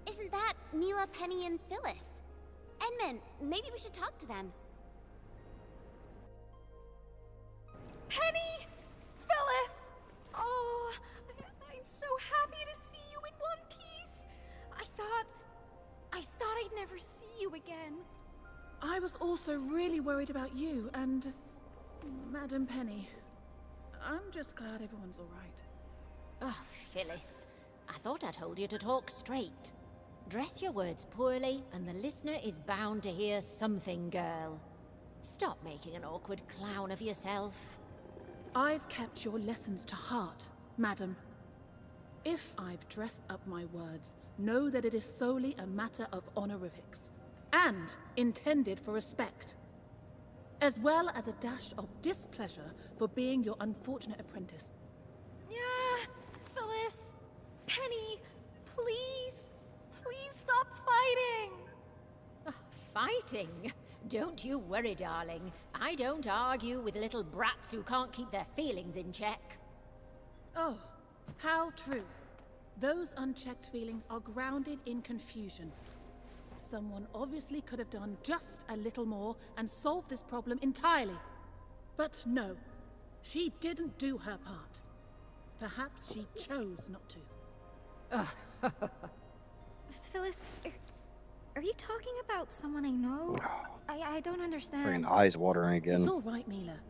Isn't that Mila, Penny, and Phyllis? Endman, maybe we should talk to them. Penny! Phyllis! Oh, I'm so happy to see you in one piece. I thought I'd never see you again. I was also really worried about you and Madam Penny. I'm just glad everyone's all right. Oh, Phyllis. I thought I told you to talk straight. Dress your words poorly, and the listener is bound to hear something, girl. Stop making an awkward clown of yourself. I've kept your lessons to heart, madam. If I've dressed up my words, know that it is solely a matter of honorifics, and intended for respect, as well as a dash of displeasure for being your unfortunate apprentice. Yeah, Phyllis, Penny, please stop fighting! Oh, fighting? Don't you worry, darling. I don't argue with little brats who can't keep their feelings in check. Oh, how true. Those unchecked feelings are grounded in confusion. Someone obviously could have done just a little more and solved this problem entirely. But no, she didn't do her part. Perhaps she chose not to. Phyllis, are you talking about someone I know? I don't understand. Freaking eyes watering again. It's all right, Mila.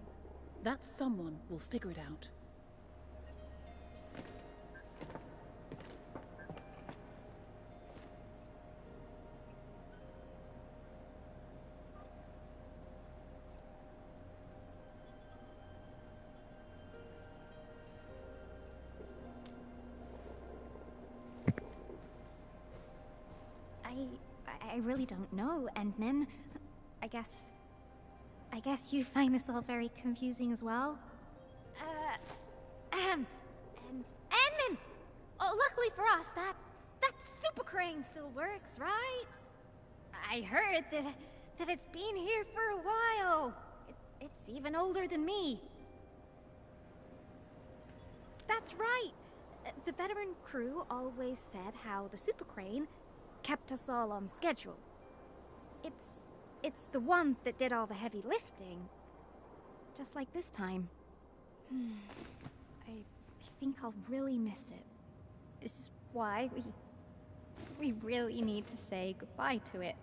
That someone will figure it out. I really don't know, Endman. I guess you find this all very confusing as well? And Endman! Oh, luckily for us, that super crane still works, right? I heard that it's been here for a while. It's even older than me. That's right. The veteran crew always said how the super crane kept us all on schedule. It's the one that did all the heavy lifting. Just like this time. I think I'll really miss it. This is why we really need to say goodbye to it.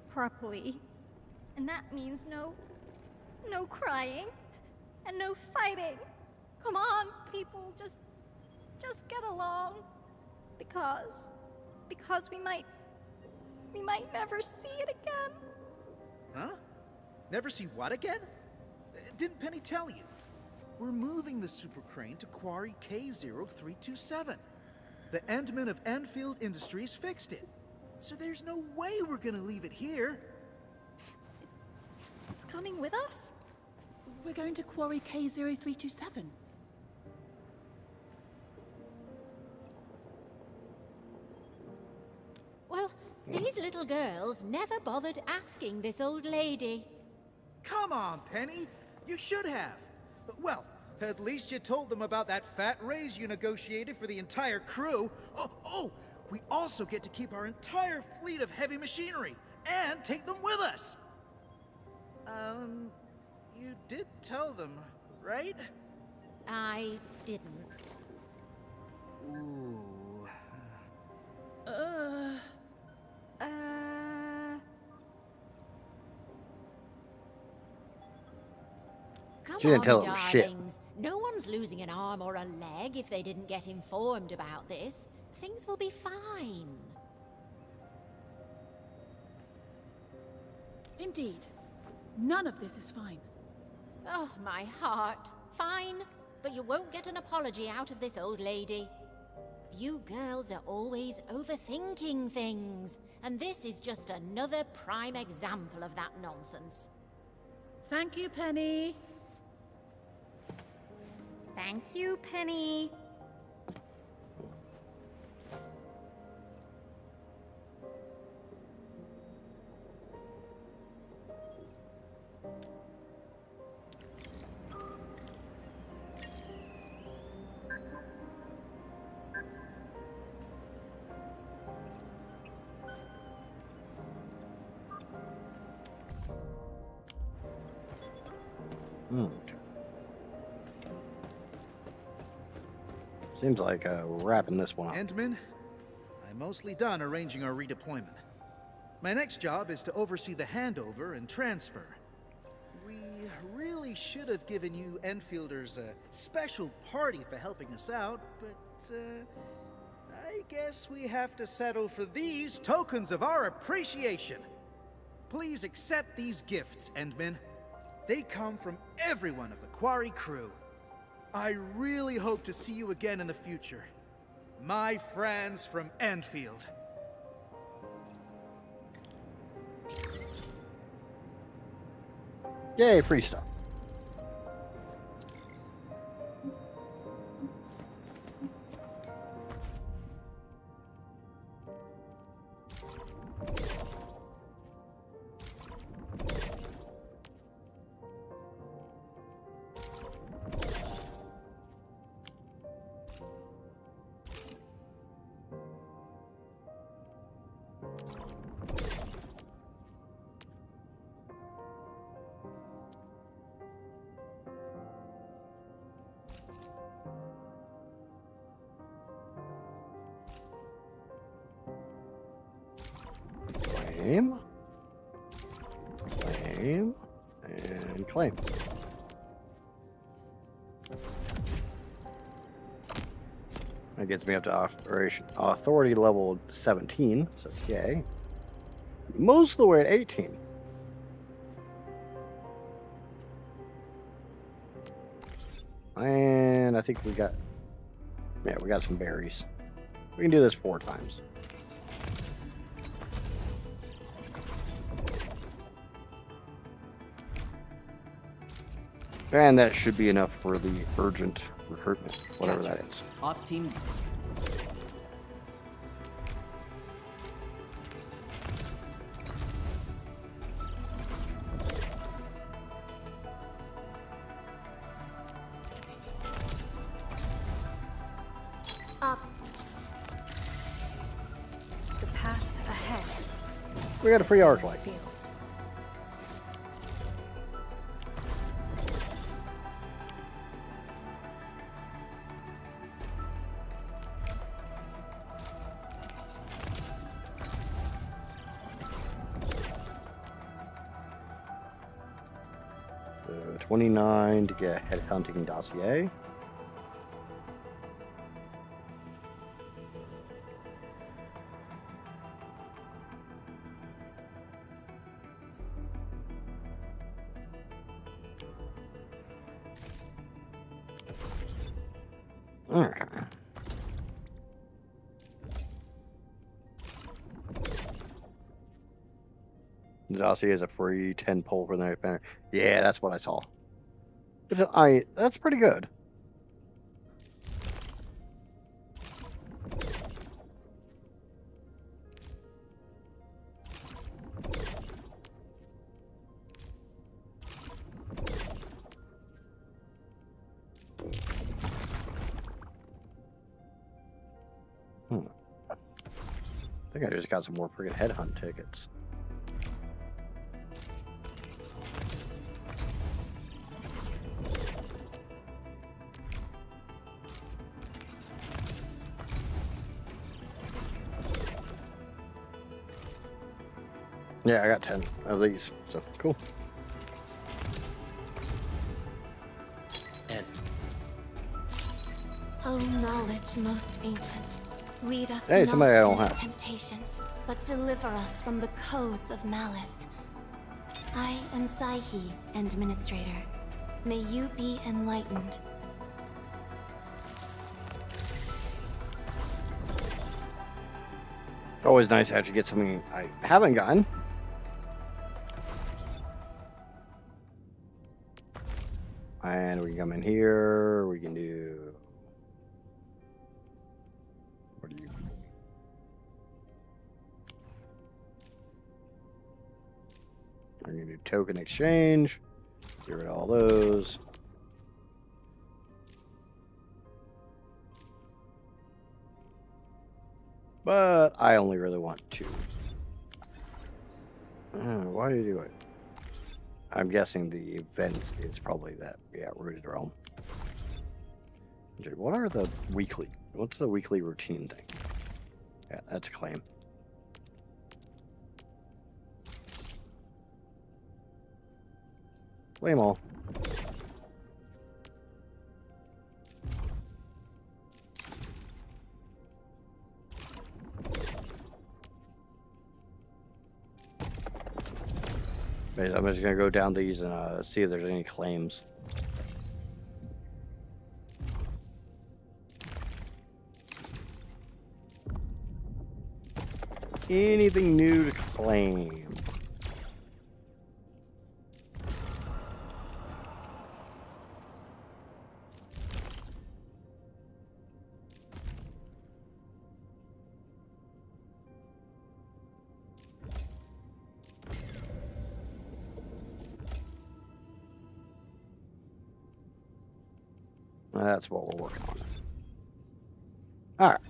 Properly. And that means no crying and no fighting. Come on, people, just get along. Because we might never see it again. Huh? Never see what again? Didn't Penny tell you? We're moving the super crane to Quarry K0327. The Endman of Enfield Industries fixed it. So there's no way we're gonna leave it here. It's coming with us? We're going to Quarry K0327. These little girls never bothered asking this old lady. Come on, Penny. You should have. Well, at least you told them about that fat raise you negotiated for the entire crew. Oh, we also get to keep our entire fleet of heavy machinery and take them with us. You did tell them, right? I didn't. Ooh. Come She didn't on, tell them shit. darlings. No one's losing an arm or a leg if they didn't get informed about this. Things will be fine. Indeed. None of this is fine. Oh, my heart. Fine, but you won't get an apology out of this old lady. You girls are always overthinking things, and this is just another prime example of that nonsense. Thank you, Penny. Thank you, Penny. Okay. Seems like we're wrapping this one up. Endman, I'm mostly done arranging our redeployment. My next job is to oversee the handover and transfer. We really should have given you Enfielders a special party for helping us out, but I guess we have to settle for these tokens of our appreciation. Please accept these gifts, Endman. They come from everyone of the Quarry crew. I really hope to see you again in the future. My friends from Endfield. Yay, free stuff. Claim. Claim. And claim. That gets me up to operation authority level 17, so yay. Most of the way at 18. And I think we got some berries. We can do this 4 times. And that should be enough for the urgent recruitment, whatever that is. Op team. Up. The path ahead. We got a free Arknight. So 29 to get a headhunting dossier. Okay. The dossier is a free 10 pull for the night banner. Yeah, that's what I saw. But that's pretty good. I think I just got some more freaking headhunt tickets. Yeah, I got 10 of these, so cool. O knowledge most ancient, lead us Hey, not somebody I don't into have. temptation, but deliver us from the codes of malice. I am Saihi, Administrator. May you be enlightened. Always nice to actually get something I haven't gotten. And we can come in here. We can do. What do you? I'm gonna do token exchange. Get rid of all those. But I only really want 2. Why do you do it? I'm guessing the events is probably that. Yeah, Rooted Realm. What are the weekly? What's the weekly routine thing? Yeah, that's a claim. Claim all. I'm just gonna go down these and see if there's any claims. Anything new to claim? That's what we're working on. All right.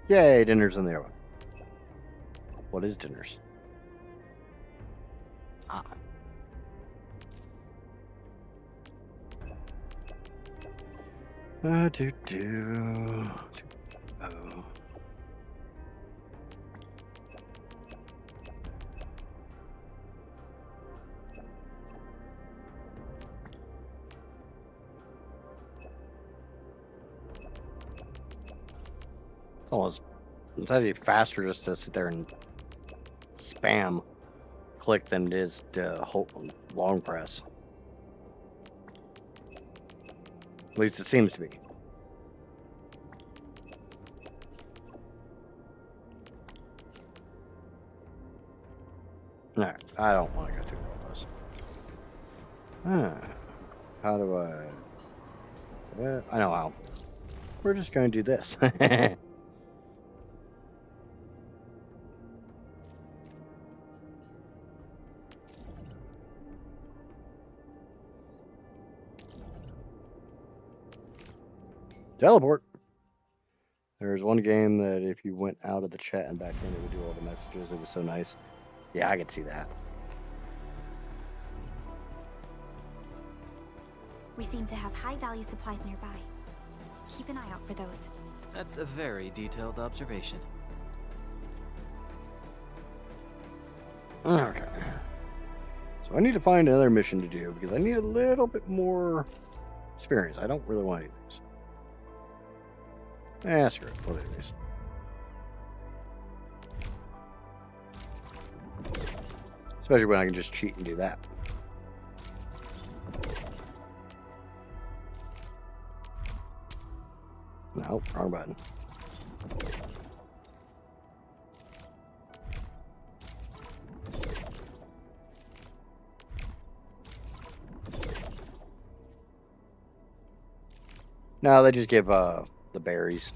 Yay, dinner's in there. What is dinner's? Ah. Oh. It's actually faster just to sit there and spam click than it is to hold long press. At least it seems to be. No, I don't want to go through all this. How do I? I know how. We're just going to do this. Teleport. There's one game that if you went out of the chat and back in, it would do all the messages. It was so nice. Yeah, I could see that. We seem to have high-value supplies nearby. Keep an eye out for those. That's a very detailed observation. Okay. So I need to find another mission to do because I need a little bit more experience. I don't really want to do these. Screw it. We'll do these. Especially when I can just cheat and do that. No, wrong button. No, they just give the berries,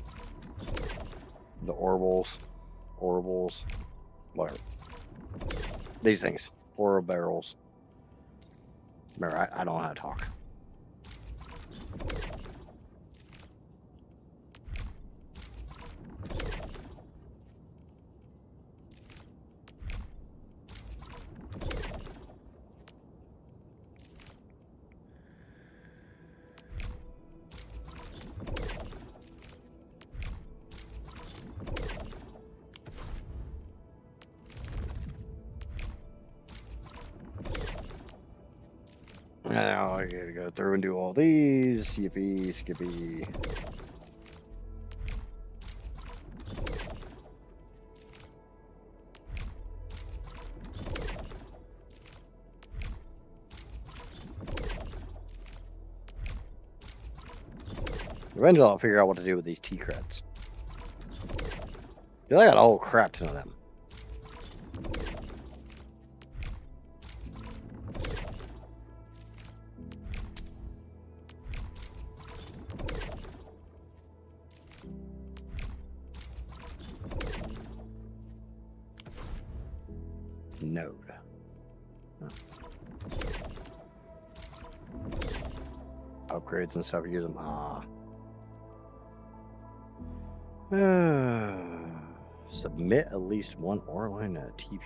the orbles, whatever. These things, oral barrels. Remember, I don't know how to talk. Now I gotta go through and do all these. Yippee, skippy. Eventually I'll figure out what to do with these T-creds. I got a whole crap ton of them. Node. Huh. Upgrades and stuff, use them. Submit at least one ore line at TP.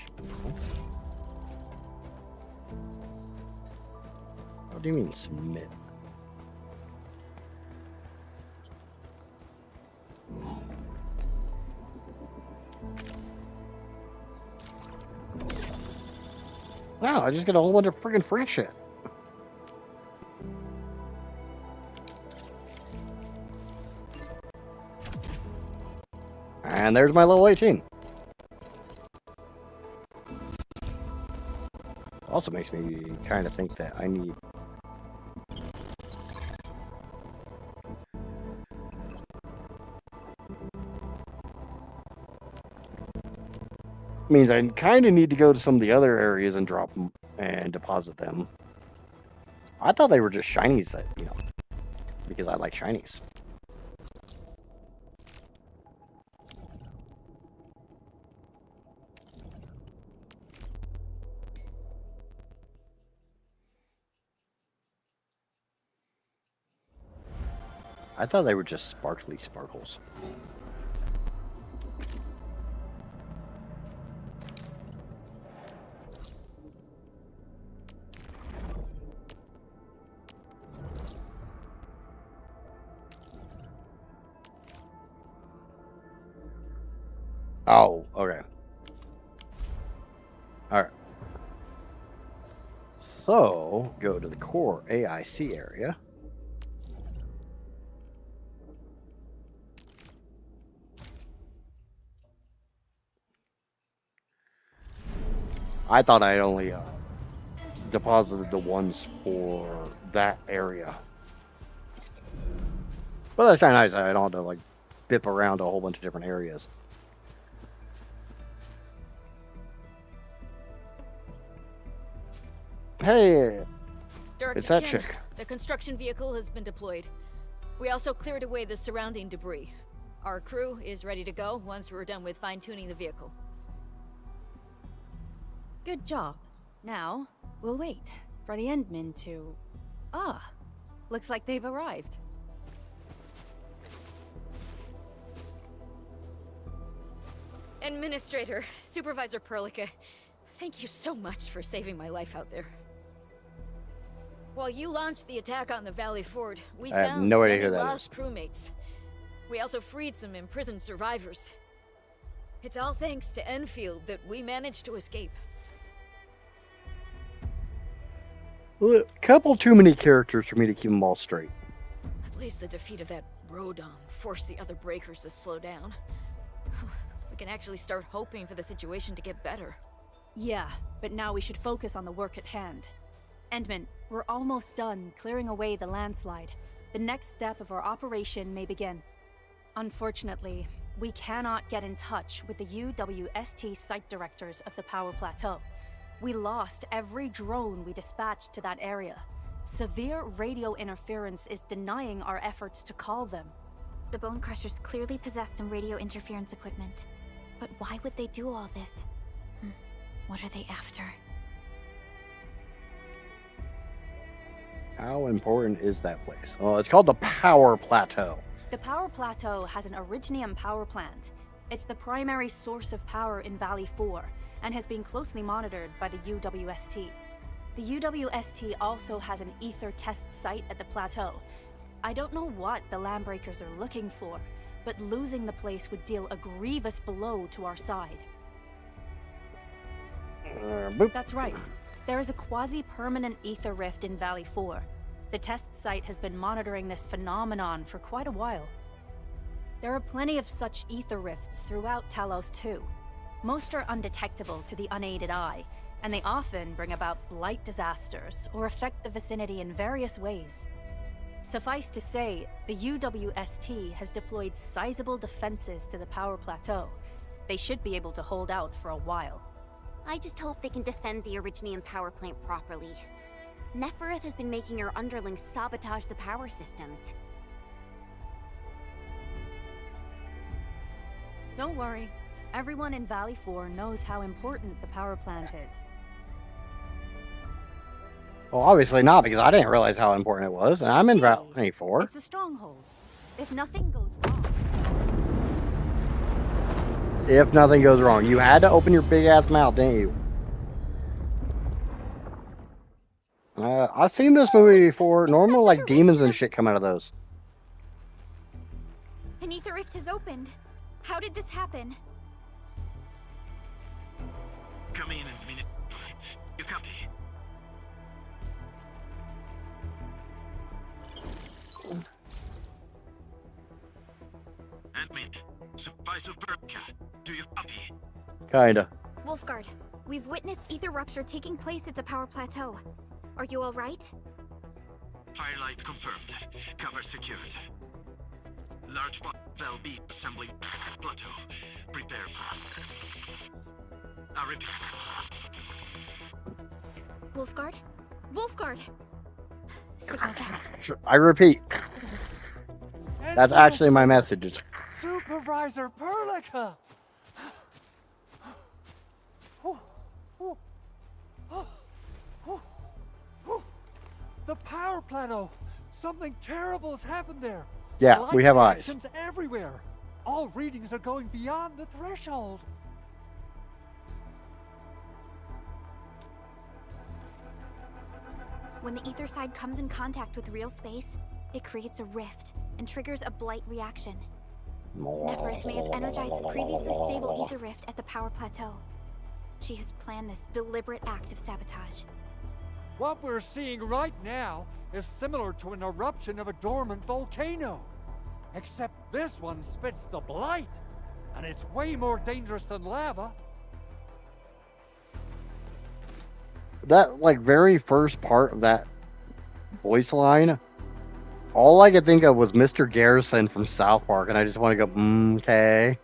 What do you mean submit? Wow, I just get a whole bunch of freaking free shit. And there's my level 18. Also makes me kind of think that I need... means I kind of need to go to some of the other areas and drop them and deposit them. I thought they were just shinies that, you know, because I like shinies. I thought they were just sparkly sparkles. Oh, okay. Alright. So, go to the core AIC area. I thought I'd only deposited the ones for that area. But that's kind of nice. I don't have to like bip around a whole bunch of different areas. Hey, it's that chick. The construction vehicle has been deployed. We also cleared away the surrounding debris. Our crew is ready to go once we're done with fine-tuning the vehicle. Good job. Now, we'll wait for the Endmen to... Ah, looks like they've arrived. Administrator, Supervisor Perlica, thank you so much for saving my life out there. While you launched the attack on the Valley Ford, we found no idea many who that lost crewmates. We also freed some imprisoned survivors. It's all thanks to Enfield that we managed to escape. A couple too many characters for me to keep them all straight. At least the defeat of that Rodom forced the other breakers to slow down. We can actually start hoping for the situation to get better. Yeah, but now we should focus on the work at hand. Endman, we're almost done clearing away the landslide. The next step of our operation may begin. Unfortunately, we cannot get in touch with the UWST site directors of the Power Plateau. We lost every drone we dispatched to that area. Severe radio interference is denying our efforts to call them. The Bone Crushers clearly possess some radio interference equipment. But why would they do all this? What are they after? How important is that place? Oh, it's called the Power Plateau. The Power Plateau has an Originium power plant. It's the primary source of power in Valley 4, and has been closely monitored by the UWST. The UWST also has an ether test site at the plateau. I don't know what the Landbreakers are looking for, but losing the place would deal a grievous blow to our side. That's right. There is a quasi-permanent ether rift in Valley 4. The test site has been monitoring this phenomenon for quite a while. There are plenty of such ether rifts throughout Talos too. Most are undetectable to the unaided eye, and they often bring about blight disasters or affect the vicinity in various ways. Suffice to say, the UWST has deployed sizable defenses to the Power Plateau. They should be able to hold out for a while. I just hope they can defend the Originium power plant properly. Nefereth has been making her underlings sabotage the power systems. Don't worry. Everyone in Valley 4 knows how important the power plant is. Well, obviously not, because I didn't realize how important it was, and I'm in Valley 4. It's a stronghold. If nothing goes wrong... If nothing goes wrong. You had to open your big-ass mouth, didn't you? I've seen this movie before. Normally, like, demons and shit come out of those. An ether rift has opened. How did this happen? Come in and minute. You copy? Admin, Supervisor Burka, do you copy? Kinda. Wolfguard, we've witnessed ether rupture taking place at the Power Plateau. Are you alright? Firelight confirmed. Cover secured. Large bot will be assembling plateau. Prepare for... I repeat. Wolfguard? Wolfguard! Signal's out. I repeat. That's actually my message. Supervisor Perlica! The power plateau! Something terrible has happened there! Yeah, we have eyes. Light reactions everywhere! All readings are going beyond the threshold! When the ether side comes in contact with real space, it creates a rift and triggers a blight reaction. Nefereth may have energized the previously stable ether rift at the Power Plateau. She has planned this deliberate act of sabotage. What we're seeing right now is similar to an eruption of a dormant volcano. Except this one spits the blight, and it's way more dangerous than lava. That, like, very first part of that voice line, all I could think of was Mr. Garrison from South Park, and I just want to go, okay.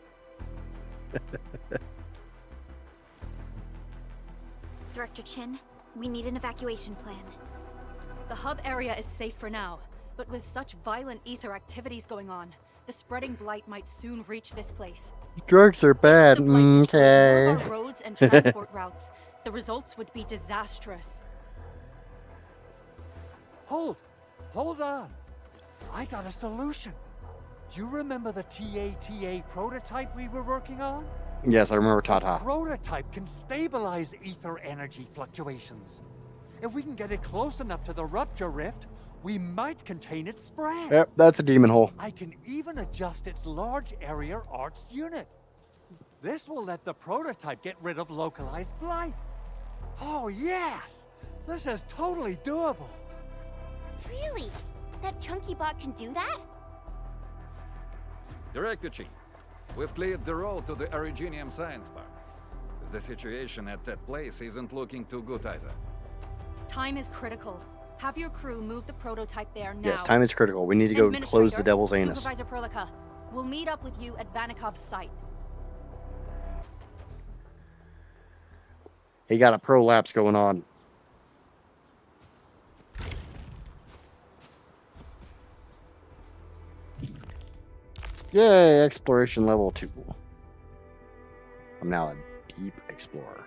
Director Chin, we need an evacuation plan. The hub area is safe for now, but with such violent ether activities going on, the spreading blight might soon reach this place. Drugs are bad, okay. Our roads and transport routes. The results would be disastrous. Hold on. I got a solution. Do you remember the TATA prototype we were working on? Yes, I remember Tata. The prototype can stabilize ether energy fluctuations. If we can get it close enough to the rupture rift, we might contain its spread. Yep, that's a demon hole. I can even adjust its large area arts unit. This will let the prototype get rid of localized blight. Oh yes! This is totally doable. Really? That chunky bot can do that? Director Chief, we've cleared the road to the Originium Science Park. The situation at that place isn't looking too good either. Time is critical. Have your crew move the prototype there now. Yes, time is critical. We need to go close the devil's anus. Supervisor Perlica, we'll meet up with you at Vanikov's site. He got a prolapse going on. Yay, exploration level 2. I'm now a deep explorer.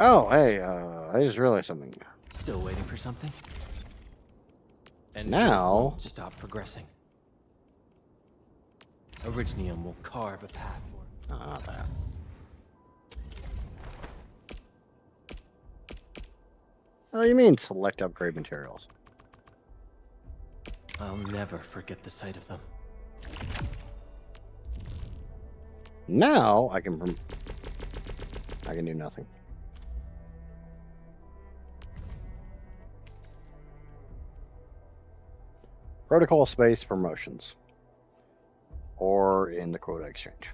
Oh, hey, I just realized something. Still waiting for something? And now stop progressing. Originium will carve a path for it. Not that. What do you mean, select upgrade materials? I'll never forget the sight of them. Now I can do nothing. Protocol space promotions, or in the quota exchange.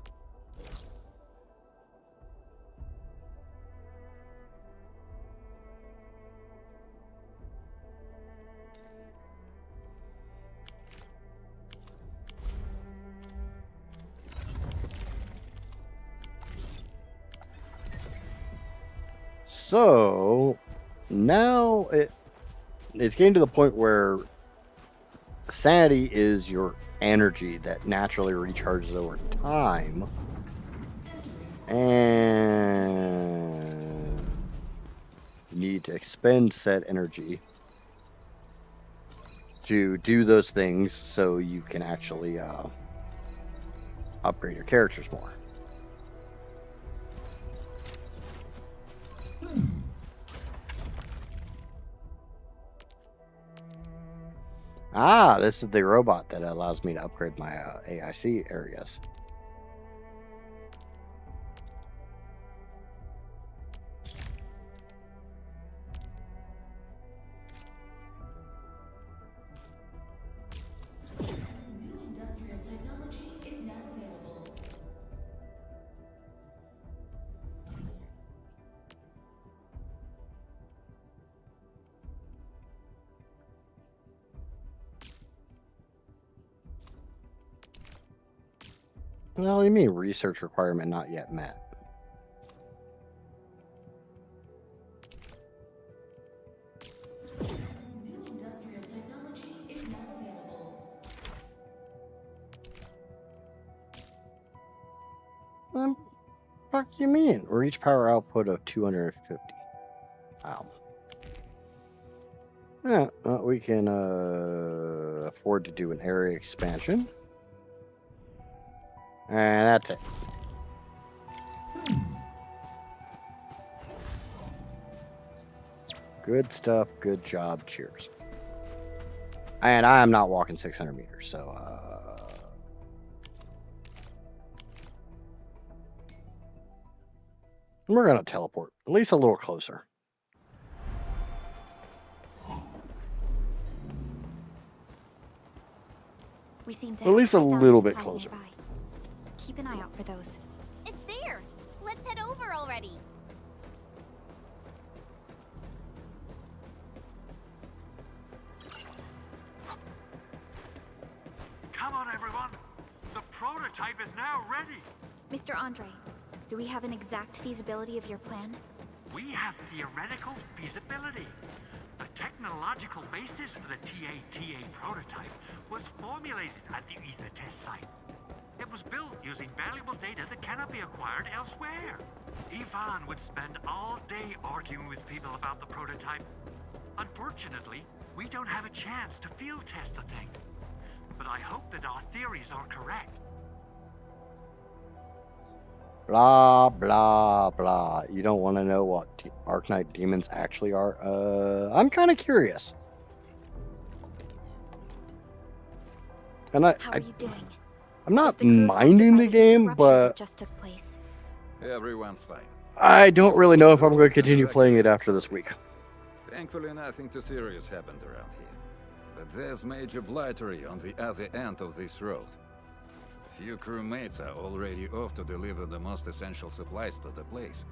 So now it's getting to the point where sanity is your energy that naturally recharges over time, and you need to expend said energy to do those things so you can actually upgrade your characters more. Ah, this is the robot that allows me to upgrade my AIC areas. Industrial technology is now available. Well, you mean research requirement not yet met? New industrial technology is now available. Fuck you mean? Reach power output of 250. Wow. Yeah, well, we can afford to do an area expansion. And that's it. Good stuff. Good job. Cheers. And I am not walking 600 meters, so we're gonna teleport at least a little closer. We seem to At least a have high-value little bit supplies closer. nearby. Keep an eye out for those. It's there! Let's head over already! Come on, everyone! The prototype is now ready! Mr. Andre, do we have an exact feasibility of your plan? We have theoretical feasibility. The technological basis for the TA prototype was formulated at the Ether test site. It was built using valuable data that cannot be acquired elsewhere. Ivan would spend all day arguing with people about the prototype. Unfortunately, we don't have a chance to field test the thing. But I hope that our theories are correct. Blah, blah, blah. You don't want to know what Arknight demons actually are? I'm kind of curious. And How are you doing? I'm not minding the game, but just took place. Everyone's fine. I don't really know if I'm going to continue playing it after this week. Thankfully, nothing too serious happened around here. But there's major blightery on the other end of this road. A few crewmates are already off to deliver the most essential supplies to the place.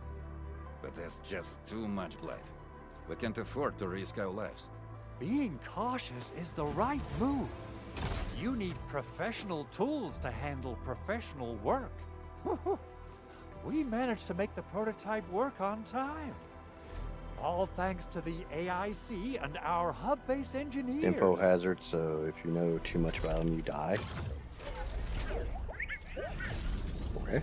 But there's just too much blight. We can't afford to risk our lives. Being cautious is the right move. You need professional tools to handle professional work. We managed to make the prototype work on time. All thanks to the AIC and our hub-based engineers. Info hazard, so if you know too much about them, you die. Okay.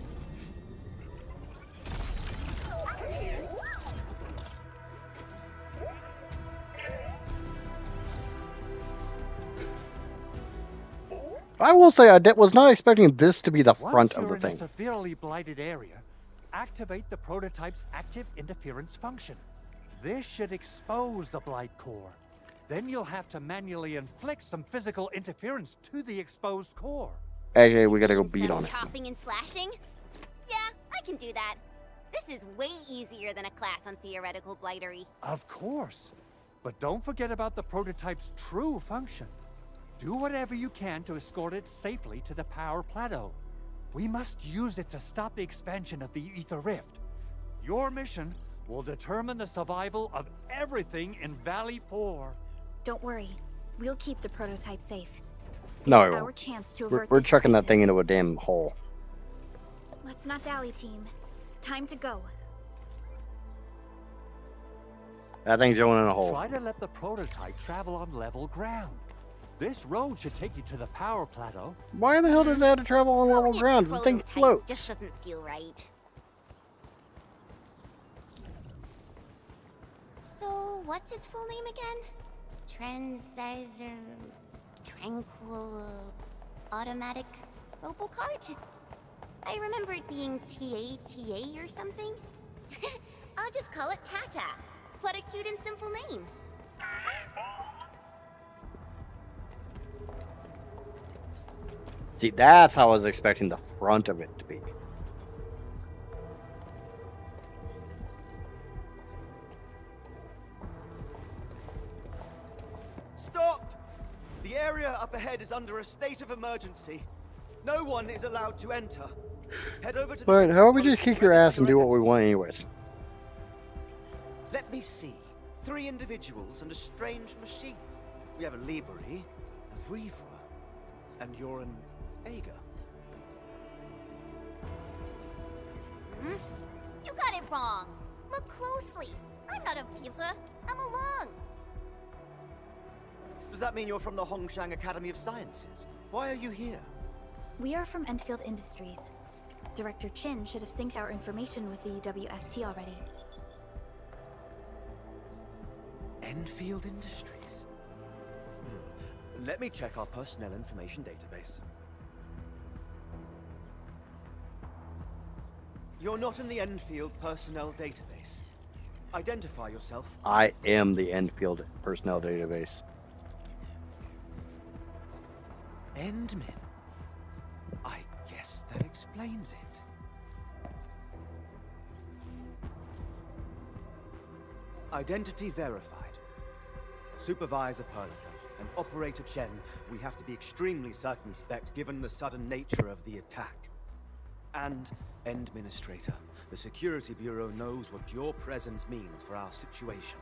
I will say I was not expecting this to be the front of the thing. Once you're in a severely blighted area, activate the prototype's active interference function. This should expose the blight core. Then you'll have to manually inflict some physical interference to the exposed core. Hey, we gotta go beat on it. Chopping and slashing? Yeah, I can do that. This is way easier than a class on theoretical blightery. Of course. But don't forget about the prototype's true function. Do whatever you can to escort it safely to the power plateau. We must use it to stop the expansion of the Ether Rift. Your mission will determine the survival of everything in Valley 4. Don't worry. We'll keep the prototype safe. No, It's I our won't. chance to We're avert chucking that thing into a damn hole. Let's not dally, team. Time to go. That thing's going in a hole. Try to let the prototype travel on level ground. This road should take you to the power plateau. Why the hell does it have to travel on level ground? The thing floats. Just doesn't feel right. So, what's its full name again? Tranquil Automatic Robocart? I remember it being TATA or something. I'll just call it Tata. What a cute and simple name. See, that's how I was expecting the front of it to be. Stop! The area up ahead is under a state of emergency. No one is allowed to enter. Head over to But how about we just kick your ass and do what we want anyways? Let me see. 3 individuals and a strange machine. We have a Liberi, a Vriva, and you're an Ager. You got it wrong. Look closely. I'm not a Viva. I'm a Lung. Does that mean you're from the Hongshang Academy of Sciences? Why are you here? We are from Endfield Industries. Director Chin should have synced our information with the WST already. Endfield Industries? Let me check our personnel information database. You're not in the Endfield personnel database. Identify yourself. I am the Endfield personnel database. Endmin. I guess that explains it. Identity verified. Supervisor Perlica and Operator Chen, we have to be extremely circumspect given the sudden nature of the attack. And Administrator, the Security Bureau knows what your presence means for our situation.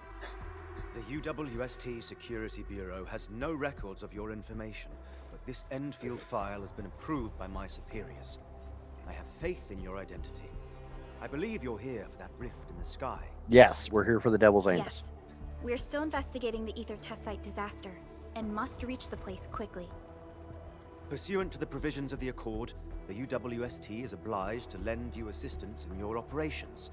The UWST Security Bureau has no records of your information, but this Endfield file has been approved by my superiors. I have faith in your identity. I believe you're here for that rift in the sky. Yes, we're here for the Devil's Anus. Yes. We're still investigating the Ether test site disaster, and must reach the place quickly. Pursuant to the provisions of the Accord, the UWST is obliged to lend you assistance in your operations.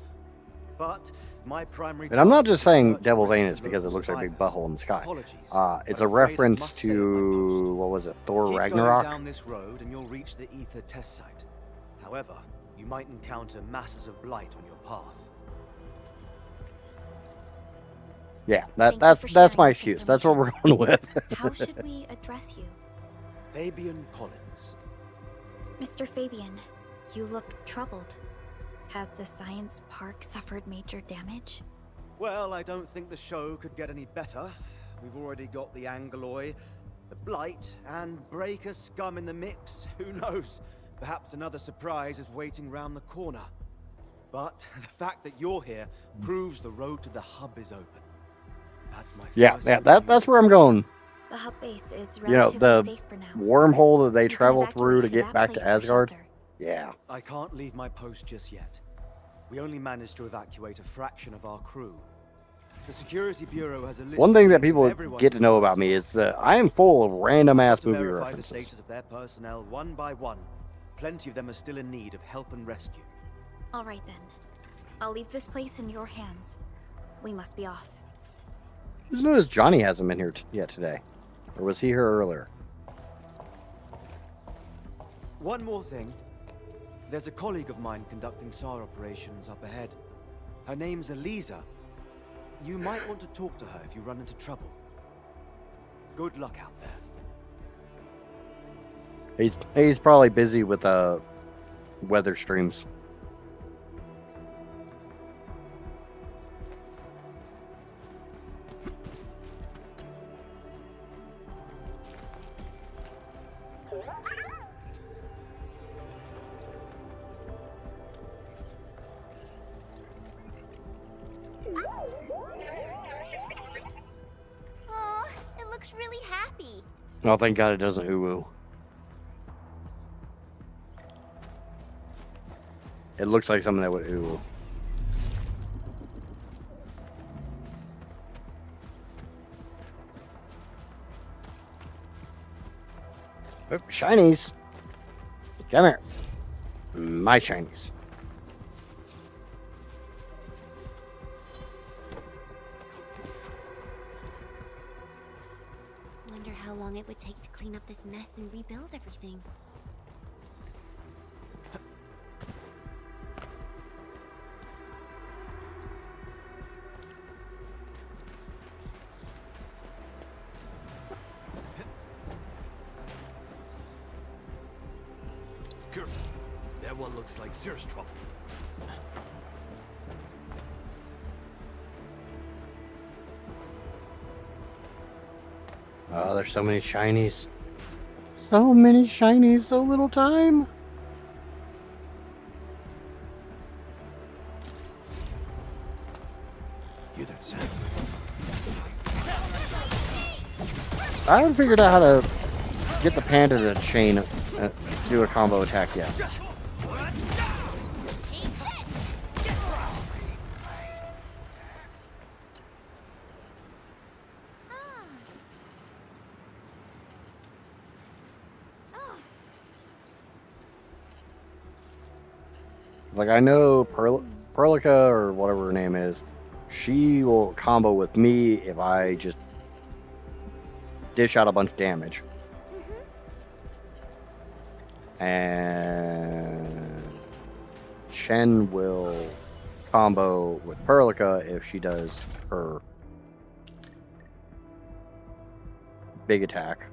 But my primary And I'm not task just is saying search Devil's and Anus rescue because it local looks like a big survivors. butthole in the sky. Apologies, It's but a I'm afraid I reference must stay at my to, what was it, Thor Keep Ragnarok? going down this road and you'll reach the Ether test site. However, you might encounter masses of blight on your path. Yeah, Thank you that's for my sharing this excuse. That's what we're information. going with. How should we address you? Fabian Collins. Mr. Fabian, you look troubled. Has the science park suffered major damage? Well, I don't think the show could get any better. We've already got the Angeloy, the Blight, and Breaker scum in the mix. Who knows? Perhaps another surprise is waiting round the corner. But the fact that you're here proves the road to the hub is open. That's my Yeah, first yeah, good that's news. where I'm going. The hub base is You know, relatively the safe for now. wormhole that they You can travel through to evacuate get that back to place for Asgard. shelter. Yeah. I can't leave my post just yet. We only managed to evacuate a fraction of our crew. The Security Bureau has a list One thing that of people everyone get to know about me is I am full of random ass to movie verify the references. status of their personnel one by one. Plenty of them are still in need of help and rescue. All right then. I'll leave this place in your hands. We must be off. Just noticed Johnny hasn't been here yet today. Or was he here earlier? One more thing. There's a colleague of mine conducting SAR operations up ahead. Her name's Eliza. You might want to talk to her if you run into trouble. Good luck out there. He's probably busy with weather streams. Oh, it looks really happy. Oh, thank God it doesn't uwu. It looks like something that would uwu. Oh, shinies. Come here. My shinies. Wonder how long it would take to clean up this mess and rebuild everything. Careful. That one looks like serious trouble. Oh, there's so many shinies. So many shinies, so little time. You that sound. I haven't figured out how to get the panda to chain do a combo attack yet. Like, I know Perlica, or whatever her name is, she will combo with me if I just dish out a bunch of damage. And Shen will combo with Perlica if she does her big attack.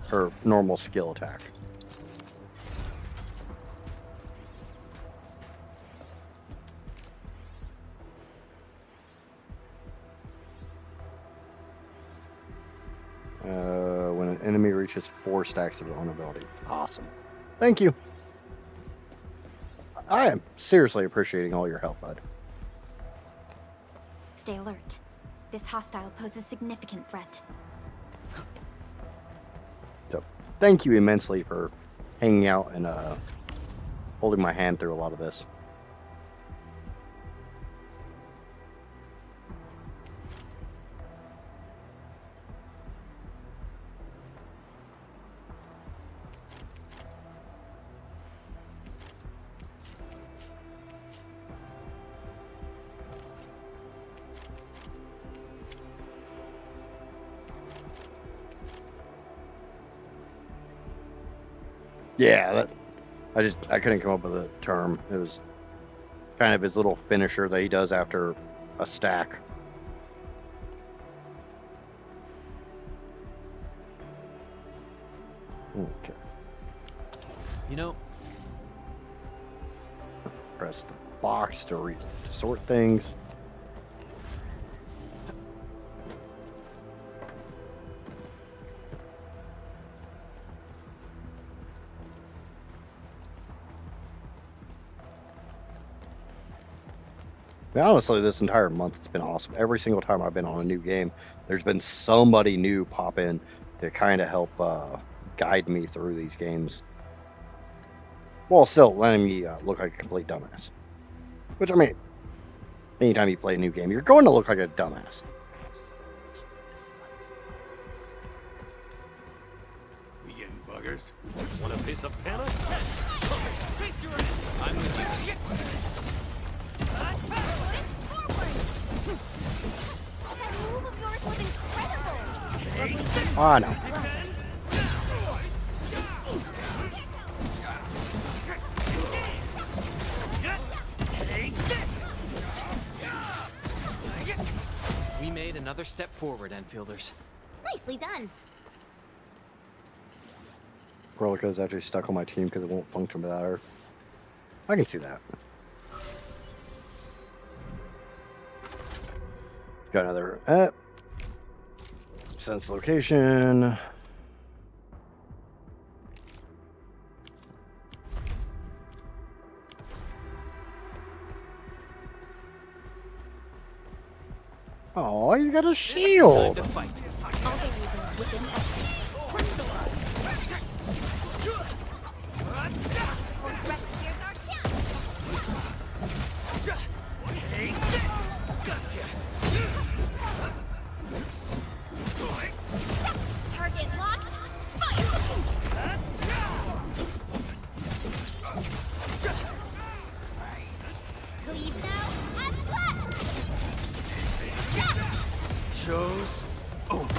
Her normal skill attack. When an enemy reaches 4 stacks of vulnerability. Awesome. Thank you. I am seriously appreciating all your help, bud. Stay alert. This hostile poses significant threat. So, thank you immensely for hanging out and holding my hand through a lot of this. Yeah, I couldn't come up with a term. It was kind of his little finisher that he does after a stack. Okay. You know, Press the box to sort things. I mean, honestly, this entire month it's been awesome. Every single time I've been on a new game, there's been somebody new pop in to kind of help guide me through these games, while still letting me look like a complete dumbass. Which, I mean, anytime you play a new game, you're going to look like a dumbass. We getting buggers? Want a piece of panic? I'm with you. That move of yours was incredible! Oh, no. we made another step forward, Enfielders. Nicely done. Prolica's actually stuck on my team because it won't function without her. I can see that. Got another sense location. Oh, you got a shield. All the ravens within target locked. Fire! Leave now and left. Show's over.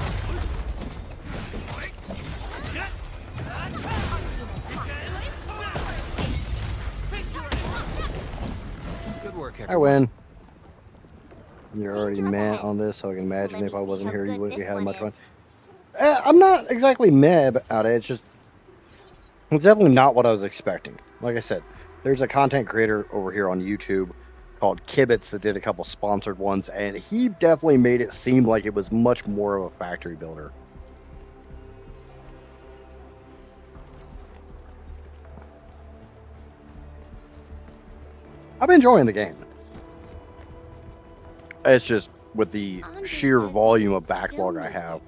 Good work, I everyone. win. You're already mad on this, so I can imagine if I wasn't here, you wouldn't be having much fun. I'm not exactly mad about it. It's just, it's definitely not what I was expecting. Like I said, there's a content creator over here on YouTube called Kibitz that did a couple sponsored ones, and he definitely made it seem like it was much more of a factory builder. I'm enjoying the game. It's just with the sheer volume of backlog I have,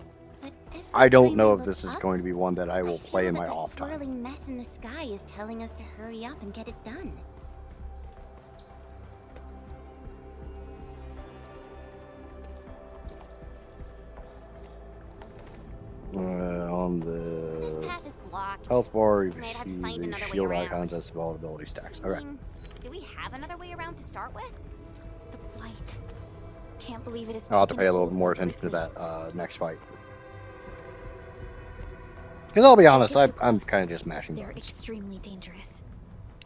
I don't know if this is going to be one that I will play in my off time. The swirling mess in the sky is telling us to hurry up and get it done. On This the path is blocked. health bar, you Might have to see find the another way shield around. icons as well as ability stacks. I Okay. mean, do we have another way around to start with? The blight. Can't believe it is. I'll have to taken pay a little hold more so attention to quickly. that next fight. Because I'll be honest, I'm kind of just mashing They're buttons. extremely dangerous.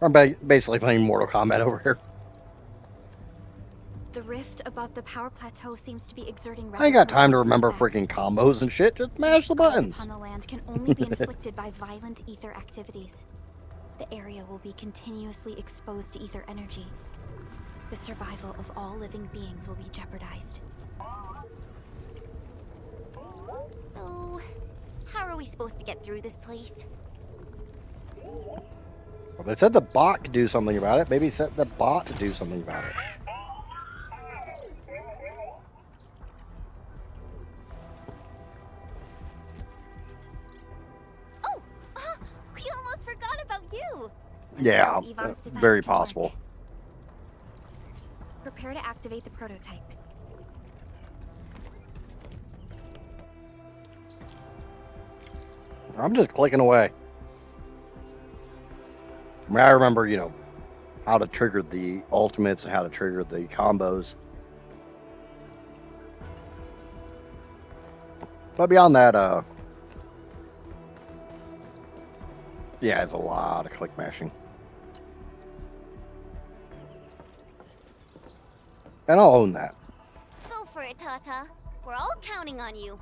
I'm basically playing Mortal Kombat over here. The rift above the power plateau seems to be exerting. I ain't got time to tremendous remember effects. freaking combos and shit. Just mash the buttons. Upon the land can only be inflicted by violent ether activities. The area will be continuously exposed to ether energy. The survival of all living beings will be jeopardized. So, how are we supposed to get through this place? Well, they said the bot could do something about it. Maybe set the bot to do something about it. Oh, we almost forgot about you. Yeah, Yvonne's designs very can work. possible. Prepare to activate the prototype. I'm just clicking away. I mean, I remember, you know, how to trigger the ultimates and how to trigger the combos. But beyond that, Yeah, it's a lot of click mashing. And I'll own that. Go for it, Tata. We're all counting on you.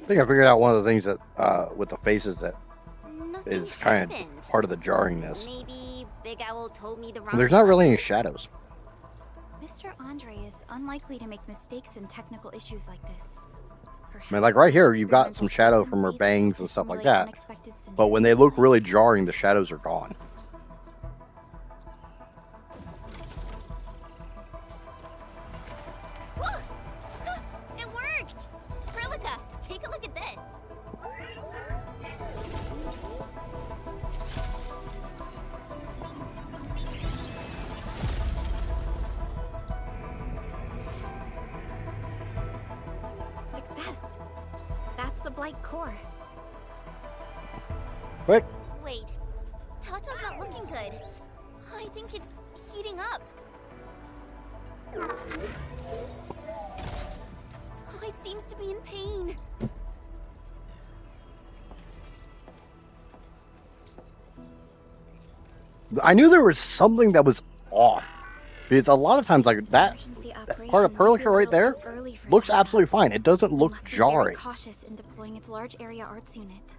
I think I figured out one of the things that, with the faces that Nothing is kind happened. of part of the jarringness. Maybe Big Owl told me the wrong There's not really one? any shadows. Mr. Andre is unlikely to make mistakes in technical issues like this. I mean, like right here, you've got some shadow from her bangs and stuff like that. But when they look really jarring, the shadows are gone. It worked! Prilica, take a look at this. Success. That's the Blight core. Quick! Wait, Tata's not looking good. I think it's heating up. Oh, it seems to be in pain. I knew there was something that was off. Because a lot of times, like that part of Perlica right there looks absolutely fine. It doesn't look Very jarring. cautious in deploying its large area arts unit.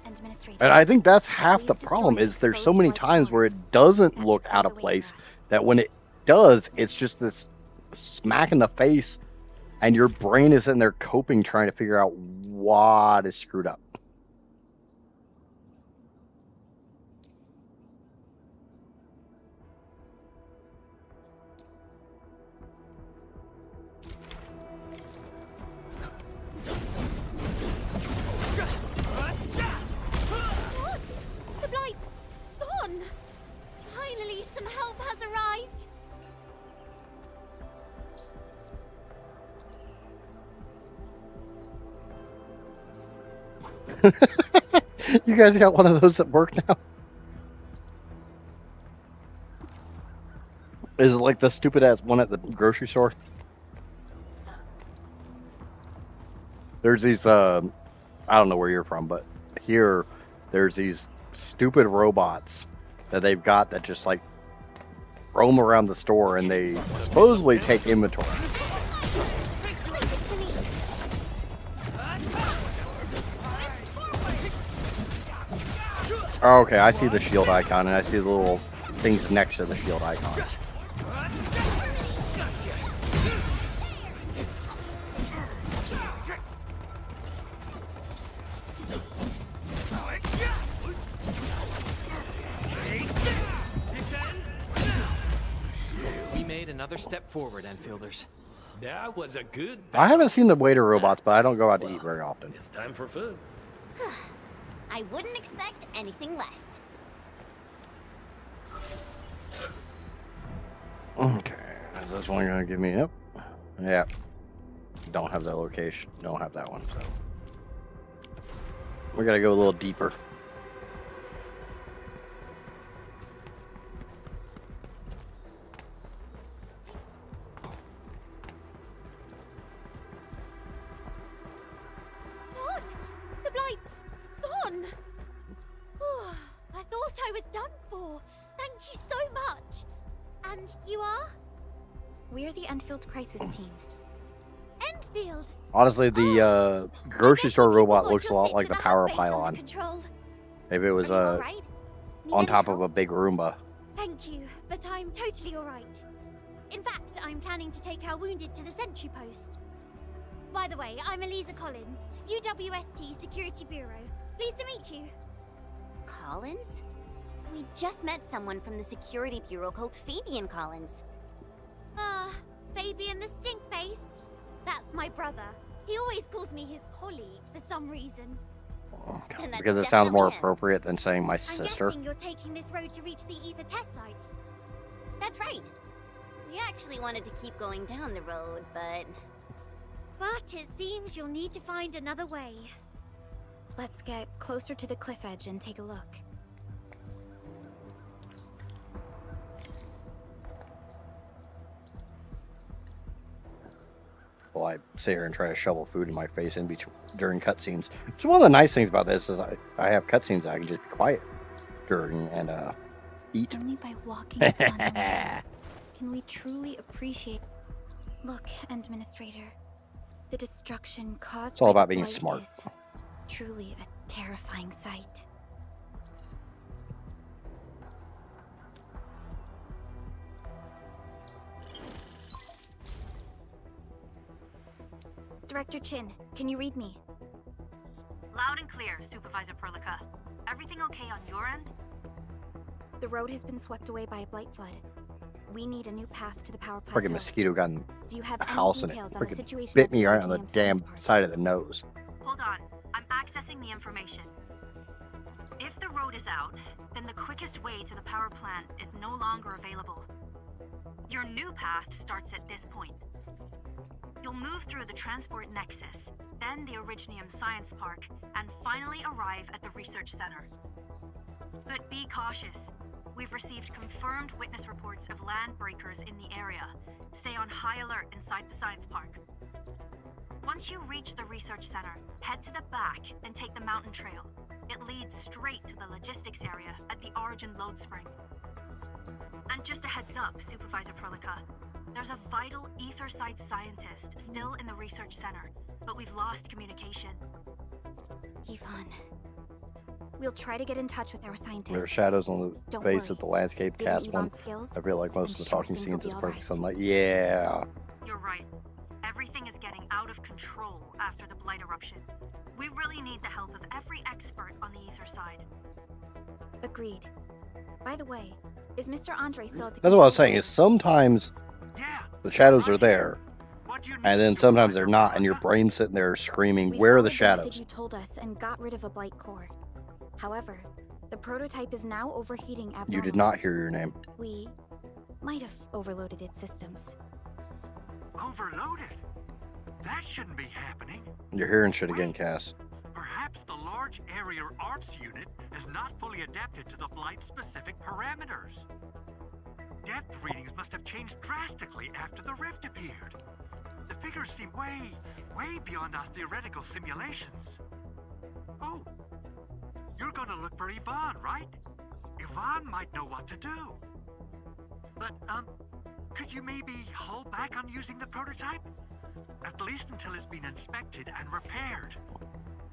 Administrator. And I think that's half the problem is there's so many times where it doesn't look out of place that when it does, it's just this smack in the face and your brain is in there coping trying to figure out what is screwed up. What? The Blight's gone! Finally, some help has arrived! You guys got one of those at work now? Is it like the stupid ass one at the grocery store? There's these, I don't know where you're from, but here there's these stupid robots that they've got that just like roam around the store and they supposedly take inventory. Oh, okay, I see the shield icon and I see the little things next to the shield icon. We made another step forward, Enfielders. That was a good I haven't seen the waiter robots, but I don't go out to eat very often. It's time for food. I wouldn't expect anything less. Okay, is this one gonna give me? Yep. Yeah. Don't have that location. Don't have that one, so we gotta go a little deeper. What? The Blight's gone! Oh, I thought I was done for. Thank you so much. And you are? We're the Endfield Crisis Team. Endfield! Honestly, the grocery store robot looks a lot like the power pylon. Control. Maybe it was Alright? on top of a big Roomba. Thank you, but I'm totally alright. In fact, I'm planning to take our wounded to the sentry post. By the way, I'm Eliza Collins, UWST Security Bureau. Pleased to meet you. Collins? We just met someone from the Security Bureau called Fabian Collins. Fabian the Stinkface? That's my brother. He always calls me his colleague for some reason. And that's Because it sounds more definitely him. appropriate than saying my I'm sister. guessing you're taking this road to reach the ether test site. That's right. We actually wanted to keep going down the road, but it seems you'll need to find another way. Let's get closer to the cliff edge and take a look. Well, I sit here and try to shovel food in my face in between during cutscenes. So one of the nice things about this is I have cutscenes that I can just be quiet during and eat. Only by walking on the land can we truly appreciate. Look, Administrator, the destruction caused. It's all by about the being blight smart. is truly a terrifying sight. Director Chin, can you read me? Loud and clear, Supervisor Perlica. Everything okay on your end? The road has been swept away by a blight flood. We need a new path to the power plateau. Freaking mosquito got in Do you have a any house and it details on the freaking situation bit at me the right on the ATM damn Park? side of the nose. Hold on. I'm accessing the information. If the road is out, then the quickest way to the power plant is no longer available. Your new path starts at this point. You'll move through the transport nexus, then the Originium Science Park, and finally arrive at the research center. But be cautious. We've received confirmed witness reports of land breakers in the area. Stay on high alert inside the science park. Once you reach the research center, head to the back and take the mountain trail. It leads straight to the logistics area at the Origin load spring. And just a heads up, Supervisor Perlica, there's a vital ether site scientist still in the research center, but we've lost communication. Yvonne, we'll try to get in touch with our scientists. There are shadows on the Don't face worry. of the landscape Given cast one. Yvonne's skills, I feel like most of I'm the sure talking things will scenes be is all perfect right. sunlight. Yeah. You're right. Everything is getting out of control after the blight eruption. We really need the help of every expert on the ether side. Agreed. By the way, is Mr. Andre still at the That's what I was control saying. Is sometimes the shadows are there, and then sometimes they're not, and your brain's sitting there screaming, We "Where are the followed method shadows?" you told us and got rid of a blight core. However, the prototype is now overheating abnormally. You did not hear your name. We might have overloaded its systems. Overloaded? That shouldn't be happening. You're hearing shit again, Cass. Perhaps the large area arts unit is not fully adapted to the Blight-specific parameters. Depth readings must have changed drastically after the rift appeared. The figures seem way beyond our theoretical simulations. Oh, you're gonna look for Yvonne, right? Yvonne might know what to do. But, could you maybe hold back on using the prototype? At least until it's been inspected and repaired.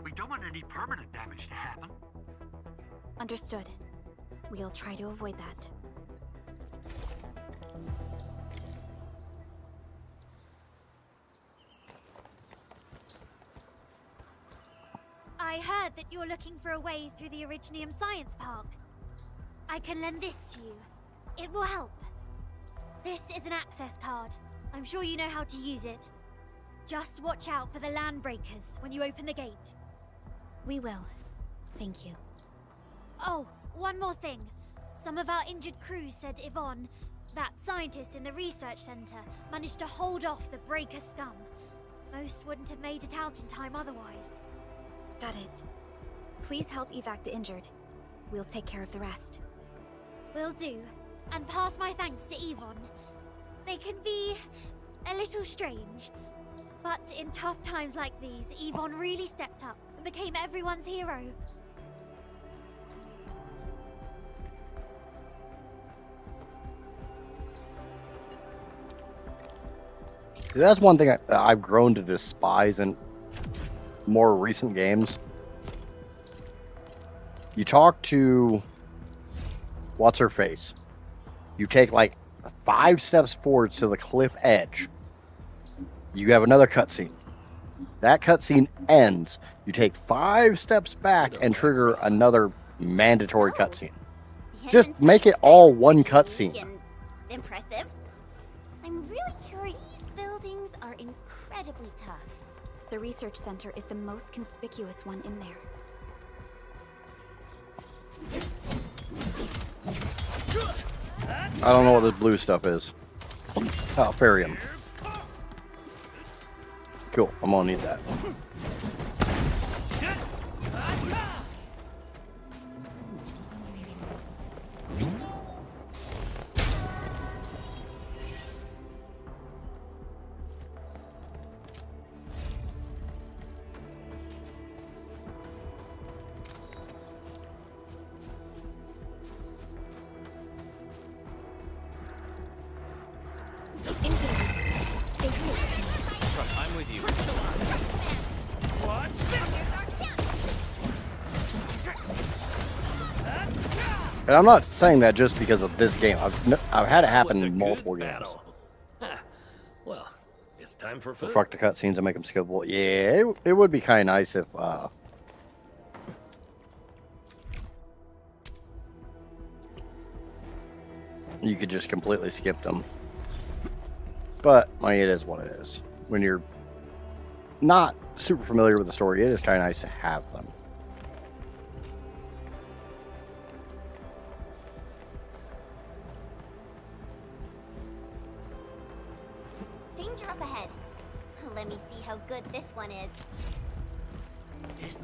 We don't want any permanent damage to happen. Understood. We'll try to avoid that. I heard that you're looking for a way through the Originium Science Park. I can lend this to you. It will help. This is an access card. I'm sure you know how to use it. Just watch out for the land breakers when you open the gate. We will. Thank you. Oh, one more thing. Some of our injured crew said Yvonne, that scientist in the research center, managed to hold off the breaker scum. Most wouldn't have made it out in time otherwise. Got it. Please help evac the injured. We'll take care of the rest. Will do. And pass my thanks to Yvonne. They can be a little strange. But in tough times like these, Yvonne really stepped up and became everyone's hero. That's one thing I've grown to despise in more recent games. You talk to what's her face. You take like 5 steps forward to the cliff edge. You have another cutscene. That cutscene ends. You take 5 steps back and trigger another mandatory cutscene. Just make it all one cutscene. Impressive. I'm really curious. These buildings are incredibly tough. The research center is the most conspicuous one in there. I don't know what this blue stuff is. Oh, Farium. Cool, I'm gonna need that. I'm with you. And I'm not saying that just because of this game. I've had it happen in multiple games. Well, it's time for So food. fuck the cutscenes and make them skippable. Yeah, it would be kind of nice if you could just completely skip them. But I mean, it is what it is. When you're not super familiar with the story, it is kind of nice to have them. Danger up ahead. Let me see how good this one is.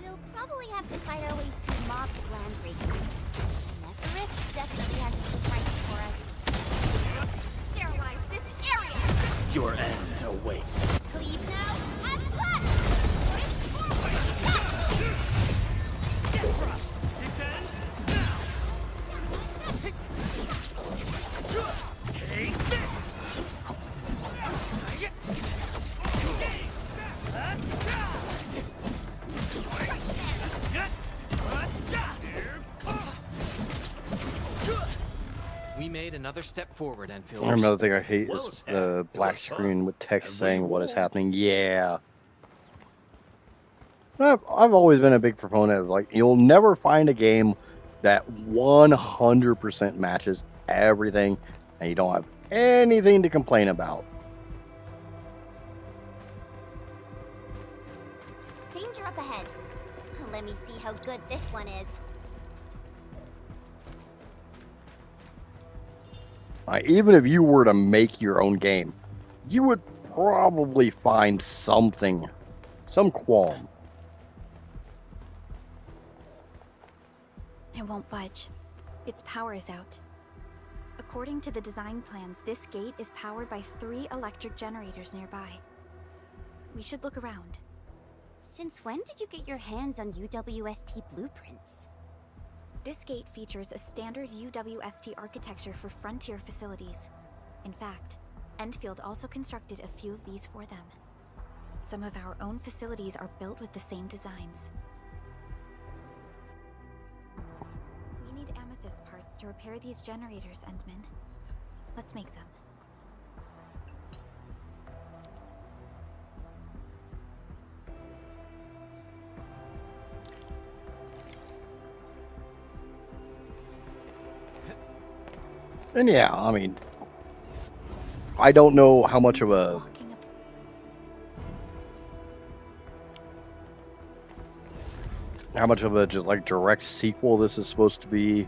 We'll probably have to fight our way through mob land breakers. Neferith definitely has a surprise for us. Sterilize this area! Your end awaits. Cleave now and flash! Take this! We made another step forward, Enfield. Another thing I hate is the black screen with text saying what is happening. Yeah. I've always been a big proponent of, like, you'll never find a game that 100% matches everything and you don't have anything to complain about. Danger up ahead. Let me see how good this one is. Even if you were to make your own game, you would probably find something, some qualm. It won't budge. Its power is out. According to the design plans, this gate is powered by 3 electric generators nearby. We should look around. Since when did you get your hands on UWST blueprints? This gate features a standard UWST architecture for frontier facilities. In fact, Endfield also constructed a few of these for them. Some of our own facilities are built with the same designs. We need amethyst parts to repair these generators, Endman. Let's make some. And yeah, I mean, I don't know how much of a just like direct sequel this is supposed to be.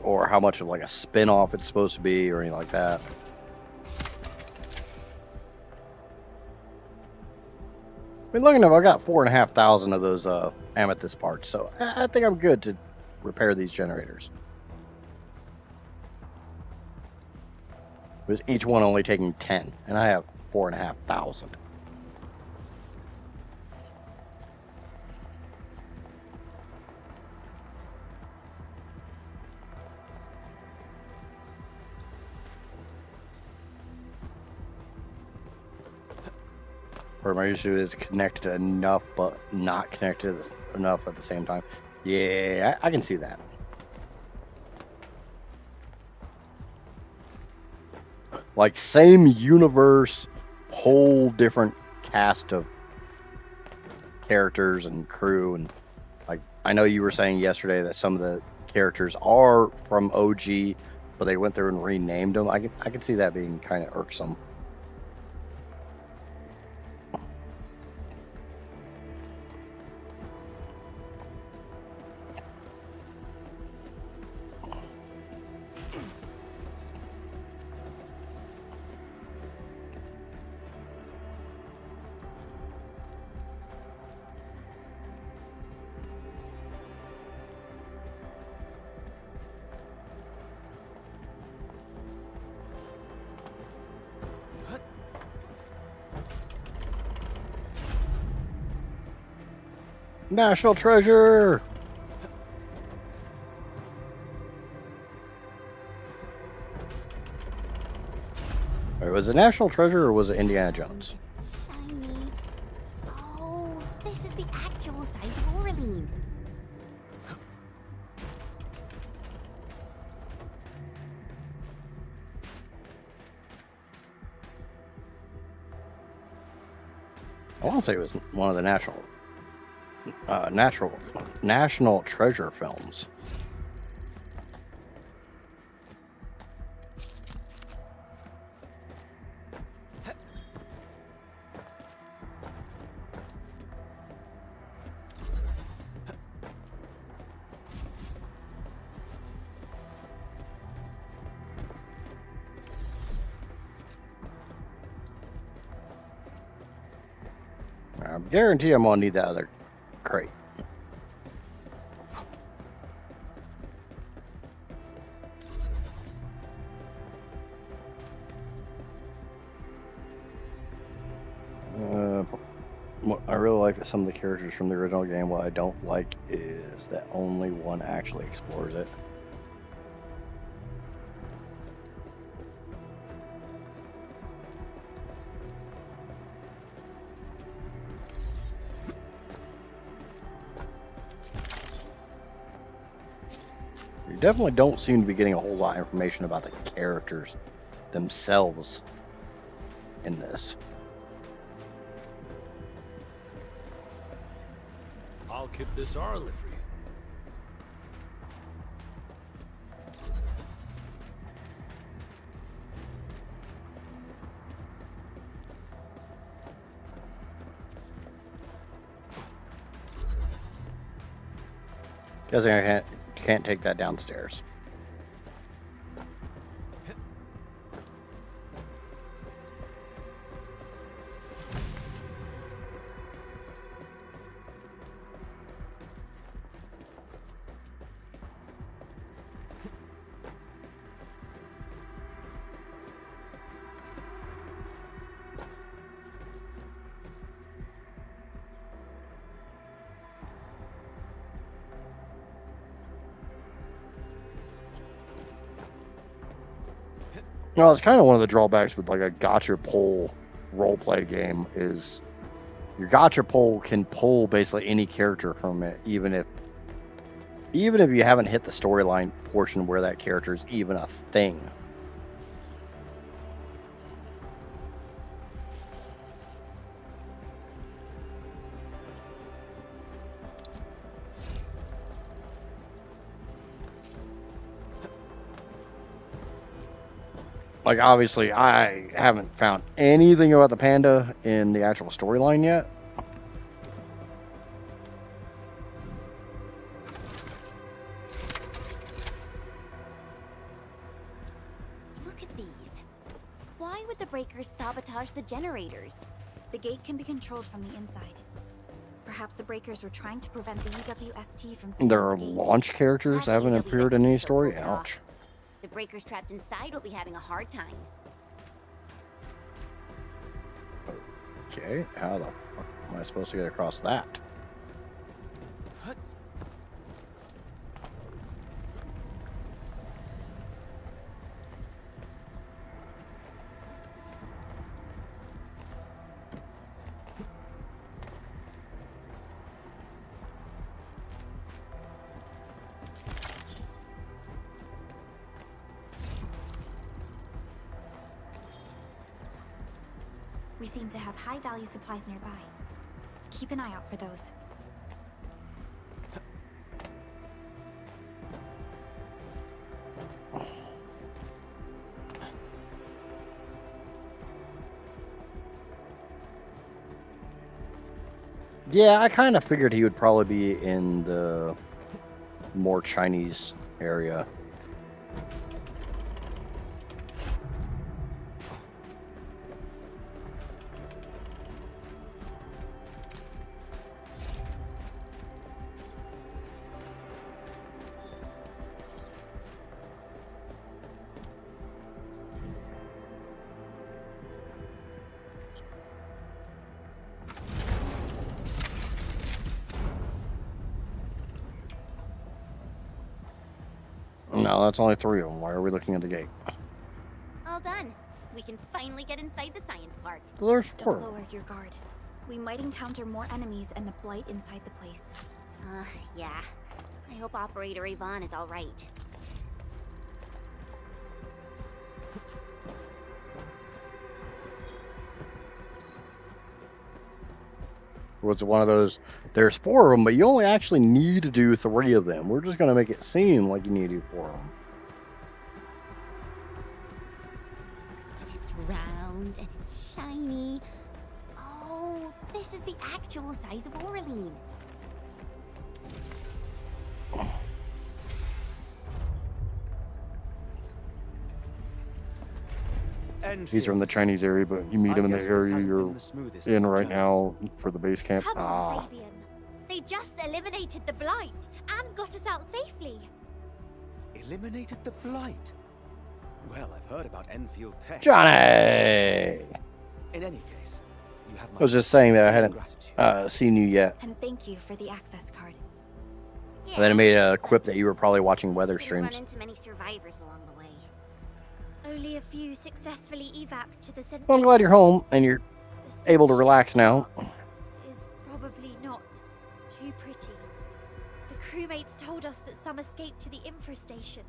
Or how much of like a spin-off it's supposed to be or anything like that. I mean, looking up, I got 4,500 of those amethyst parts, so I think I'm good to repair these generators. With each one only taking 10, and I have 4,500. Or my issue is connected enough, but not connected enough at the same time. Yeah, I can see that. Like, same universe, whole different cast of characters and crew. And, like, I know you were saying yesterday that some of the characters are from OG, but they went through and renamed them. I can see that being kind of irksome. National treasure! Wait, was it National Treasure or was it Indiana Jones? Shiny. Oh, this is the actual size of Oraline. I want to say it was one of the National Treasure films. I guarantee I'm gonna need that other crate. What I really like some of the characters from the original game. What I don't like is that only one actually explores it. You definitely don't seem to be getting a whole lot of information about the characters themselves in this. I'll keep this early for you. Guessing I can't take that downstairs. Well, it's kind of one of the drawbacks with like a gacha pull roleplay game is your gacha pull can pull basically any character from it, even if you haven't hit the storyline portion where that character is even a thing. Like, obviously, I haven't found anything about the panda in the actual storyline yet. Look at these. Why would the breakers sabotage the generators? The gate can be controlled from the inside. Perhaps the breakers were trying to prevent the UWST from sealing There are the gate. launch characters that haven't appeared in any story. Ouch. The breakers trapped inside will be having a hard time. Okay, how the fuck am I supposed to get across that? We seem to have high-value supplies nearby. Keep an eye out for those. Yeah, I kind of figured he would probably be in the more Chinese area. No, that's only 3 of them. Why are we looking at the gate? All done. We can finally get inside the science park. Well, there's 4 Don't of them. lower your guard. We might encounter more enemies and the blight inside the place. Yeah. I hope Operator Yvonne is all right. Was it one of those? There's 4 of them, but you only actually need to do 3 of them. We're just going to make it seem like you need to do 4 of them. It's round and it's shiny. Oh, this is the actual size of Orlean. He's from the Chinese area, but you meet him in the area you're in right now for the base camp. Come on, Fabian. They just eliminated the blight and got us out safely. Eliminated the blight? Well, I've heard about Enfield Tech. Johnny! In any case, you have my I was just saying that I hadn't seen you yet. And thank you for the access card. And then I made a quip that you were probably watching weather Didn't run streams. into many survivors along the way. Only a few successfully evac to the center. Well, I'm glad you're home and you're able to relax now. Is probably not too pretty. The crewmates told us that some escaped to the infrastation,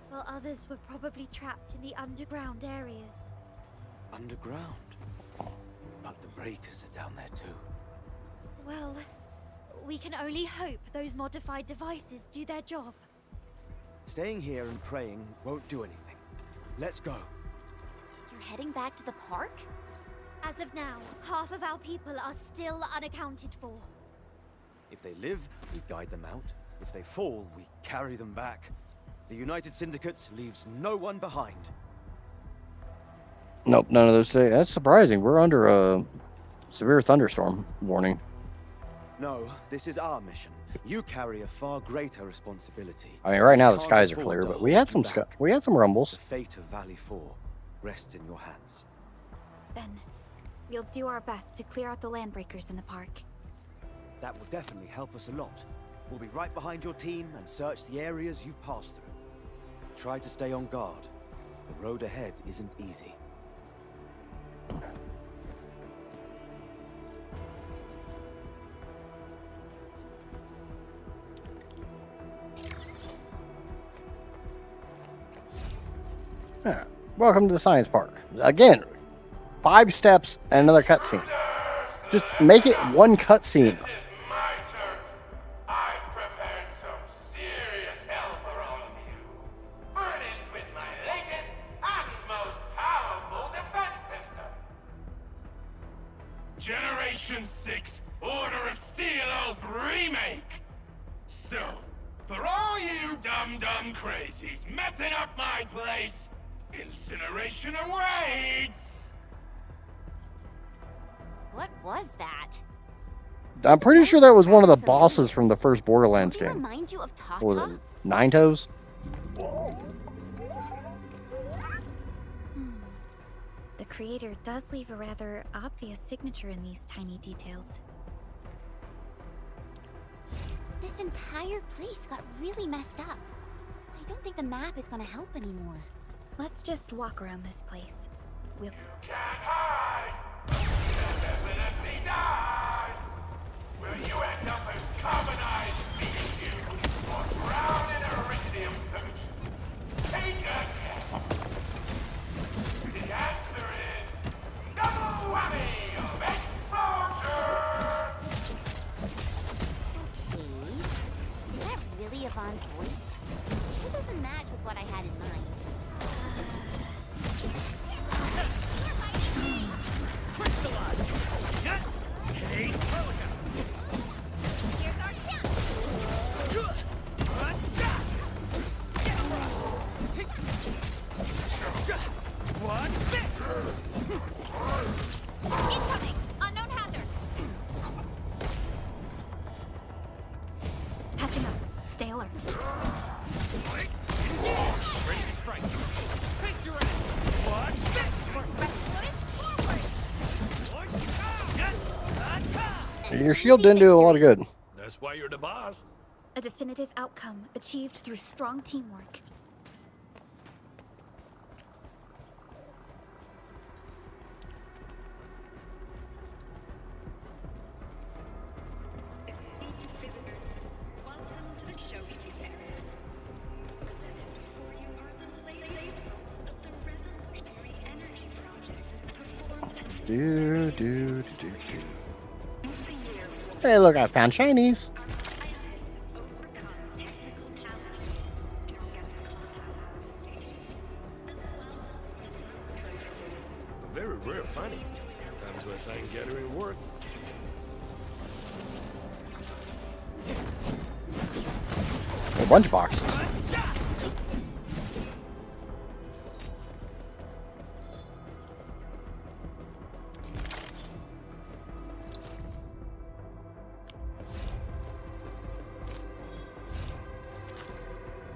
while others were probably trapped in the underground areas. Underground? But the breakers are down there too. Well, we can only hope those modified devices do their job. Staying here and praying won't do anything. Let's go. You're heading back to the park? As of now, half of our people are still unaccounted for. If they live, we guide them out. If they fall, we carry them back. The United Syndicate leaves no one behind. Nope, none of those today. That's surprising. We're under a severe thunderstorm warning. No, this is our mission. You carry a far greater responsibility. I mean, right now We the can't skies are afford clear, to but we hold had you some back. we had some rumbles. The fate of Valley 4 rests in your hands. Then, we'll do our best to clear out the landbreakers in the park. That will definitely help us a lot. We'll be right behind your team and search the areas you've passed through. Try to stay on guard. The road ahead isn't easy. Yeah. Welcome to the science park. Again, 5 steps and another cutscene. Just make it one cutscene. Generation 6 Order of Steel Oath Remake! So, for all you dumb crazies messing up my place, incineration awaits! What was that? I'm pretty sure that was one of the bosses from the first Borderlands Don't they game. remind you of Tata? What was it? Nine Toes? The creator does leave a rather obvious signature in these tiny details. This entire place got really messed up. I don't think the map is gonna help anymore. Let's just walk around this place. We'll... Can't hide! Definitely die! Will you end up as carbonized Pikachu or drown in iridium solution? Take a guess! The answer is double whammy of exposure! Okay. Is that really Yvonne's voice? It doesn't match with what I had in mind. Take Here's our chance! What's this? Incoming! Unknown hazard! Patching up. Stay alert. Ready to strike. Face your ass. What's this? Your shield didn't do a lot of good. That's why you're the boss. A definitive outcome achieved through strong teamwork. do, do, do, do. Hey, look, I found shinies. A very rare finding. Comes to a sign gathering work. A bunch of boxes.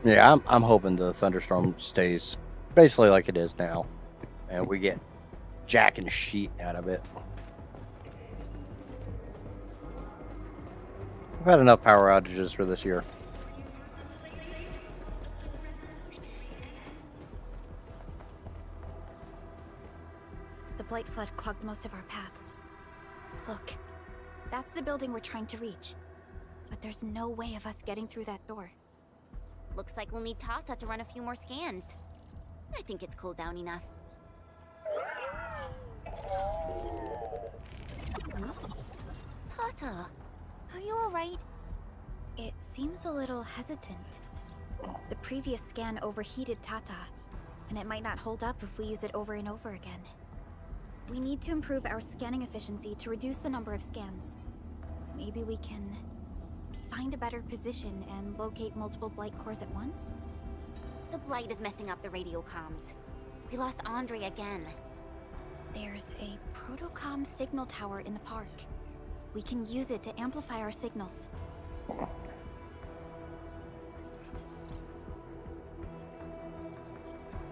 Yeah, I'm hoping the thunderstorm stays basically like it is now, and we get jack and sheet out of it. We've had enough power outages for this year. The Blight Flood clogged most of our paths. Look, that's the building we're trying to reach. But there's no way of us getting through that door. Looks like we'll need Tata to run a few more scans. I think it's cooled down enough. Tata, are you alright? It seems a little hesitant. The previous scan overheated Tata, and it might not hold up if we use it over and over again. We need to improve our scanning efficiency to reduce the number of scans. Maybe we can find a better position and locate multiple Blight cores at once? The Blight is messing up the radio comms. We lost Andre again. There's a protocom signal tower in the park. We can use it to amplify our signals.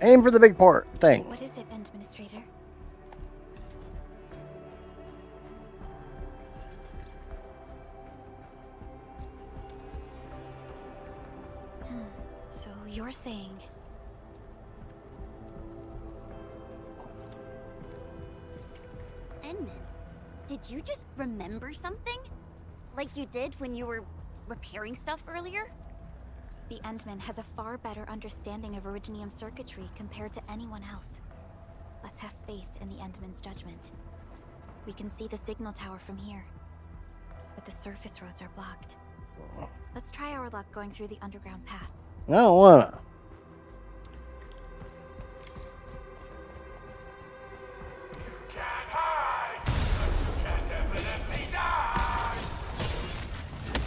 Aim for the big port thing. What is it, Administrator? So you're saying... Enman, did you just remember something? Like you did when you were repairing stuff earlier? The Endman has a far better understanding of Originium circuitry compared to anyone else. Let's have faith in the Endman's judgment. We can see the signal tower from here, but the surface roads are blocked. Let's try our luck going through the underground path. I don't wanna.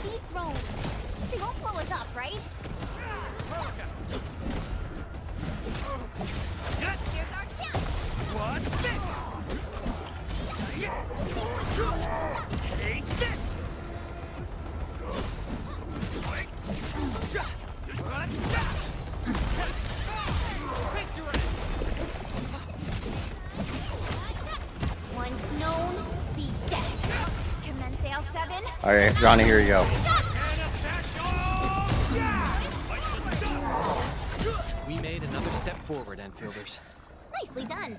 These drones, they won't blow us up, right? Here's our chance! What's this? Take this! Once known, be dead. Commence L7. Alright, Johnny, here you go. We made another step forward, Enfielders. Nicely done.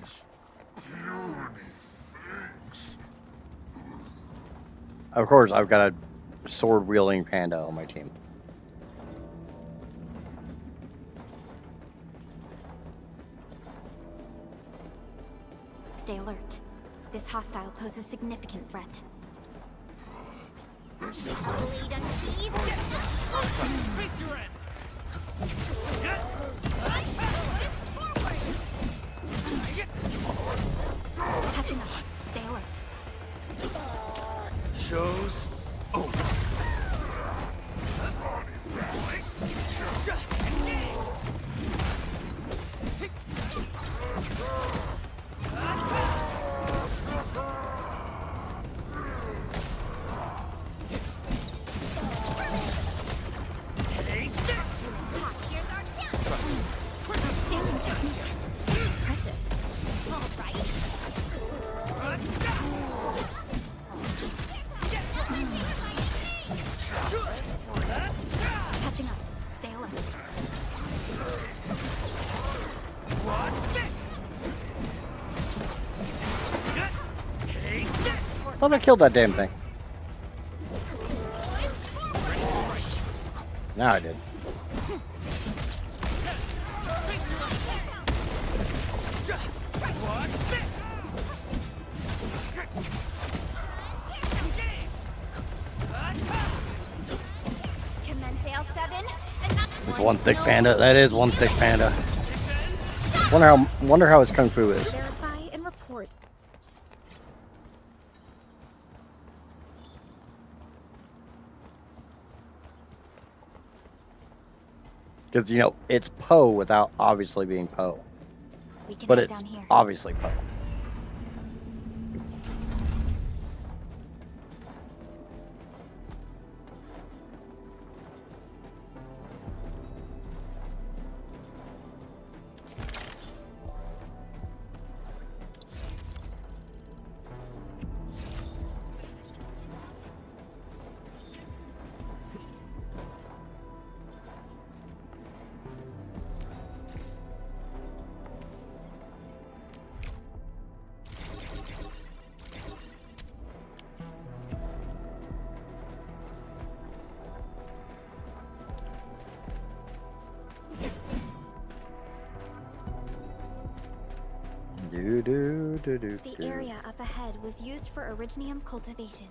Of course, I've got a sword-wielding panda on my team. Stay alert. This hostile poses significant threat. Lead unsheathed. Face your end! Catching up. Stay alert. Show's over. Take this! Here's our chance. Standing technique. Impressive. All right. Catching up. Stay alert. What's this? Take this! Thought I killed that damn thing. Now I did. What's this? That's one thick panda. That is one thick panda. Wonder how his kung fu is. Verify and report. Because, you know, it's Poe without obviously being Poe. We can But head it's down here. obviously Poe. The area up ahead was used for originium cultivation.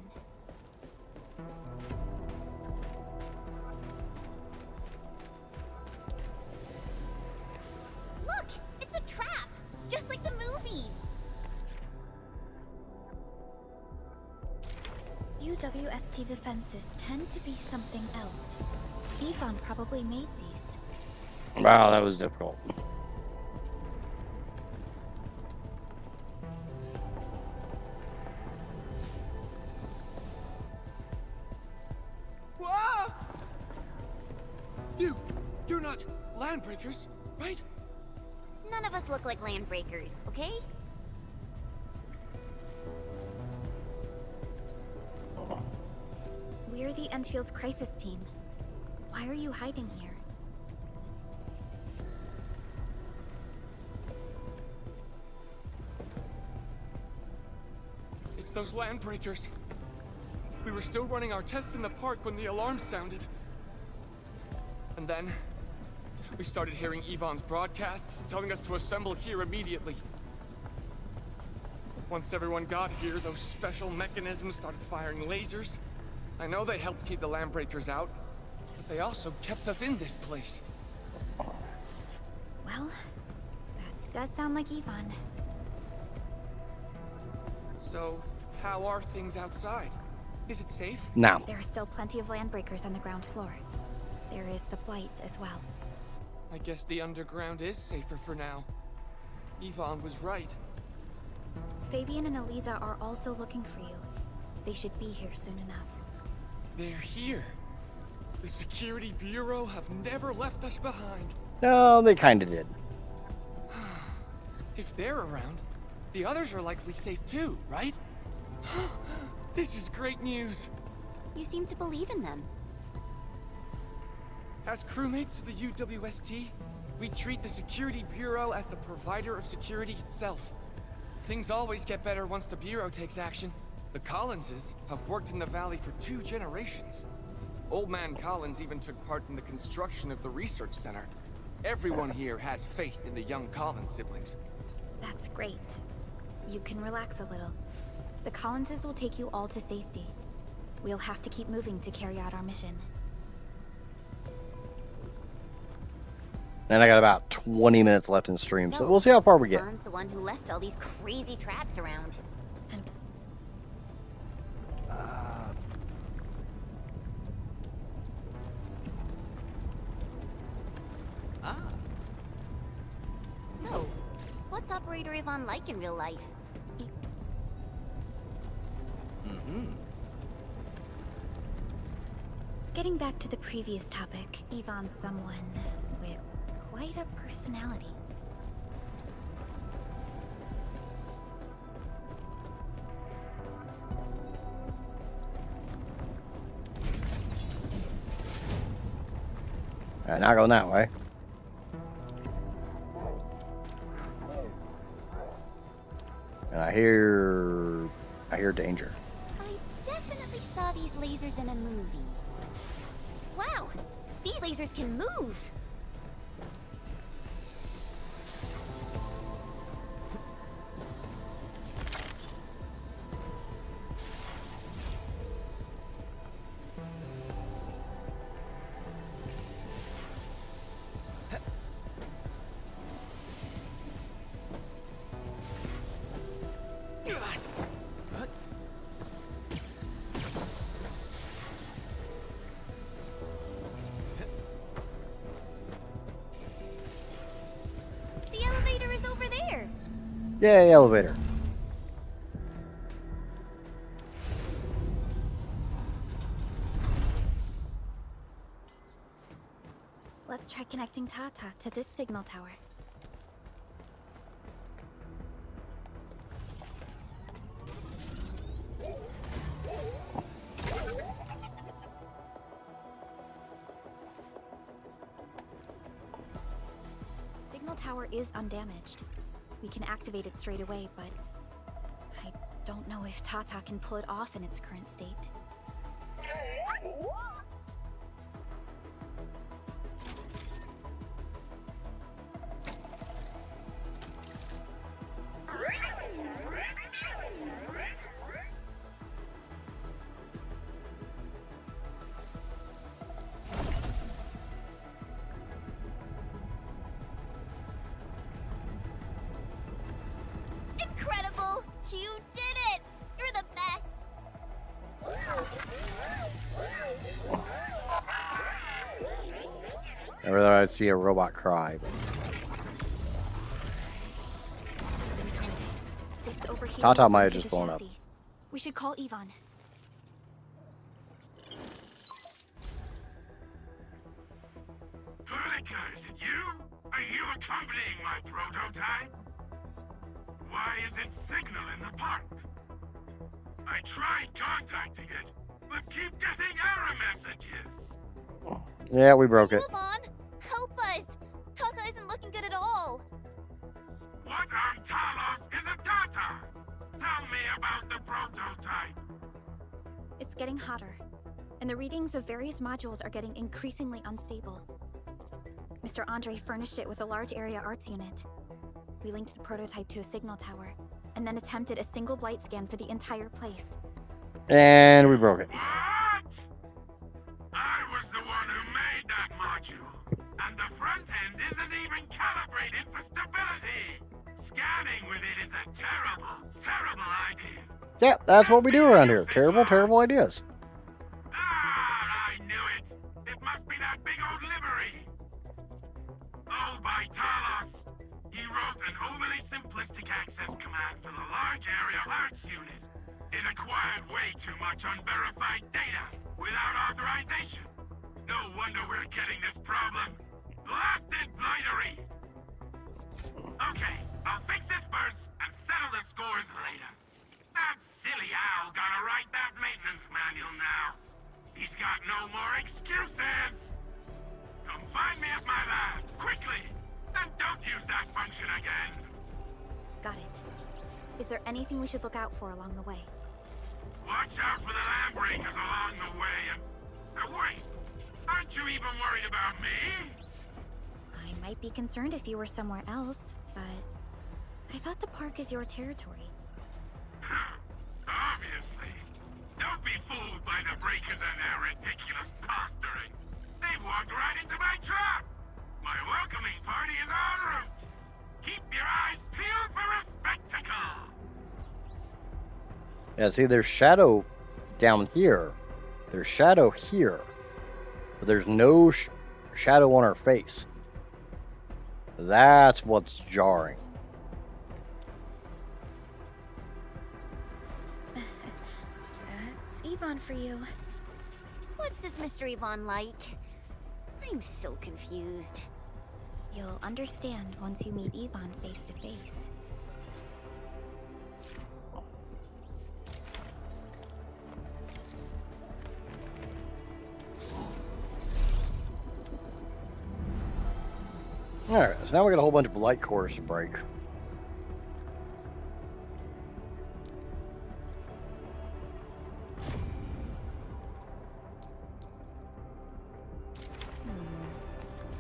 Look! It's a trap! Just like the movies! UWST defenses tend to be something else. Yvonne probably made these. Wow, that was difficult. You're not landbreakers, right? None of us look like landbreakers, okay? We're the Endfield's crisis team. Why are you hiding here? It's those landbreakers. We were still running our tests in the park when the alarm sounded. And then, we started hearing Yvonne's broadcasts telling us to assemble here immediately. Once everyone got here, those special mechanisms started firing lasers. I know they helped keep the landbreakers out, but they also kept us in this place. Well, that does sound like Yvonne. So, how are things outside? Is it safe? No. There are still plenty of landbreakers on the ground floor. There is the Blight as well. I guess the underground is safer for now. Yvonne was right. Fabian and Eliza are also looking for you. They should be here soon enough. They're here. The Security Bureau have never left us behind. No, they kind of did. If they're around, the others are likely safe too, right? This is great news. You seem to believe in them. As crewmates of the UWST, we treat the Security Bureau as the provider of security itself. Things always get better once the Bureau takes action. The Collinses have worked in the Valley for 2 generations. Old Man Collins even took part in the construction of the research center. Everyone here has faith in the young Collins siblings. That's great. You can relax a little. The Collinses will take you all to safety. We'll have to keep moving to carry out our mission. And I got about 20 minutes left in the stream, so we'll see how far we get. Yvonne's the one who left all these crazy traps around. And So, what's Operator Yvonne like in real life? Getting back to the previous topic, Yvonne's someone with quite a personality. Alright, not going that way. And I hear danger. I definitely saw these lasers in a movie. Wow, these lasers can move. Yay, elevator. Let's try connecting Tata to this signal tower. Signal tower is undamaged. We can activate it straight away, but I don't know if Tata can pull it off in its current state. Incredible! You did it! You're the best! Never thought I'd see a robot cry. But... This overheating Tata will might have break just the blown up. chassis. We should call Yvonne. Perlica, is it you? Are you accompanying my prototype? Why is it signal in the park? I tried contacting it, but keep getting error messages. Yeah, we broke it. Yvonne, help us! Tata isn't looking good at all. What on Talos is a Tata? Tell me about the prototype. It's getting hotter, and the readings of various modules are getting increasingly unstable. Mr. Andre furnished it with a large area arts unit. We linked the prototype to a signal tower, and then attempted a single blight scan for the entire place. And we broke it. What? I was the one who made that module, and the front end isn't even calibrated for stability. Scanning with it is a terrible, terrible idea. Yeah, that's what we do around here. Terrible, terrible ideas. I knew it. It must be that big old livery. Owned by Talos. He wrote an overly simplistic access command for the large area arts unit. It acquired way too much unverified data without authorization. No wonder we're getting this problem. Blasted blightery! Okay, I'll fix this first and settle the scores later. That silly owl gotta write that maintenance manual now. He's got no more excuses! Come find me at my lab, quickly! And don't use that function again! Got it. Is there anything we should look out for along the way? Watch out for the lab breakers along the way and... wait! Aren't you even worried about me? I might be concerned if you were somewhere else, but I thought the park is your territory. Obviously. Don't be fooled by the breakers and their ridiculous posturing. They've walked right into my trap! My welcoming party is en route! Keep your eyes peeled for a spectacle! Yeah, see, there's shadow down here. There's shadow here. But there's no shadow on her face. That's what's jarring. That's Yvonne for you. What's this Mr. Yvonne like? I'm so confused. You'll understand once you meet Yvonne face to face. Alright, so now we got a whole bunch of light cores to break.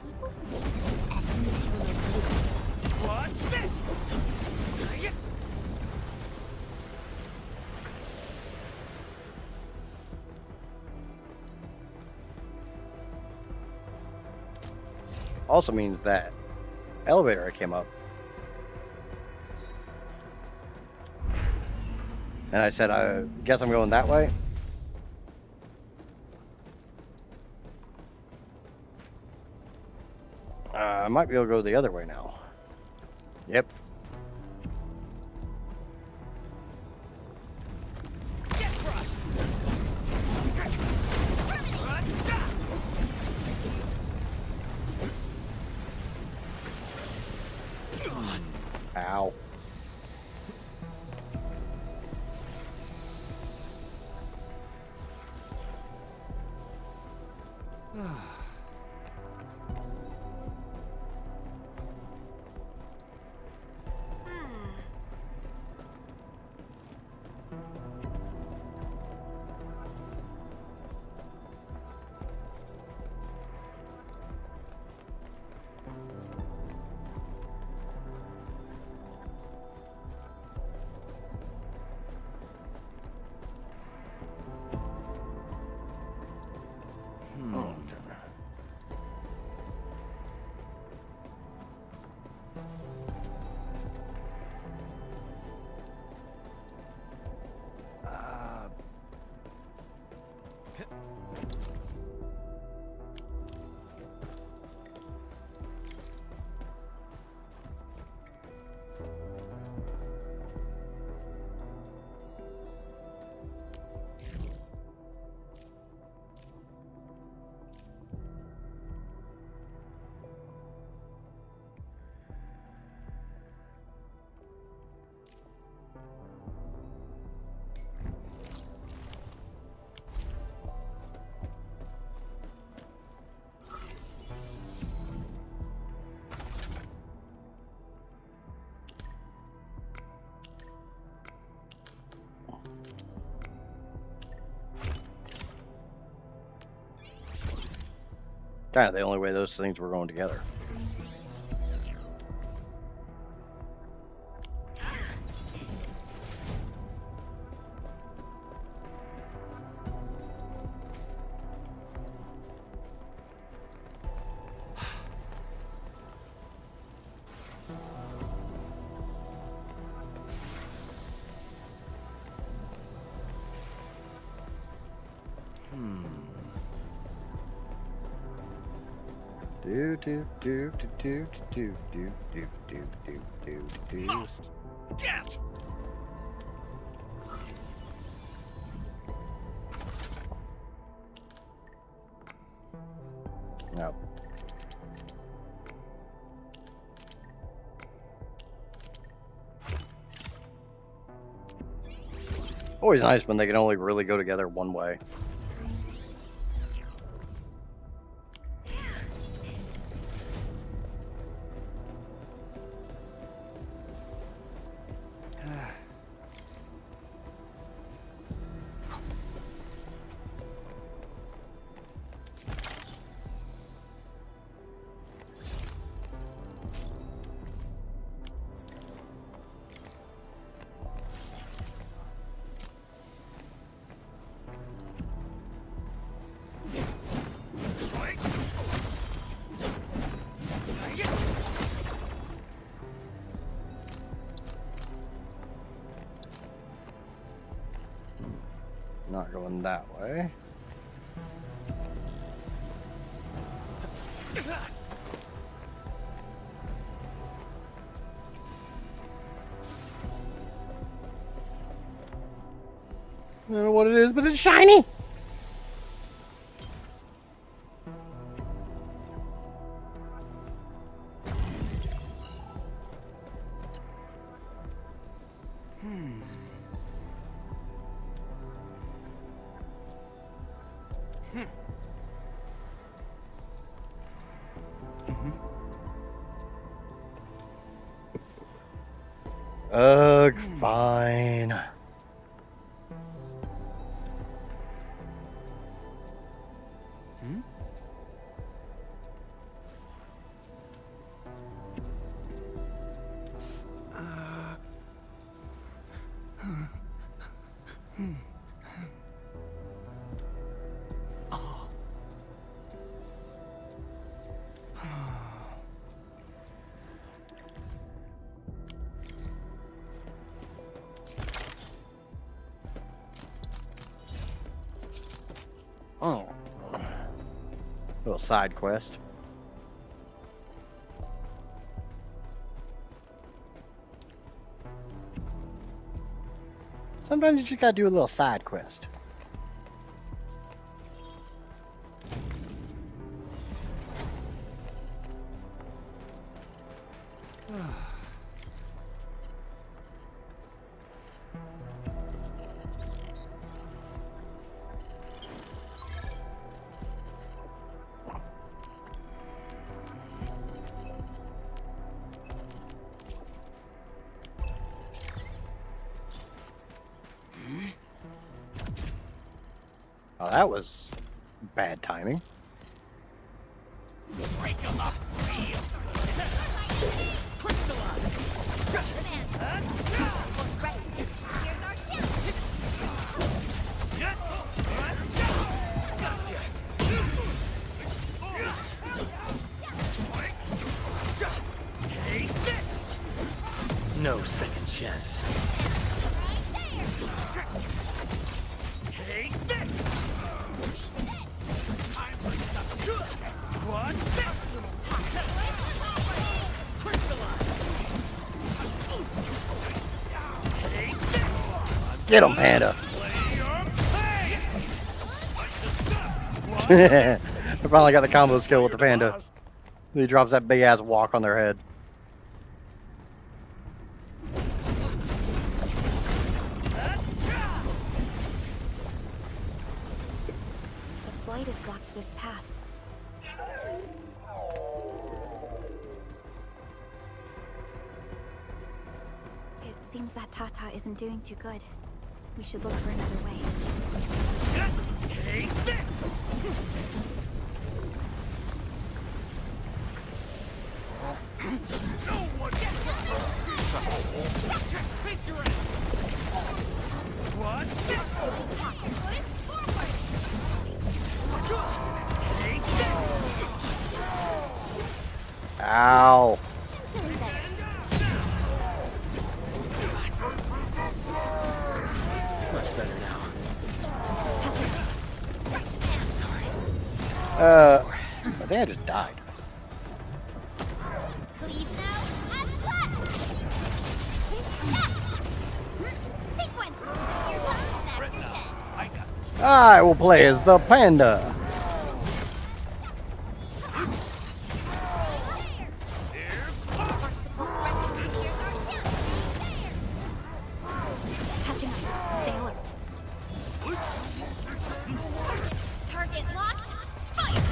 People say the essence should reveal itself. What's this? Also means that elevator I came up. And I said, I guess I'm going that way. I might be able to go the other way now. Yep. Kind of the only way those things were going together. Do do do do do do do do do do do. Must get. No. Always nice when they can only really go together one way. Not going that way. I don't know what it is, but it's shiny. Ugh, fine. Oh. Little side quest. Sometimes you just gotta do a little side quest. Oh, that was bad timing. No second chance. Take this! What's this? Take this! Get him, Panda. I finally got the combo skill with the Panda. He drops that big ass walk on their head. The blight has blocked this path. It seems that Tata isn't doing too good. We should look for another way. Take this! No one gets What's this? Take this! Ow. Much better now. I think I just died. Cleave now and flat! Sequence! Here comes Master 10. I will play as the Panda. Catching up. Stay alert. Target locked. Fire!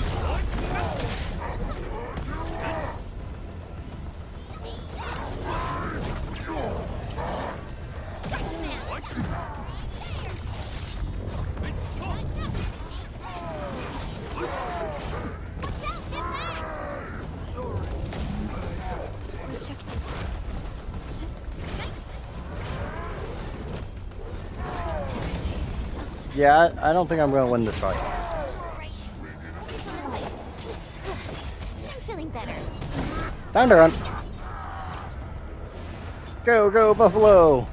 Yeah, I don't think I'm going to win this fight. I'm feeling better. Time to run. Go, go, Buffalo.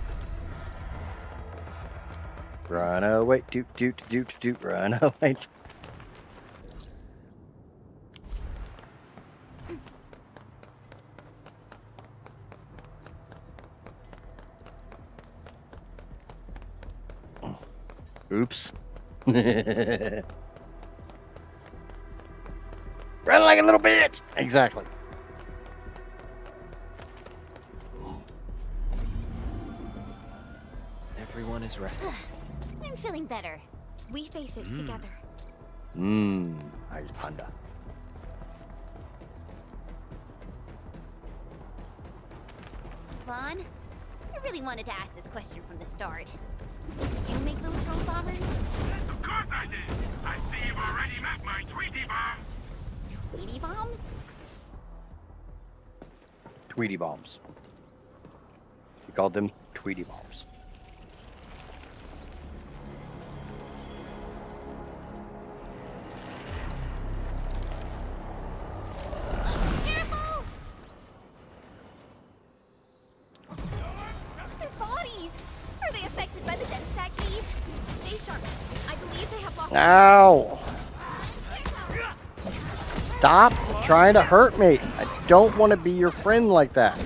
Run away, doot, doot, doot, doot, run away. Oops. Run like a little bitch. Exactly. Everyone is ready. I'm feeling better. We face it together. Nice Panda. Vaughn, I really wanted to ask this question from the start. Did you make those drone bombers? Of course I did! I see you've already met my Tweety bombs! Tweety bombs? Tweety bombs. He called them Tweety bombs. Careful! Their bodies! Are they affected by the death stack haze? Stay sharp. I believe they have lost. Ow! Stop trying to hurt me. I don't want to be your friend like that.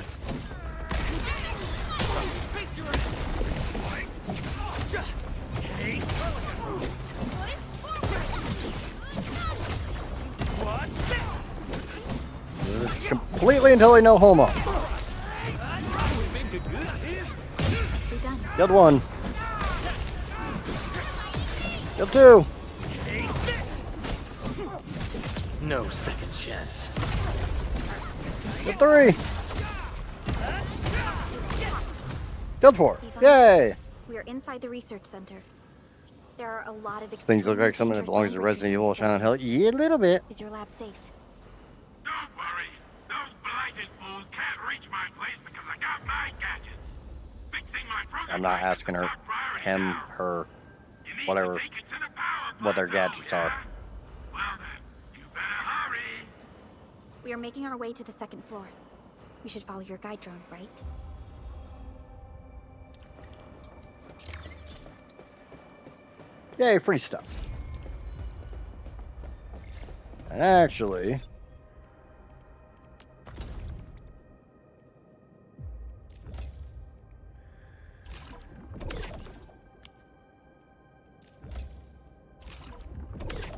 This is completely and totally no homo. Killed one. Killed two. No second chance. Killed three. Killed four. Yay! We are inside the research center. There are a lot of These things look like something that belongs to Resident Evil Silent Hill. Yeah, a little bit. Is your lab safe? Don't worry. Those blighted fools can't reach my place because I got my gadgets. Fixing my prototype. I'm not asking her, him, her, whatever, what their gadgets are. Well then, you better hurry. We are making our way to the second floor. We should follow your guide drone, right? Yay, free stuff. And actually,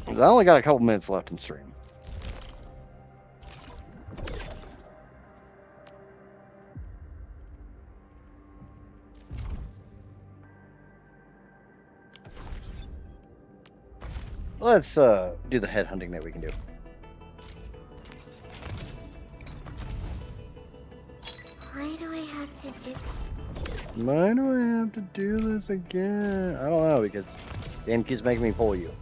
because I only got a couple minutes left in stream. Let's do the headhunting that we can do. Why do I have to do... Why do I have to do this again? I don't know, because the game keeps making me pull you.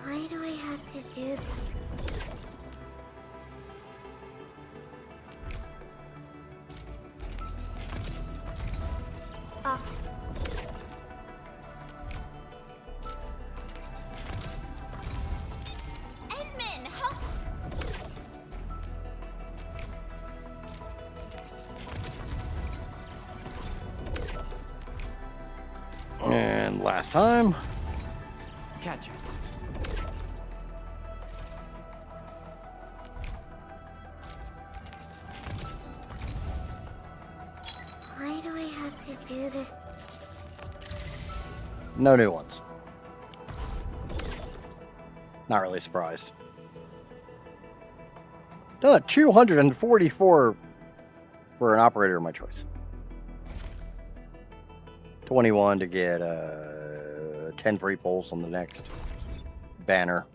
Why do I have to do... Edmund, help! And last time. Catch it. Why do I have to do this? No new ones. Not really surprised. Done 244 for an operator of my choice. 21 to get 10 free pulls on the next banner,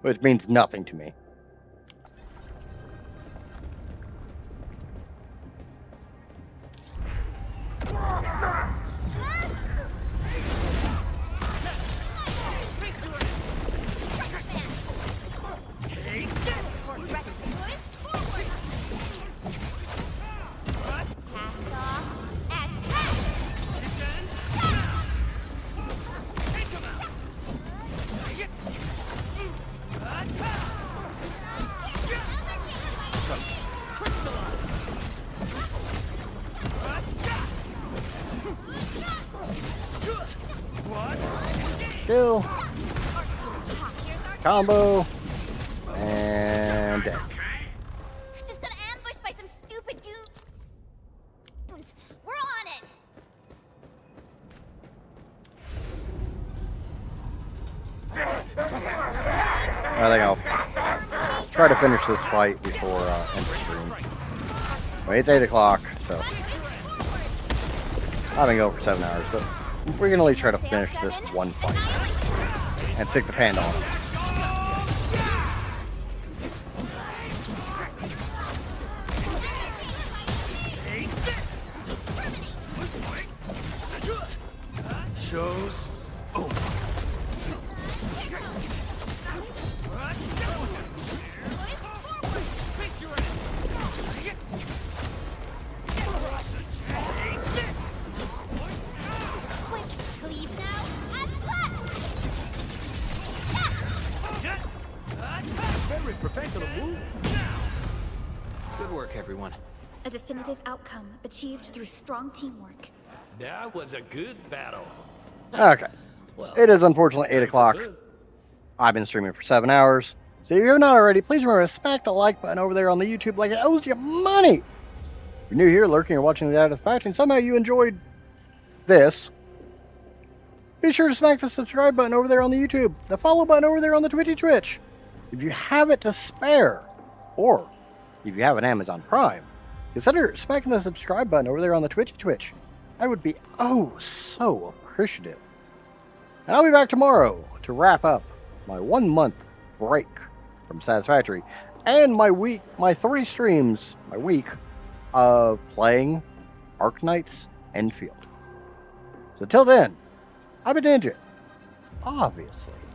which means nothing to me. Skill, combo, and dead. Just got ambushed by some stupid goons. We're on it. I think I'll try to finish this fight before end the stream. Well, it's 8 o'clock, so I've been going for 7 hours, but we're gonna at least try to finish this one fight and stick the panda on it. Show's over. Leave now and left. Very professional move. Good work, everyone. A definitive outcome achieved through strong teamwork. That was a good battle. Okay. It is unfortunately 8 o'clock. I've been streaming for 7 hours. So if you're not already, please remember to smack the like button over there on the YouTube like it owes you money. If you're new here, lurking, or watching the Out of the Fact, and somehow you enjoyed this, be sure to smack the subscribe button over there on the YouTube, the follow button over there on the Twitch. If you have it to spare, or if you have an Amazon Prime, consider smacking the subscribe button over there on the Twitch. I would be oh so appreciative. And I'll be back tomorrow to wrap up my 1 month break from Satisfactory and my 3 streams, my week of playing Arknights Endfield. So till then, I'm a ninja. Obviously.